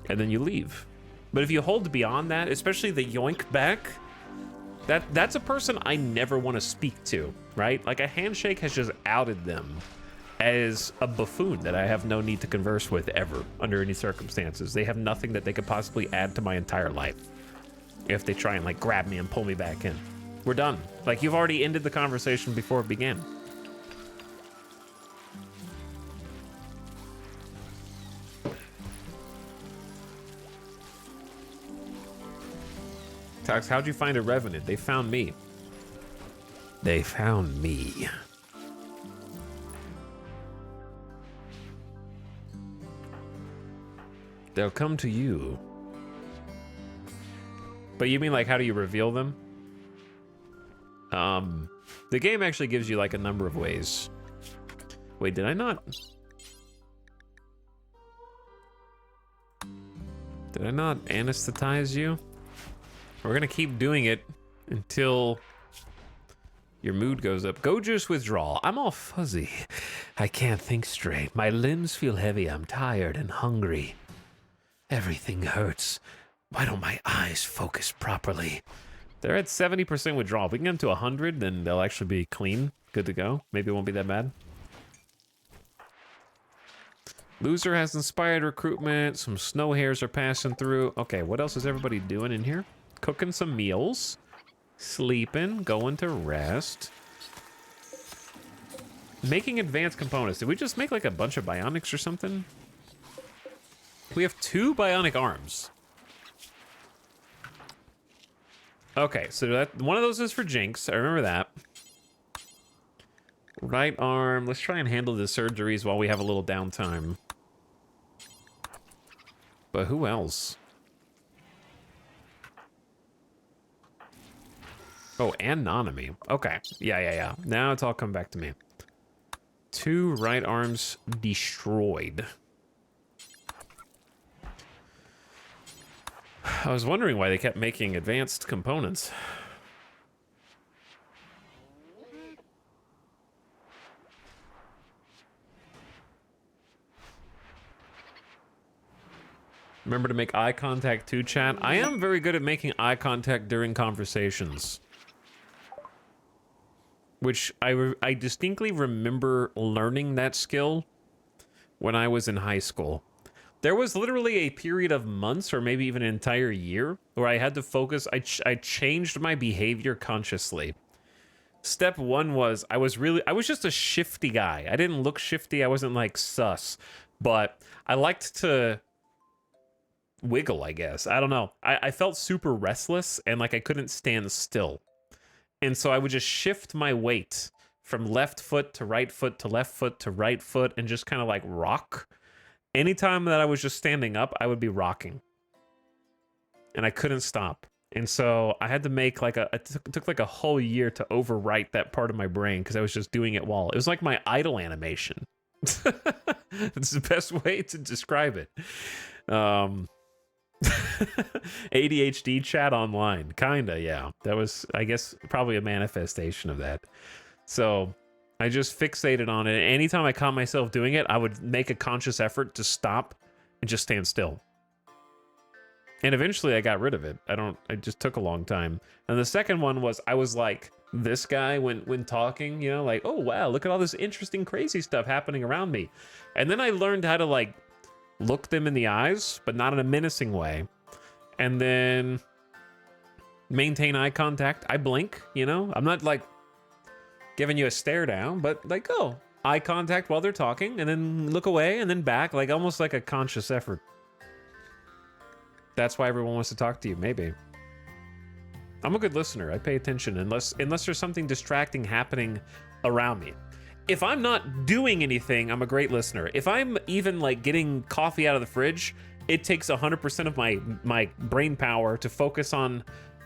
and then you leave. But if you hold beyond that, especially the yoink back, that's a person I never want to speak to, right? Like a handshake has just outed them as a buffoon that I have no need to converse with ever under any circumstances. They have nothing that they could possibly add to my entire life if they try and like grab me and pull me back in. We're done. Like you've already ended the conversation before it began. Tox, how'd you find a revenant? They found me. They found me. They'll come to you. But you mean like how do you reveal them? The game actually gives you like a number of ways. Wait, did I not? Did I not anesthetize you? We're gonna keep doing it until your mood goes up. Go juice withdrawal. I'm all fuzzy. I can't think straight. My limbs feel heavy. I'm tired and hungry. Everything hurts. Why don't my eyes focus properly? They're at 70% withdrawal. If we can get them to 100, then they'll actually be clean. Good to go. Maybe it won't be that bad. Loser has inspired recruitment. Some snow hares are passing through. Okay, what else is everybody doing in here? Cooking some meals. Sleeping. Going to rest. Making advanced components. Did we just make like a bunch of bionics or something? We have 2 bionic arms. Okay, so that one of those is for Jinx. I remember that. Right arm. Let's try and handle the surgeries while we have a little downtime. But who else? Oh, ANOMALY. Okay. Yeah. Now it's all come back to me. 2 right arms destroyed. I was wondering why they kept making advanced components. Remember to make eye contact too, chat. I am very good at making eye contact during conversations. Which I distinctly remember learning that skill when I was in high school. There was literally a period of months or maybe even an entire year where I had to focus. I changed my behavior consciously. Step 1 was I was just a shifty guy. I didn't look shifty. I wasn't like sus, but I liked to wiggle, I guess. I don't know. I felt super restless and like I couldn't stand still. And so I would just shift my weight from left foot to right foot to left foot to right foot and just kind of like rock. Anytime that I was just standing up, I would be rocking. And I couldn't stop. And so I had to make like it took like a whole year to overwrite that part of my brain because I was just doing it while. It was like my idle animation. It's the best way to describe it. ADHD chat online. Kinda, yeah. That was, I guess, probably a manifestation of that. So I just fixated on it. Anytime I caught myself doing it, I would make a conscious effort to stop and just stand still. And eventually I got rid of it. It just took a long time. And the second one was I was like this guy when talking, you know, like, oh wow, look at all this interesting, crazy stuff happening around me. And then I learned how to like look them in the eyes, but not in a menacing way. And then maintain eye contact. I blink, you know? I'm not like giving you a stare down, but like, oh, eye contact while they're talking and then look away and then back, like almost like a conscious effort. That's why everyone wants to talk to you, maybe. I'm a good listener. I pay attention unless there's something distracting happening around me. If I'm not doing anything, I'm a great listener. If I'm even like getting coffee out of the fridge, it takes 100% of my brain power to focus on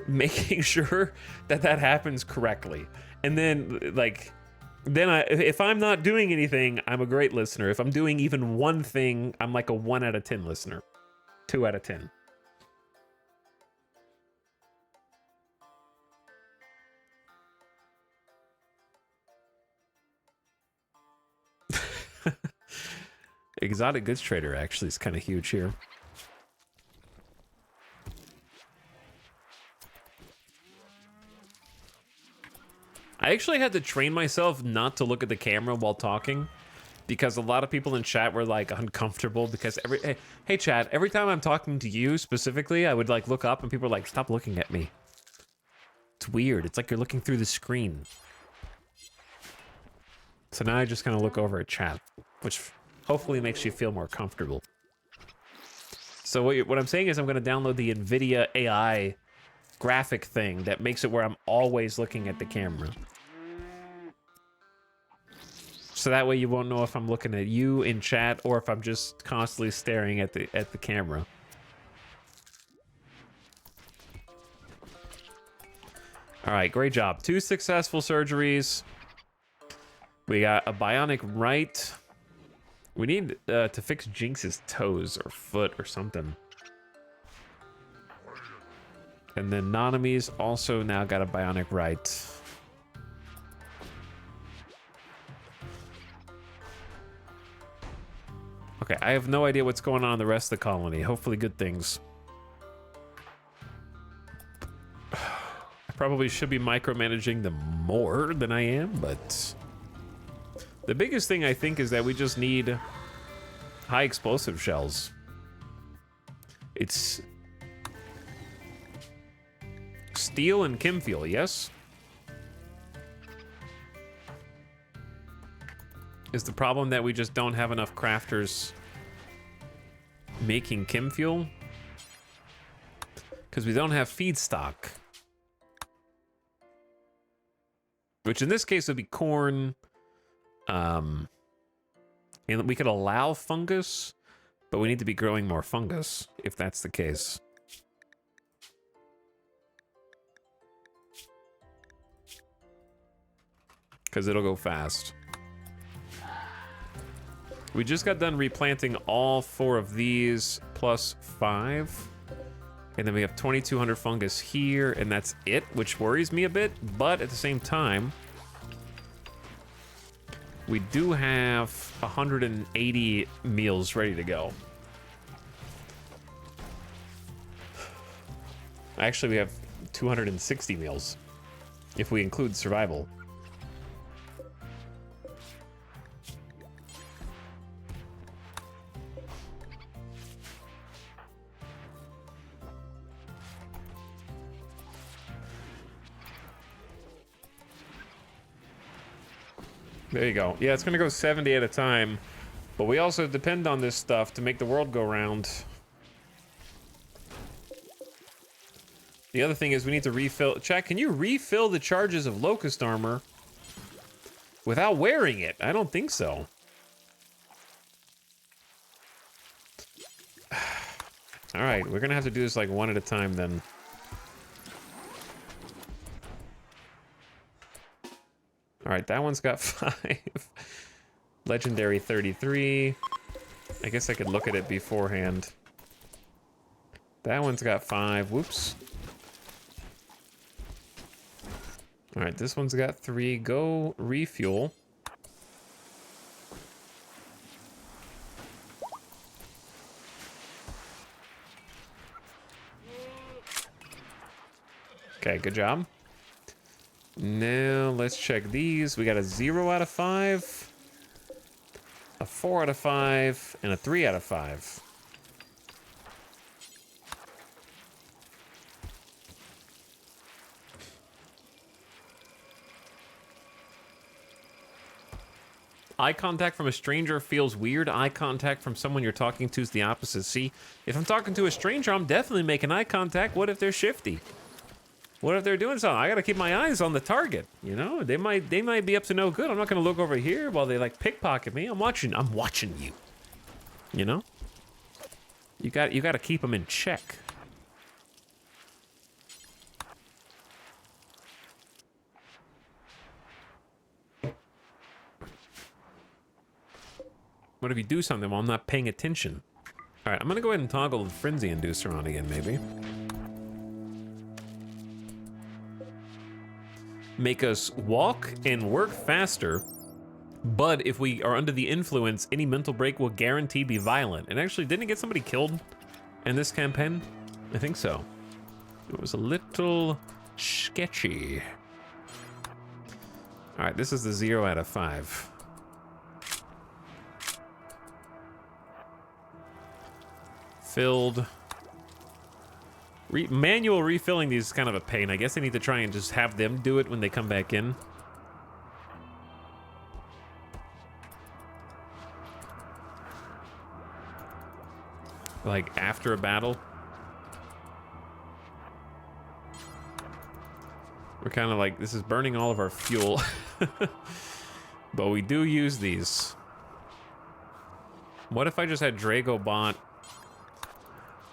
making sure that happens correctly. And then if I'm not doing anything, I'm a great listener. If I'm doing even one thing, I'm like a 1 out of 10 listener. 2 out of 10. Exotic goods trader actually is kind of huge here. I actually had to train myself not to look at the camera while talking because a lot of people in chat were like uncomfortable because hey chat, every time I'm talking to you specifically, I would like look up and people are like, stop looking at me. It's weird. It's like you're looking through the screen. So now I just kind of look over at chat, which hopefully makes you feel more comfortable. So what I'm saying is I'm going to download the NVIDIA AI graphic thing that makes it where I'm always looking at the camera. So that way you won't know if I'm looking at you in chat or if I'm just constantly staring at the camera. All right, great job. 2 successful surgeries. We got a bionic right. We need to fix Jinx's toes or foot or something. And then Nanami's also now got a bionic right. Okay, I have no idea what's going on in the rest of the colony. Hopefully good things. Probably should be micromanaging them more than I am, but the biggest thing I think is that we just need high explosive shells. It's steel and chem fuel, yes? Is the problem that we just don't have enough crafters making chem fuel? Because we don't have feedstock. Which in this case would be corn. And we could allow fungus, but we need to be growing more fungus if that's the case. Because it'll go fast. We just got done replanting all 4 of these plus 5. And then we have 2,200 fungus here, and that's it, which worries me a bit. But at the same time, we do have 180 meals ready to go. Actually, we have 260 meals if we include survival. There you go. Yeah, it's gonna go 70 at a time, but we also depend on this stuff to make the world go round. The other thing is we need to refill. Chat, can you refill the charges of locust armor without wearing it? I don't think so. All right, we're gonna have to do this like one at a time then. All right, that one's got 5. Legendary 33. I guess I could look at it beforehand. That one's got 5. Whoops. All right, this one's got 3. Go refuel. Okay, good job. Now let's check these. We got a 0 out of 5, a 4 out of 5, and a 3 out of 5. Eye contact from a stranger feels weird. Eye contact from someone you're talking to is the opposite. See, if I'm talking to a stranger, I'm definitely making eye contact. What if they're shifty? What if they're doing something? I gotta keep my eyes on the target. You know, they might be up to no good. I'm not gonna look over here while they like pickpocket me. I'm watching you. You know, you gotta keep them in check. What if you do something while I'm not paying attention? All right, I'm gonna go ahead and toggle the frenzy inducer on again, maybe. Make us walk and work faster, but if we are under the influence, any mental break will guaranteed be violent. And actually, didn't it get somebody killed in this campaign? I think so. It was a little sketchy. All right, this is the 0 out of 5. Filled. Manual refilling these is kind of a pain. I guess I need to try and just have them do it when they come back in. Like after a battle. We're kind of like, this is burning all of our fuel. But we do use these. What if I just had Dragobot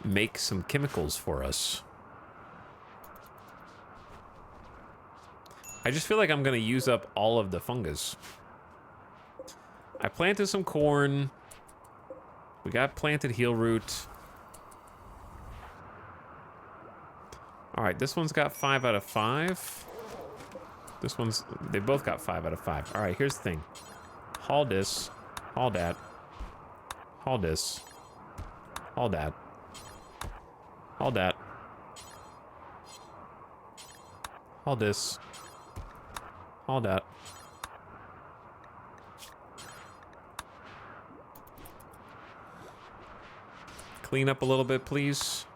make some chemicals for us? I just feel like I'm gonna use up all of the fungus. I planted some corn. We got planted heel root. All right, this one's got 5 out of 5. This one's, they both got 5 out of 5. All right, here's the thing. Haul this, haul that, haul this, haul that. All that. Hold this. Hold that. Clean up a little bit, please.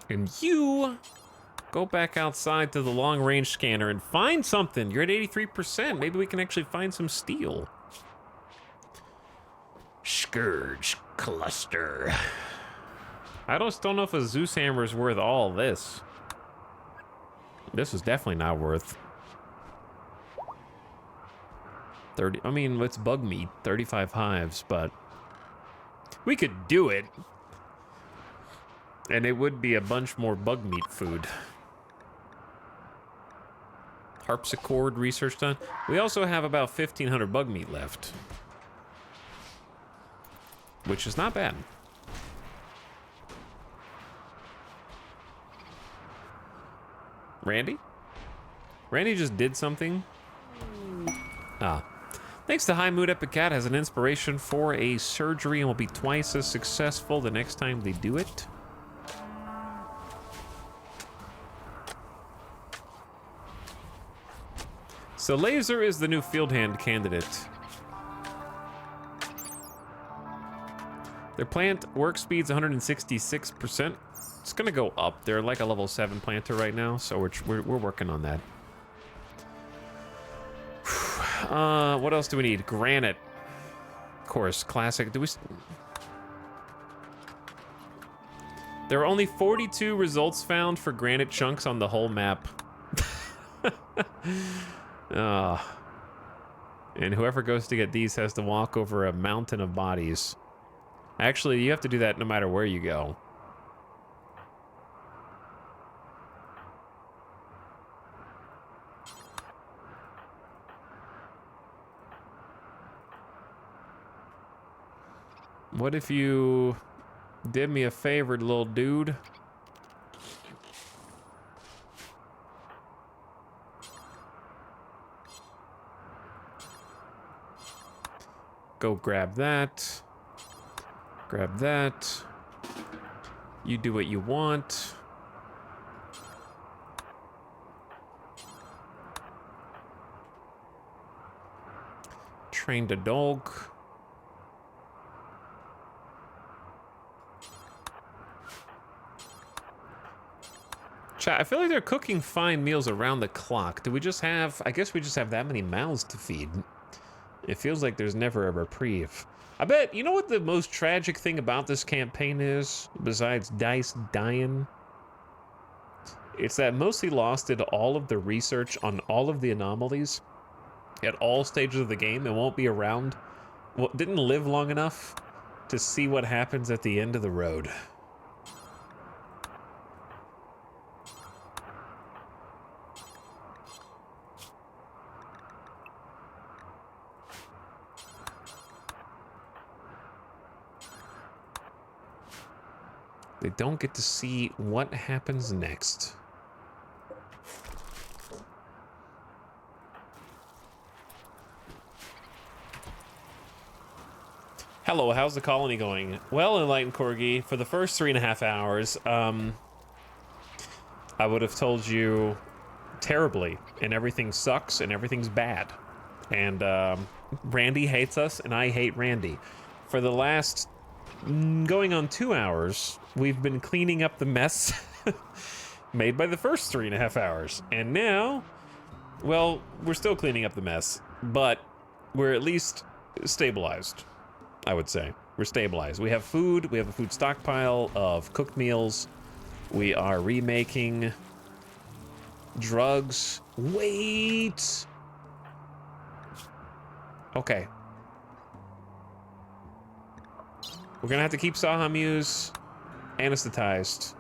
And you go back outside to the long-range scanner and find something. You're at 83%. Maybe we can actually find some steel. Scourge cluster. I just don't know if a Zeus hammer is worth all this. This is definitely not worth 30. I mean, it's bug meat, 35 hives, but we could do it. And it would be a bunch more bug meat food. Harpsichord research done. We also have about 1,500 bug meat left, which is not bad. Randy? Randy just did something. Ah. Thanks to High Mood, Epic Cat has an inspiration for a surgery and will be twice as successful the next time they do it. So Laser is the new field hand candidate. Their plant work speed's 166%. It's gonna go up. They're like a level 7 planter right now, so we're working on that. What else do we need? Granite. Of course, classic. There are only 42 results found for granite chunks on the whole map. And whoever goes to get these has to walk over a mountain of bodies. Actually, you have to do that no matter where you go. What if you did me a favor, little dude? Go grab that. Grab that. You do what you want. Trained a dog. Chat, I feel like they're cooking fine meals around the clock. Do we just have... I guess we just have that many mouths to feed. It feels like there's never a reprieve. I bet... You know what the most tragic thing about this campaign is? Besides Dice dying? It's that Mostly Lost did all of the research on all of the anomalies at all stages of the game and won't be around. Well, didn't live long enough to see what happens at the end of the road. They don't get to see what happens next. Hello, how's the colony going? Well, Enlightened Corgi, for the first 3.5 hours, I would have told you terribly, and everything sucks, and everything's bad. And Randy hates us, and I hate Randy. For the last going on 2 hours, we've been cleaning up the mess made by the first 3.5 hours. And now, well, we're still cleaning up the mess, but we're at least stabilized, I would say. We're stabilized. We have food. We have a food stockpile of cooked meals. We are remaking drugs. Wait. Okay. We're gonna have to keep Sahamuse anesthetized.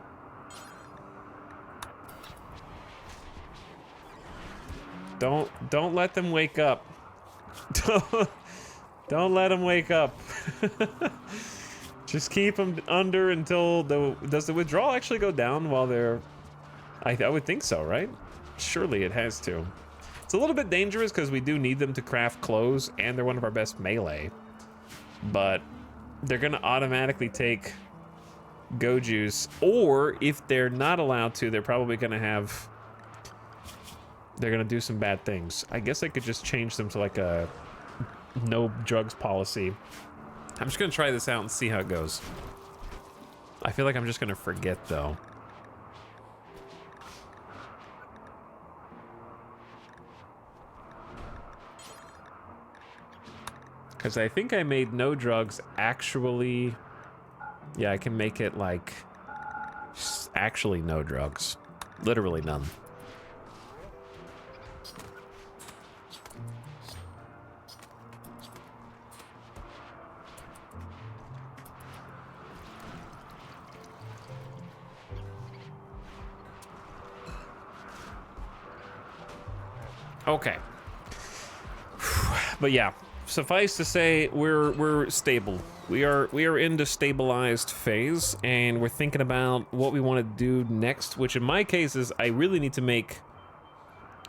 Don't let them wake up. Don't let them wake up. Just keep them under until does the withdrawal actually go down while they're... I would think so, right? Surely it has to. It's a little bit dangerous because we do need them to craft clothes and they're one of our best melee. But they're gonna automatically take go juice, or if they're not allowed to, they're probably gonna have, they're gonna do some bad things. I guess I could just change them to like a no drugs policy. I'm just gonna try this out and see how it goes. I feel like I'm just gonna forget though. Because I think I made no drugs actually. Yeah, I can make it like actually no drugs. Literally none. Okay. But yeah, suffice to say, we're stable. We are into stabilized phase, and we're thinking about what we want to do next, which in my case is I really need to make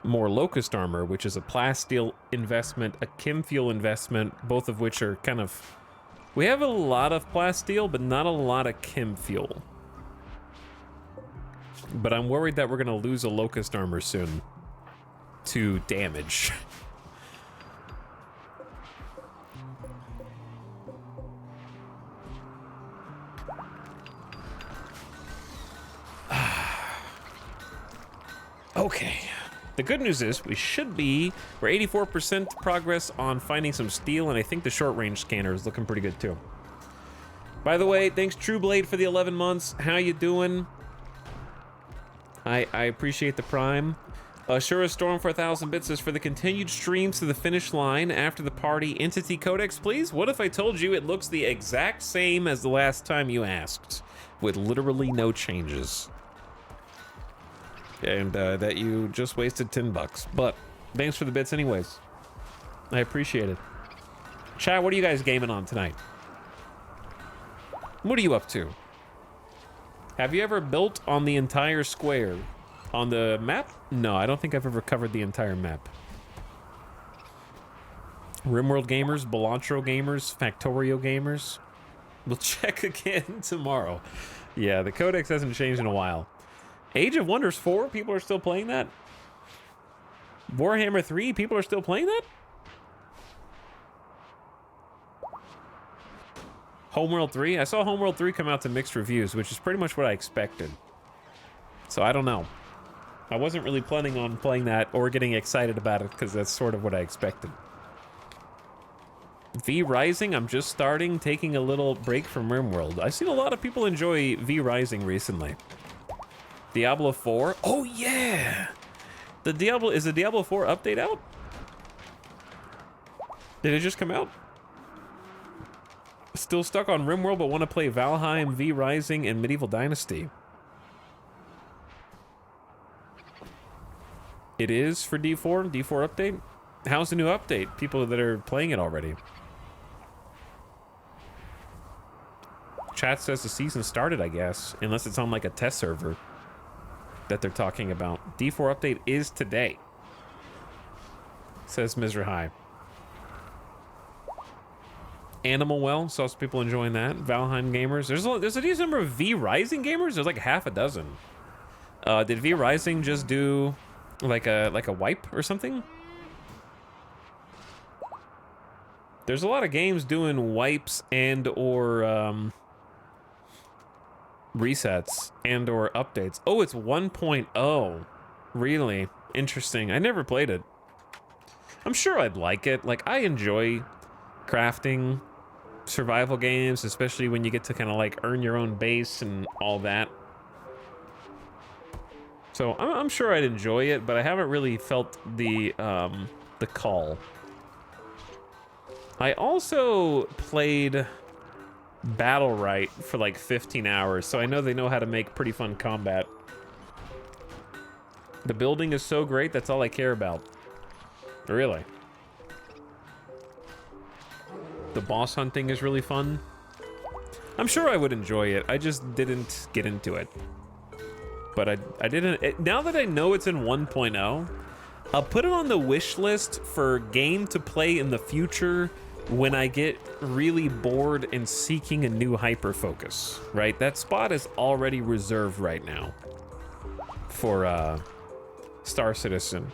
more locust armor, which is a plasteel investment, a chem fuel investment, both of which are kind of, we have a lot of plasteel, but not a lot of chem fuel. But I'm worried that we're gonna lose a locust armor soon to damage. Okay. The good news is we're 84% progress on finding some steel, and I think the short range scanner is looking pretty good too. By the way, thanks Trueblade for the 11 months. How you doing? I appreciate the prime. Sure as Storm for 1,000 bits is for the continued streams to the finish line after the party. Entity Codex, please? What if I told you it looks the exact same as the last time you asked, with literally no changes? And that you just wasted $10. But thanks for the bits anyways. I appreciate it. Chat, what are you guys gaming on tonight? What are you up to? Have you ever built on the entire square? On the map? No, I don't think I've ever covered the entire map. RimWorld gamers, Belantro gamers, Factorio gamers. We'll check again tomorrow. Yeah, the codex hasn't changed in a while. Age of Wonders 4, people are still playing that? Warhammer 3, people are still playing that? Homeworld 3? I saw Homeworld 3 come out to mixed reviews, which is pretty much what I expected. So I don't know. I wasn't really planning on playing that or getting excited about it because that's sort of what I expected. V Rising, I'm just starting, taking a little break from RimWorld. I've seen a lot of people enjoy V Rising recently. Diablo 4? Oh yeah! Is the Diablo 4 update out? Did it just come out? Still stuck on RimWorld but want to play Valheim, V Rising, and Medieval Dynasty. It is for D4 update? How's the new update? People that are playing it already. Chat says the season started, I guess, unless it's on like a test server that they're talking about. D4 update is today, says Mr. High. Animal Well, saw some people enjoying that. Valheim gamers. There's a decent number of V Rising gamers. There's like half a dozen. Did V Rising just do like a wipe or something? There's a lot of games doing wipes and or resets and or updates. Oh, it's 1.0. Really? Interesting. I never played it. I'm sure I'd like it. Like, I enjoy crafting survival games, especially when you get to kind of like earn your own base and all that. So I'm sure I'd enjoy it, but I haven't really felt the call. I also played Battle Right for like 15 hours, so I know they know how to make pretty fun combat. The building is so great, that's all I care about. Really. The boss hunting is really fun. I'm sure I would enjoy it, I just didn't get into it. But I didn't, now that I know it's in 1.0, I'll put it on the wish list for game to play in the future when I get really bored and seeking a new hyper focus, right? That spot is already reserved right now for Star Citizen,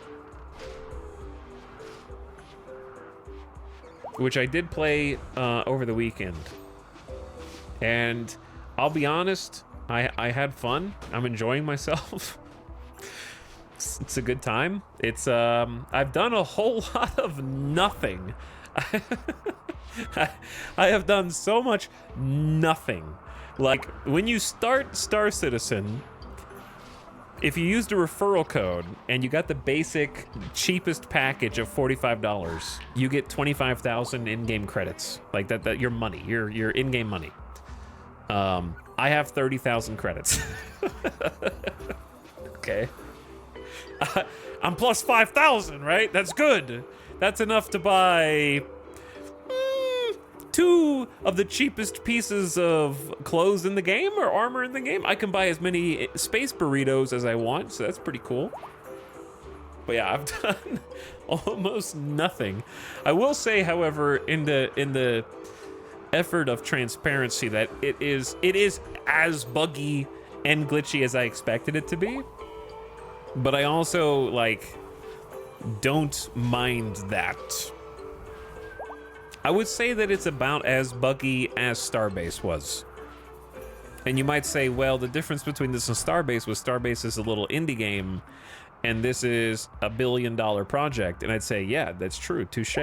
which I did play over the weekend. And I'll be honest, I had fun. I'm enjoying myself. It's a good time. It's I've done a whole lot of nothing. I have done so much nothing. Like, when you start Star Citizen, if you used a referral code and you got the basic cheapest package of $45, you get 25,000 in-game credits. Like that your money, your in-game money. I have 30,000 credits. Okay. I'm plus 5,000, right? That's good. That's enough to buy 2 of the cheapest pieces of clothes in the game or armor in the game. I can buy as many space burritos as I want, so that's pretty cool. But yeah, I've done almost nothing. I will say, however, in the effort of transparency, that it is as buggy and glitchy as I expected it to be. But I also, like, don't mind that. I would say that it's about as buggy as Starbase was. And you might say, well, the difference between this and Starbase was Starbase is a little indie game, and this is a $1 billion project. And I'd say, yeah, that's true, touche.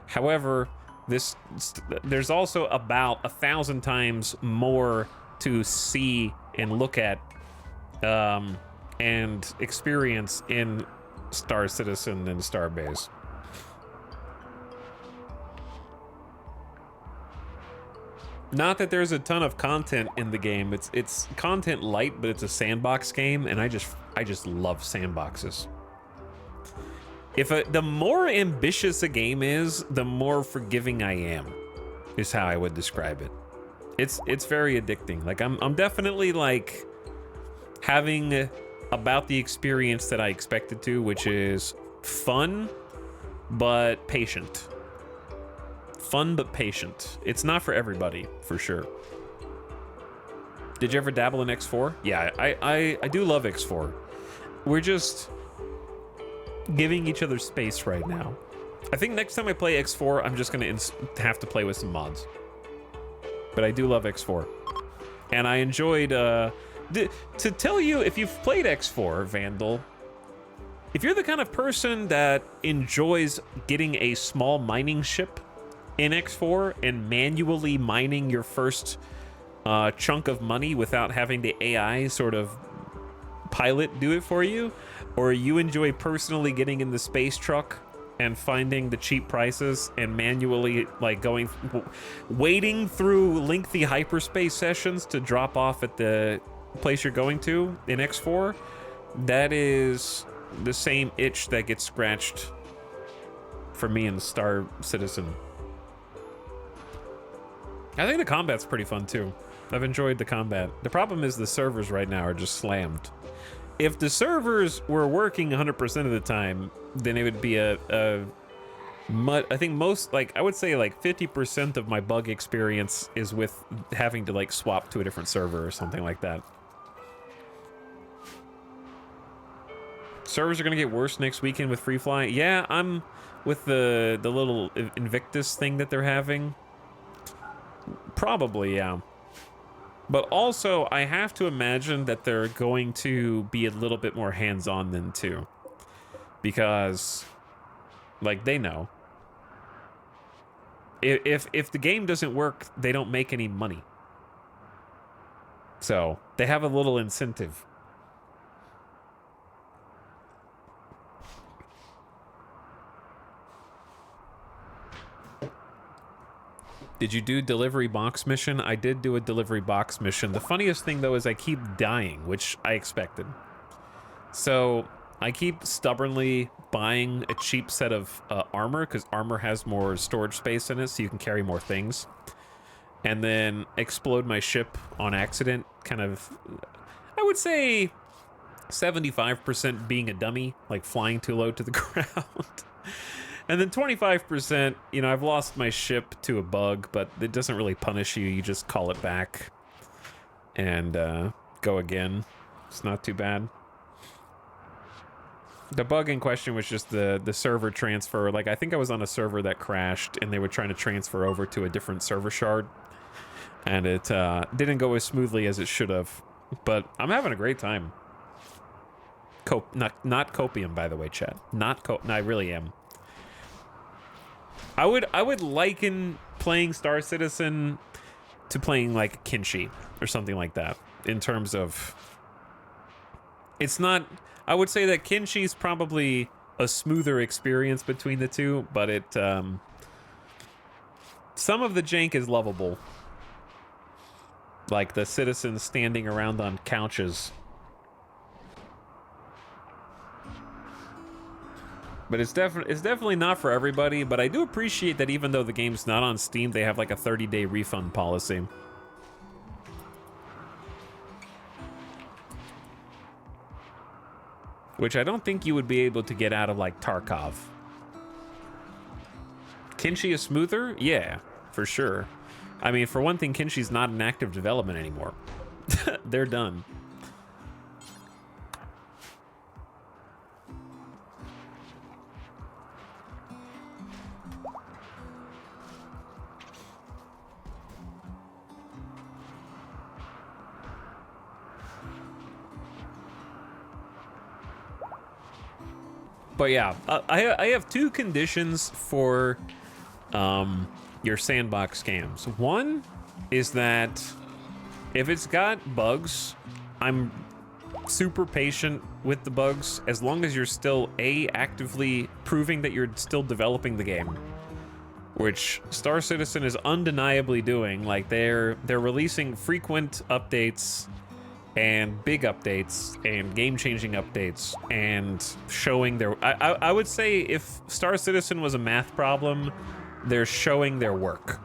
However, there's also about 1,000 times more to see and look at and experience in Star Citizen and Starbase. Not that there's a ton of content in the game. It's content light, but it's a sandbox game, and I just love sandboxes. The more ambitious a game is, the more forgiving I am, is how I would describe it. It's very addicting. Like, I'm definitely, like, having about the experience that I expected to, which is fun but patient. Fun but patient. It's not for everybody, for sure. Did you ever dabble in X4? Yeah, I do love X4. We're just giving each other space right now. I think next time I play X4, I'm just gonna have to play with some mods. But I do love X4. And I enjoyed, to tell you, if you've played X4, Vandal, if you're the kind of person that enjoys getting a small mining ship in X4 and manually mining your first chunk of money without having the AI sort of pilot do it for you, or you enjoy personally getting in the space truck and finding the cheap prices and manually, like, wading through lengthy hyperspace sessions to drop off at the place you're going to in X4, that is the same itch that gets scratched for me in Star Citizen. I think the combat's pretty fun too. I've enjoyed the combat. The problem is the servers right now are just slammed. If the servers were working 100% of the time, then it would be I think most, like, I would say like 50% of my bug experience is with having to, like, swap to a different server or something like that. Servers are gonna get worse next weekend with free fly. Yeah, I'm with the little Invictus thing that they're having. Probably, yeah. But also, I have to imagine that they're going to be a little bit more hands-on then too. Because, like, they know. If the game doesn't work, they don't make any money. So, they have a little incentive. Did you do delivery box mission? I did do a delivery box mission. The funniest thing, though, is I keep dying, which I expected. So I keep stubbornly buying a cheap set of armor, because armor has more storage space in it, so you can carry more things. And then explode my ship on accident, kind of, I would say 75% being a dummy, like flying too low to the ground. And then 25%, you know, I've lost my ship to a bug, but it doesn't really punish you. You just call it back and go again. It's not too bad. The bug in question was just the server transfer. Like, I think I was on a server that crashed, and they were trying to transfer over to a different server shard. And it didn't go as smoothly as it should have. But I'm having a great time. Not copium, by the way, chat. No, I really am. I would liken playing Star Citizen to playing like Kinshi or something like that in terms of it's not. I would say that Kinshi is probably a smoother experience between the two, but it some of the jank is lovable, like the citizens standing around on couches. But it's definitely not for everybody, but I do appreciate that even though the game's not on Steam, they have like a 30-day refund policy. Which I don't think you would be able to get out of like Tarkov. Kinshi is smoother? Yeah, for sure. I mean, for one thing, Kinshi's not in active development anymore. They're done. But yeah, I have two conditions for your sandbox scams. One is that if it's got bugs, I'm super patient with the bugs as long as you're still actively proving that you're still developing the game, which Star Citizen is undeniably doing. Like they're releasing frequent updates and big updates and game-changing updates and showing their I would say if Star Citizen was a math problem, they're showing their work.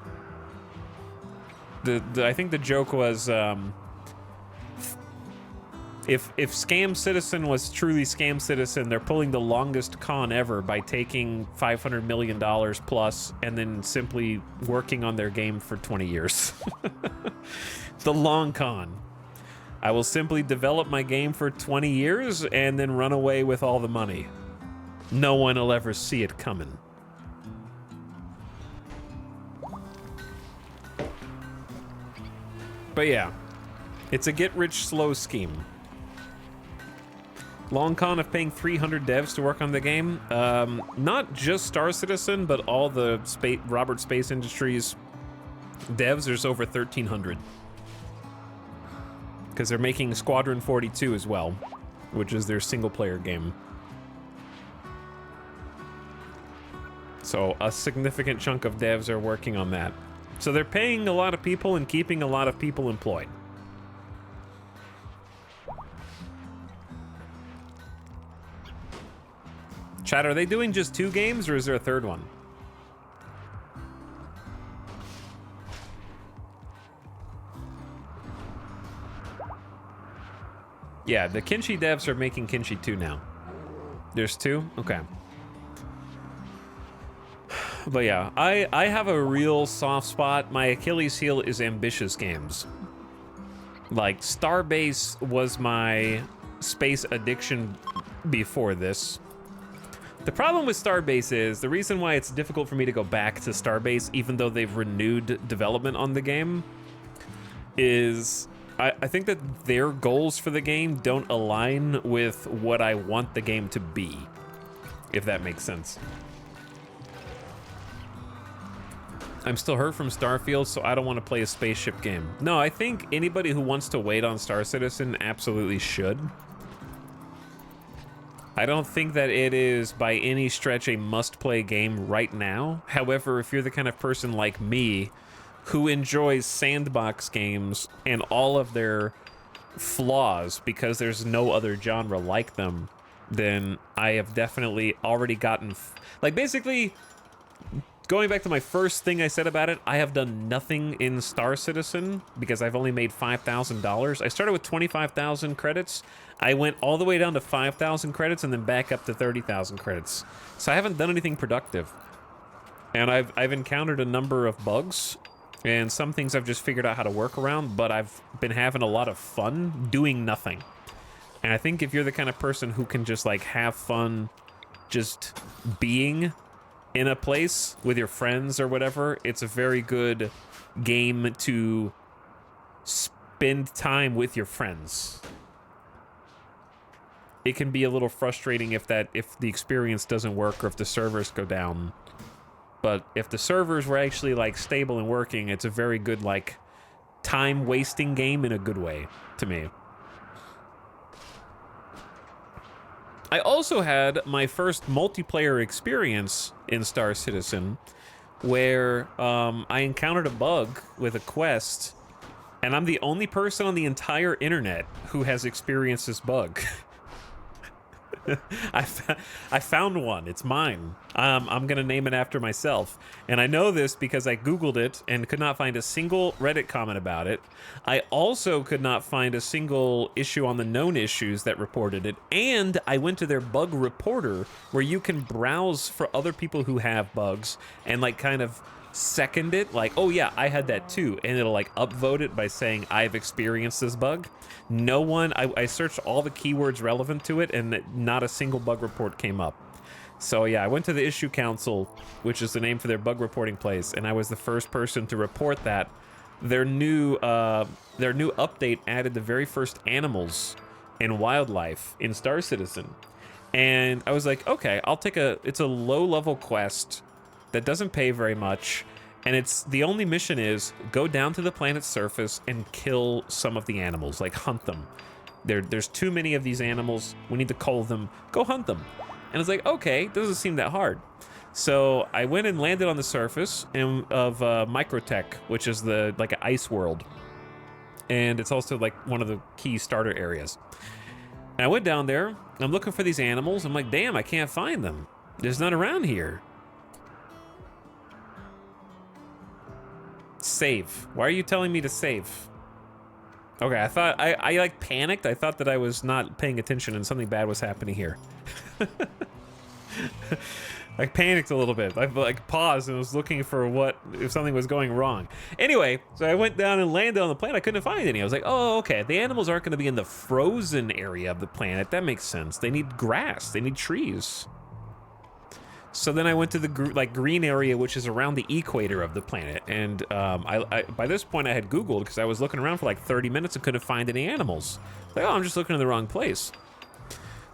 I think the joke was if Scam Citizen was truly Scam Citizen, they're pulling the longest con ever by taking $500 million plus and then simply working on their game for 20 years. The long con. I will simply develop my game for 20 years and then run away with all the money. No one will ever see it coming. But yeah, it's a get-rich-slow scheme. Long con of paying 300 devs to work on the game. Not just Star Citizen, but all the Robert Space Industries devs. There's over 1,300. Because they're making Squadron 42 as well, which is their single-player game. So a significant chunk of devs are working on that. So they're paying a lot of people and keeping a lot of people employed. Chat, are they doing just 2 games or is there a third one? Yeah, the Kinshi devs are making Kinshi 2 now. There's 2? Okay. But yeah, I have a real soft spot. My Achilles heel is ambitious games. Like, Starbase was my space addiction before this. The problem with Starbase is, the reason why it's difficult for me to go back to Starbase, even though they've renewed development on the game, is I think that their goals for the game don't align with what I want the game to be, if that makes sense. I'm still hurt from Starfield, so I don't want to play a spaceship game. No, I think anybody who wants to wait on Star Citizen absolutely should. I don't think that it is by any stretch a must-play game right now. However, if you're the kind of person like me who enjoys sandbox games and all of their flaws because there's no other genre like them, then I have definitely already gotten... Like, basically, Going back to my first thing I said about it, I have done nothing in Star Citizen because I've only made $5,000. I started with 25,000 credits. I went all the way down to 5,000 credits and then back up to 30,000 credits. So I haven't done anything productive. And I've encountered a number of bugs, and some things I've just figured out how to work around, but I've been having a lot of fun doing nothing. And I think if you're the kind of person who can just like have fun just being in a place with your friends or whatever, it's a very good game to spend time with your friends. It can be a little frustrating if the experience doesn't work or if the servers go down. But if the servers were actually like stable and working, it's a very good like time wasting game in a good way to me. I also had my first multiplayer experience in Star Citizen where I encountered a bug with a quest, and I'm the only person on the entire internet who has experienced this bug. I found one. It's mine. I'm going to name it after myself. And I know this because I Googled it and could not find a single Reddit comment about it. I also could not find a single issue on the known issues that reported it. And I went to their bug reporter where you can browse for other people who have bugs and like kind of second it. Like, oh yeah, I had that too. And it'll like upvote it by saying I've experienced this bug. No one, I searched all the keywords relevant to it and not a single bug report came up. So yeah, I went to the Issue Council, which is the name for their bug reporting place, and I was the first person to report that. Their new update added the very first animals and wildlife in Star Citizen. And I was like, okay, I'll take it's a low-level quest that doesn't pay very much. And it's the only mission is go down to the planet's surface and kill some of the animals, like hunt them. There's too many of these animals. We need to cull them. Go hunt them. And it's like, okay, doesn't seem that hard. So I went and landed on the surface of Microtech, which is like an ice world. And it's also like one of the key starter areas. And I went down there. I'm looking for these animals. I'm like, damn, I can't find them. There's none around here. Save. Why are you telling me to save? Okay, I thought I like panicked. I thought that I was not paying attention and something bad was happening here. I panicked a little bit. I like paused and was looking for if something was going wrong. Anyway, so I went down and landed on the planet. I couldn't find any. I was like, oh, okay. The animals aren't going to be in the frozen area of the planet. That makes sense. They need grass. They need trees. So then I went to the green area, which is around the equator of the planet. And I by this point I had Googled because I was looking around for like 30 minutes and couldn't find any animals. Like, oh, I'm just looking in the wrong place.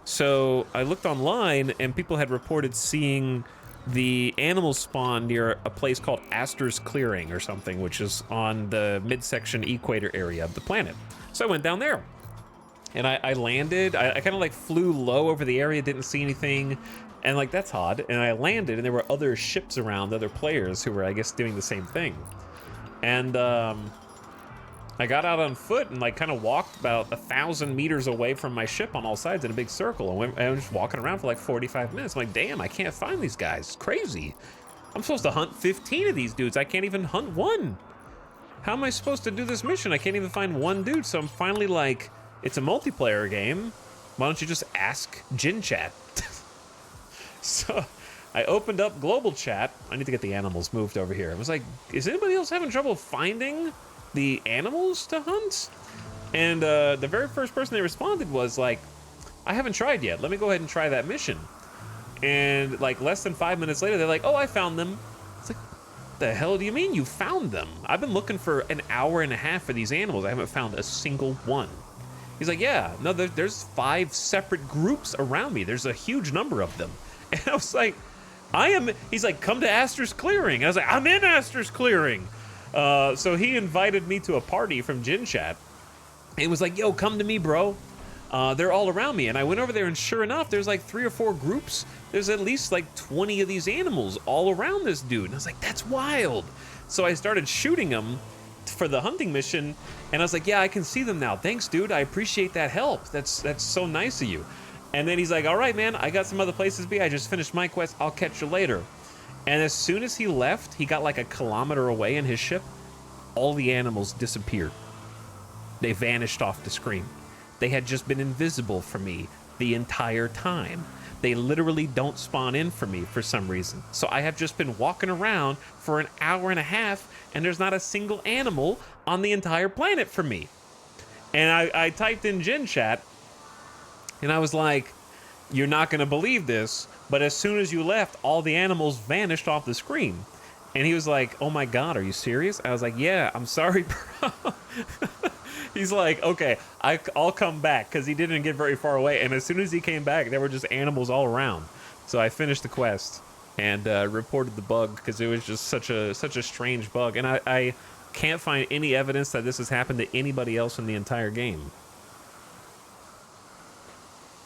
So I looked online and people had reported seeing the animals spawn near a place called Astor's Clearing or something, which is on the midsection equator area of the planet. So I went down there. And I landed. I kind of like flew low over the area, didn't see anything. And like, that's odd. And I landed and there were other ships around, other players who were, I guess, doing the same thing. And I got out on foot and like kind of walked about 1,000 meters away from my ship on all sides in a big circle. And I was just walking around for like 45 minutes. I'm like, damn, I can't find these guys. It's crazy. I'm supposed to hunt 15 of these dudes. I can't even hunt one. How am I supposed to do this mission? I can't even find one dude. So I'm finally like, it's a multiplayer game. Why don't you just ask Gin Chat? So I opened up global chat. I need to get the animals moved over here. I was like, is anybody else having trouble finding the animals to hunt? And the very first person they responded was like, I haven't tried yet. Let me go ahead and try that mission. And like less than 5 minutes later, they're like, oh, I found them. It's like, the hell do you mean you found them? I've been looking for an hour and a half for these animals. I haven't found a single one. He's like, yeah, no, there's 5 separate groups around me. There's a huge number of them. And I was like, he's like, come to Astor's Clearing. I was like, I'm in Astor's Clearing. So he invited me to a party from Gin Chat. And was like, yo, come to me, bro. They're all around me. And I went over there and sure enough, there's like 3 or 4 groups. There's at least like 20 of these animals all around this dude. And I was like, that's wild. So I started shooting them for the hunting mission. And I was like, yeah, I can see them now. Thanks, dude. I appreciate that help. That's so nice of you. And then he's like, all right, man, I got some other places to be. I just finished my quest. I'll catch you later. And as soon as he left, he got like a kilometer away in his ship, all the animals disappeared. They vanished off the screen. They had just been invisible for me the entire time. They literally don't spawn in for me for some reason. So I have just been walking around for an hour and a half, and there's not a single animal on the entire planet for me. And I typed in Gen Chat, and I was like, you're not going to believe this, but as soon as you left, all the animals vanished off the screen. And he was like, oh my God, are you serious? I was like, yeah, I'm sorry, bro. He's like, okay, I'll come back, because he didn't get very far away. And as soon as he came back, there were just animals all around. So I finished the quest and reported the bug, because it was just such a strange bug. And I can't find any evidence that this has happened to anybody else in the entire game.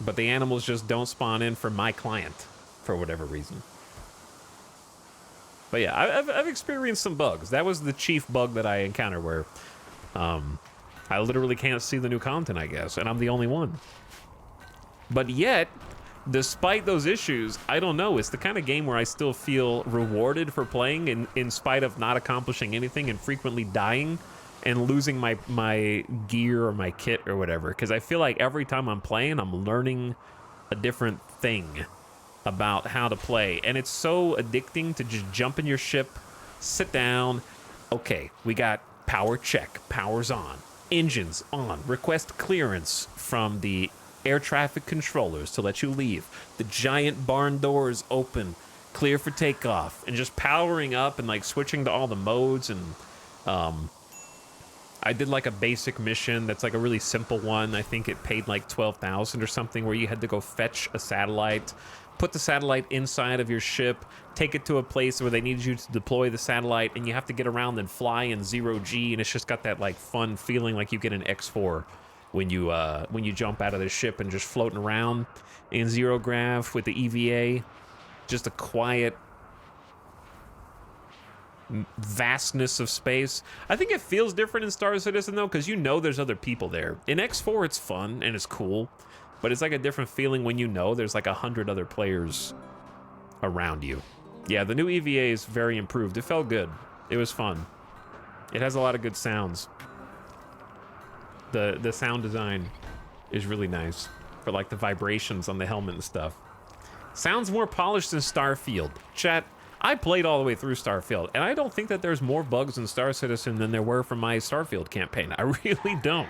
But the animals just don't spawn in for my client for whatever reason. But yeah, I've experienced some bugs. That was the chief bug that I encountered, where I literally can't see the new content, I guess, and I'm the only one. But yet, despite those issues, I don't know, it's the kind of game where I still feel rewarded for playing in spite of not accomplishing anything and frequently dying and losing my gear or my kit or whatever. Because I feel like every time I'm playing, I'm learning a different thing about how to play. And it's so addicting to just jump in your ship, sit down. Okay, we got power check, power's on. Engines on. Request clearance from the air traffic controllers to let you leave. The giant barn doors open, clear for takeoff, and just powering up and like switching to all the modes. And I did like a basic mission that's like a really simple one. I think it paid like 12,000 or something, where you had to go fetch a satellite, put the satellite inside of your ship, take it to a place where they needed you to deploy the satellite, and you have to get around and fly in 0G, and it's just got that like fun feeling like you get an X4 when you jump out of the ship and just floating around in zero grav with the EVA. Just a quiet vastness of space. I think it feels different in Star Citizen though, because you know there's other people there. In X4 it's fun and it's cool, but it's like a different feeling when you know there's like 100 other players around you. Yeah, the new EVA is very improved. It felt good. It was fun. It has a lot of good sounds. The sound design is really nice for like the vibrations on the helmet and stuff. Sounds more polished than Starfield. Chat, I played all the way through Starfield, and I don't think that there's more bugs in Star Citizen than there were from my Starfield campaign. I really don't.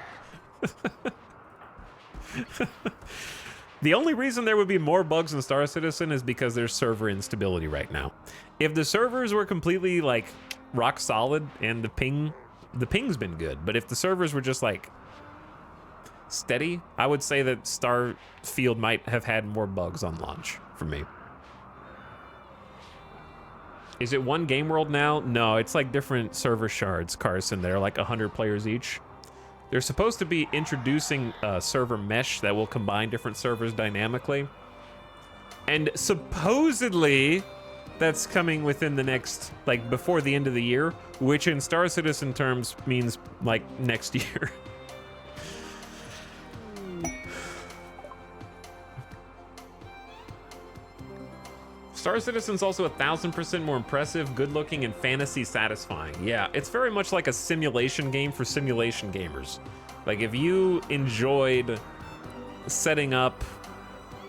The only reason there would be more bugs in Star Citizen is because there's server instability right now. If the servers were completely like rock solid and the ping's been good, but if the servers were just like steady, I would say that Starfield might have had more bugs on launch for me. Is it one game world now? No, it's like different server shards, Carson. They're like 100 players each. They're supposed to be introducing a server mesh that will combine different servers dynamically. And supposedly that's coming within the next, like before the end of the year, which in Star Citizen terms means like next year. Star Citizen's also 1,000% more impressive, good-looking, and fantasy satisfying. Yeah, it's very much like a simulation game for simulation gamers. Like, if you enjoyed setting up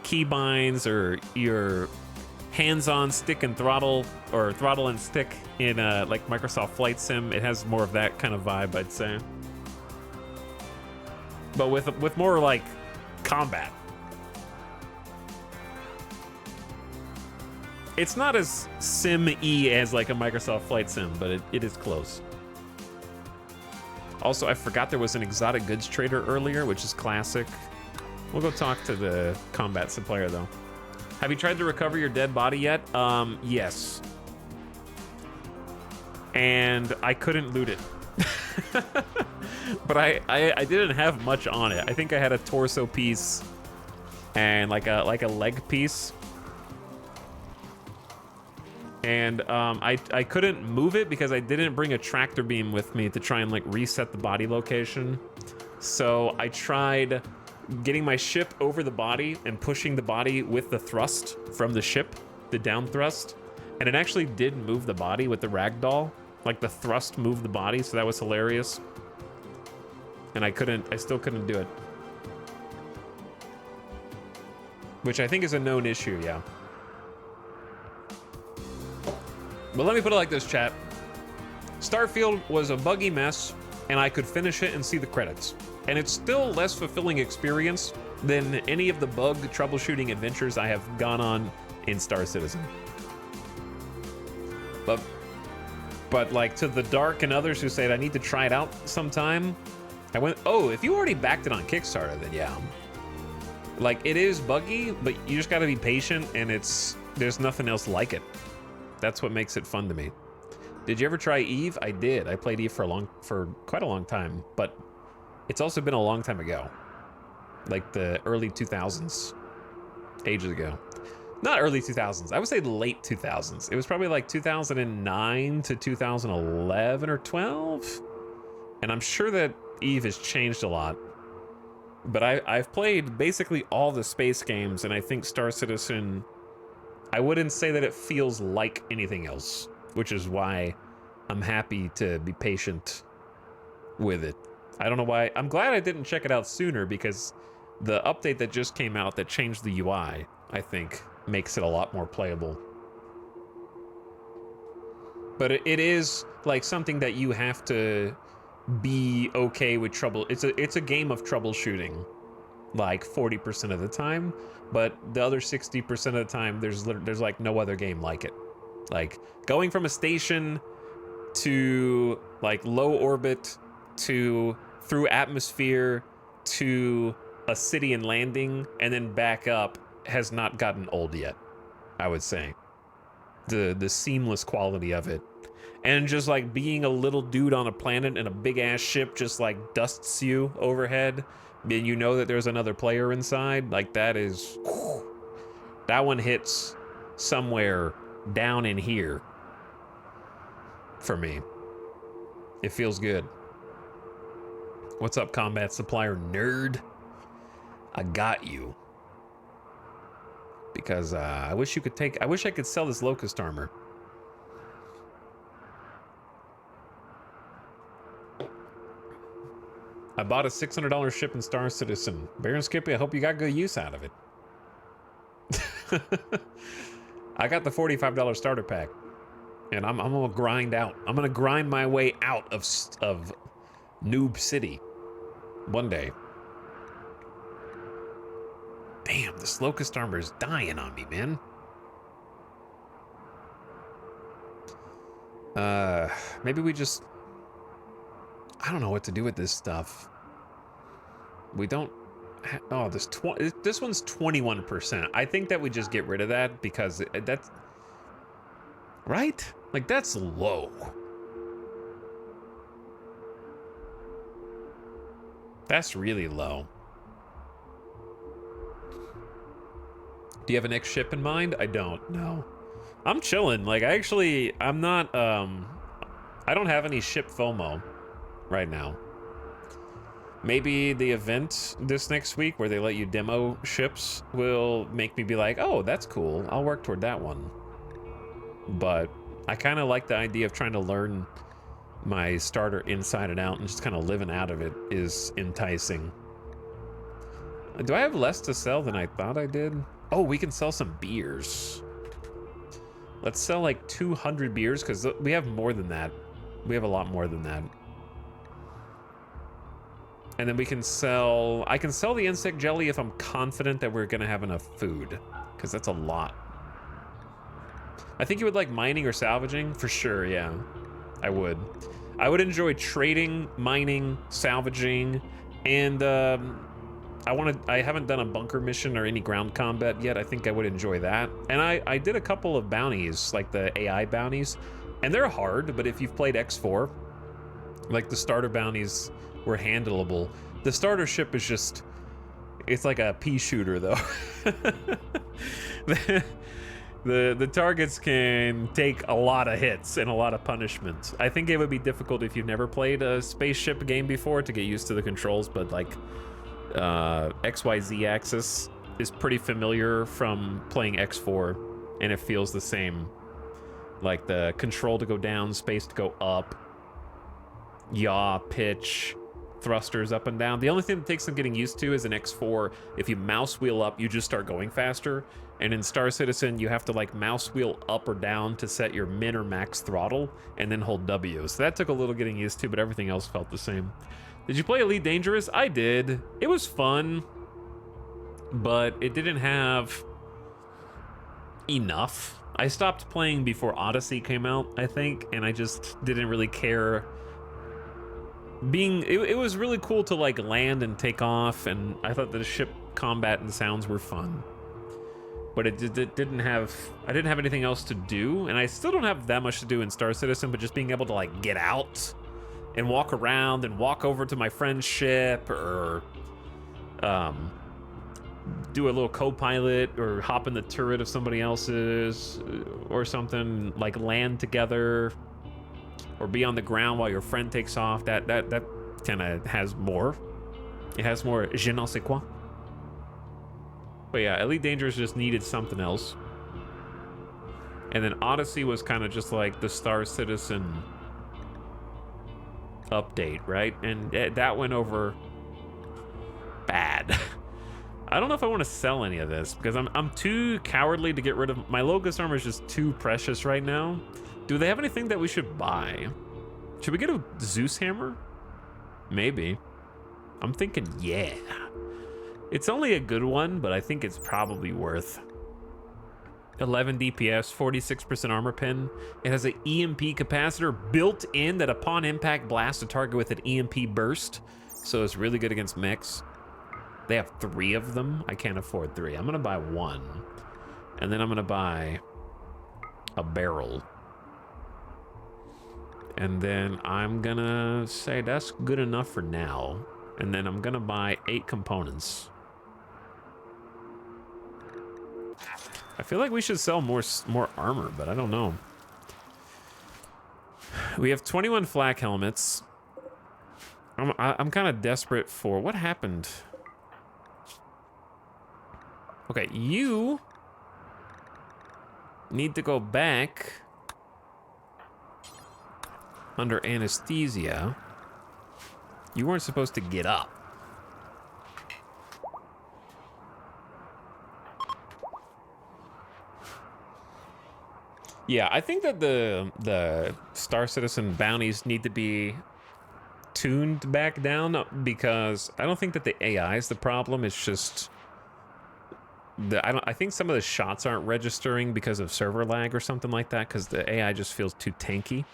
keybinds or your hands-on stick and throttle, or throttle and stick in like Microsoft Flight Sim, it has more of that kind of vibe, I'd say. But with more like combat. It's not as sim-y as like a Microsoft Flight Sim, but it is close. Also, I forgot there was an exotic goods trader earlier, which is classic. We'll go talk to the combat supplier though. Have you tried to recover your dead body yet? Yes. And I couldn't loot it. But I didn't have much on it. I think I had a torso piece and like a leg piece. And I couldn't move it because I didn't bring a tractor beam with me to try and like reset the body location. So I tried getting my ship over the body and pushing the body with the thrust from the ship, the down thrust, And it actually did move the body with the ragdoll. Like the thrust moved the body, so that was hilarious. And I still couldn't do it. Which I think is a known issue, yeah. But let me put it like this, chat. Starfield was a buggy mess, and I could finish it and see the credits. And it's still less fulfilling experience than any of the bug troubleshooting adventures I have gone on in Star Citizen. But like to the Dark and others who said I need to try it out sometime, I went, oh, if you already backed it on Kickstarter, then yeah. Like it is buggy, but you just gotta be patient, and there's nothing else like it. That's what makes it fun to me. Did you ever try Eve? I did. I played Eve for quite a long time, but it's also been a long time ago. Like the early 2000s, ages ago. Not early 2000s, I would say late 2000s. It was probably like 2009 to 2011 or 12. And I'm sure that Eve has changed a lot. But I've played basically all the space games, and I think Star Citizen, I wouldn't say that it feels like anything else, which is why I'm happy to be patient with it. I don't know why. I'm glad I didn't check it out sooner, because the update that just came out that changed the UI, I think, makes it a lot more playable. But it is like something that you have to be okay with trouble. It's a game of troubleshooting, like 40% of the time, but the other 60% of the time, there's like no other game like it. Like going from a station to like low orbit to through atmosphere to a city and landing and then back up has not gotten old yet, I would say. The seamless quality of it. And just like being a little dude on a planet and a big ass ship just like dusts you overhead, and you know that there's another player inside, like that is, whew, that one hits somewhere down in here for me. It feels good. What's up, combat supplier nerd? I got you. Because I wish I could sell this locust armor. I bought a $600 ship in Star Citizen. Baron Skippy, I hope you got good use out of it. I got the $45 starter pack, and I'm gonna grind out. I'm gonna grind my way out of Noob City one day. Damn, this locust armor is dying on me, man. Maybe we just... I don't know what to do with this stuff. We don't... Oh, this one's 21%. I think that we just get rid of that because that's... Right? Like, that's low. That's really low. Do you have a next ship in mind? I don't, no. I'm chilling. Like, I'm not, I don't have any ship FOMO right now. Maybe the event this next week where they let you demo ships will make me be like, oh, that's cool. I'll work toward that one. But I kind of like the idea of trying to learn my starter inside and out, and just kind of living out of it is enticing. Do I have less to sell than I thought I did? Oh, we can sell some beers. Let's sell like 200 beers, because we have more than that. We have a lot more than that. And then we can sell... I can sell the insect jelly if I'm confident that we're going to have enough food, because that's a lot. I think you would like mining or salvaging? For sure, yeah. I would. I would enjoy trading, mining, salvaging, and I haven't done a bunker mission or any ground combat yet. I think I would enjoy that. And I did a couple of bounties, like the AI bounties, and they're hard, but if you've played X4, like the starter bounties were handleable. The starter ship is just, it's like a pea shooter though. The targets can take a lot of hits and a lot of punishment. I think it would be difficult if you've never played a spaceship game before to get used to the controls, but like XYZ axis is pretty familiar from playing X4, and it feels the same like the control to go down, space to go up, yaw, pitch, thrusters up and down. The only thing that takes some getting used to is in X4, if you mouse wheel up, you just start going faster. And in Star Citizen, you have to like mouse wheel up or down to set your min or max throttle and then hold W. So that took a little getting used to, but everything else felt the same. Did you play Elite Dangerous? I did. It was fun, but it didn't have enough. I stopped playing before Odyssey came out, I think, and I just didn't really care. It was really cool to like land and take off, and I thought the ship combat and sounds were fun, but I didn't have anything else to do, and I still don't have that much to do in Star Citizen, but just being able to like get out and walk around and walk over to my friend's ship, or do a little co-pilot, or hop in the turret of somebody else's, or something, like land together, or be on the ground while your friend takes off. That kind of has more. It has more je ne sais quoi. But yeah, Elite Dangerous just needed something else. And then Odyssey was kind of just like the Star Citizen update, right? And that went over bad. I don't know if I want to sell any of this, because I'm too cowardly to get rid of... My Locust armor is just too precious right now. Do they have anything that we should buy? Should we get a Zeus hammer? Maybe. I'm thinking, yeah. It's only a good one, but I think it's probably worth 11 DPS, 46% armor pen. It has an EMP capacitor built in that upon impact blasts a target with an EMP burst. So it's really good against mechs. They have 3 of them. I can't afford 3. I'm gonna buy 1. And then I'm gonna buy a barrel. And then I'm gonna say that's good enough for now. And then I'm gonna buy 8 components. I feel like we should sell more armor, but I don't know. We have 21 flak helmets. I'm kind of desperate for... What happened? Okay, you need to go back under anesthesia. You weren't supposed to get up. Yeah, I think that the Star Citizen bounties need to be tuned back down, because I don't think that the AI is the problem. It's just I think some of the shots aren't registering because of server lag or something like that, because the AI just feels too tanky.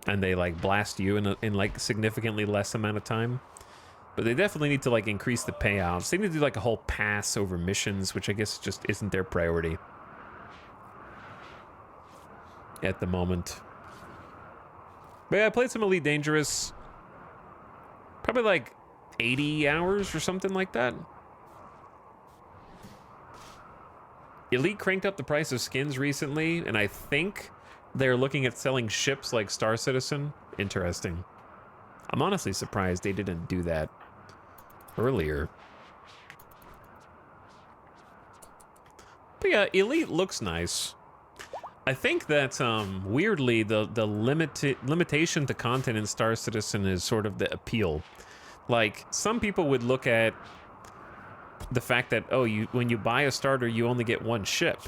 And they like blast you in like significantly less amount of time. But they definitely need to like increase the payouts. They need to do like a whole pass over missions, which I guess just isn't their priority at the moment. But yeah, I played some Elite Dangerous. Probably like 80 hours or something like that. Elite cranked up the price of skins recently, and I think they're looking at selling ships like Star Citizen. Interesting. I'm honestly surprised they didn't do that earlier. But yeah, Elite looks nice. I think that weirdly the limitation to content in Star Citizen is sort of the appeal. Like, some people would look at the fact that, oh, when you buy a starter, you only get 1 ship.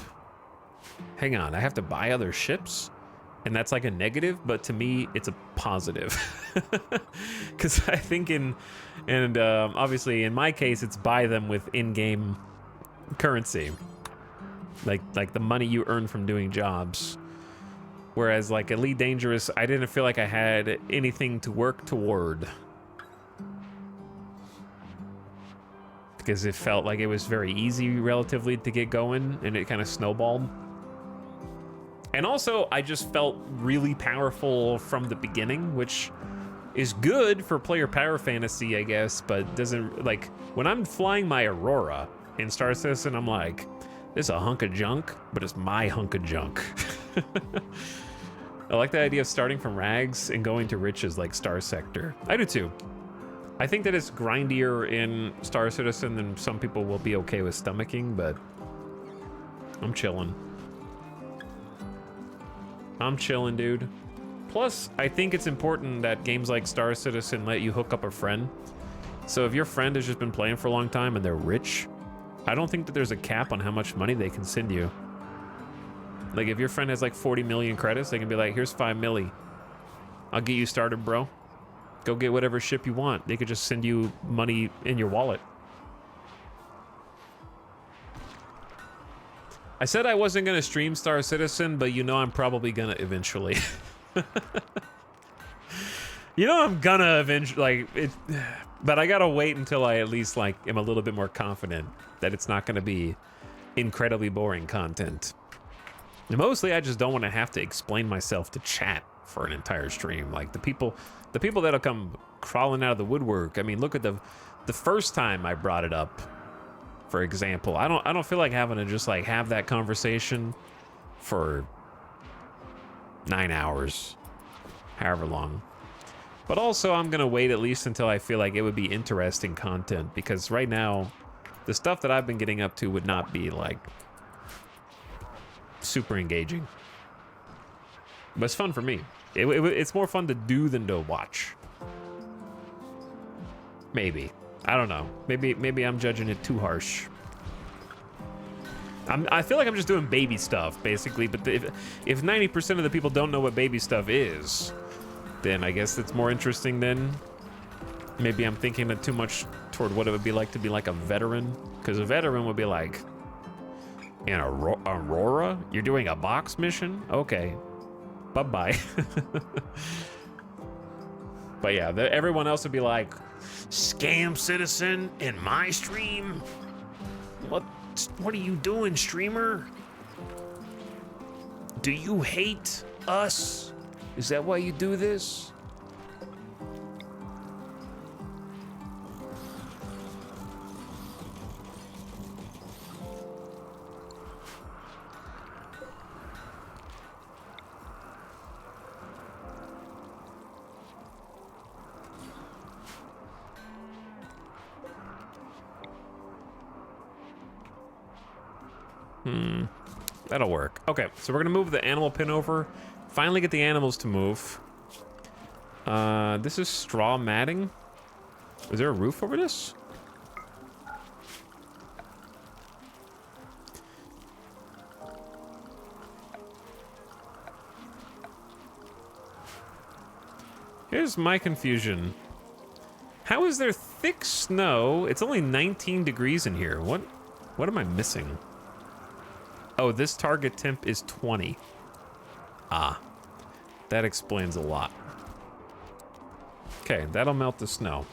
Hang on, I have to buy other ships? And that's like a negative, but to me, it's a positive. Because I think obviously in my case, it's buy them with in-game currency. Like the money you earn from doing jobs. Whereas like Elite Dangerous, I didn't feel like I had anything to work toward. Because it felt like it was very easy relatively to get going, and it kind of snowballed. And also, I just felt really powerful from the beginning, which is good for player power fantasy, I guess, but doesn't, like, when I'm flying my Aurora in Star Citizen, I'm like, this is a hunk of junk, but it's my hunk of junk. I like the idea of starting from rags and going to riches like Star Sector. I do too. I think that it's grindier in Star Citizen than some people will be okay with stomaching, but I'm chilling. I'm chilling, dude. Plus, I think it's important that games like Star Citizen let you hook up a friend. So if your friend has just been playing for a long time and they're rich, I don't think that there's a cap on how much money they can send you. Like if your friend has like 40 million credits, they can be like, here's 5 milli. I'll get you started, bro. Go get whatever ship you want. They could just send you money in your wallet. I said I wasn't gonna stream Star Citizen, but you know I'm probably gonna eventually. You know I'm gonna eventually, like, it, but I gotta wait until I at least, like, am a little bit more confident that it's not gonna be incredibly boring content. And mostly I just don't want to have to explain myself to chat for an entire stream. Like the people that'll come crawling out of the woodwork. I mean, look at the first time I brought it up, for example. I don't feel like having to just like have that conversation for 9 hours, however long. But also I'm gonna wait at least until I feel like it would be interesting content, because right now the stuff that I've been getting up to would not be like super engaging. But it's fun for me. It's more fun to do than to watch. Maybe. I don't know. Maybe I'm judging it too harsh. I feel like I'm just doing baby stuff, basically. But if 90% of the people don't know what baby stuff is, then I guess it's more interesting then. Maybe I'm thinking it too much toward what it would be like to be like a veteran. Because a veteran would be like, in Aurora? You're doing a box mission? Okay. Bye-bye. But yeah, everyone else would be like, Scam Citizen in my stream? What are you doing, streamer? Do you hate us? Is that why you do this? That'll work. Okay, so we're gonna move the animal pin over. Finally get the animals to move. This is straw matting. Is there a roof over this? Here's my confusion. How is there thick snow? It's only 19 degrees in here. What am I missing? Oh, this target temp is 20. Ah, that explains a lot. Okay, that'll melt the snow.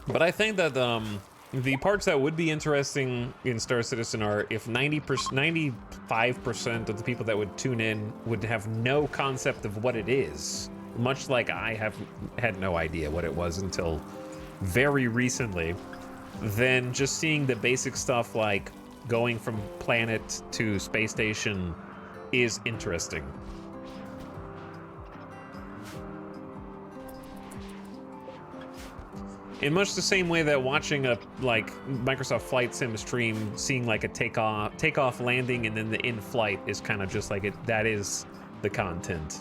But I think that the parts that would be interesting in Star Citizen are if 95% of the people that would tune in would have no concept of what it is. Much like I have had no idea what it was until very recently. Then just seeing the basic stuff like going from planet to space station is interesting. In much the same way that watching a like Microsoft Flight Sim stream, seeing like a takeoff landing and then the in-flight is kind of just like that is the content.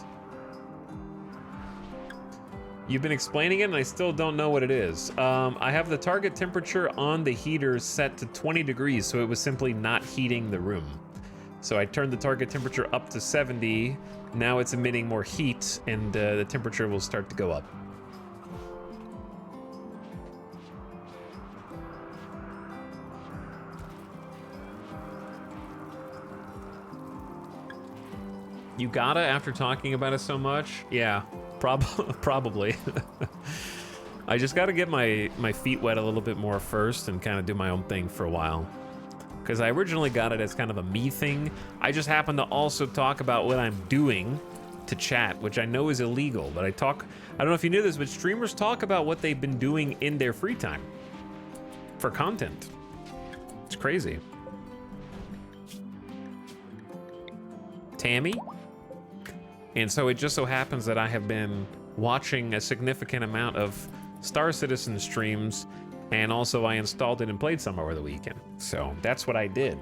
You've been explaining it and I still don't know what it is. I have the target temperature on the heater set to 20 degrees, so it was simply not heating the room. So I turned the target temperature up to 70. Now it's emitting more heat and the temperature will start to go up. You gotta, after talking about it so much? Yeah, probably. I just gotta get my feet wet a little bit more first and kind of do my own thing for a while. Because I originally got it as kind of a me thing. I just happen to also talk about what I'm doing to chat, which I know is illegal, but I don't know if you knew this, but streamers talk about what they've been doing in their free time for content. It's crazy. Tammy? And so it just so happens that I have been watching a significant amount of Star Citizen streams And also I installed it and played some over the weekend. So that's what I did.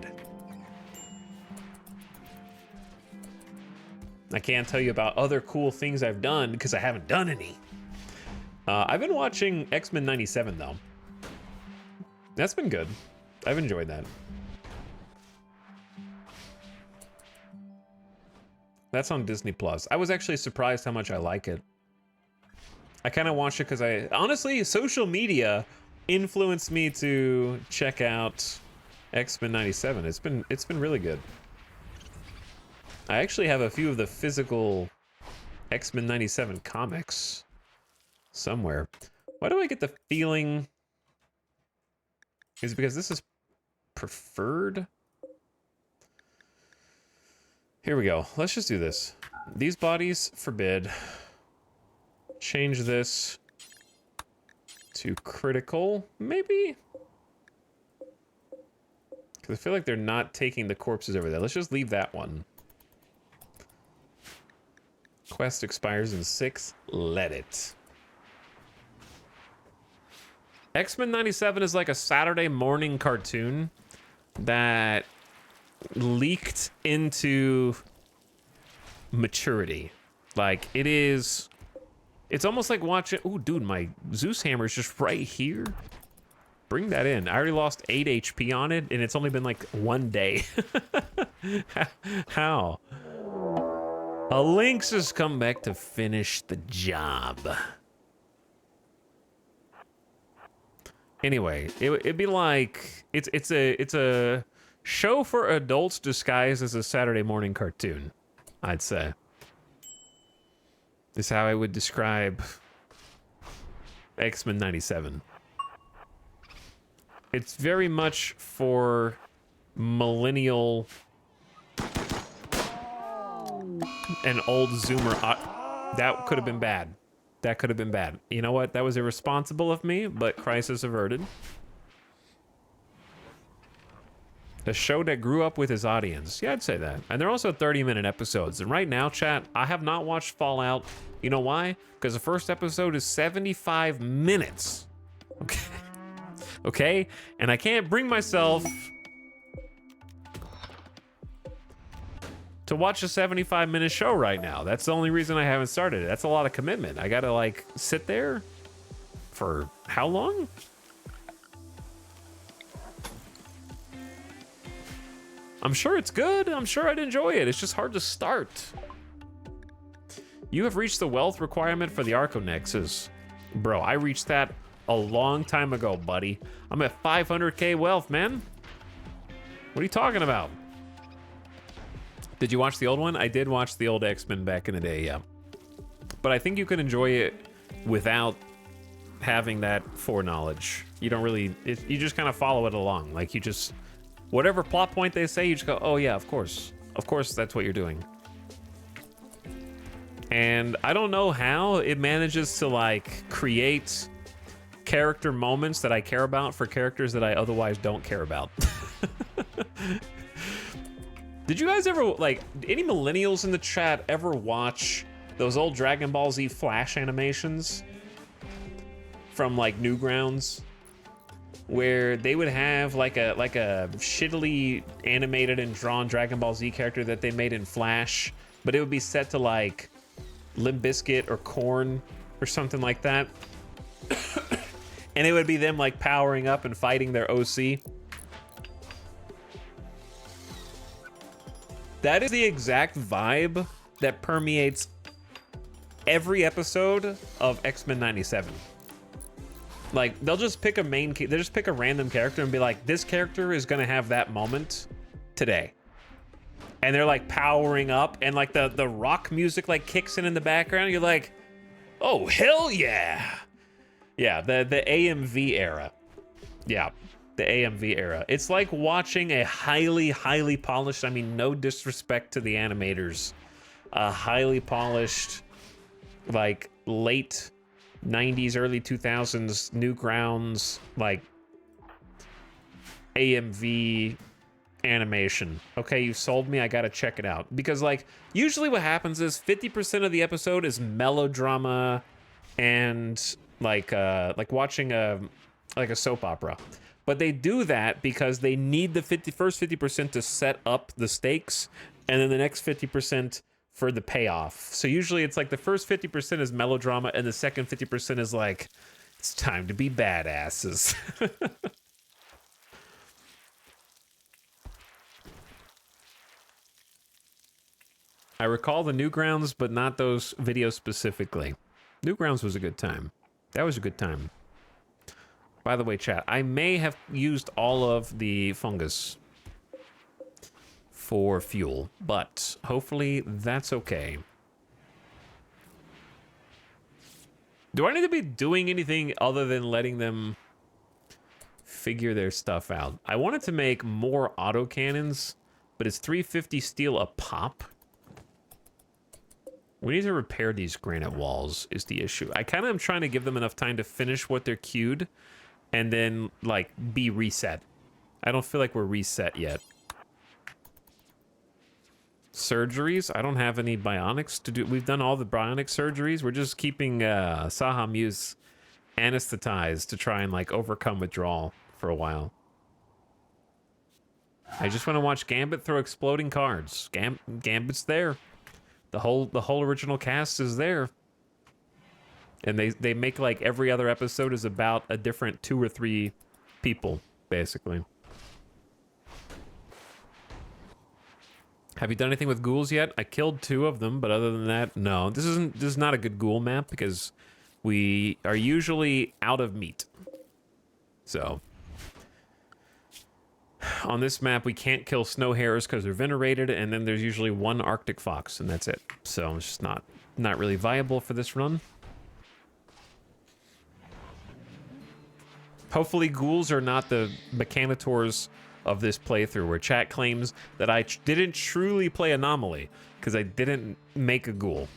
I can't tell you about other cool things I've done because I haven't done any. I've been watching X-Men 97 though. That's been good. I've enjoyed that. That's on Disney Plus. I was actually surprised how much I like it. I kind of watched it because honestly, social media influenced me to check out X-Men 97. It's been really good. I actually have a few of the physical X-Men 97 comics somewhere. Why do I get the feeling? Is it because this is preferred? Here we go. Let's just do this. These bodies, forbid. Change this to critical, maybe? Because I feel like they're not taking the corpses over there. Let's just leave that one. Quest expires in 6. Let it. X-Men 97 is like a Saturday morning cartoon that leaked into maturity. Like, it's almost like watching... Ooh, dude, my Zeus hammer is just right here. Bring that in. I already lost 8 HP on it, and it's only been like 1 day. How? A Lynx has come back to finish the job. Anyway, it'd be like it's a show for adults disguised as a Saturday morning cartoon, I'd say. Is how I would describe X-Men 97. It's very much for millennial and old Zoomer. That could have been bad. That could have been bad. You know what? That was irresponsible of me, but crisis averted. A show that grew up with his audience. Yeah, I'd say that. And they're also 30-minute episodes. And right now, chat, I have not watched Fallout. You know why? Because the first episode is 75 minutes. Okay. Okay? And I can't bring myself to watch a 75-minute show right now. That's the only reason I haven't started it. That's a lot of commitment. I gotta, like, sit there for how long? I'm sure it's good. I'm sure I'd enjoy it. It's just hard to start. You have reached the wealth requirement for the Arconexus. Bro, I reached that a long time ago, buddy. I'm at 500k wealth, man. What are you talking about? Did you watch the old one? I did watch the old X-Men back in the day, yeah. But I think you can enjoy it without having that foreknowledge. You don't really, you just kind of follow it along. Like, you just, whatever plot point they say, you just go, oh yeah, of course. Of course, that's what you're doing. And I don't know how it manages to, like, create character moments that I care about for characters that I otherwise don't care about. Did you guys ever, like, any millennials in the chat ever watch those old Dragon Ball Z Flash animations from, like, Newgrounds? Where they would have like a shittily animated and drawn Dragon Ball Z character that they made in Flash, but it would be set to like Limp Bizkit or Korn or something like that. And it would be them like powering up and fighting their OC. That is the exact vibe that permeates every episode of X-Men 97. Like, they'll just pick they'll just pick a random character and be like, this character is gonna have that moment today. And they're like powering up and like the rock music like kicks in the background. You're like, oh, hell yeah. Yeah, the AMV era. Yeah, the AMV era. It's like watching a highly polished, I mean, no disrespect to the animators, a highly polished, like, late 90s, early 2000s, Newgrounds, like, AMV animation. Okay, you sold me, I gotta check it out. Because, like, usually what happens is 50% of the episode is melodrama and, like watching a like a soap opera. But they do that because they need the first 50% to set up the stakes, and then the next 50% for the payoff. So usually it's like the first 50% is melodrama, and the second 50% is like, it's time to be badasses. I recall the Newgrounds, but not those videos specifically. Newgrounds was a good time. That was a good time. By the way, chat, I may have used all of the fungus for fuel, but hopefully that's okay. Do I need to be doing anything other than letting them figure their stuff out? I wanted to make more autocannons, but it's 350 steel a pop. We need to repair these granite walls is the issue. I kind of am trying to give them enough time to finish what they're queued and then, like, be reset. I don't feel like we're reset yet. Surgeries? I don't have any bionics to do. We've done all the bionic surgeries. We're just keeping Saha Muse anesthetized to try and, like, overcome withdrawal for a while. I just want to watch Gambit throw exploding cards. Gambit's there. The whole original cast is there. And they make, like, every other episode is about a different 2 or 3 people, basically. Have you done anything with ghouls yet? I killed 2 of them, but other than that, no. This is not a good ghoul map because we are usually out of meat. So on this map, we can't kill snow hares because they're venerated, and then there's usually 1 Arctic fox, and that's it. So it's just not really viable for this run. Hopefully ghouls are not the mechanitors of this playthrough, where chat claims that I didn't truly play Anomaly because I didn't make a ghoul.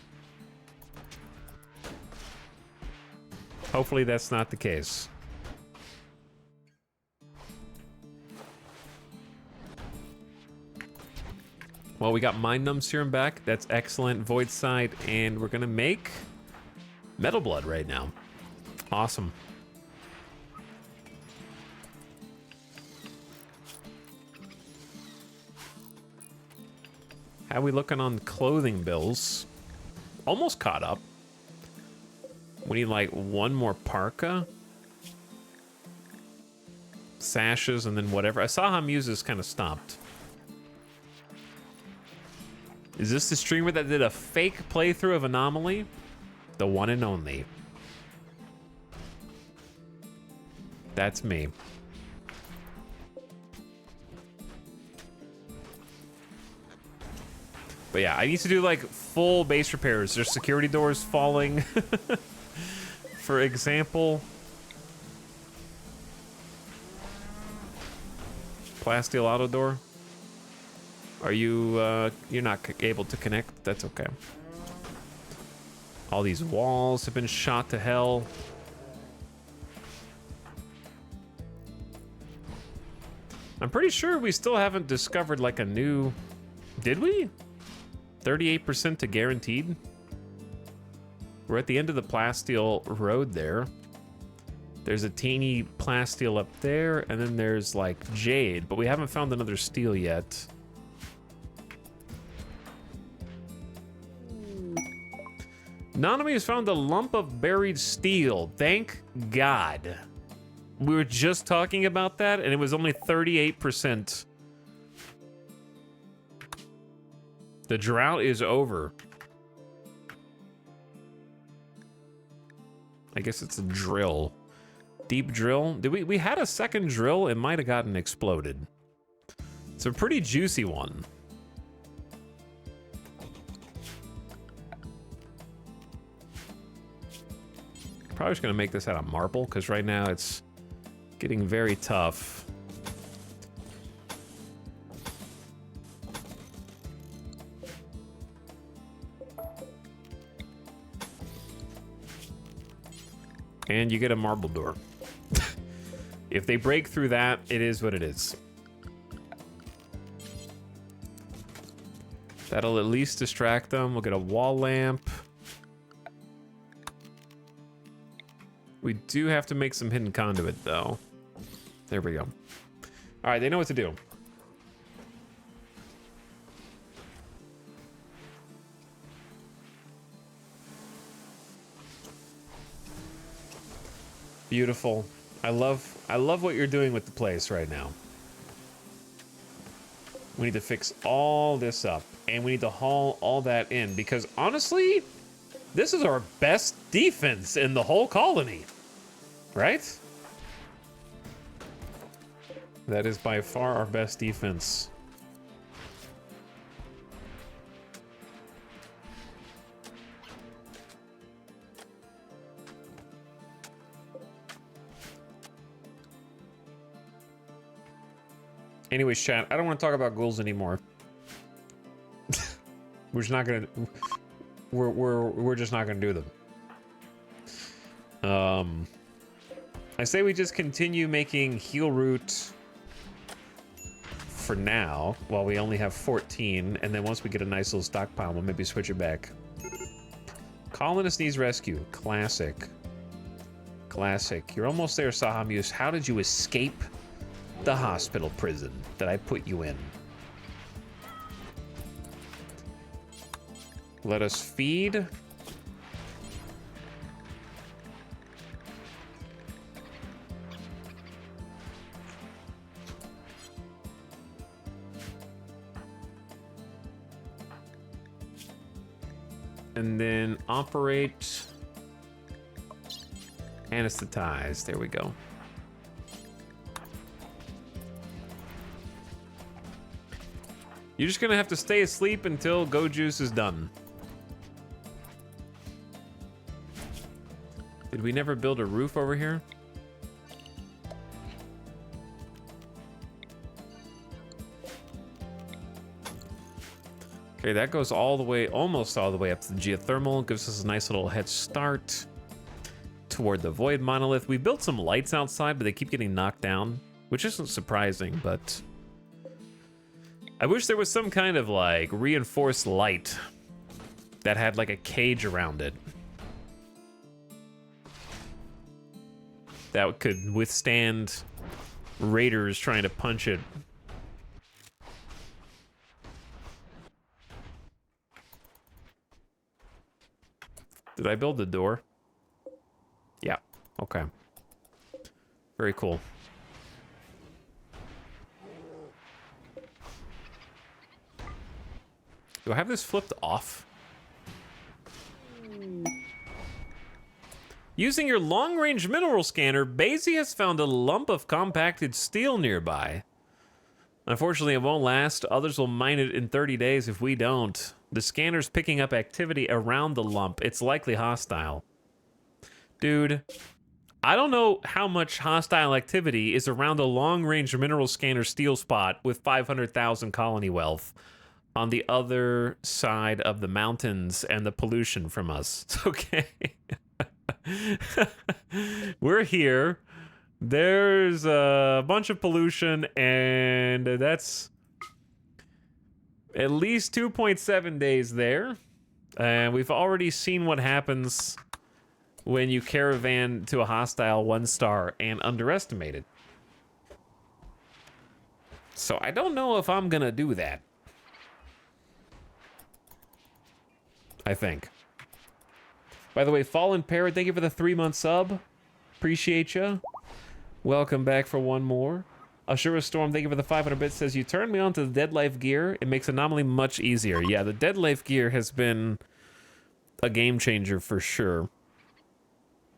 Hopefully that's not the case. Well, we got Mind Numb Serum back. That's excellent. Void Sight, and we're gonna make Metal Blood right now. Awesome. How we looking on clothing bills? Almost caught up. We need like 1 more parka. Sashes and then whatever. I saw how Muses kind of stopped. Is this the streamer that did a fake playthrough of Anomaly? The one and only. That's me. But yeah, I need to do like full base repairs. There's security doors falling. For example. Plasteel auto door. Are you, you're not able to connect? That's okay. All these walls have been shot to hell. I'm pretty sure we still haven't discovered like a new... Did we? 38% to guaranteed? We're at the end of the plasteel road there. There's a teeny plasteel up there, and then there's like jade, but we haven't found another steel yet. Nanami has found a lump of buried steel. Thank God. We were just talking about that, and it was only 38%. The drought is over. I guess it's a drill. Deep drill. Did we had a second drill? It might have gotten exploded. It's a pretty juicy one. Probably just gonna make this out of marble because right now it's getting very tough. And you get a marble door. If they break through that, it is what it is. That'll at least distract them. We'll get a wall lamp. We do have to make some hidden conduit, though. There we go. All right, they know what to do. Beautiful. I love what you're doing with the place right now. We need to fix all this up, and we need to haul all that in, because honestly, this is our best defense in the whole colony, right? That is by far our best defense. Anyways, chat, I don't want to talk about ghouls anymore. We're just not gonna. We're just not gonna do them. I say we just continue making heal root for now, while we only have 14, and then once we get a nice little stockpile, we'll maybe switch it back. Colonist needs rescue. Classic. Classic. You're almost there, Sahamus. How did you escape the hospital prison that I put you in? Let us feed. And then operate. Anesthetize. There we go. You're just gonna have to stay asleep until Go Juice is done. Did we never build a roof over here? Okay, that goes all the way, almost all the way up to the geothermal. Gives us a nice little head start toward the void monolith. We built some lights outside, but they keep getting knocked down, which isn't surprising, but I wish there was some kind of like reinforced light that had like a cage around it that could withstand raiders trying to punch it. Did I build the door? Yeah, okay. Very cool. Do I have this flipped off? Using your long-range mineral scanner, Basie has found a lump of compacted steel nearby. Unfortunately, it won't last. Others will mine it in 30 days if we don't. The scanner's picking up activity around the lump. It's likely hostile. Dude, I don't know how much hostile activity is around a long-range mineral scanner steel spot with 500,000 colony wealth on the other side of the mountains and the pollution from us. Okay. We're here. There's a bunch of pollution, and that's at least 2.7 days there. And we've already seen what happens when you caravan to a hostile 1-star and underestimate it. So I don't know if I'm gonna do that. I think. By the way, Fallen Parrot, thank you for the 3-month sub. Appreciate ya. Welcome back for one more. Ashura Storm, thank you for the 500 bits. Says, you turned me on to the Dead Life gear. It makes Anomaly much easier. Yeah, the Dead Life gear has been a game changer for sure.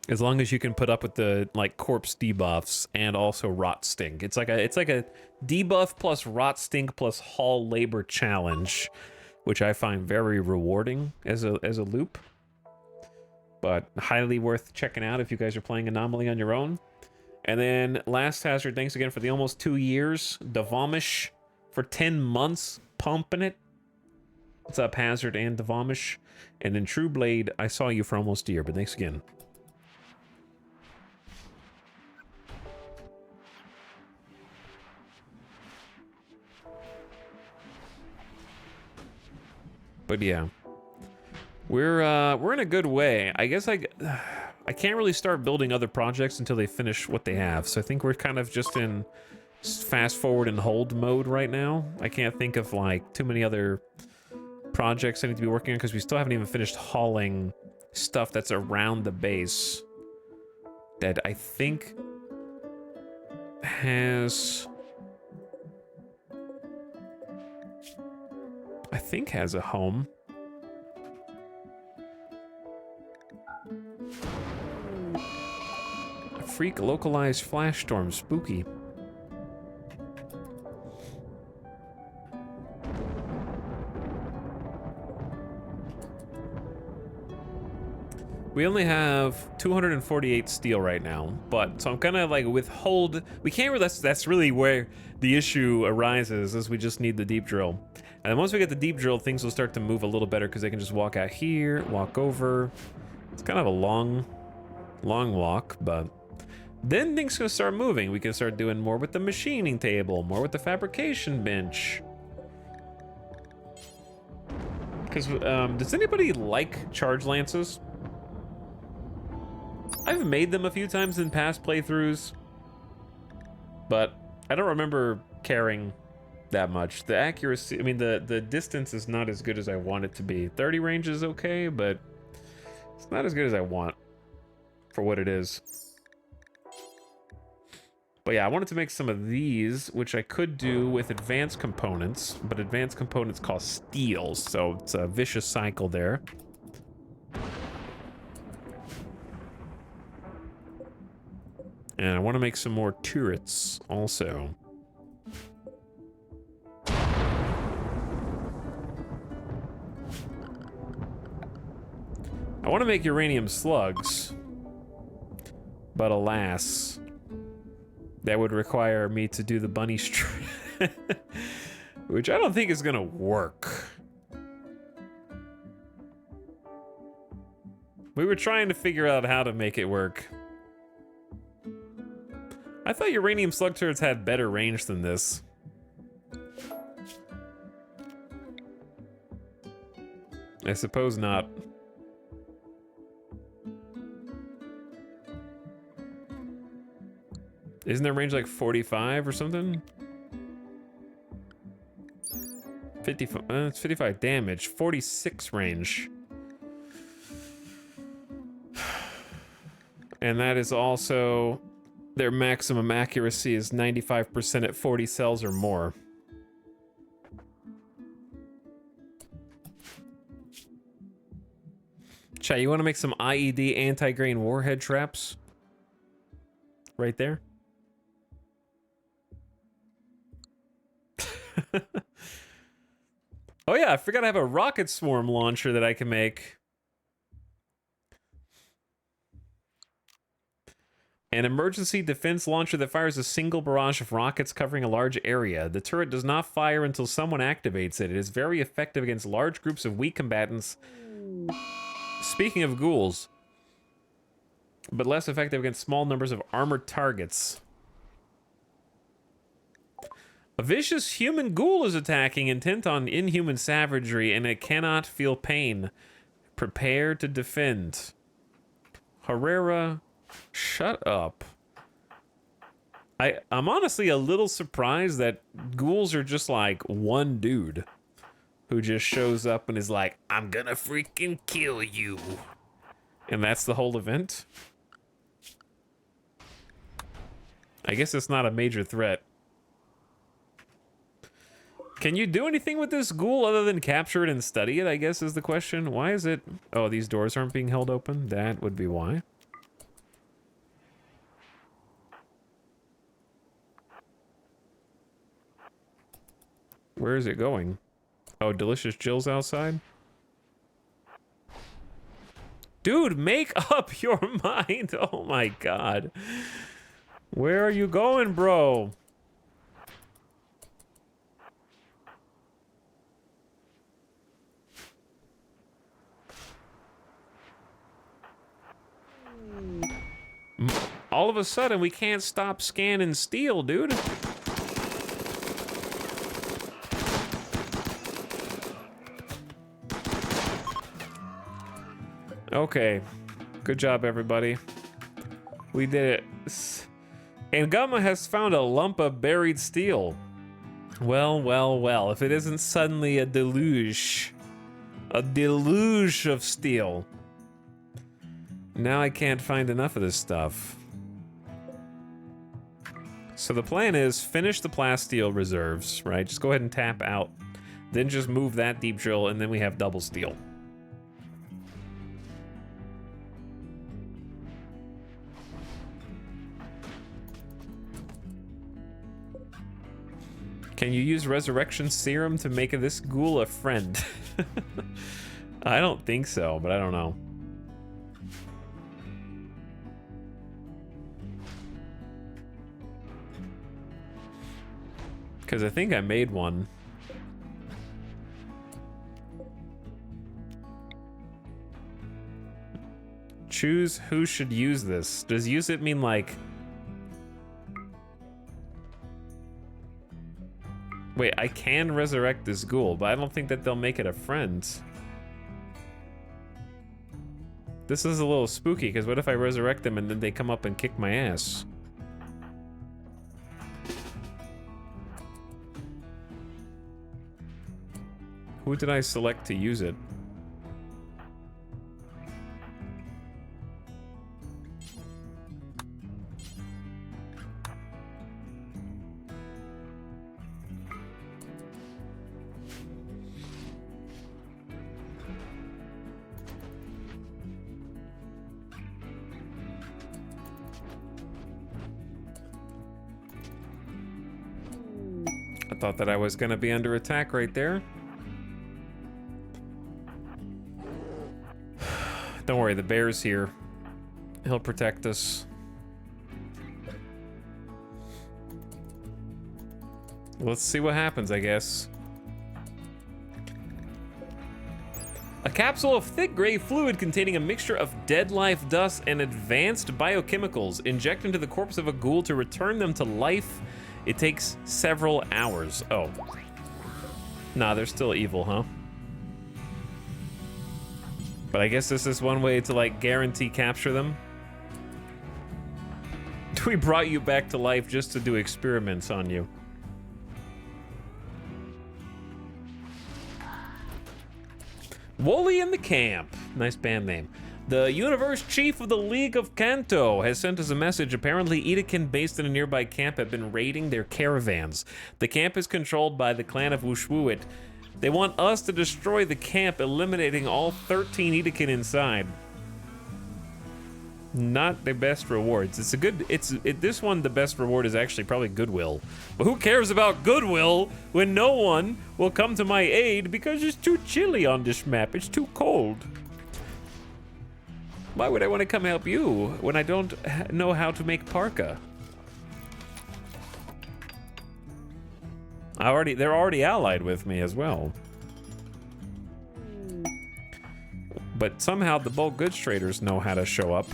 As long as you can put up with the like corpse debuffs and also rot stink. It's like a debuff plus rot stink plus hall labor challenge, which I find very rewarding as a loop. But highly worth checking out if you guys are playing Anomaly on your own. And then Last Hazard, thanks again for the almost 2 years. Devomish for 10 months, pumping it. What's up, Hazard and Devomish? And then True Blade, I saw you for almost a year, but thanks again. But yeah, we're in a good way. I guess I can't really start building other projects until they finish what they have. So I think we're kind of just in fast forward and hold mode right now. I can't think of like too many other projects I need to be working on because we still haven't even finished hauling stuff that's around the base that I think has a home. A freak localized flash storm, spooky. We only have 248 steel right now, but so I'm kind of like withhold. We can't really. That's really where the issue arises. Is we just need the deep drill, and then once we get the deep drill, things will start to move a little better because they can just walk out here, walk over. It's kind of a long walk, but then things gonna start moving. We can start doing more with the machining table, more with the fabrication bench. Because does anybody like charge lances? I've made them a few times in past playthroughs, but I don't remember caring that much. The accuracy, I mean, the distance is not as good as I want it to be. 30 range is okay, but it's not as good as I want for what it is. But yeah, I wanted to make some of these, which I could do with advanced components, but advanced components cost steel, so it's a vicious cycle there. And I want to make some more turrets also. I want to make uranium slugs, but alas, that would require me to do the bunny string, which I don't think is gonna work. We were trying to figure out how to make it work. I thought uranium slug turrets had better range than this. I suppose not. Isn't their range like 45 or something? 55, it's 55 damage, 46 range. And that is also, their maximum accuracy is 95% at 40 cells or more. Chat, you want to make some IED anti-grain warhead traps? Right there. Oh yeah, I forgot I have a rocket swarm launcher that I can make. An emergency defense launcher that fires a single barrage of rockets covering a large area. The turret does not fire until someone activates it. It is very effective against large groups of weak combatants. Speaking of ghouls, but less effective against small numbers of armored targets. A vicious human ghoul is attacking, intent on inhuman savagery, and it cannot feel pain. Prepare to defend. Herrera, shut up. I'm honestly a little surprised that ghouls are just like one dude who just shows up and is like, I'm gonna freaking kill you. And that's the whole event? I guess it's not a major threat. Can you do anything with this ghoul other than capture it and study it, I guess is the question. Why is it... Oh, these doors aren't being held open? That would be why. Where is it going? Oh, Delicious Jill's outside? Dude, make up your mind! Oh my god. Where are you going, bro? All of a sudden, we can't stop scanning steel, dude. Okay. Good job, everybody. We did it. And Gamma has found a lump of buried steel. Well, well, well, if it isn't suddenly a deluge. A deluge of steel. Now I can't find enough of this stuff. So the plan is finish the plasteel reserves, right? Just go ahead and tap out. Then just move that deep drill, and then we have double steel. Can you use resurrection serum to make this ghoul a friend? I don't think so, but I don't know. Because I think I made one. Choose who should use this. Does use it mean like... Wait, I can resurrect this ghoul, but I don't think that they'll make it a friend. This is a little spooky, because what if I resurrect them and then they come up and kick my ass? Who did I select to use it? I thought that I was gonna be under attack right there. Don't worry, the bear's here. He'll protect us. Let's see what happens, I guess. A capsule of thick gray fluid containing a mixture of dead life dust and advanced biochemicals. Inject into the corpse of a ghoul to return them to life. It takes several hours. Oh. Nah, they're still evil, huh? But I guess this is one way to, like, guarantee capture them. We brought you back to life just to do experiments on you. Wooly in the Camp. Nice band name. The universe chief of the League of Kanto has sent us a message. Apparently, Edekin based in a nearby camp have been raiding their caravans. The camp is controlled by the clan of Wushwuit. They want us to destroy the camp, eliminating all 13 Edekin inside. Not the best rewards. It's a good, this one, the best reward is actually probably goodwill. But who cares about goodwill when no one will come to my aid because it's too chilly on this map. It's too cold. Why would I want to come help you when I don't know how to make parka? They're already allied with me as well. But somehow the bulk goods traders know how to show up.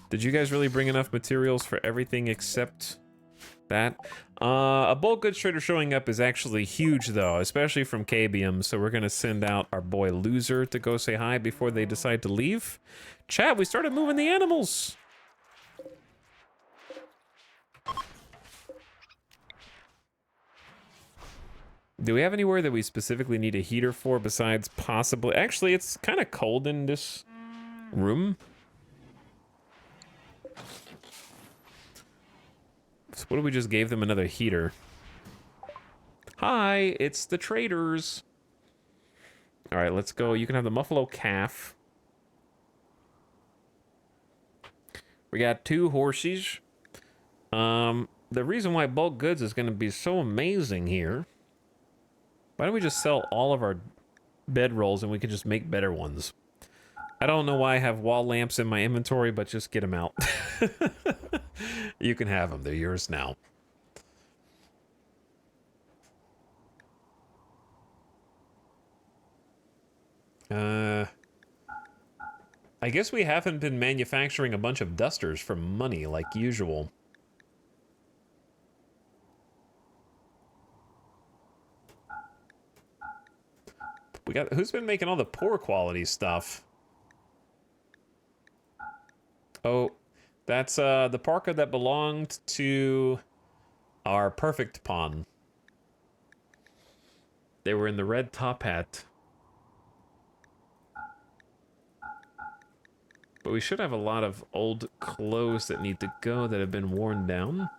Did you guys really bring enough materials for everything except that? A bulk goods trader showing up is actually huge, though, especially from Cabium, so we're going to send out our boy Loser to go say hi before they decide to leave. Chat, we started moving the animals. Do we have anywhere that we specifically need a heater for besides possibly... Actually, it's kind of cold in this room. So what if we just gave them another heater? Hi, it's the traders. All right, let's go. You can have the Muffalo Calf. We got 2 horses. The reason why bulk goods is going to be so amazing here. Why don't we just sell all of our bedrolls and we can just make better ones? I don't know why I have wall lamps in my inventory, but just get them out. You can have them. They're yours now. I guess we haven't been manufacturing a bunch of dusters for money like usual. We got, who's been making all the poor quality stuff? Oh, that's the parka that belonged to our perfect pawn. They were in the red top hat. But we should have a lot of old clothes that need to go that have been worn down.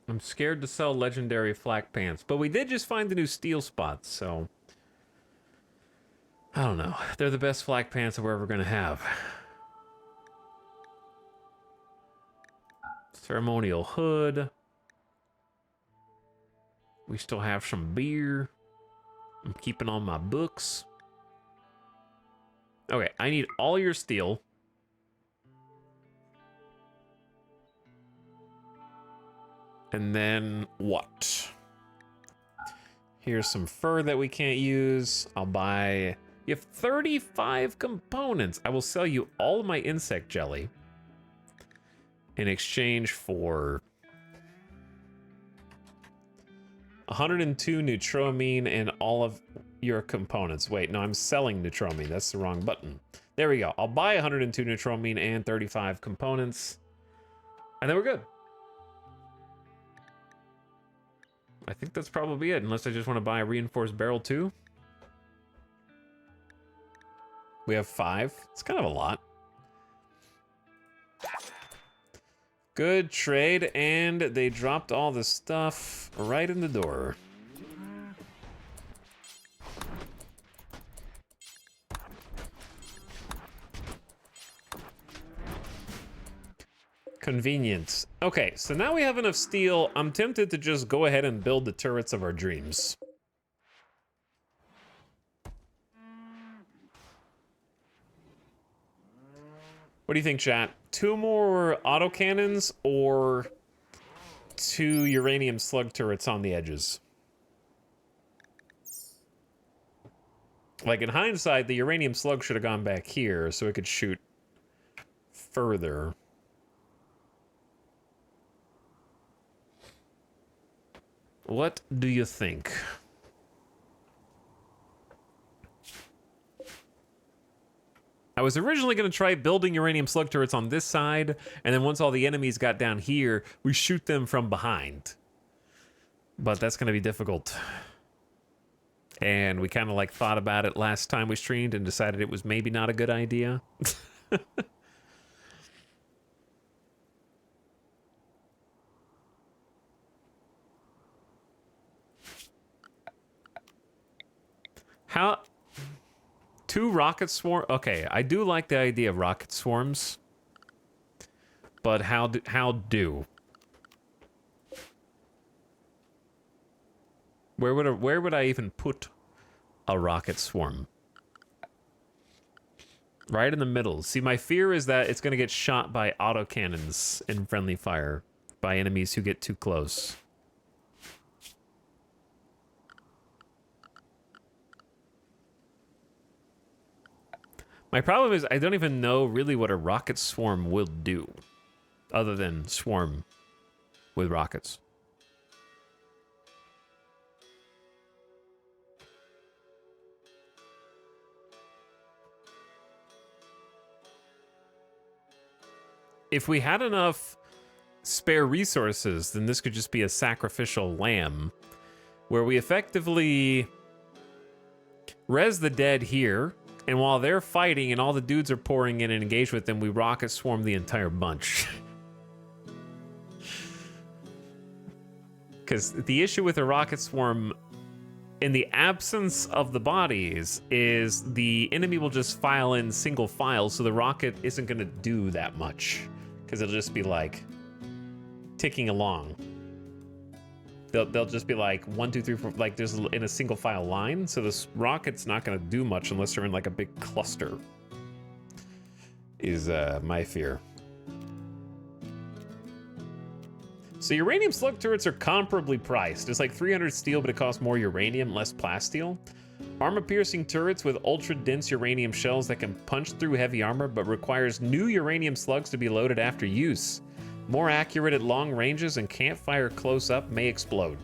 I'm scared to sell legendary flak pants, but we did just find the new steel spots, so I don't know. They're the best flak pants that we're ever gonna have. Ceremonial hood. We still have some beer. I'm keeping all my books. Okay, I need all your steel. And then what? Here's some fur that we can't use. I'll buy... You have 35 components. I will sell you all of my insect jelly in exchange for 102 neutroamine and all of your components. Wait, no, I'm selling neutroamine. That's the wrong button. There we go. I'll buy 102 neutroamine and 35 components. And then we're good. I think that's probably it, unless I just want to buy a reinforced barrel too. We have 5. It's kind of a lot. Good trade, and they dropped all the stuff right in the door. Convenience. Okay, so now we have enough steel. I'm tempted to just go ahead and build the turrets of our dreams. What do you think, chat? 2 more autocannons or 2 uranium slug turrets on the edges? Like, in hindsight, the uranium slug should have gone back here so it could shoot further. What do you think? I was originally going to try building uranium slug turrets on this side, and then once all the enemies got down here, we shoot them from behind. But that's going to be difficult. And we kind of like thought about it last time we streamed and decided it was maybe not a good idea. How... 2 rocket swarm. Okay, I do like the idea of rocket swarms, but how do? Where would I even put a rocket swarm? Right in the middle. See, my fear is that it's going to get shot by autocannons in friendly fire by enemies who get too close. My problem is I don't even know really what a rocket swarm will do, other than swarm with rockets. If we had enough spare resources, then this could just be a sacrificial lamb, where we effectively res the dead here. And while they're fighting and all the dudes are pouring in and engage with them, we rocket swarm the entire bunch. Because the issue with a rocket swarm, in the absence of the bodies, is the enemy will just file in single file, so the rocket isn't going to do that much. Because it'll just be like ticking along. They'll just be like 1, 2, 3, 4, like there's in a single file line. So this rocket's not going to do much unless they're in like a big cluster. Is my fear. So uranium slug turrets are comparably priced. It's like 300 steel, but it costs more uranium, less plasteel. Armor-piercing turrets with ultra-dense uranium shells that can punch through heavy armor, but requires new uranium slugs to be loaded after use. More accurate at long ranges and can't fire close up, may explode.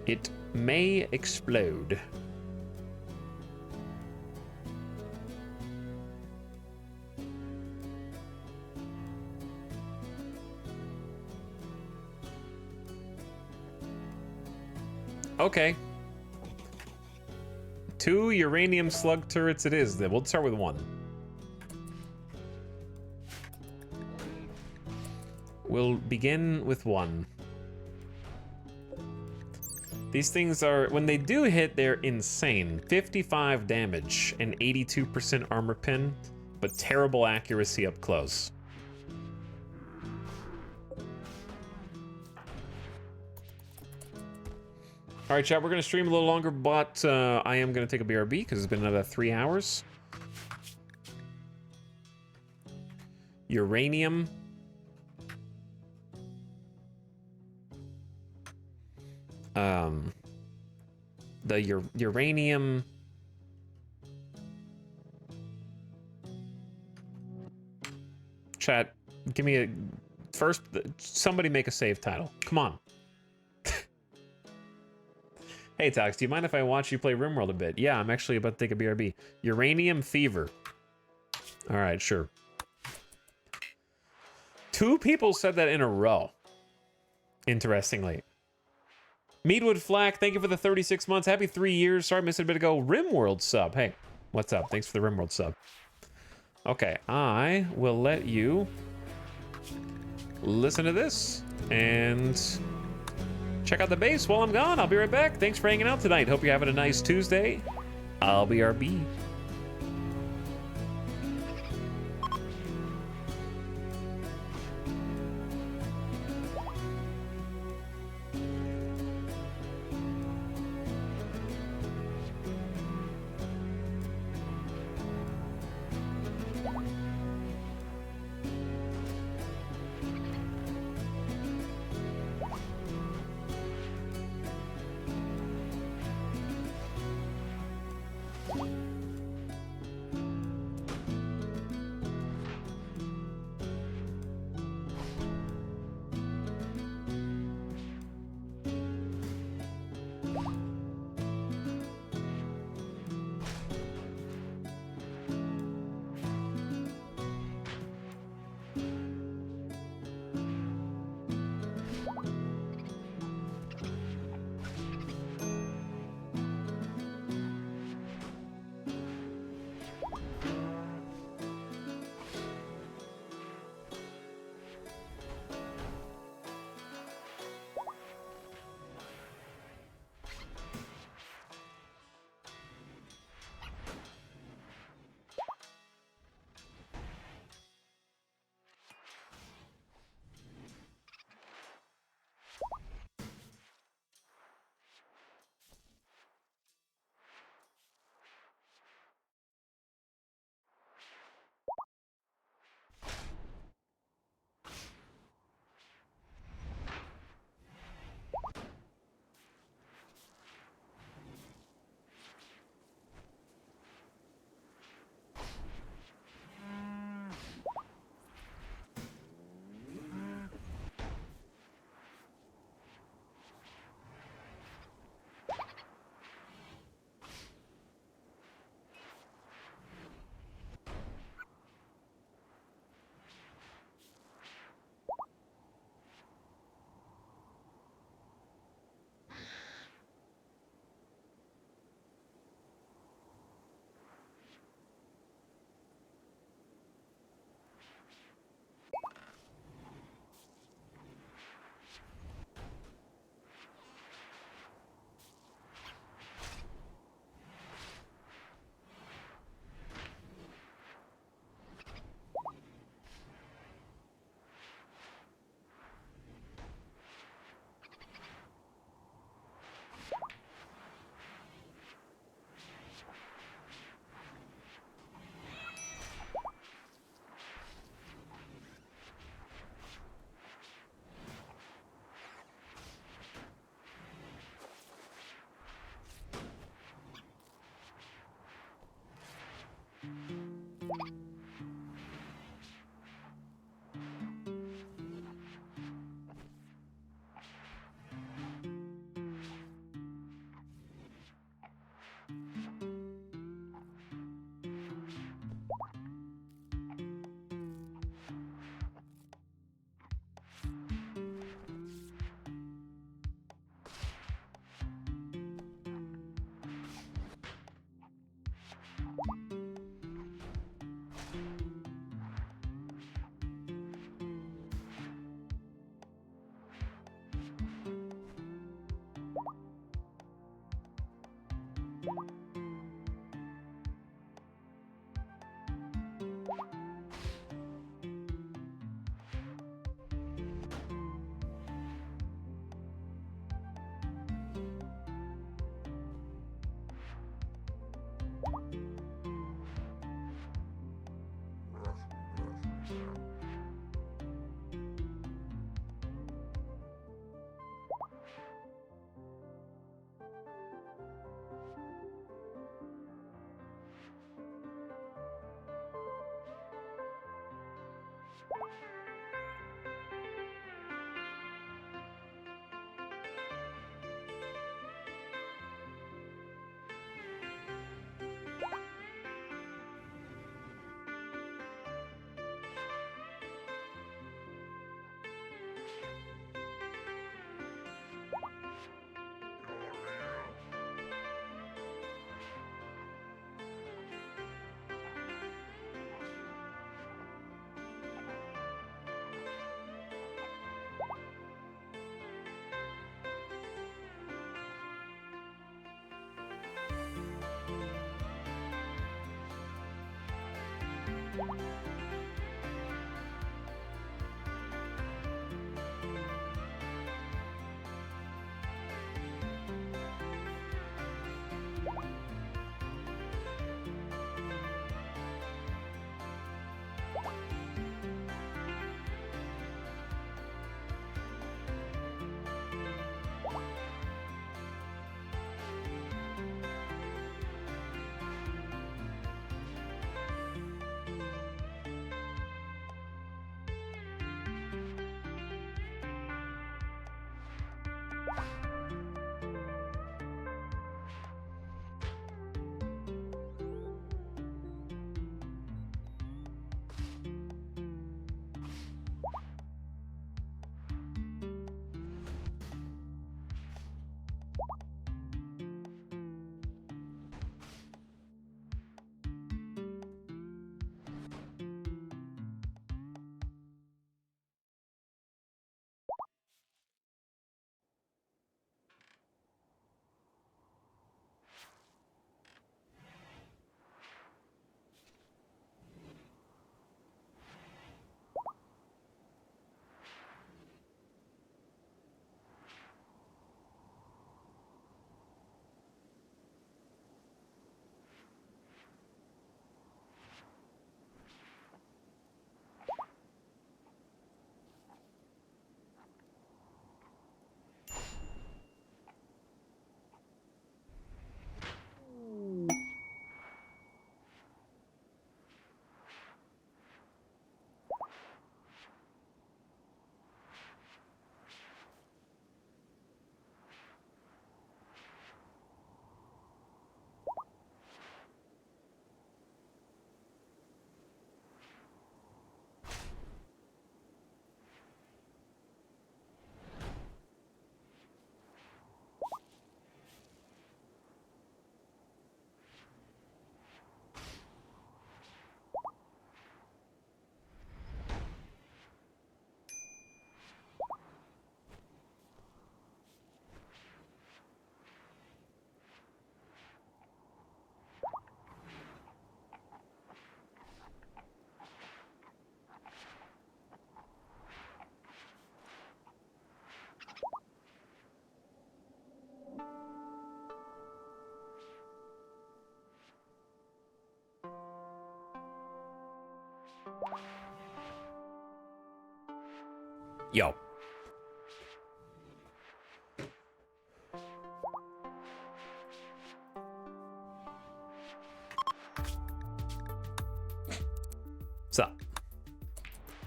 It may explode. Okay. 2 uranium slug turrets it is then. We'll start with 1. We'll begin with 1. These things are, when they do hit, they're insane. 55 damage and 82% armor pin, but terrible accuracy up close. All right, chat, we're gonna stream a little longer, but I am gonna take a BRB because it's been another 3 hours. Uranium. The uranium. Chat, give me a first. Somebody make a save title. Come on. Hey, Tox, do you mind if I watch you play RimWorld a bit? Yeah, I'm actually about to take a BRB. Uranium Fever. All right, sure. 2 people said that in a row. Interestingly. Meadwood Flack, thank you for the 36 months. Happy 3 years. Sorry I missed it a bit ago. RimWorld sub. Hey, what's up? Thanks for the RimWorld sub. Okay, I will let you listen to this and check out the base while I'm gone. I'll be right back. Thanks for hanging out tonight. Hope you're having a nice Tuesday. I'll be RB. Yo. What's up?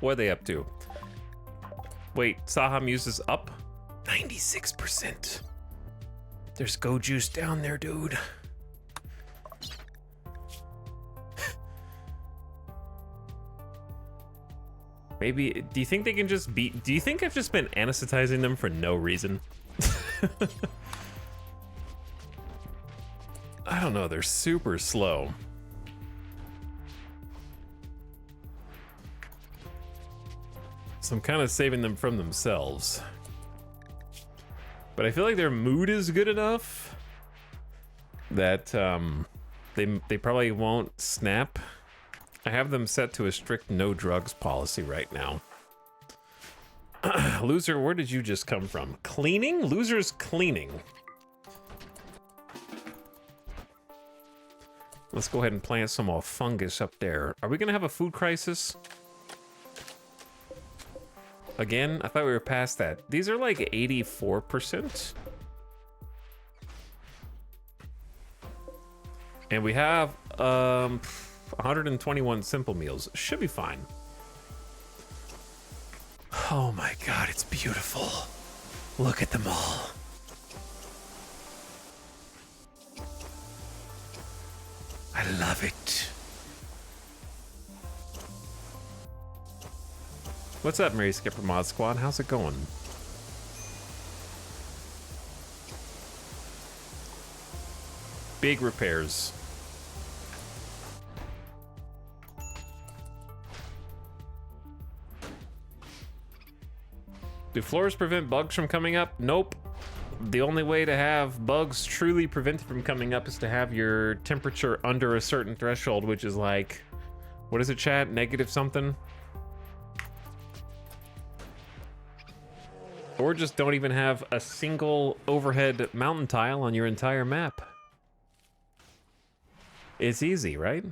What are they up to? Wait, Saham uses up? 96%. There's go juice down there, dude. Maybe, do you think they can just beat, do you think I've just been anesthetizing them for no reason? I don't know, they're super slow. So I'm kind of saving them from themselves. But I feel like their mood is good enough that they probably won't snap. I have them set to a strict no drugs policy right now. Loser, where did you just come from? Cleaning? Loser's cleaning. Let's go ahead and plant some more fungus up there. Are we gonna have a food crisis? Again, I thought we were past that. These are like 84%. And we have 121 simple meals. Should be fine. Oh my god, it's beautiful. Look at them all. I love it. What's up, Mary Skipper Mod Squad? How's it going? Big repairs. Do floors prevent bugs from coming up? Nope. The only way to have bugs truly prevented from coming up is to have your temperature under a certain threshold, which is like, what is it, chat? Negative something? Or just don't even have a single overhead mountain tile on your entire map. It's easy, right?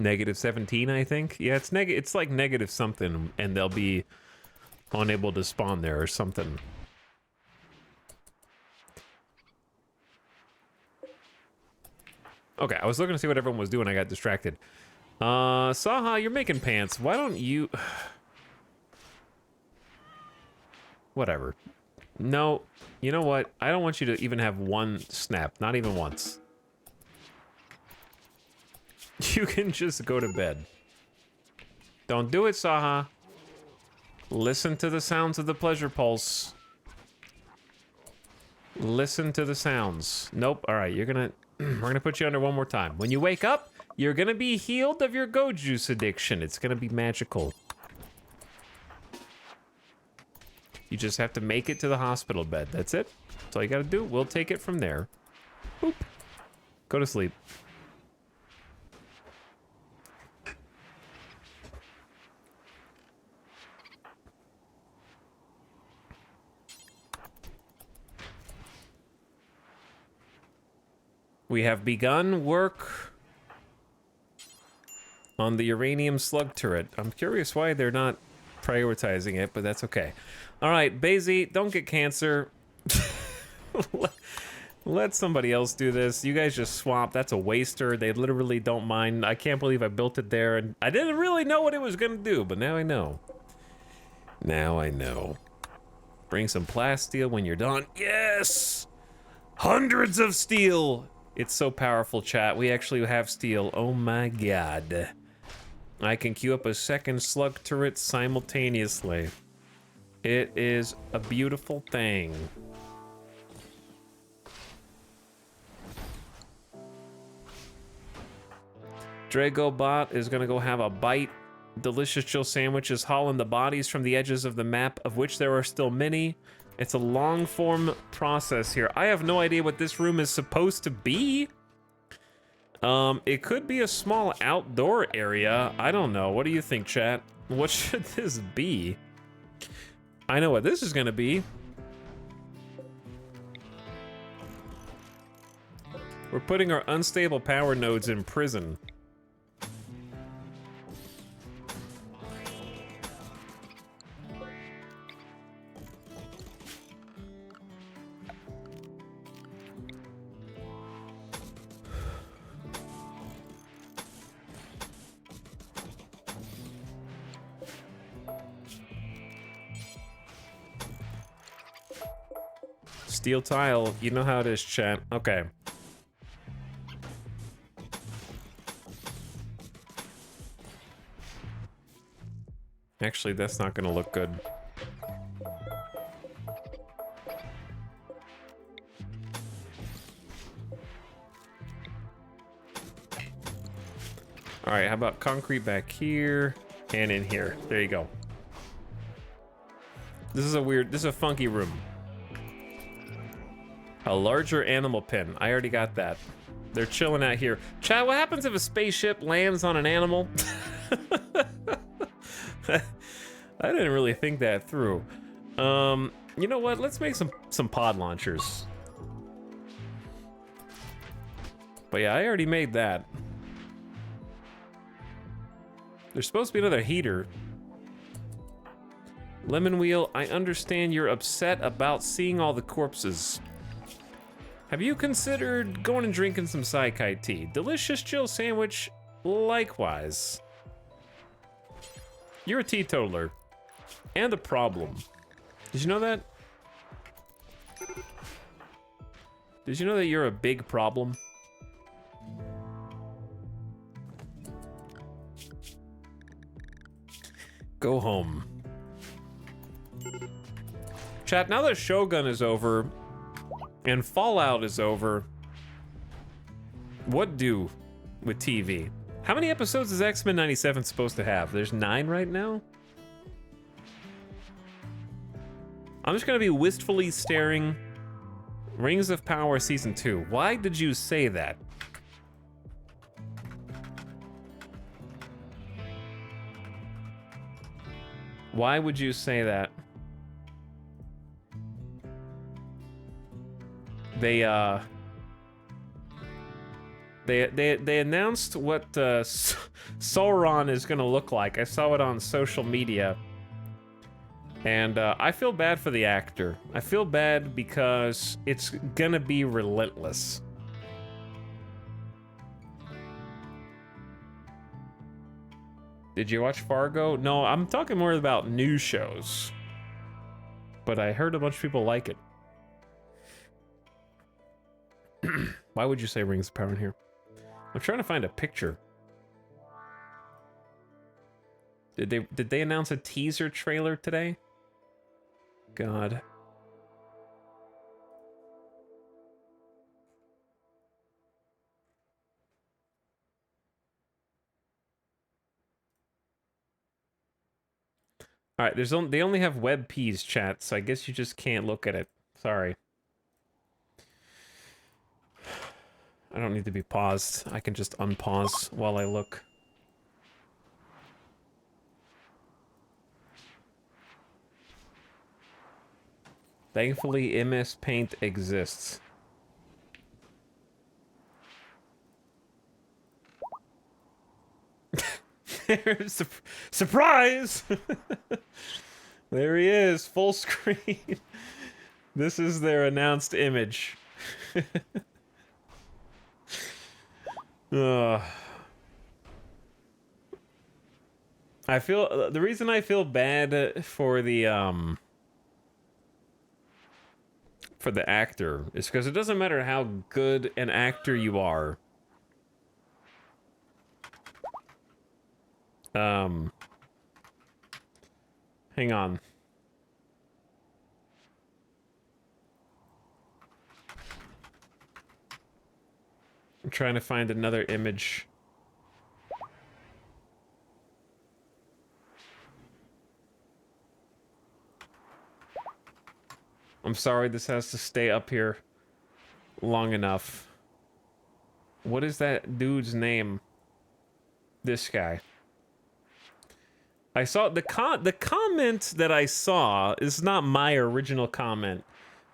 Negative 17, I think. Yeah, it's like negative something, and they'll be unable to spawn there or something. Okay, I was looking to see what everyone was doing. I got distracted. Saha, you're making pants. Why don't you... Whatever. No, you know what? I don't want you to even have one snap. Not even once. You can just go to bed. Don't do it, Saha. Listen to the sounds of the pleasure pulse. Listen to the sounds. Nope. All right, you're gonna... We're gonna put you under one more time. When you wake up, you're gonna be healed of your go juice addiction. It's gonna be magical. You just have to make it to the hospital bed. That's it. That's all you gotta do. We'll take it from there. Boop. Go to sleep. We have begun work on the uranium slug turret. I'm curious why they're not prioritizing it, but that's okay. All right, Basie, don't get cancer. Let somebody else do this. You guys just swap. That's a waster. They literally don't mind. I can't believe I built it there, and I didn't really know what it was gonna do, but now I know. Now I know. Bring some plasteel when you're done. Yes! Hundreds of steel! It's so powerful, chat. We actually have steel. Oh my god. I can queue up a second slug turret simultaneously. It is a beautiful thing. Dragobot is gonna go have a bite. Delicious chill sandwiches hauling the bodies from the edges of the map, of which there are still many. It's a long form process here. I have no idea what this room is supposed to be. It could be a small outdoor area. I don't know. What do you think, chat? What should this be? I know what this is gonna be. We're putting our unstable power nodes in prison. Steel tile, you know how it is, chat. Okay. Actually, that's not gonna look good. All right, how about concrete back here and in here? There you go. This is a funky room. A larger animal pen. I already got that. They're chilling out here. Chat, what happens if a spaceship lands on an animal? I didn't really think that through. You know what? Let's make some pod launchers. But yeah, I already made that. There's supposed to be another heater. Lemon Wheel, I understand you're upset about seeing all the corpses. Have you considered going and drinking some Saikai tea? Delicious chill sandwich, likewise. You're a teetotaler. And a problem. Did you know that? Did you know that you're a big problem? Go home. Chat, now that Shogun is over and Fallout is over, what do with TV? How many episodes is X-Men 97 supposed to have? There's 9 right now? I'm just gonna be wistfully staring. Rings of Power Season 2. Why did you say that? Why would you say that? They announced what Sauron is gonna look like. I saw it on social media. And I feel bad for the actor. I feel bad because it's gonna be relentless. Did you watch Fargo? No, I'm talking more about new shows. But I heard a bunch of people like it. Why would you say Rings of Power in here? I'm trying to find a picture. Did they announce a teaser trailer today? God. All right, they only have WebP's chat, so I guess you just can't look at it. Sorry. I don't need to be paused. I can just unpause while I look. Thankfully, MS Paint exists. There's surprise! There he is, full screen. This is their announced image. I feel the reason I feel bad for the actor is because it doesn't matter how good an actor you are. Hang on. I'm trying to find another image. I'm sorry, this has to stay up here long enough. What is that dude's name? This guy. I saw the comment that I saw is not my original comment.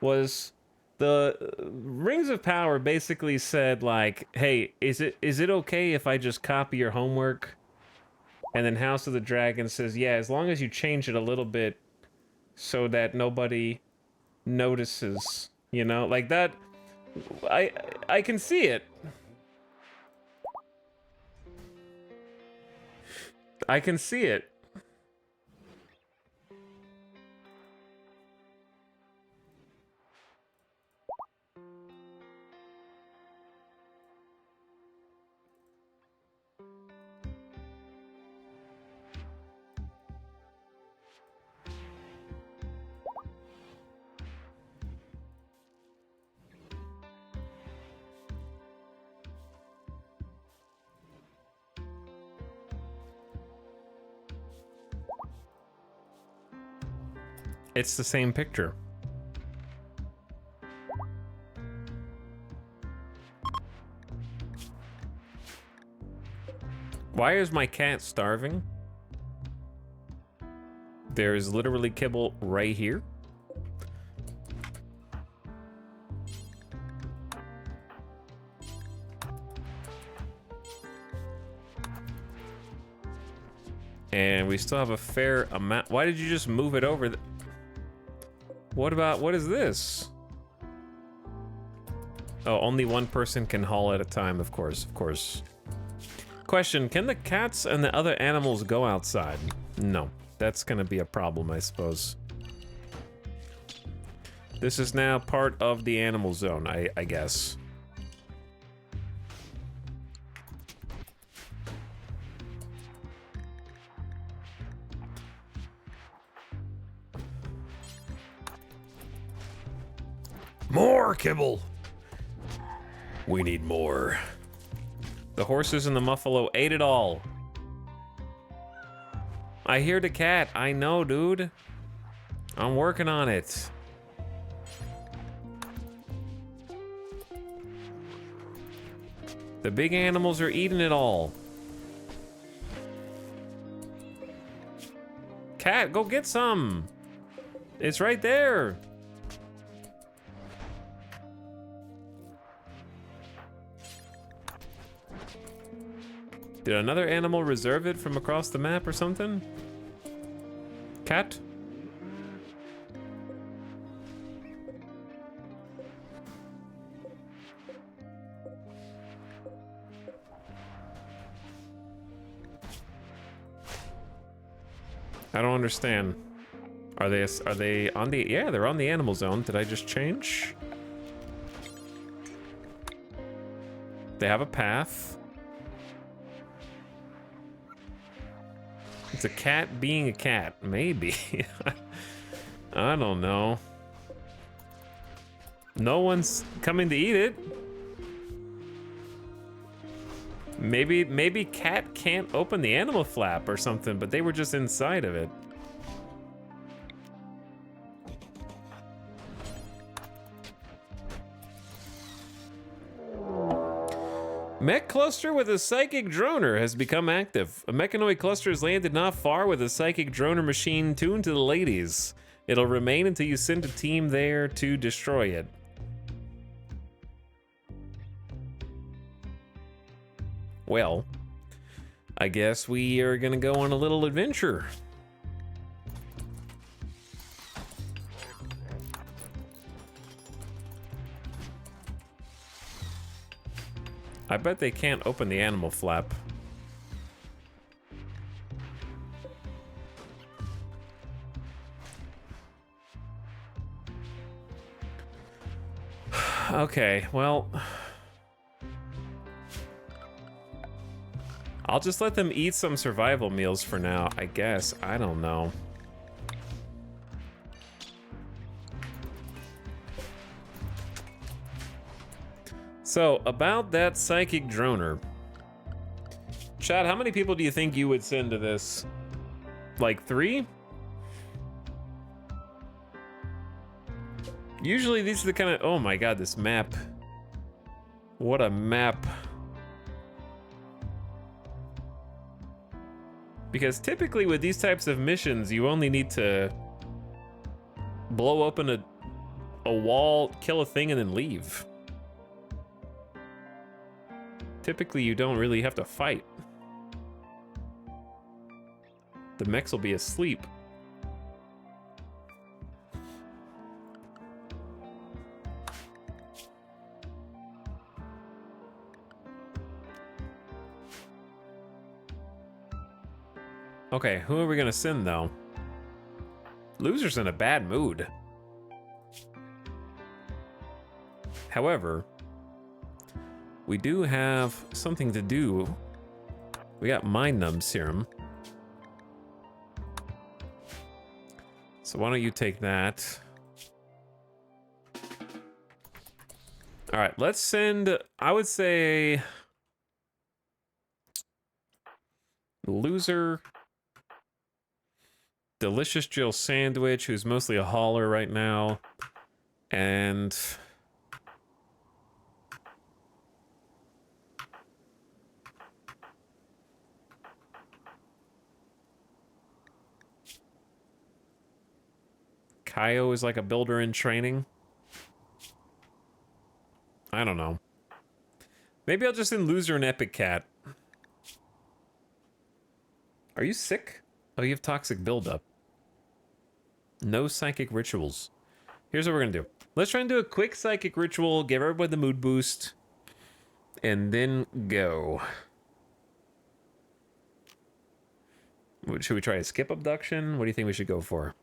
Was the Rings of Power basically said like, "Hey, is it okay if I just copy your homework?" And then House of the Dragon says, "Yeah, as long as you change it a little bit so that nobody notices." You know, like that. I can see it. I can see it. It's the same picture. Why is my cat starving? There is literally kibble right here. And we still have a fair amount. Why did you just move it over? What is this? Oh, only one person can haul at a time, of course, Question, can the cats and the other animals go outside? No, that's gonna be a problem, I suppose. This is now part of the animal zone, I guess. More kibble. We need more. The horses and the muffalo ate it all. I hear the cat. I know, dude. I'm working on it. The big animals are eating it all. Cat, go get some. It's right there. Did another animal reserve it from across the map or something? Cat? I don't understand. Are they on the, yeah, they're on the animal zone. Did I just change? They have a path. It's a cat being a cat, maybe. I don't know. No one's coming to eat it. Maybe cat can't open the animal flap or something, but they were just inside of it. Mech cluster with a psychic droner has become active. A mechanoid cluster has landed not far with a psychic droner machine tuned to the ladies. It'll remain until you send a team there to destroy it. Well, I guess we are gonna go on a little adventure. I bet they can't open the animal flap. Okay, well, I'll just let them eat some survival meals for now, I guess. I don't know. So, about that psychic droner. Chad, how many people do you think you would send to this? Like 3? Usually these are the kind of, oh my god, this map. What a map. Because typically with these types of missions, you only need to blow open a wall, kill a thing, and then leave. Typically, you don't really have to fight. The mechs will be asleep. Okay, who are we gonna send, though? Loser's in a bad mood. However, we do have something to do. We got Mind Numb Serum. So why don't you take that? All right, let's send, I would say, Loser, Delicious Jill Sandwich, who's mostly a hauler right now, and Kaio is like a builder in training. I don't know. Maybe I'll just send Loser and Epic Cat. Are you sick? Oh, you have toxic buildup. No psychic rituals. Here's what we're gonna do. Let's try and do a quick psychic ritual, give everybody the mood boost, and then go. Should we try a skip abduction? What do you think we should go for?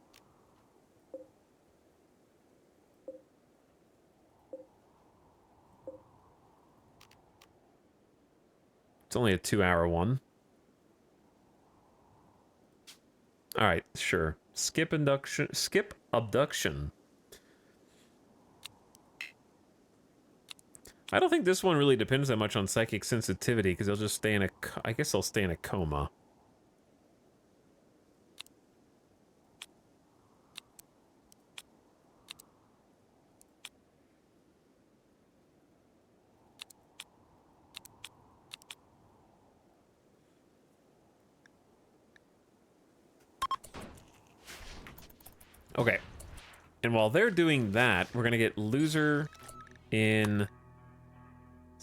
It's only a 2-hour one. All right, sure. Skip abduction. I don't think this one really depends that much on psychic sensitivity because they'll just stay in a. I guess they'll stay in a coma. Okay. And while they're doing that, we're going to get Loser in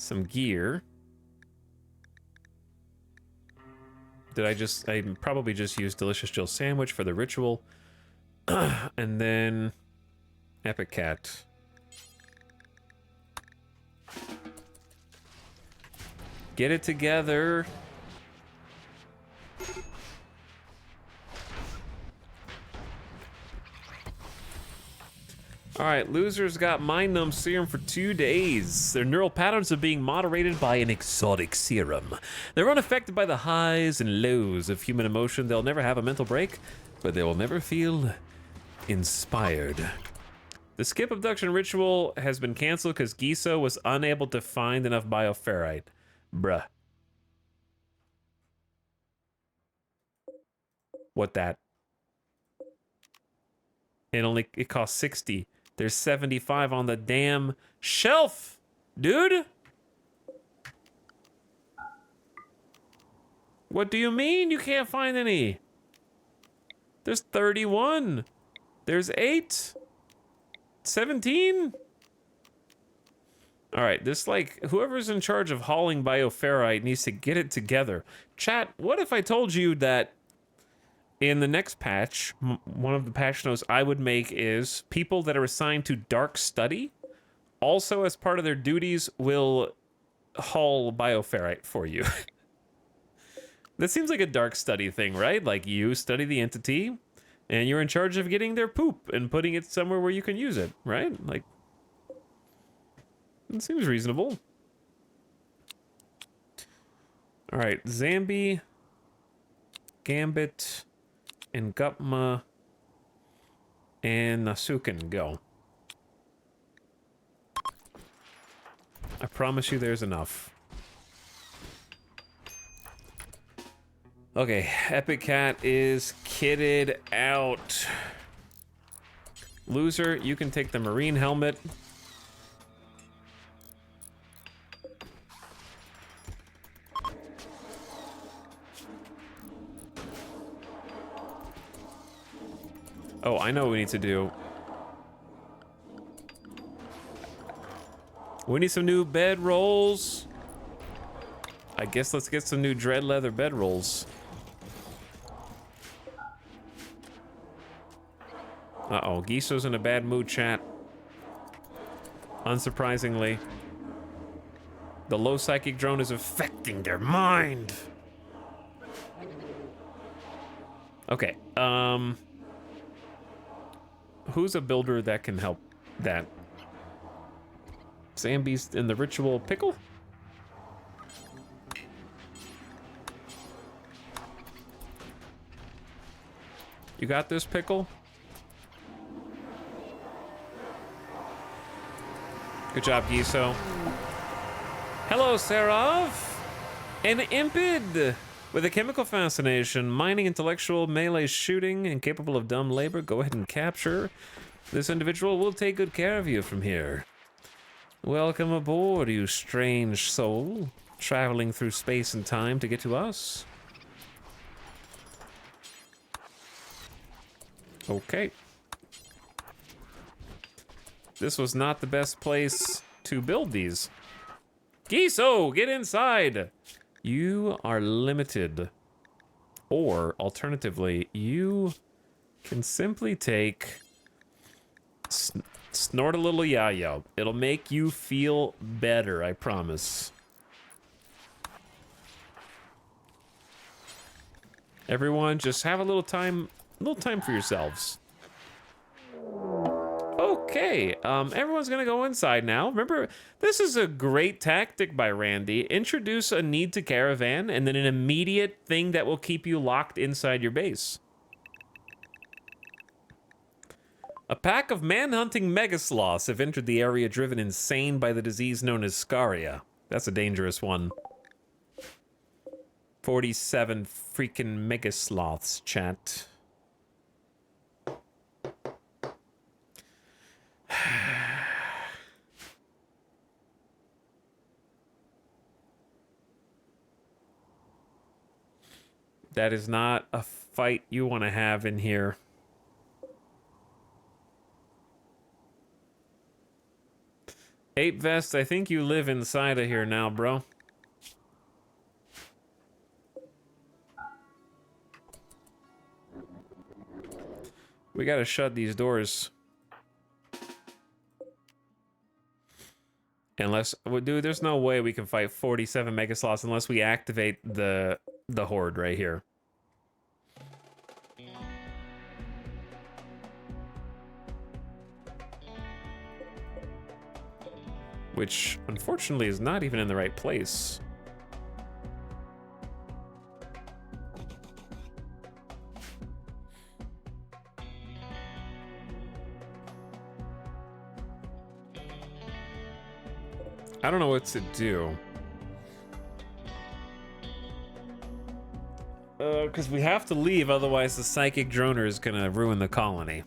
some gear. I probably just used Delicious Jill Sandwich for the ritual. And then Epic Cat. Get it together. Alright, Losers got Mind Numb Serum for 2 days. Their neural patterns are being moderated by an exotic serum. They're unaffected by the highs and lows of human emotion. They'll never have a mental break, but they will never feel inspired. The skip abduction ritual has been canceled because Giso was unable to find enough bioferrite. Bruh. What that? It costs 60. There's 75 on the damn shelf, dude. What do you mean you can't find any? There's 31. There's 8. 17. All right, this, like, whoever's in charge of hauling bioferrite needs to get it together. Chat, what if I told you that in the next patch, one of the patch notes I would make is people that are assigned to Dark Study also, as part of their duties, will haul bioferrite for you. That seems like a Dark Study thing, right? Like, you study the entity, and you're in charge of getting their poop and putting it somewhere where you can use it, right? Like, it seems reasonable. All right, Zambi, Gambit, and Gutma, and Nasukin, go. I promise you there's enough. Okay, Epic Cat is kitted out. Loser, you can take the marine helmet. Oh, I know what we need to do. We need some new bed rolls. I guess let's get some new dread leather bed rolls. Uh-oh, Giso's in a bad mood, chat. Unsurprisingly. The low psychic drone is affecting their mind. Okay, who's a builder that can help that? Zambi's in the ritual pickle? You got this, pickle? Good job, Giso. Hello, Serov. An Impid with a chemical fascination, mining, intellectual, melee shooting, and capable of dumb labor. Go ahead and capture. This individual will take good care of you from here. Welcome aboard, you strange soul, traveling through space and time to get to us. Okay. This was not the best place to build these. Giso, get inside! You are limited. Or, alternatively, you can simply take Snort a little yayo. It'll make you feel better, I promise. Everyone, just have a little time for yourselves. Okay, everyone's gonna go inside now. Remember, this is a great tactic by Randy. Introduce a need to caravan and then an immediate thing that will keep you locked inside your base. A pack of man-hunting megasloths have entered the area, driven insane by the disease known as scaria. That's a dangerous one. 47 freaking megasloths, chat. That is not a fight you want to have in here. Ape Vest, I think you live inside of here now, bro. We gotta shut these doors. Unless, well, dude, there's no way we can fight 47 megasloths unless we activate the horde right here. Which, unfortunately, is not even in the right place. I don't know what to do. Because we have to leave, otherwise the psychic droner is gonna ruin the colony.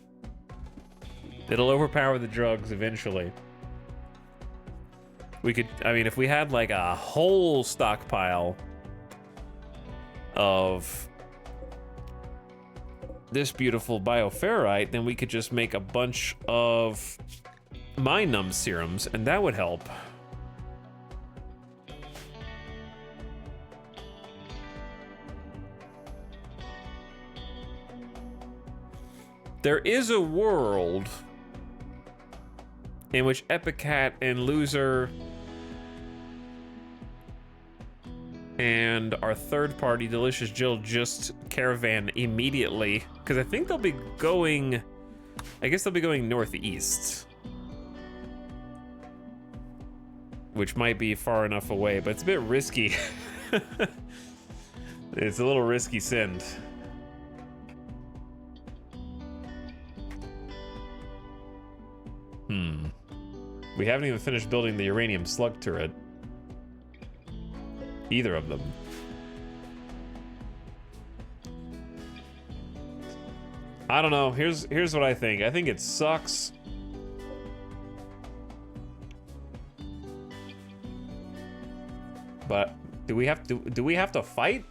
It'll overpower the drugs eventually. We could, I mean, if we had like a whole stockpile of this beautiful bioferrite, then we could just make a bunch of mind numb serums, and that would help. There is a world in which Epicat and Loser and our third party, Delicious Jill, just caravan immediately. Because I think they'll be going, I guess they'll be going northeast. Which might be far enough away, but it's a bit risky. It's a little risky send. We haven't even finished building the uranium slug turret. Either of them. I don't know. Here's what I think. I think it sucks. But do we have to fight?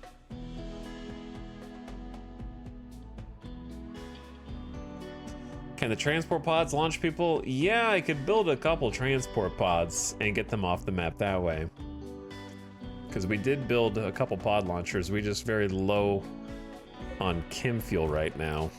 Can the transport pods launch people? Yeah, I could build a couple transport pods and get them off the map that way. Because we did build a couple pod launchers. We just very low on chem fuel right now.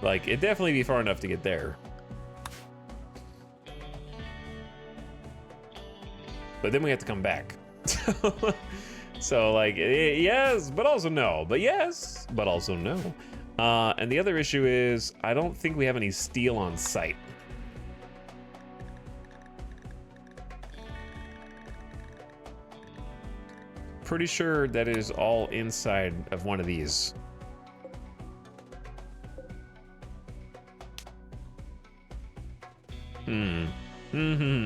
Like, it'd definitely be far enough to get there. But then we have to come back. So, like, yes, but also no. But yes, but also no. And the other issue is, I don't think we have any steel on site. Pretty sure that is all inside of one of these.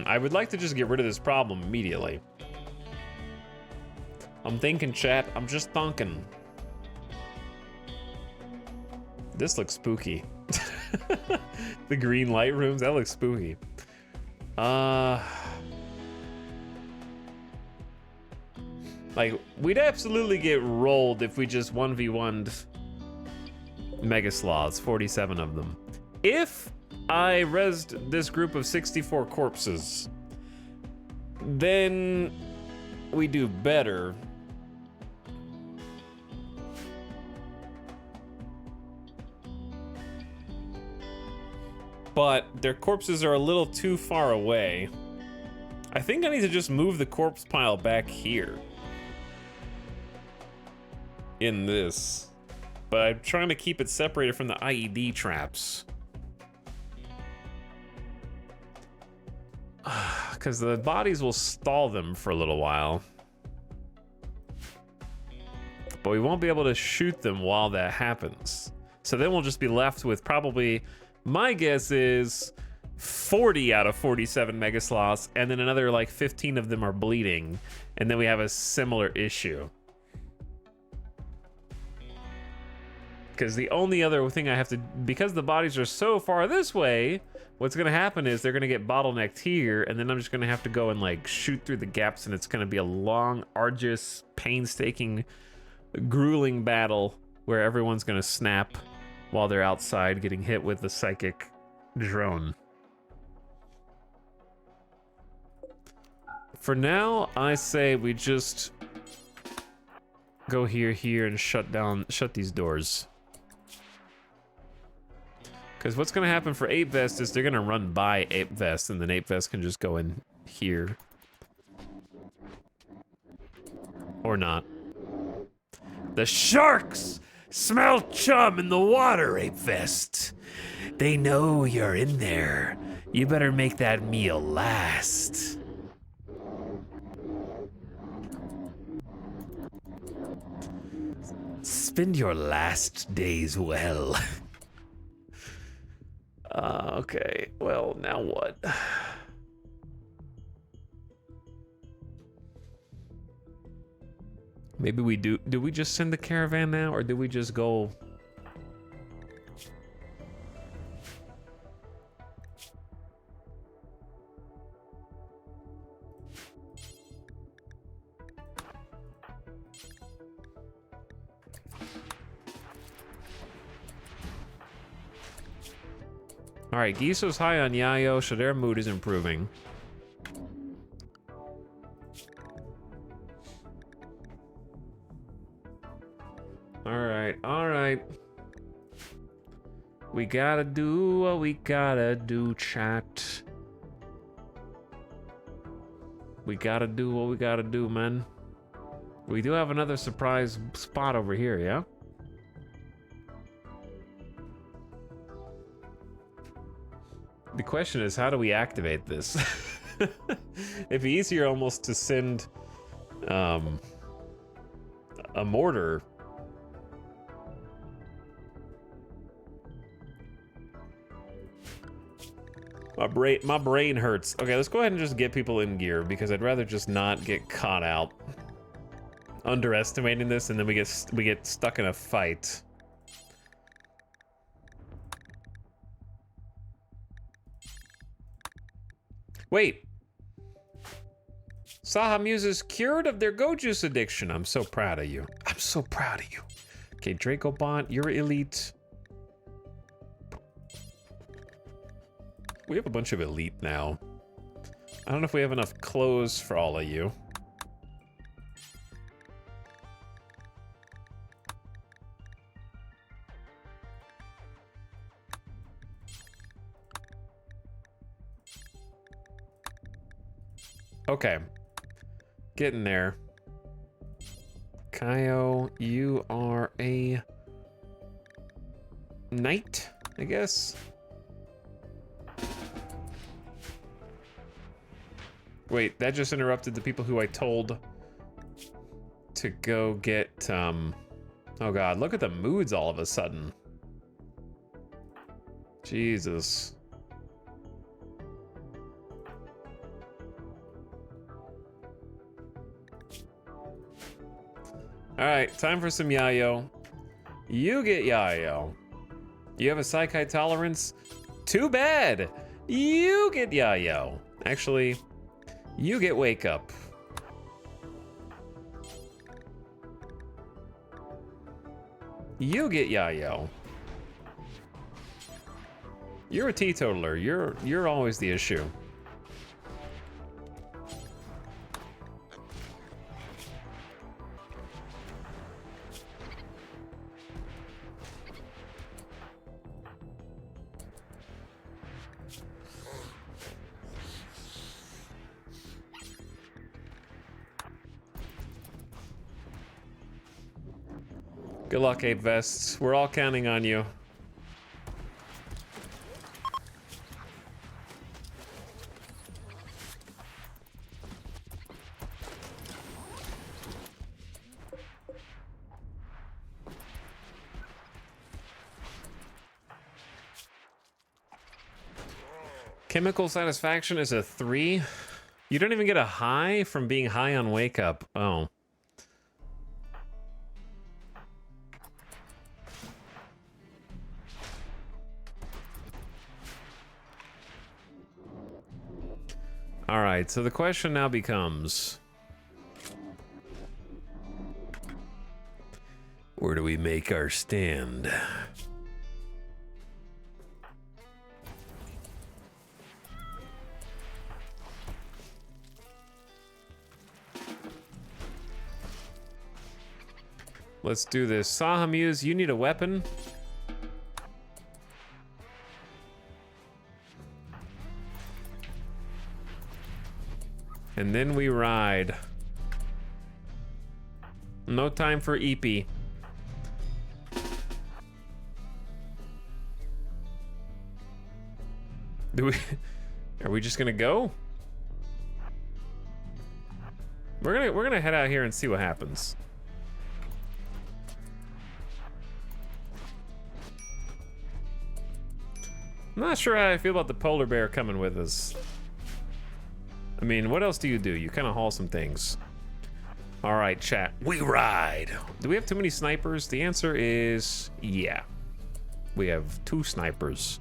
I would like to just get rid of this problem immediately. I'm thinking, chat. I'm just thinking. This looks spooky. The green light rooms, that looks spooky. Like, we'd absolutely get rolled if we just 1v1'd Megasloths, 47 of them. If I rezzed this group of 64 corpses. Then we do better. But their corpses are a little too far away. I think I need to just move the corpse pile back here. In this. But I'm trying to keep it separated from the IED traps. Because the bodies will stall them for a little while. But we won't be able to shoot them while that happens. So then we'll just be left with probably, my guess is 40 out of 47 mega sloths, and then another like 15 of them are bleeding. And then we have a similar issue. Because the only other thing I have to, because the bodies are so far this way, what's gonna happen is they're gonna get bottlenecked here, and then I'm just gonna have to go and like shoot through the gaps, and it's gonna be a long, arduous, painstaking, grueling battle where everyone's gonna snap while they're outside getting hit with the psychic drone. For now, I say we just go here, and shut these doors. Because what's going to happen for Ape Vest is they're going to run by Ape Vest, and then Ape Vest can just go in here. Or not. The sharks smell chum in the water, Ape Vest. They know you're in there. You better make that meal last. Spend your last days well. Okay, well, now what? Maybe we do we just send the caravan now, or do we just go? All right, Giso's high on Yayo, so their mood is improving. All right. We gotta do what we gotta do, chat. We gotta do what we gotta do, man. We do have another surprise spot over here, yeah? The question is, how do we activate this? It'd be easier almost to send a mortar. My brain hurts. Okay, let's go ahead and just get people in gear, because I'd rather just not get caught out underestimating this, and then we get stuck in a fight. Wait. Saha Muses cured of their Go Juice addiction. I'm so proud of you. I'm so proud of you. Okay, Dracobot, you're elite. We have a bunch of elite now. I don't know if we have enough clothes for all of you. Okay. Getting there. Kaio, you are a knight, I guess. Wait, that just interrupted the people who I told to go get, oh god, look at the moods all of a sudden. Jesus. Alright, time for some Yayo. You get Yayo. You have a Psychi tolerance? Too bad! You get Yayo. Actually, you get Wake Up. You get Yayo. You're a teetotaler. You're always the issue. Good luck, Ape Vests. We're all counting on you. Chemical satisfaction is a 3. You don't even get a high from being high on wake up. Oh. All right, so the question now becomes, where do we make our stand? Let's do this. Sahamuse, you need a weapon. And then we ride. No time for EP. Are we just gonna go? We're gonna head out here and see what happens. I'm not sure how I feel about the polar bear coming with us. I mean, what else do? You kind of haul some things. All right, chat. We ride. Do we have too many snipers? The answer is yeah. We have 2 snipers.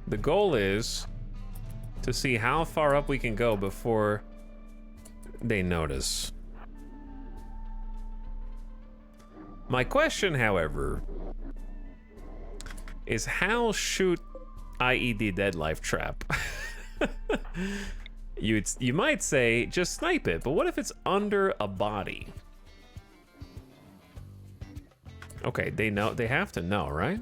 The goal is to see how far up we can go before they notice. My question, however, is how shoot IED dead life trap? You might say just snipe it, but what if it's under a body? Okay, they know, they have to know, right?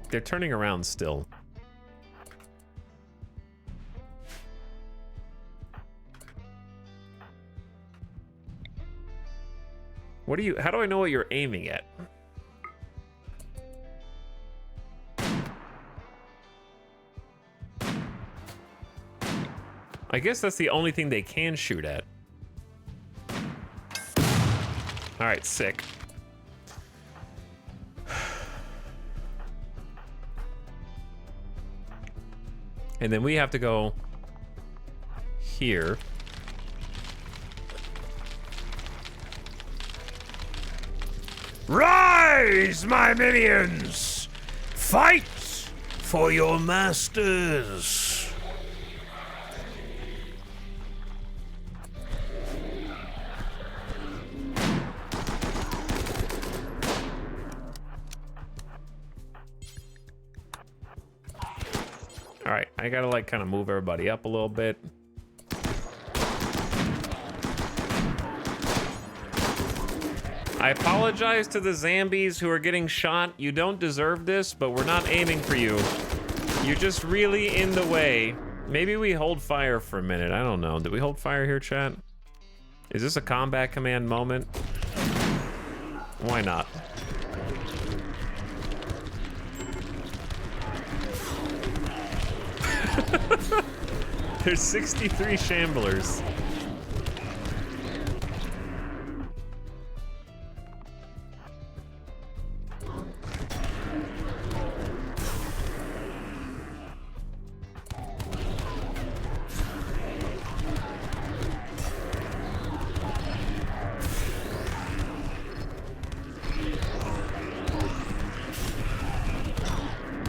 They're turning around still. What do you, how do I know what you're aiming at? I guess that's the only thing they can shoot at. All right, sick. And then we have to go here. Rise, my minions! Fight for your masters! All right, I gotta like kind of move everybody up a little bit. I apologize to the zombies who are getting shot. You don't deserve this, but we're not aiming for you. You're just really in the way. Maybe we hold fire for a minute. I don't know. Did we hold fire here, chat? Is this a combat command moment? Why not? There's 63 shamblers.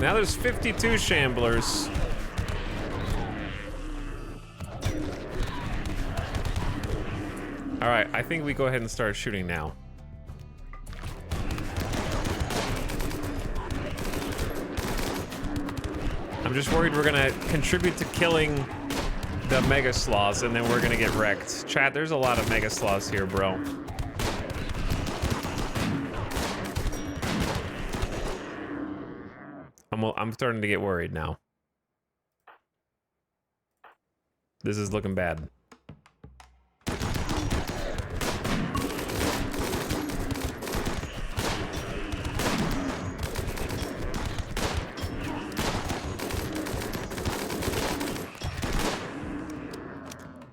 Now there's 52 shamblers. All right, I think we go ahead and start shooting now. I'm just worried we're gonna contribute to killing the mega sloths and then we're gonna get wrecked. Chat, there's a lot of mega sloths here, bro. I'm starting to get worried now. This is looking bad.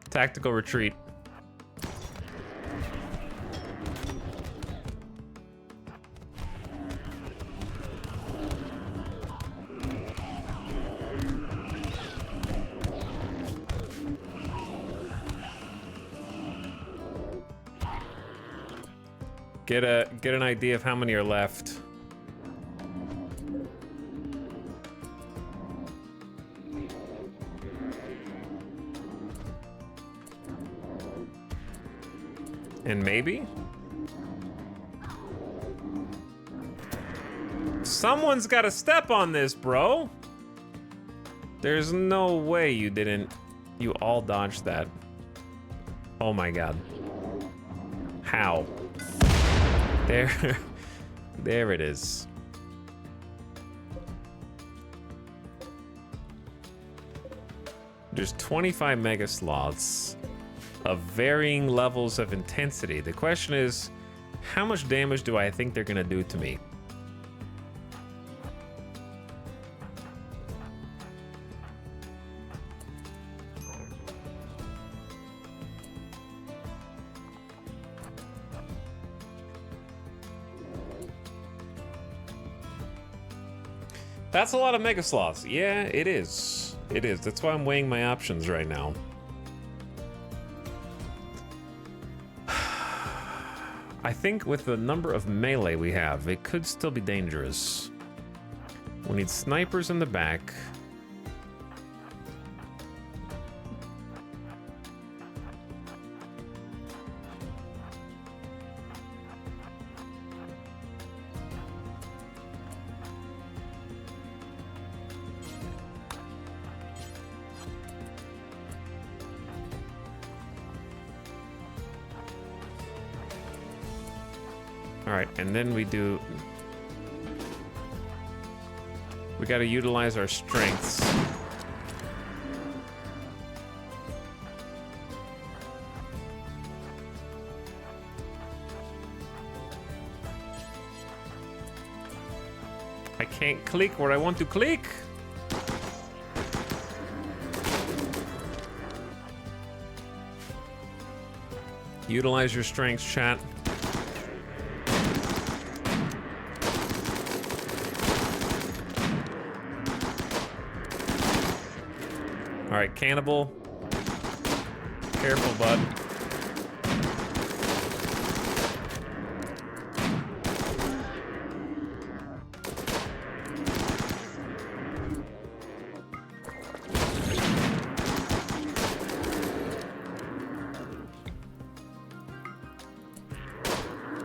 Tactical retreat. Get an idea of how many are left. And maybe? Someone's got to step on this, bro. There's no way you didn't. You all dodged that. Oh my god. How? There. There it is. There's 25 mega sloths of varying levels of intensity. The question is, how much damage do I think they're gonna do to me? That's a lot of mega sloths. Yeah, it is. It is. That's why I'm weighing my options right now. I think with the number of melee we have, it could still be dangerous. We need snipers in the back. Alright, and then we gotta utilize our strengths. I can't click where I want to click. Utilize your strengths, chat. All right, cannibal. Careful, bud.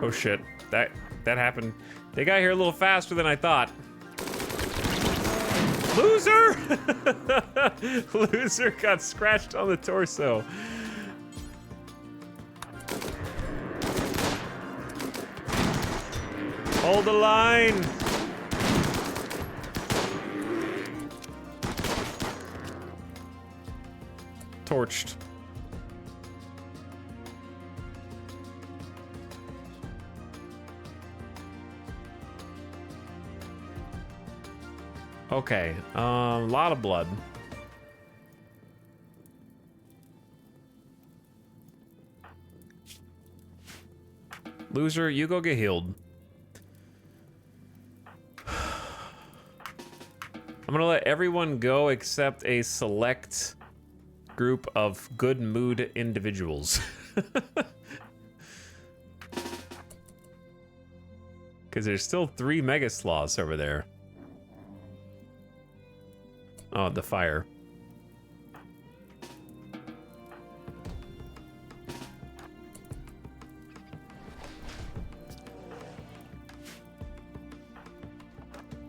Oh shit, that happened. They got here a little faster than I thought. Loser! Loser got scratched on the torso. Hold the line! Torched. Okay, a lot of blood. Loser, you go get healed. I'm gonna let everyone go except a select group of good mood individuals. Because there's still 3 mega sloths over there. Oh, the fire.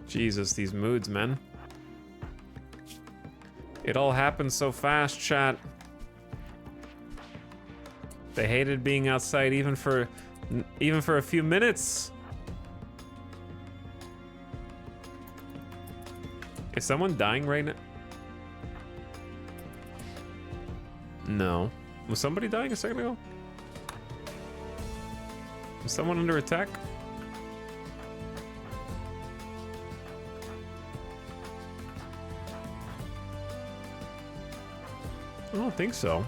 Jesus, these moods, man. It all happened so fast, chat. They hated being outside even for a few minutes. Is someone dying right now? No. Was somebody dying a second ago? Was someone under attack? I don't think so.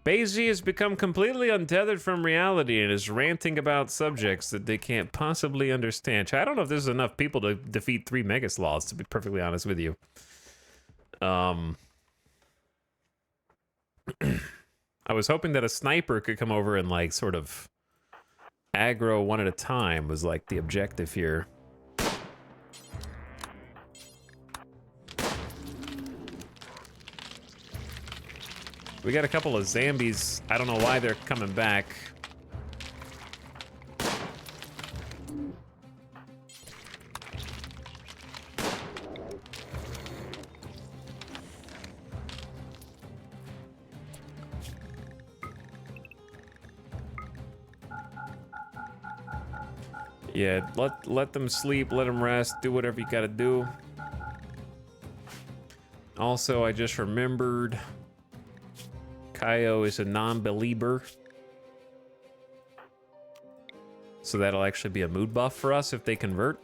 Beiji has become completely untethered from reality and is ranting about subjects that they can't possibly understand. I don't know if there's enough people to defeat 3 Mega Sloths, to be perfectly honest with you. I was hoping that a sniper could come over and, like, sort of aggro one at a time was, like, the objective here. We got a couple of zombies. I don't know why they're coming back. Yeah, let them sleep, let them rest, do whatever you gotta do. Also, I just remembered Kaio is a non-believer. So that'll actually be a mood buff for us if they convert.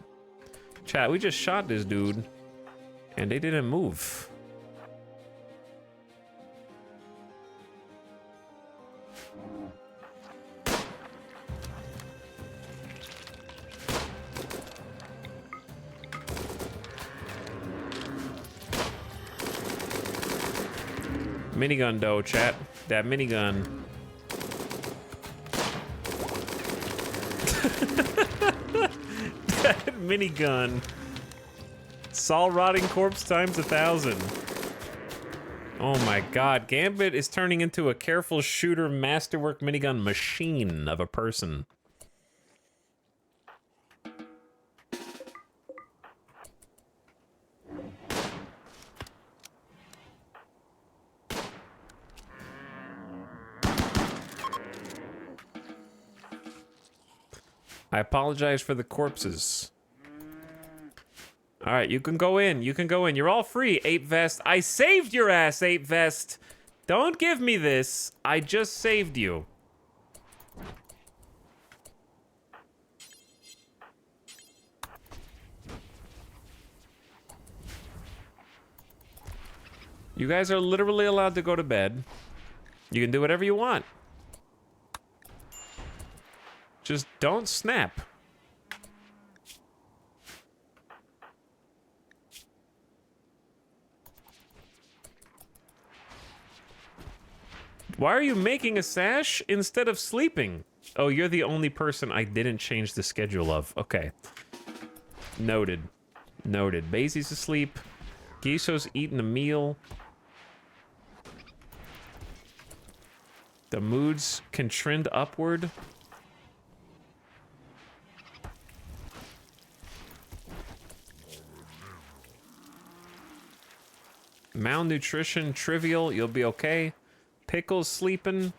Chat, we just shot this dude and they didn't move. Minigun though, chat. That minigun. That minigun. Sol rotting corpse times 1,000. Oh my god. Gambit is turning into a careful shooter masterwork minigun machine of a person. I apologize for the corpses. All right, you can go in. You can go in. You're all free, Ape Vest. I saved your ass, Ape Vest. Don't give me this. I just saved you. You guys are literally allowed to go to bed. You can do whatever you want. Just don't snap. Why are you making a sash instead of sleeping? Oh, you're the only person I didn't change the schedule of. Okay. Noted. Noted. Basie's asleep. Giso's eating a meal. The moods can trend upward. Malnutrition, trivial, you'll be okay. Pickles sleeping.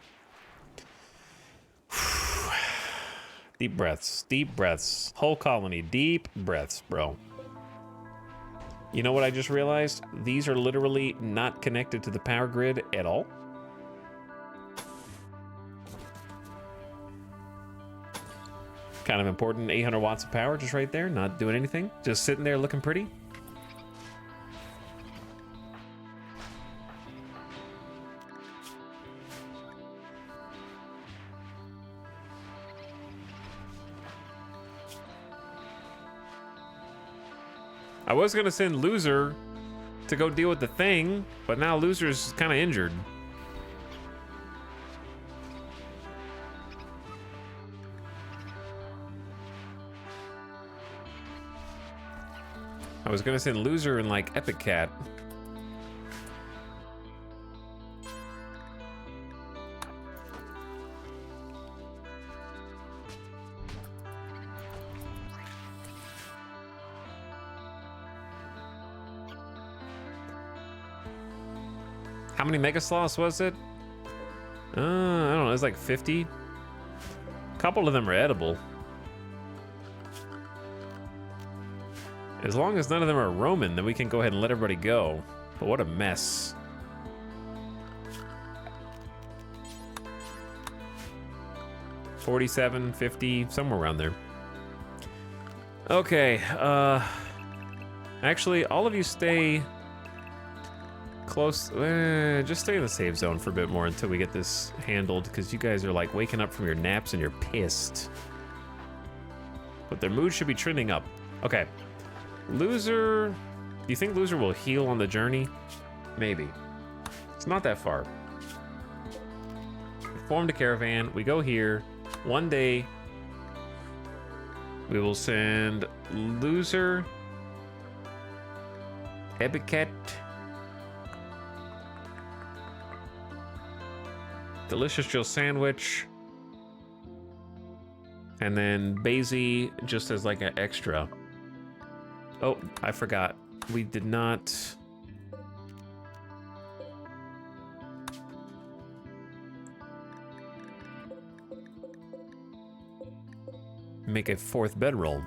Deep breaths, deep breaths. Whole colony, deep breaths, bro. You know what I just realized? These are literally not connected to the power grid at all. Kind of important, 800 watts of power just right there, not doing anything. Just sitting there looking pretty. I was gonna send Loser to go deal with the thing, but now Loser's kind of injured. I was gonna send Loser and like Epic Cat. How many Mega Sloths was it? I don't know, it was like 50. A couple of them are edible. As long as none of them are Roman, then we can go ahead and let everybody go. But what a mess. $47, $50, somewhere around there. Okay, actually, all of you stay close. Just stay in the safe zone for a bit more until we get this handled, because you guys are like waking up from your naps and you're pissed. But their mood should be trending up. Okay. Loser, do you think Loser will heal on the journey? Maybe. It's not that far. We formed a caravan. We go here. One day, we will send Loser, Epicat, Delicious Jill Sandwich, and then Basie just as like an extra. Oh, I forgot. We did not... make a 4th bedroll.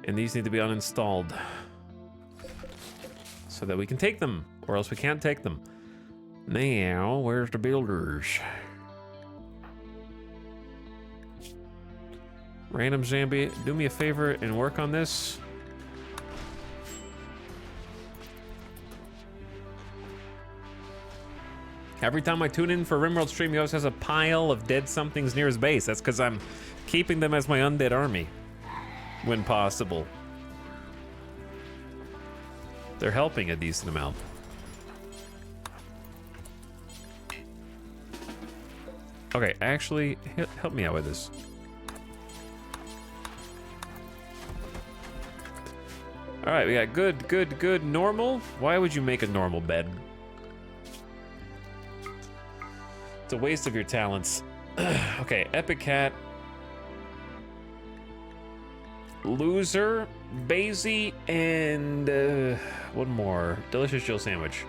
And these need to be uninstalled so that we can take them, or else we can't take them. Now, where's the builders? Random Zombie, do me a favor and work on this. Every time I tune in for RimWorld stream, he always has a pile of dead somethings near his base. That's because I'm keeping them as my undead army, when possible. They're helping a decent amount. Okay, actually, help me out with this. All right, we got good, normal. Why would you make a normal bed? It's a waste of your talents. Okay, Epic Cat. Loser, Basie, and one more. Delicious Jill Sandwich.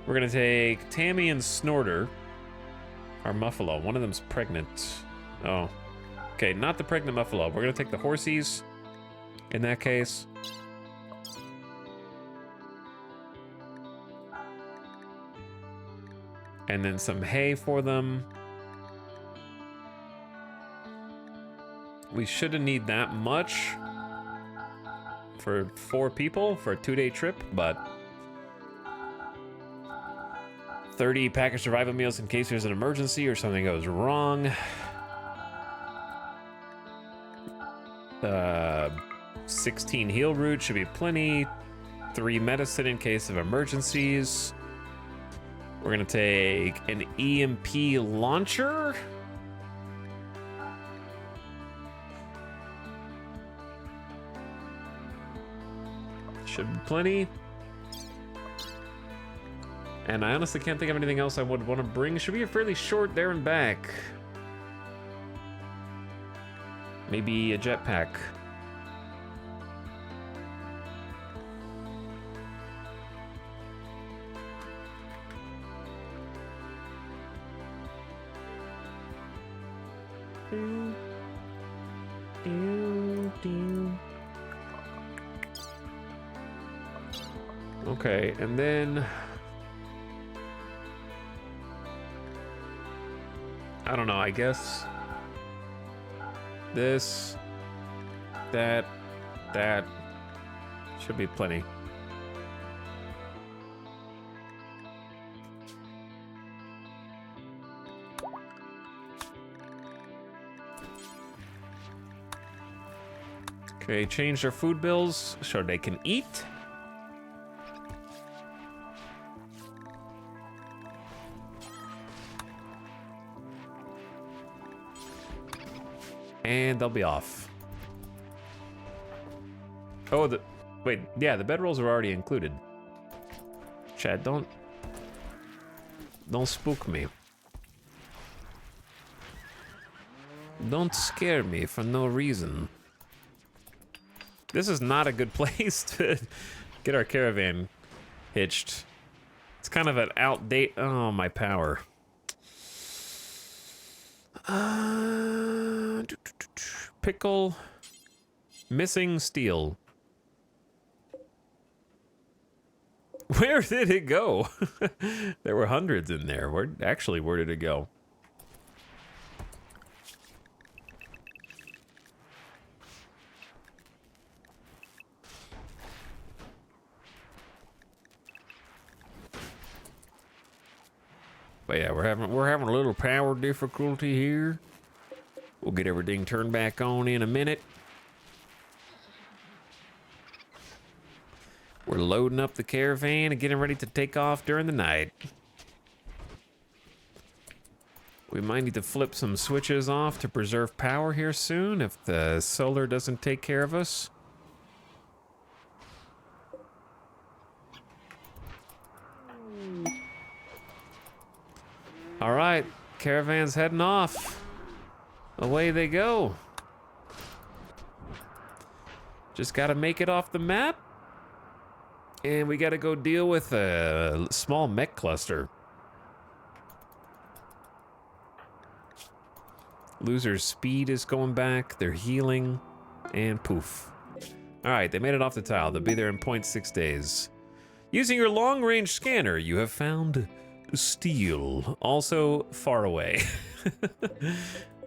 We're gonna take Tammy and Snorter. Our Muffalo. One of them's pregnant. Oh. Okay, not the pregnant Muffalo. We're gonna take the horsies in that case. And then some hay for them. We shouldn't need that much for 4 people for a 2-day trip, but 30 packaged survival meals in case there's an emergency or something goes wrong. 16 heal roots should be plenty. 3 medicine in case of emergencies. We're gonna take an EMP launcher. Should be plenty. And I honestly can't think of anything else I would want to bring. Should be a fairly short there and back. Maybe a jetpack. Okay, and then I don't know, I guess this, that should be plenty. Okay, change their food bills so they can eat. And they'll be off. Oh, wait, yeah, the bedrolls are already included. Chad, don't spook me. Don't scare me for no reason. This is not a good place to get our caravan hitched. It's kind of an outdate. Oh, my power. Pickle. Missing steel. Where did it go? There were hundreds in there. Where did it go? But yeah, we're having a little power difficulty here. We'll get everything turned back on in a minute. We're loading up the caravan and getting ready to take off during the night. We might need to flip some switches off to preserve power here soon if the solar doesn't take care of us. All right, caravan's heading off. Away they go. Just gotta make it off the map. And we gotta go deal with a small mech cluster. Loser's speed is going back, they're healing, and poof. All right, they made it off the tile. They'll be there in 0.6 days. Using your long-range scanner, you have found steel, also far away.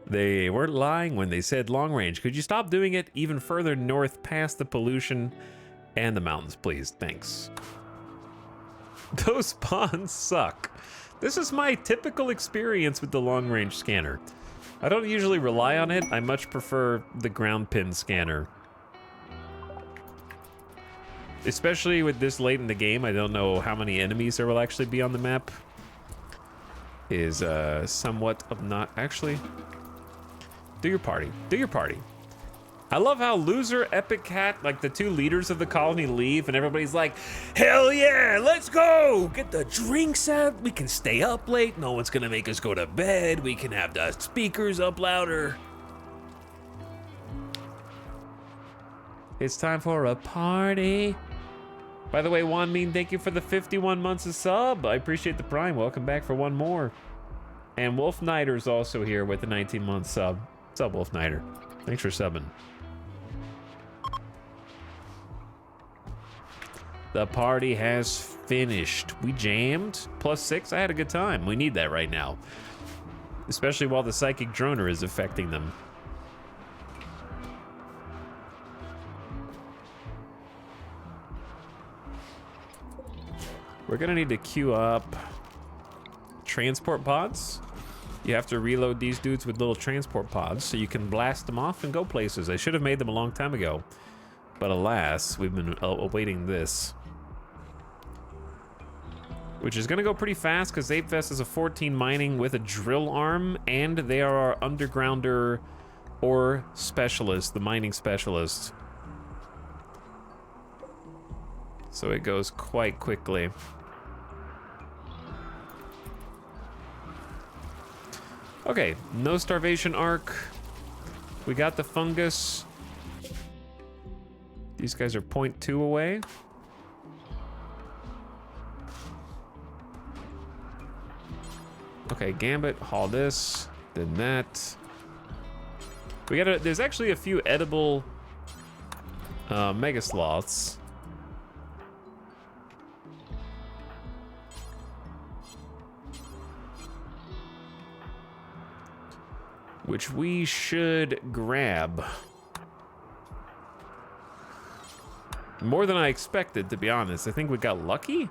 They weren't lying when they said long range. Could you stop doing it even further north past the pollution and the mountains, please? Thanks. Those spawns suck. This is my typical experience with the long range scanner. I don't usually rely on it. I much prefer the ground pin scanner. Especially with this late in the game, I don't know how many enemies there will actually be on the map. Is somewhat of not actually. Do your party. Do your party. I love how Loser, Epic Cat, like the two leaders of the colony leave and everybody's like, hell yeah, let's go! Get the drinks out, we can stay up late, no one's gonna make us go to bed, we can have the speakers up louder. It's time for a party. By the way, Juan Mean, thank you for the 51 months of sub. I appreciate the prime, welcome back for one more. And Wolf Nighter's also here with the 19-month sub. What's up, Wolf Nighter? Thanks for subbing. The party has finished. We jammed. +6. I had a good time. We need that right now. Especially while the psychic droner is affecting them. We're gonna need to queue up transport pods. You have to reload these dudes with little transport pods so you can blast them off and go places. I should have made them a long time ago. But alas, we've been awaiting this. Which is gonna go pretty fast because Apefest is a 14 mining with a drill arm, and they are our undergrounder ore specialist, the mining specialist. So it goes quite quickly. Okay, no starvation arc. We got the fungus. These guys are 0.2 away. Okay, Gambit, haul this, then that. We gotta, there's actually a few edible mega sloths. Which we should grab. More than I expected, to be honest. I think we got lucky.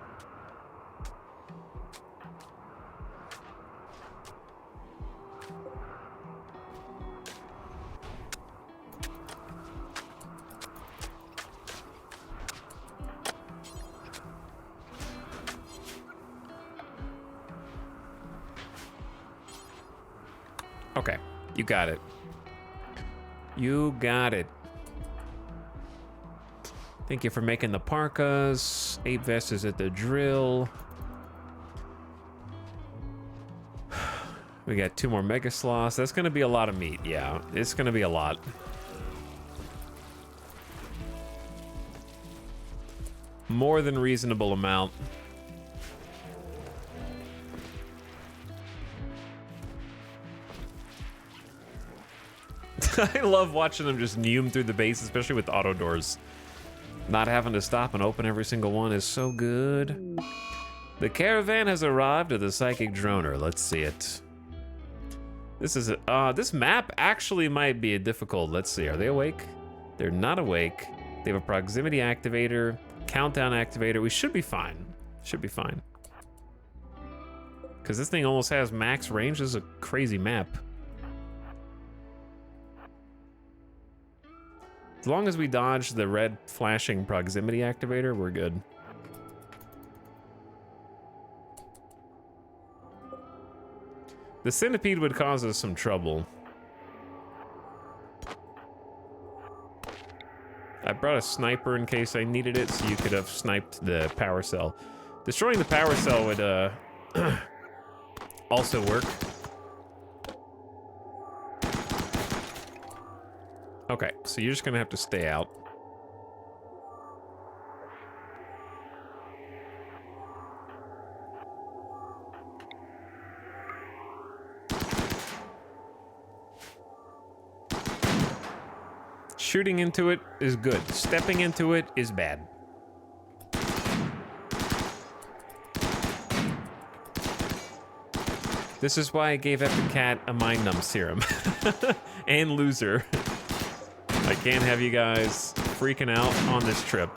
You got it. You got it. Thank you for making the parkas. 8 Vest is at the drill. We got 2 more Mega Sloths. That's gonna be a lot of meat, yeah. It's gonna be a lot. More than reasonable amount. I love watching them just neum through the base, especially with auto doors. Not having to stop and open every single one is so good. The caravan has arrived at the Psychic Droner. Let's see it. This is this map actually might be difficult. Let's see. Are they awake? They're not awake. They have a proximity activator, countdown activator. We should be fine. Should be fine. Because this thing almost has max range. This is a crazy map. As long as we dodge the red flashing proximity activator, we're good. The centipede would cause us some trouble. I brought a sniper in case I needed it, so you could have sniped the power cell. Destroying the power cell would also work. Okay, so you're just gonna have to stay out. Shooting into it is good. Stepping into it is bad. This is why I gave Epic Cat a Mind Numb serum. And loser. I can't have you guys freaking out on this trip.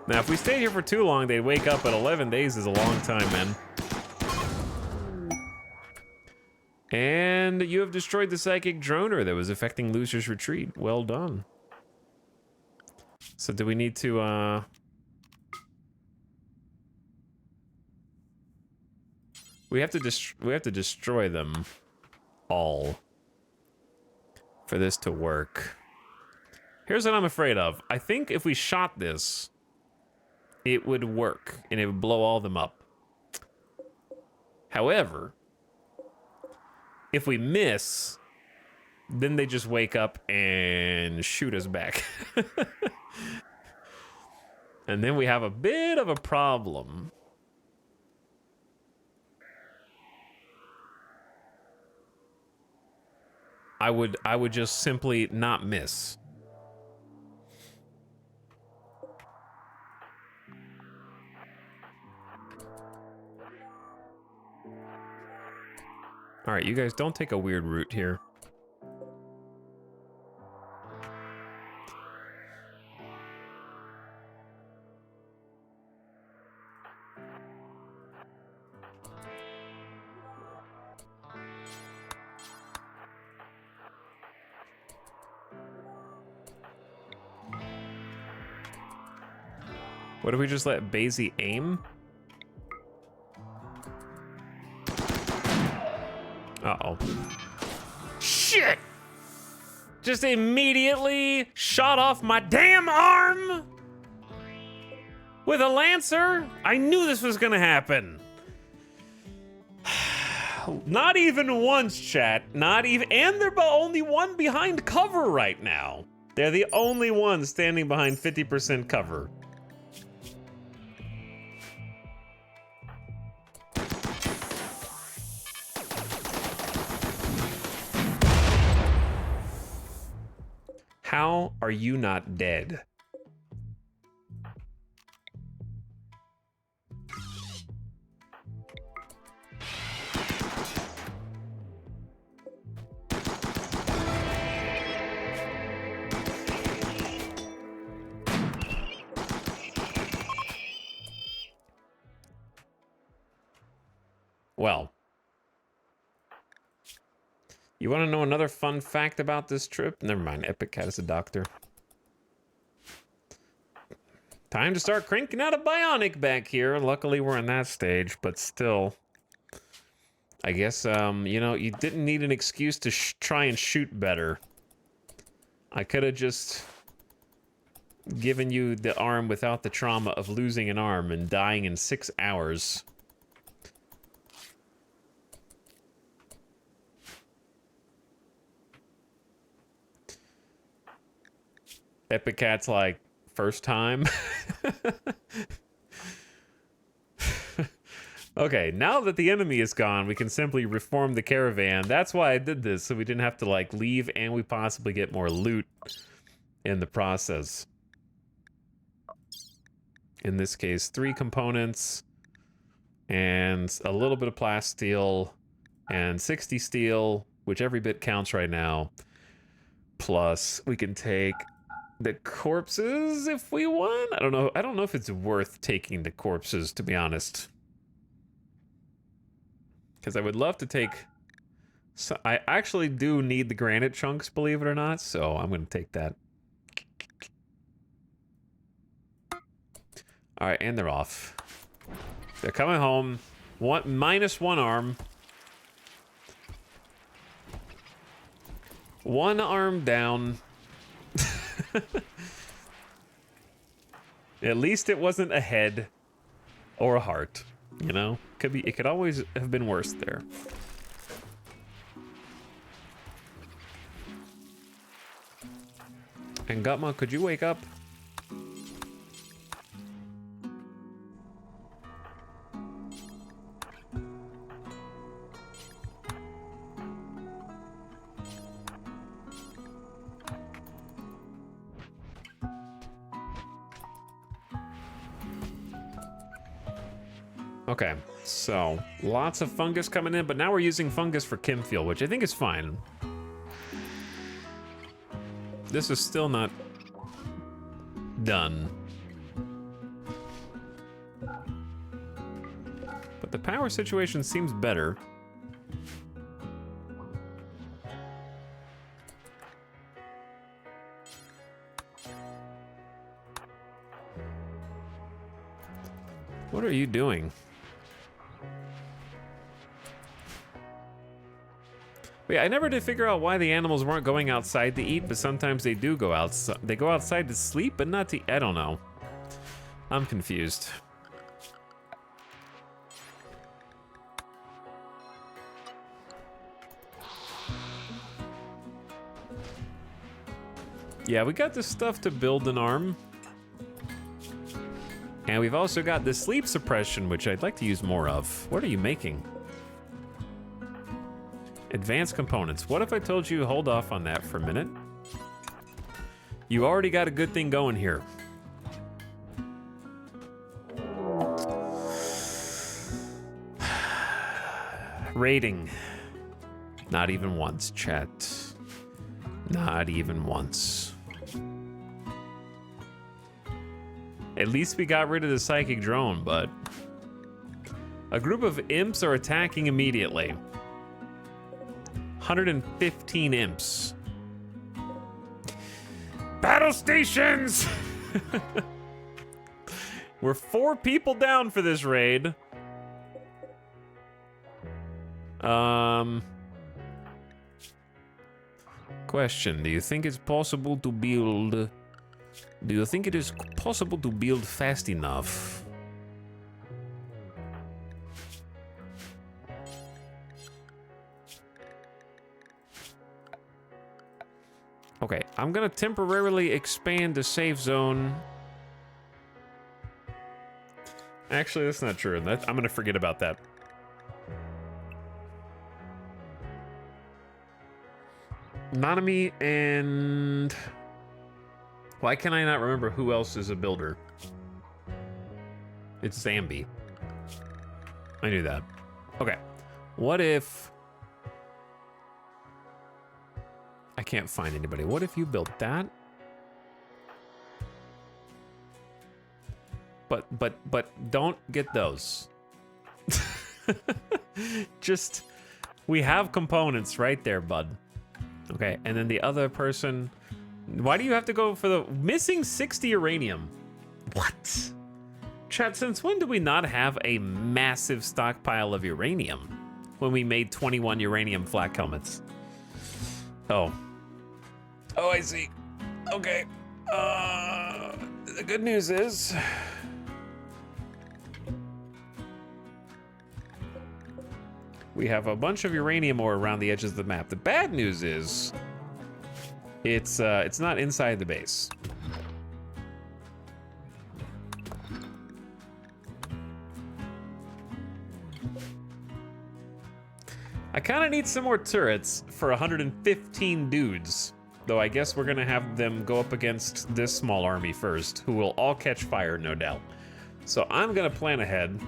Now, if we stay here for too long, they'd wake up, but 11 days is a long time, man. And you have destroyed the Psychic Droner that was affecting Loser's Retreat. Well done. So do we need to, We have to destroy them all for this to work. Here's what I'm afraid of. I think if we shot this, it would work and it would blow all of them up. However, if we miss, then they just wake up and shoot us back. And then we have a bit of a problem. I would just simply not miss. All right, you guys don't take a weird route here. What if we just let Basie aim? Uh-oh. Shit! Just immediately shot off my damn arm with a Lancer? I knew this was gonna happen. Not even once, chat. Not even, and they're only one behind cover right now. They're the only ones standing behind 50% cover. How are you not dead? Well, you want to know another fun fact about this trip? Never mind, Epic Cat is a doctor. Time to start cranking out a bionic back here. Luckily, we're in that stage, but still. I guess, you know, you didn't need an excuse to try and shoot better. I could have just given you the arm without the trauma of losing an arm and dying in 6 hours. Epic Cat's like, first time? Okay, now that the enemy is gone, we can simply reform the caravan. That's why I did this, so we didn't have to, like, leave and we possibly get more loot in the process. In this case, 3 components and a little bit of plasteel and 60 steel, which every bit counts right now. Plus, we can take the corpses if we want. I don't know if it's worth taking the corpses, to be honest. Because I would love to take... So I actually do need the granite chunks, believe it or not, so I'm going to take that. Alright, and they're off. They're coming home. Minus 1 arm. 1 arm down. At least it wasn't a head or a heart, you know? It could always have been worse there. And Gutma, could you wake up? Okay, so lots of fungus coming in, but now we're using fungus for chem fuel, which I think is fine. This is still not done. But the power situation seems better. What are you doing? Wait, I never did figure out why the animals weren't going outside to eat, but sometimes they do go outside. They go outside to sleep, but not to... I don't know. I'm confused. Yeah, we got the stuff to build an arm. And we've also got the sleep suppression, which I'd like to use more of. What are you making? Advanced components. What if I told you hold off on that for a minute? You already got a good thing going here. Rating. Not even once, chat. Not even once. At least we got rid of the psychic drone, but... A group of imps are attacking immediately. 115 imps. Battle stations! We're 4 people down for this raid. Question, do you think it's possible to build... Do you think it is possible to build fast enough? Okay, I'm gonna temporarily expand the safe zone. Actually, that's not true. I'm gonna forget about that. Nanami and... Why can I not remember who else is a builder? It's Zambi. I knew that. Okay. What if... I can't find anybody. What if you built that? But don't get those. Just... We have components right there, bud. Okay, and then the other person... Why do you have to go for the missing 60 uranium? What? Chat, since when do we not have a massive stockpile of uranium? when we made 21 uranium flak helmets. Oh. Oh, I see. Okay. The good news is... we have a bunch of uranium ore around the edges of the map. The bad news is... it's not inside the base. I kind of need some more turrets for 115 dudes. Though I guess we're gonna have them go up against this small army first, who will all catch fire, no doubt. So I'm gonna plan ahead.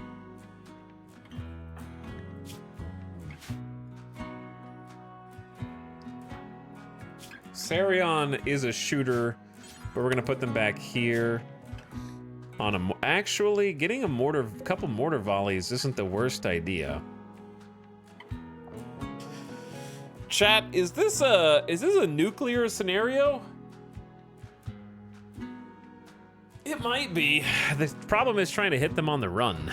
Sarion is a shooter, but we're gonna put them back here. On a, actually, getting a couple mortar volleys isn't the worst idea. Chat, is this a nuclear scenario? It might be. The problem is trying to hit them on the run.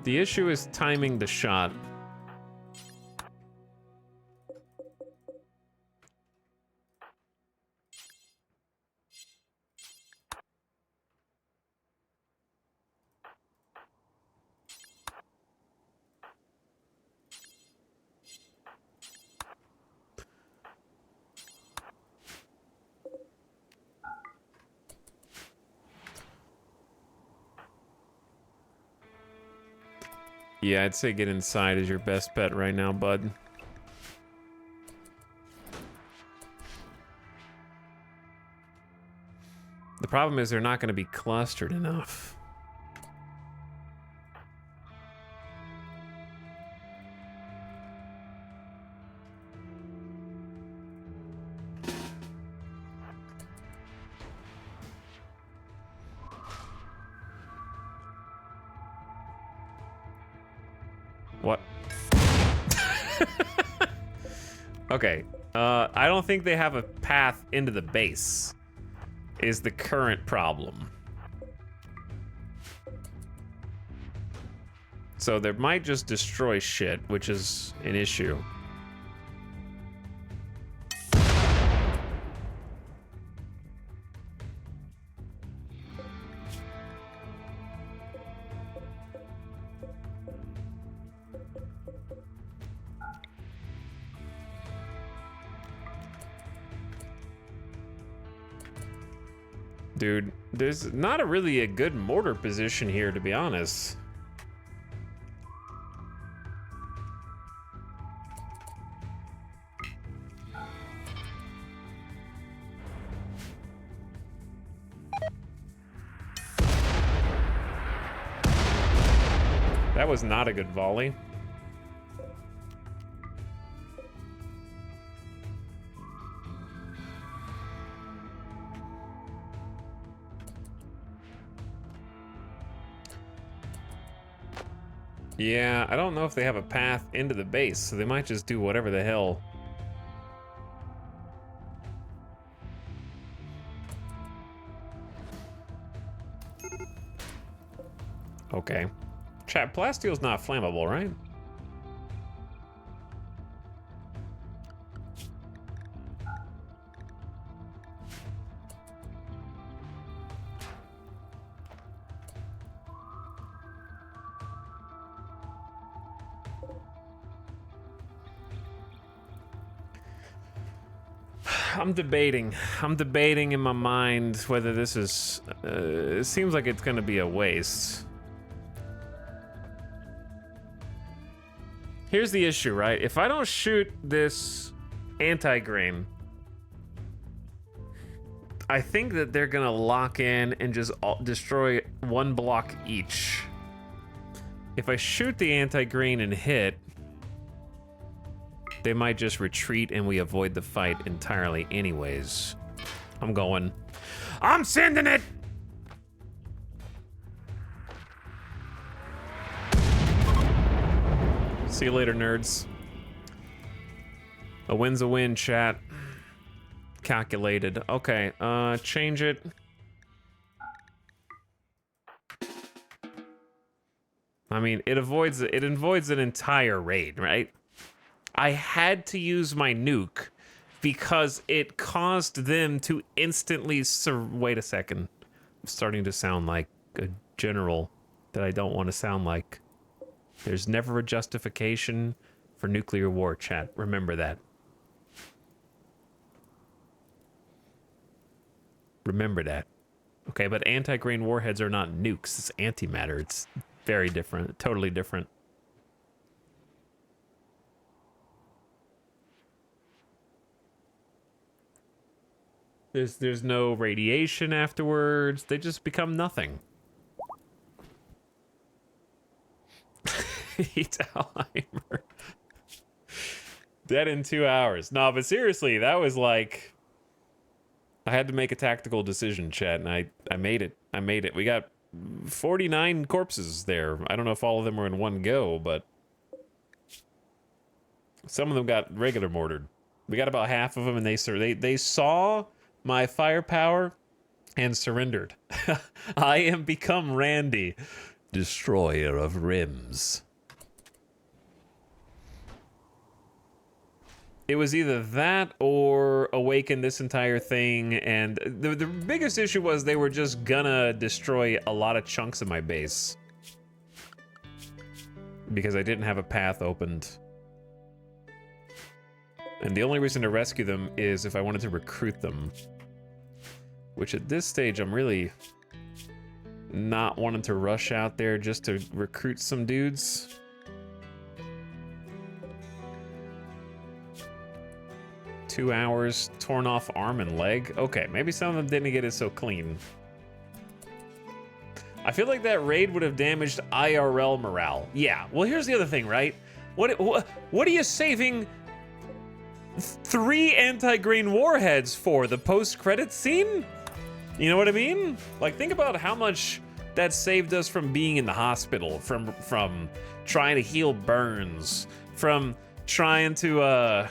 The issue is timing the shot. Yeah, I'd say get inside is your best bet right now, bud. The problem is they're not going to be clustered enough. What? Okay. I don't think they have a path into the base, is the current problem. So they might just destroy shit, which is an issue. Dude, there's not really a good mortar position here, to be honest. That was not a good volley. Yeah, I don't know if they have a path into the base, so they might just do whatever the hell. Okay. Chat, plastile's not flammable, right? I'm debating in my mind whether this is, it seems like it's gonna be a waste. Here's the issue, right? If I don't shoot this anti-grain, I think that they're gonna lock in and just destroy one block each. If I shoot the anti-grain and hit, they might just retreat and we avoid the fight entirely anyways. I'm sending it! See you later, nerds. A win's a win, chat. Calculated. Okay, change it. I mean, it avoids an entire raid, right? I had to use my nuke because it caused them to instantly wait a second. I'm starting to sound like a general that I don't want to sound like. There's never a justification for nuclear war, chat. Remember that. Remember that. Okay, but anti-grain warheads are not nukes. It's antimatter. It's very different. Totally different. There's no radiation afterwards. They just become nothing. It's Alzheimer. Dead in 2 hours. No, but seriously, that was like... I had to make a tactical decision, chat, and I made it. I made it. We got 49 corpses there. I don't know if all of them were in one go, but... some of them got regular mortared. We got about half of them, and they saw my firepower and surrendered. I am become Randy, destroyer of rims. It was either that or awaken this entire thing, and the biggest issue was they were just gonna destroy a lot of chunks of my base. Because I didn't have a path opened. And the only reason to rescue them is if I wanted to recruit them. Which at this stage, I'm really not wanting to rush out there just to recruit some dudes. Two hours, torn off arm and leg. Okay, maybe some of them didn't get it so clean. I feel like that raid would have damaged IRL morale. Yeah, well here's the other thing, right? What are you saving 3 anti-grain warheads for? The post-credit scene? You know what I mean? Like, think about how much that saved us from being in the hospital, from trying to heal burns, from trying to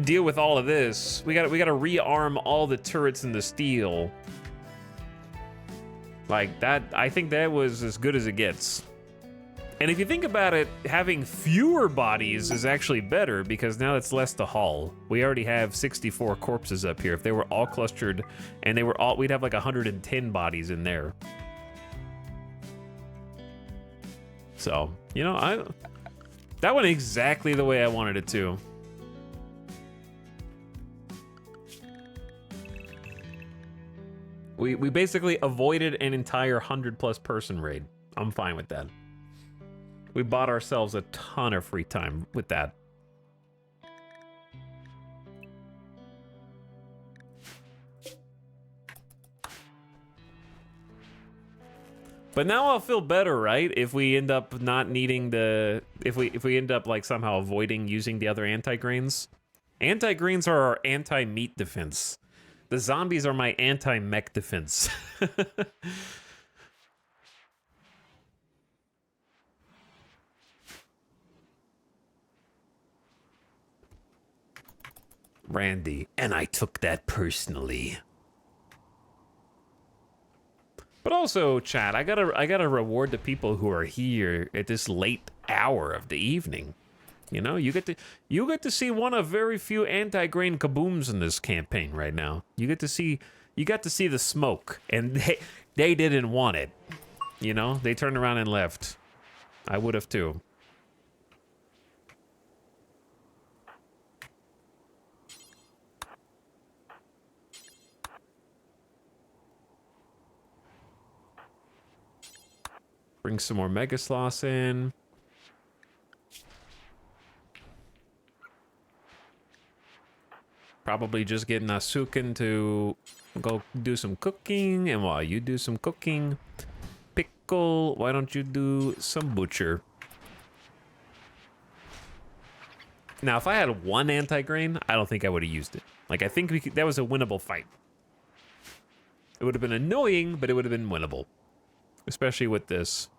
deal with all of this. We gotta rearm all the turrets in the steel. Like that, I think that was as good as it gets. And if you think about it, having fewer bodies is actually better because now it's less to haul. We already have 64 corpses up here. If they were all clustered and they were all, we'd have like 110 bodies in there. So, you know, that went exactly the way I wanted it to. We basically avoided an entire 100+ person raid. I'm fine with that. We bought ourselves a ton of free time with that. But now I'll feel better, right? If we end up not needing the... If we end up like somehow avoiding using the other anti-grains. Anti-grains are our anti-meat defense. The zombies are my anti-mech defense. Randy, and I took that personally. But also, chat, I gotta reward the people who are here at this late hour of the evening. You know, you get to see one of very few anti-grain kabooms in this campaign right now. You got to see the smoke, and they didn't want it. You know, they turned around and left. I would have too. Bring some more Mega Sloths in. Probably just getting Asukin to go do some cooking, and while you do some cooking, Pickle, why don't you do some butcher? Now, if I had one anti-grain, I don't think I would have used it. Like, I think that was a winnable fight. It would have been annoying, but it would have been winnable. Especially with this.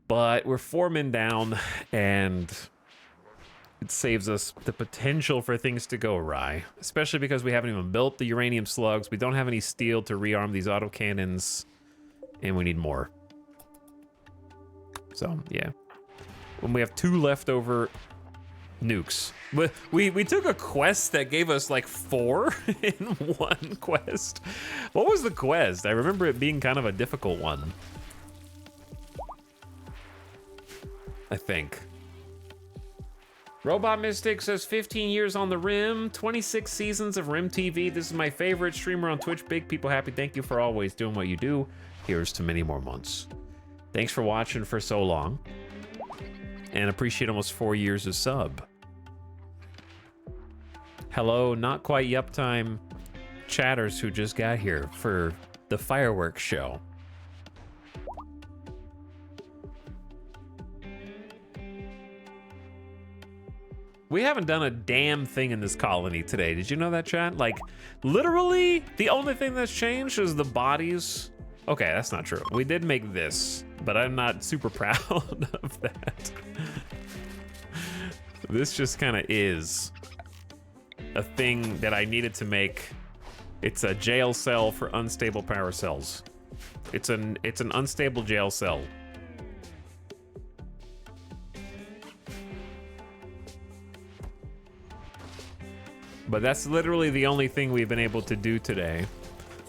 But we're 4 men down, and It saves us the potential for things to go awry, especially because we haven't even built the uranium slugs. We don't have any steel to rearm these autocannons, and we need more. So, yeah. When we have 2 leftover nukes. But we took a quest that gave us like 4 in one quest. What was the quest? I remember it being kind of a difficult one. I think. Robot Mystic says 15 years on the Rim, 26 seasons of Rim TV. This is my favorite streamer on Twitch. Big people happy. Thank you for always doing what you do. Here's to many more months. Thanks for watching for so long. And appreciate almost 4 years of sub. Hello, not quite yup time chatters who just got here for the fireworks show. We haven't done a damn thing in this colony today. Did you know that, chat? Like, literally, the only thing that's changed is the bodies. Okay, that's not true. We did make this, but I'm not super proud of that. This just kind of is a thing that I needed to make. It's a jail cell for unstable power cells. It's an unstable jail cell. But that's literally the only thing we've been able to do today,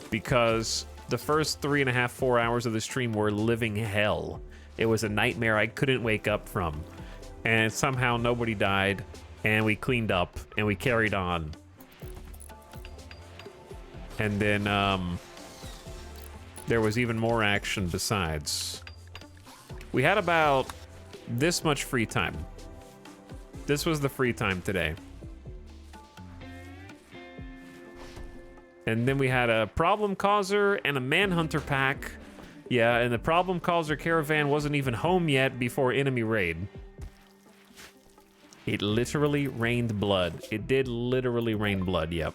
because the first 3.5, 4 hours of the stream were living hell. It was a nightmare I couldn't wake up from. And somehow nobody died, and we cleaned up, and we carried on. And then there was even more action besides. We had about this much free time. This was the free time today. And then we had a problem causer and a manhunter pack. Yeah, and the problem causer caravan wasn't even home yet before enemy raid. It literally rained blood. It did literally rain blood, yep.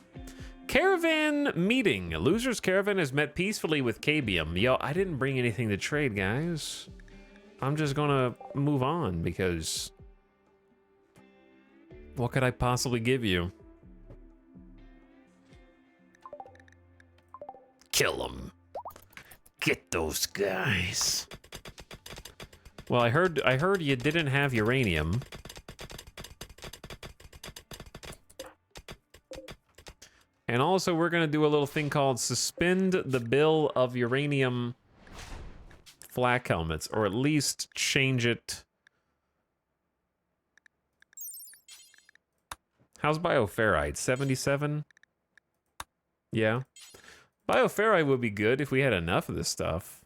Caravan meeting. Loser's caravan has met peacefully with Cabium. Yo, I didn't bring anything to trade, guys. I'm just gonna move on because what could I possibly give you? Kill them. Get those guys. Well, I heard you didn't have uranium. And also, we're gonna do a little thing called suspend the bill of uranium flak helmets, or at least change it. How's bioferrite? 77? Yeah. Bioferrite would be good if we had enough of this stuff.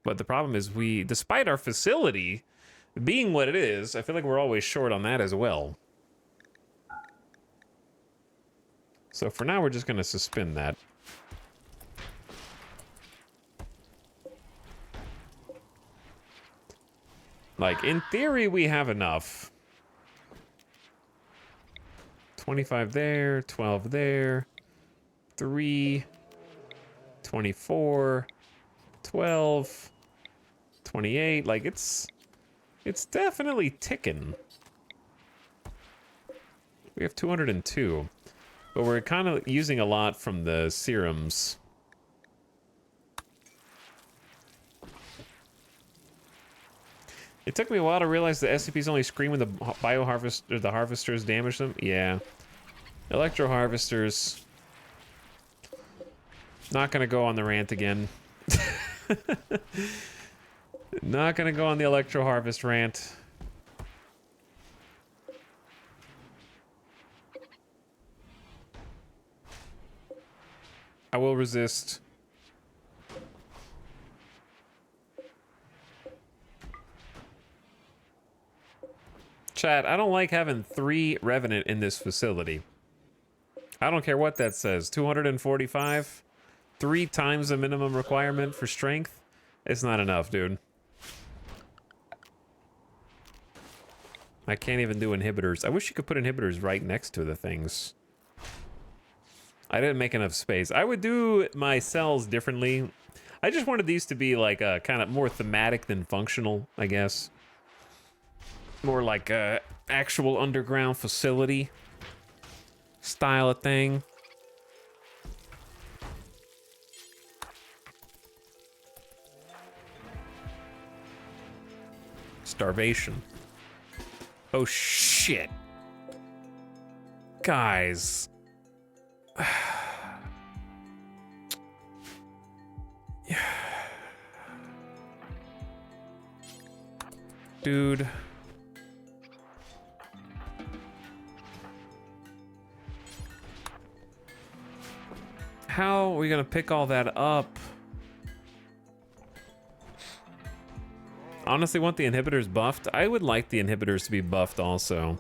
But the problem is despite our facility being what it is, I feel like we're always short on that as well. So for now, we're just gonna suspend that. Like, in theory, we have enough. 25 there, 12 there. 3, 24, 12, 28. Like, it's definitely ticking. We have 202, but we're kind of using a lot from the serums. It took me a while to realize the SCPs only scream when the harvesters damage them. Yeah, electro harvesters. Not gonna go on the rant again. Not gonna go on the electro harvest rant. I will resist. Chat, I don't like having 3 Revenant in this facility. I don't care what that says. 245? 3 times the minimum requirement for strength? It's not enough, dude. I can't even do inhibitors. I wish you could put inhibitors right next to the things. I didn't make enough space. I would do my cells differently. I just wanted these to be like kind of more thematic than functional, I guess. More like a actual underground facility style of thing. Starvation. Oh shit. Guys. Dude. How are we gonna pick all that up? Honestly, want the inhibitors buffed? I would like the inhibitors to be buffed also.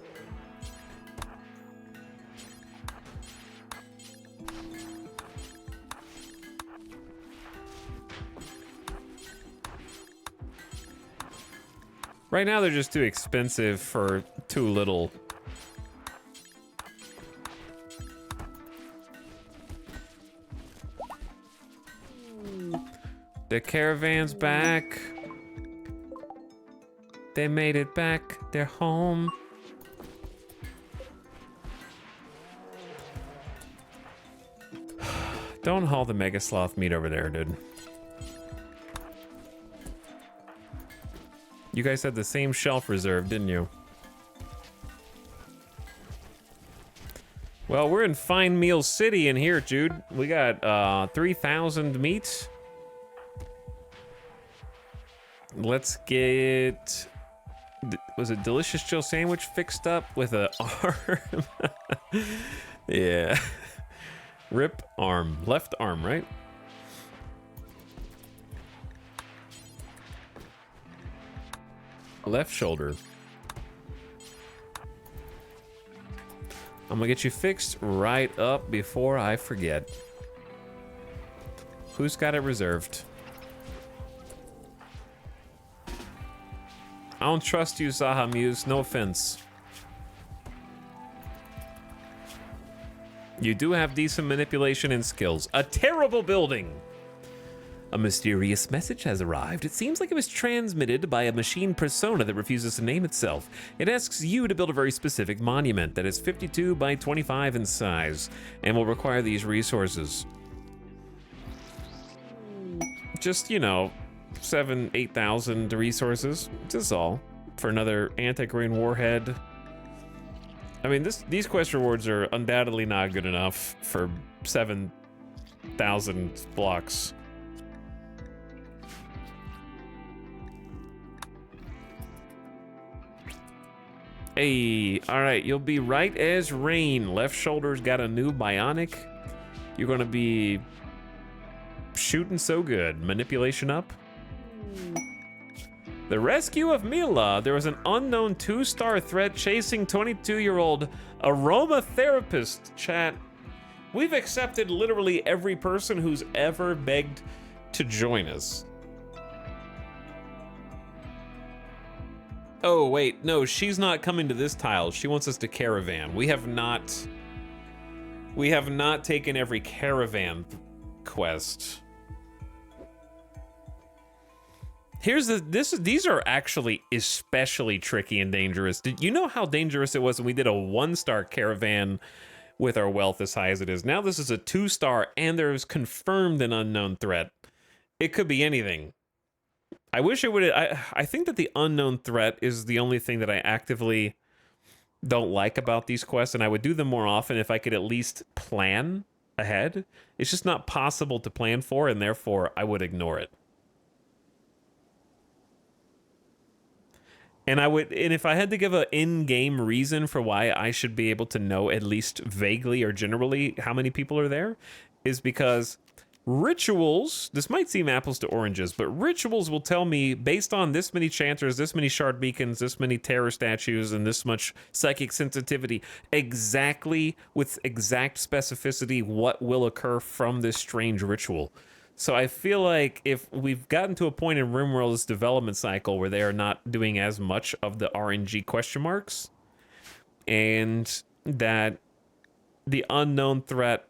Right now, they're just too expensive for too little. The caravan's back. They made it back. They're home. Don't haul the Mega Sloth meat over there, dude. You guys had the same shelf reserve, didn't you? Well, we're in Fine Meal City in here, Jude. We got 3,000 meat. Let's get... Was it Delicious Chill Sandwich fixed up with a arm? Yeah. Rip arm. Left arm, right? Left shoulder. I'm gonna get you fixed right up before I forget. Who's got it reserved? I don't trust you, Zaha Muse. No offense. You do have decent manipulation and skills. A terrible building. A mysterious message has arrived. It seems like it was transmitted by a machine persona that refuses to name itself. It asks you to build a very specific monument that is 52 by 25 in size and will require these resources. Just, you know, 8,000 resources. Just all. For another anti-green warhead. I mean, these quest rewards are undoubtedly not good enough for 7,000 blocks. Hey, all right, you'll be right as rain. Left shoulder's got a new bionic. You're gonna be shooting so good. Manipulation up. The rescue of Mila. There was an unknown 2-star threat chasing 22-year-old aromatherapist. Chat, we've accepted literally every person who's ever begged to join us. Oh, wait, no, she's not coming to this tile. She wants us to caravan. We have not taken every caravan quest. These are actually especially tricky and dangerous. Did you know how dangerous it was when we did a 1-star caravan with our wealth as high as it is? Now this is a 2-star and there's confirmed an unknown threat. It could be anything. I wish it would. I think that the unknown threat is the only thing that I actively don't like about these quests, and I would do them more often if I could at least plan ahead. It's just not possible to plan for, and therefore I would ignore it. And if I had to give an in-game reason for why I should be able to know at least vaguely or generally how many people are there, is because rituals, this might seem apples to oranges, but rituals will tell me based on this many chanters, this many shard beacons, this many terror statues, and this much psychic sensitivity, exactly with exact specificity what will occur from this strange ritual. So I feel like if we've gotten to a point in RimWorld's development cycle where they are not doing as much of the RNG question marks, and that the unknown threat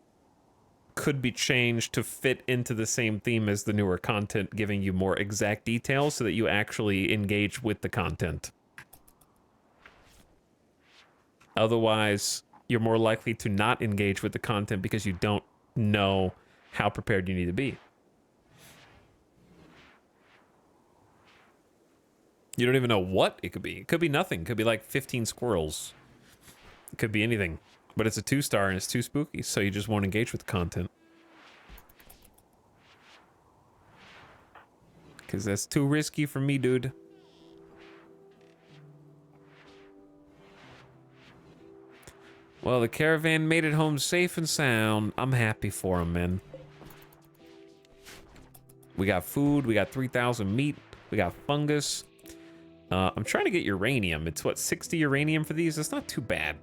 could be changed to fit into the same theme as the newer content, giving you more exact details so that you actually engage with the content. Otherwise, you're more likely to not engage with the content because you don't know how prepared you need to be. You don't even know what it could be. It could be nothing. It could be like 15 squirrels. It could be anything. But it's a 2-star and it's too spooky, so you just won't engage with the content. Because that's too risky for me, dude. Well, the caravan made it home safe and sound. I'm happy for him, man. We got food. We got 3,000 meat. We got fungus. I'm trying to get uranium. It's what, 60 uranium for these? That's not too bad.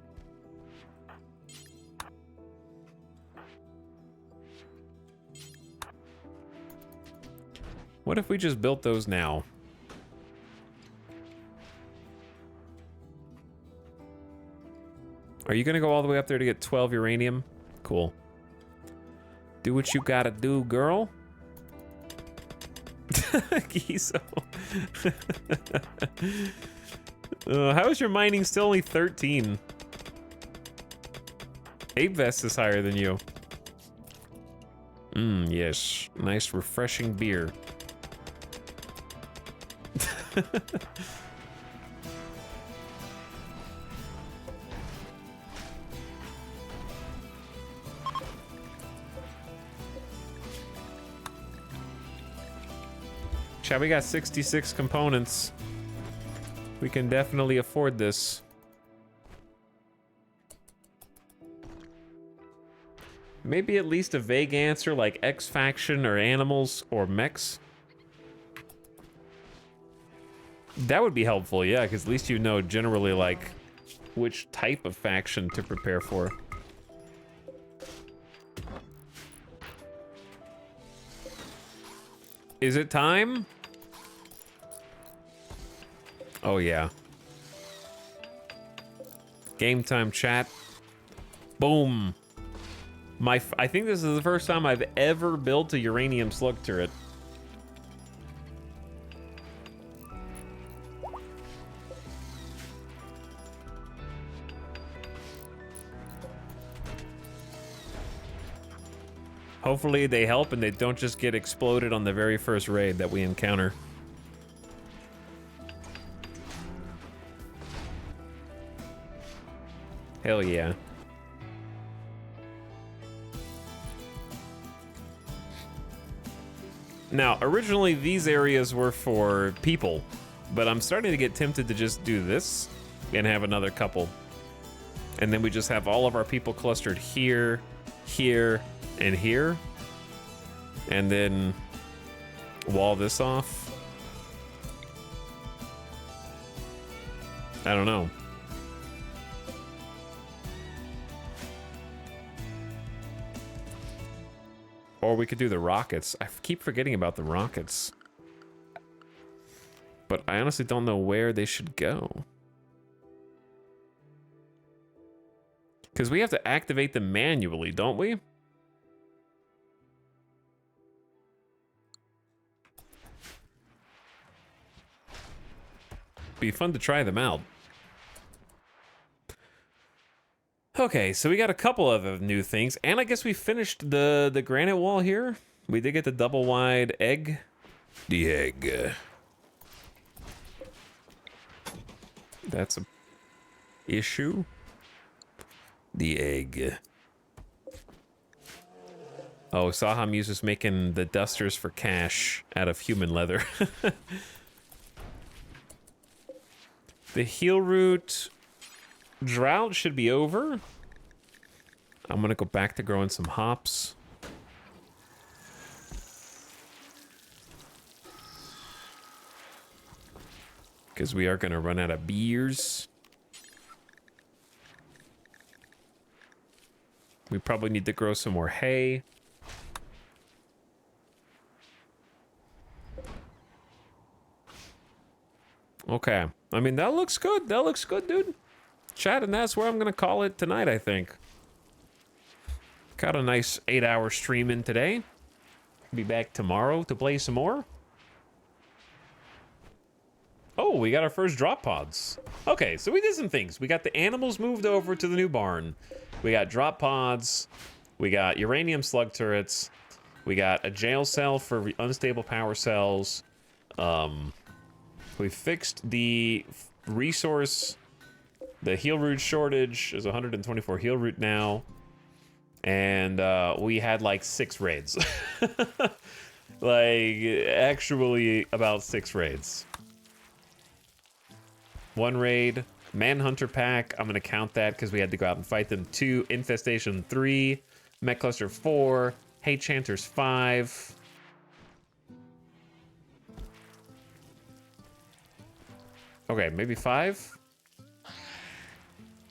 What if we just built those now? Are you gonna go all the way up there to get 12 uranium? Cool. Do what you gotta do, girl. Giso. How is your mining still only 13? Ape Vest is higher than you. Yes. Nice, refreshing beer. Chat, we got 66 components. We can definitely afford this. Maybe at least a vague answer like X faction or animals or mechs. That would be helpful, yeah, because at least you know generally like which type of faction to prepare for. Is it time? Oh yeah. Game time, chat. Boom. I think this is the first time I've ever built a uranium slug turret. Hopefully they help and they don't just get exploded on the very first raid that we encounter. Hell yeah. Now, originally these areas were for people, but I'm starting to get tempted to just do this and have another couple. And then we just have all of our people clustered here, here, and here. And then wall this off. I don't know. Or we could do the rockets. I keep forgetting about the rockets. But I honestly don't know where they should go. Because we have to activate them manually, don't we? Be fun to try them out. Okay, so we got a couple of new things, and I guess we finished the granite wall here. We did get the double wide egg. The egg. That's a issue. The egg. Oh, Saham uses making the dusters for cash out of human leather. The heal root drought should be over. I'm gonna go back to growing some hops. Because we are gonna run out of beers. We probably need to grow some more hay. Okay. I mean, that looks good. That looks good, dude. Chat, and that's where I'm going to call it tonight, I think. Got a nice 8-hour stream in today. Be back tomorrow to play some more. Oh, we got our first drop pods. Okay, so we did some things. We got the animals moved over to the new barn. We got drop pods. We got uranium slug turrets. We got a jail cell for unstable power cells. We fixed the resource. The heal root shortage is 124 heal root now. And we had like 6 raids. Like, actually about 6 raids. 1 raid, Manhunter pack, I'm gonna count that because we had to go out and fight them. 2, Infestation 3, Mech Cluster 4, Hate Chanters 5. Okay, maybe 5?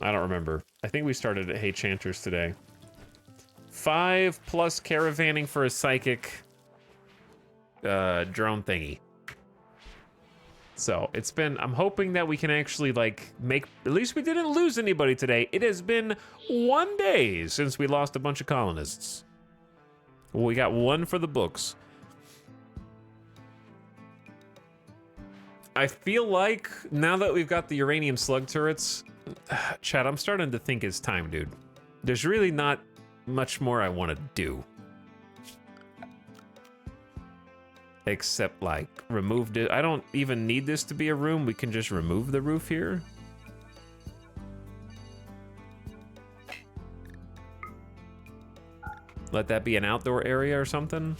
I don't remember. I think we started at Hate Chanters today. 5 plus caravanning for a psychic drone thingy. So it's been, I'm hoping that we can actually like make, at least we didn't lose anybody today. It has been 1 day since we lost a bunch of colonists. We got 1 for the books. I feel like now that we've got the uranium slug turrets, Chad, I'm starting to think it's time, dude. There's really not much more I want to do. Except like remove it. I don't even need this to be a room. We can just remove the roof here. Let that be an outdoor area or something.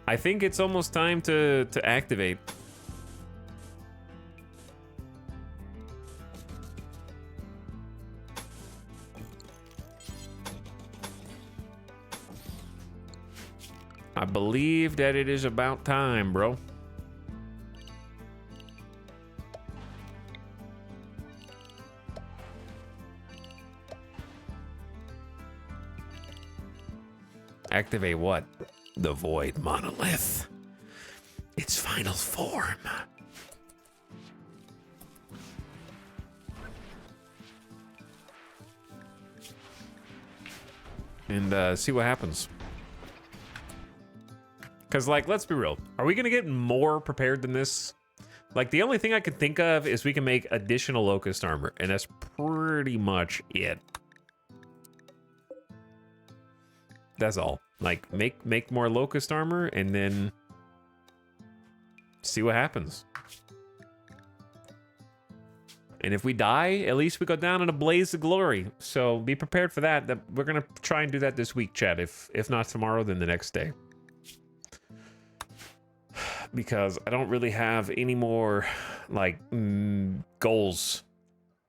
I think it's almost time to activate. I believe that it is about time, bro. Activate what? The Void Monolith. Its final form. And see what happens. Because, like, let's be real. Are we going to get more prepared than this? Like, the only thing I can think of is we can make additional Locust armor. And that's pretty much it. That's all. Like, make more Locust armor and then see what happens. And if we die, at least we go down in a blaze of glory. So be prepared for that. We're going to try and do that this week, Chad. If not tomorrow, then the next day. Because I don't really have any more, like, goals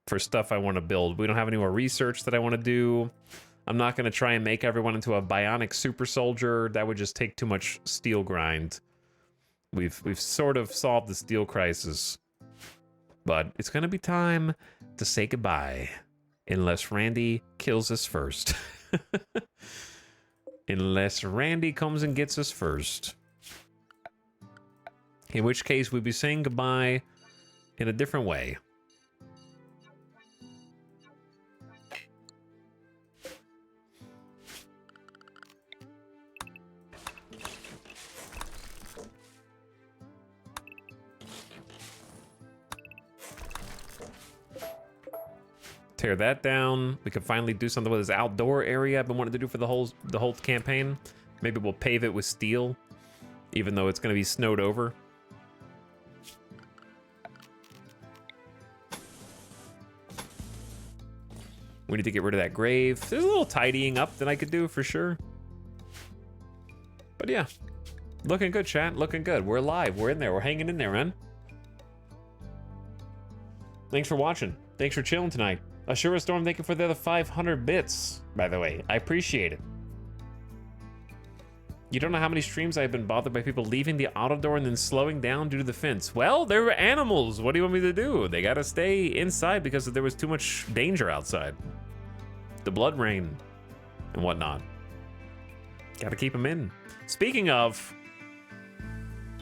for stuff I want to build. We don't have any more research that I want to do. I'm not going to try and make everyone into a bionic super soldier. That would just take too much steel grind. We've sort of solved the steel crisis. But it's going to be time to say goodbye. Unless Randy kills us first. Unless Randy comes and gets us first. In which case, we'd be saying goodbye in a different way. Tear that down. We can finally do something with this outdoor area I've been wanting to do for the whole campaign. Maybe we'll pave it with steel, even though it's going to be snowed over. We need to get rid of that grave. There's a little tidying up that I could do for sure. But yeah, looking good, chat. Looking good. We're alive. We're in there. We're hanging in there, man. Thanks for watching. Thanks for chilling tonight. Ashura Storm, thank you for the other 500 bits, by the way. I appreciate it. You don't know how many streams I've been bothered by people leaving the auto door and then slowing down due to the fence. Well, they were animals. What do you want me to do? They gotta stay inside because there was too much danger outside. The blood rain and whatnot. Gotta keep them in. Speaking of,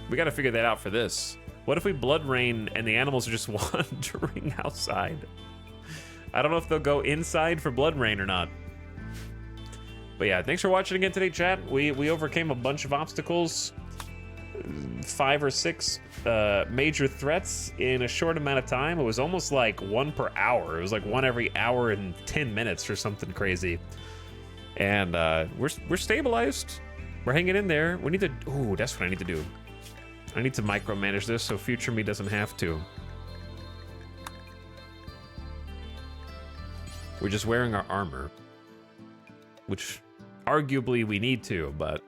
we gotta figure that out for this. What if we blood rain and the animals are just wandering outside? I don't know if they'll go inside for blood rain or not. But yeah, thanks for watching again today, chat. We overcame a bunch of obstacles. 5 or 6. major threats in a short amount of time. It was almost like one per hour. It was like one every hour and 10 minutes or something crazy. And we're stabilized. We're hanging in there. We need to... Ooh, that's what I need to do. I need to micromanage this so future me doesn't have to. We're just wearing our armor. Which, arguably, we need to, but...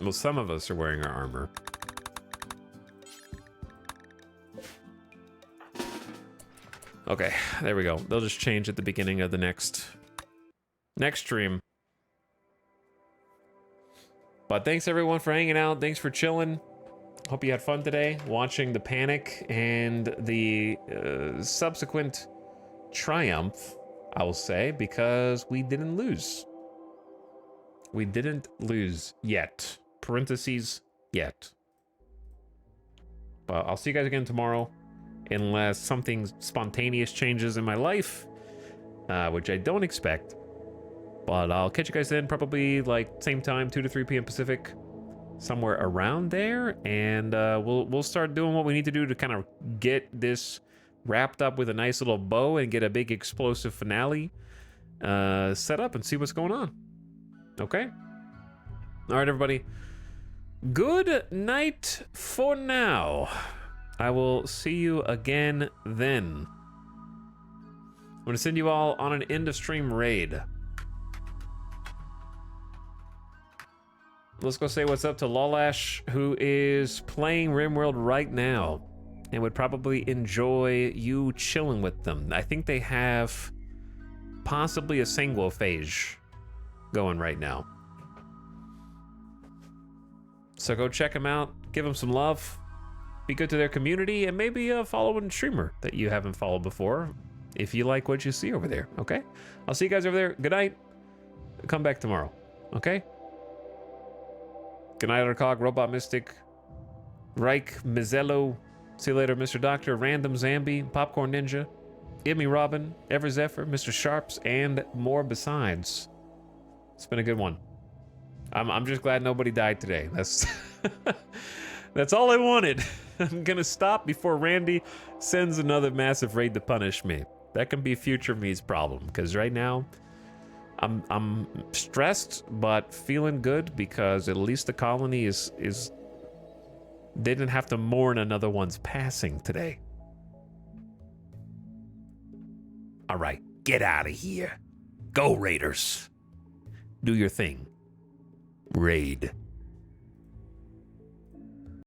Well, some of us are wearing our armor. Okay, there we go. They'll just change at the beginning of the next stream. But thanks everyone for hanging out. Thanks for chilling. Hope you had fun today watching the panic and the subsequent triumph, I will say, because we didn't lose. We didn't lose yet. Parentheses, yet. But I'll see you guys again tomorrow, unless something spontaneous changes in my life, which I don't expect. But I'll catch you guys then, probably like same time, 2 to 3 p.m. Pacific, somewhere around there, and we'll start doing what we need to do to kind of get this wrapped up with a nice little bow and get a big explosive finale set up and see what's going on. Okay? All right, everybody. Good night for now. I will see you again then. I'm going to send you all on an end of stream raid. Let's go say what's up to Lolash, who is playing RimWorld right now and would probably enjoy you chilling with them. I think they have possibly a sanguophage going right now. So go check them out, give them some love, be good to their community, and maybe follow a streamer that you haven't followed before if you like what you see over there, okay? I'll see you guys over there. Good night. Come back tomorrow, okay? Good night, Ottercog, Robot Mystic, Reich, Mizzello. See you later, Mr. Doctor, Random Zambi, Popcorn Ninja, Immy Robin, Ever Zephyr, Mr. Sharps, and more besides. It's been a good one. I'm just glad nobody died today. That's that's all I wanted. I'm gonna stop before Randy sends another massive raid to punish me. That can be future me's problem, because right now I'm stressed but feeling good because at least the colony is they didn't have to mourn another one's passing today. All right, get out of here. Go Raiders. Do your thing. Raid.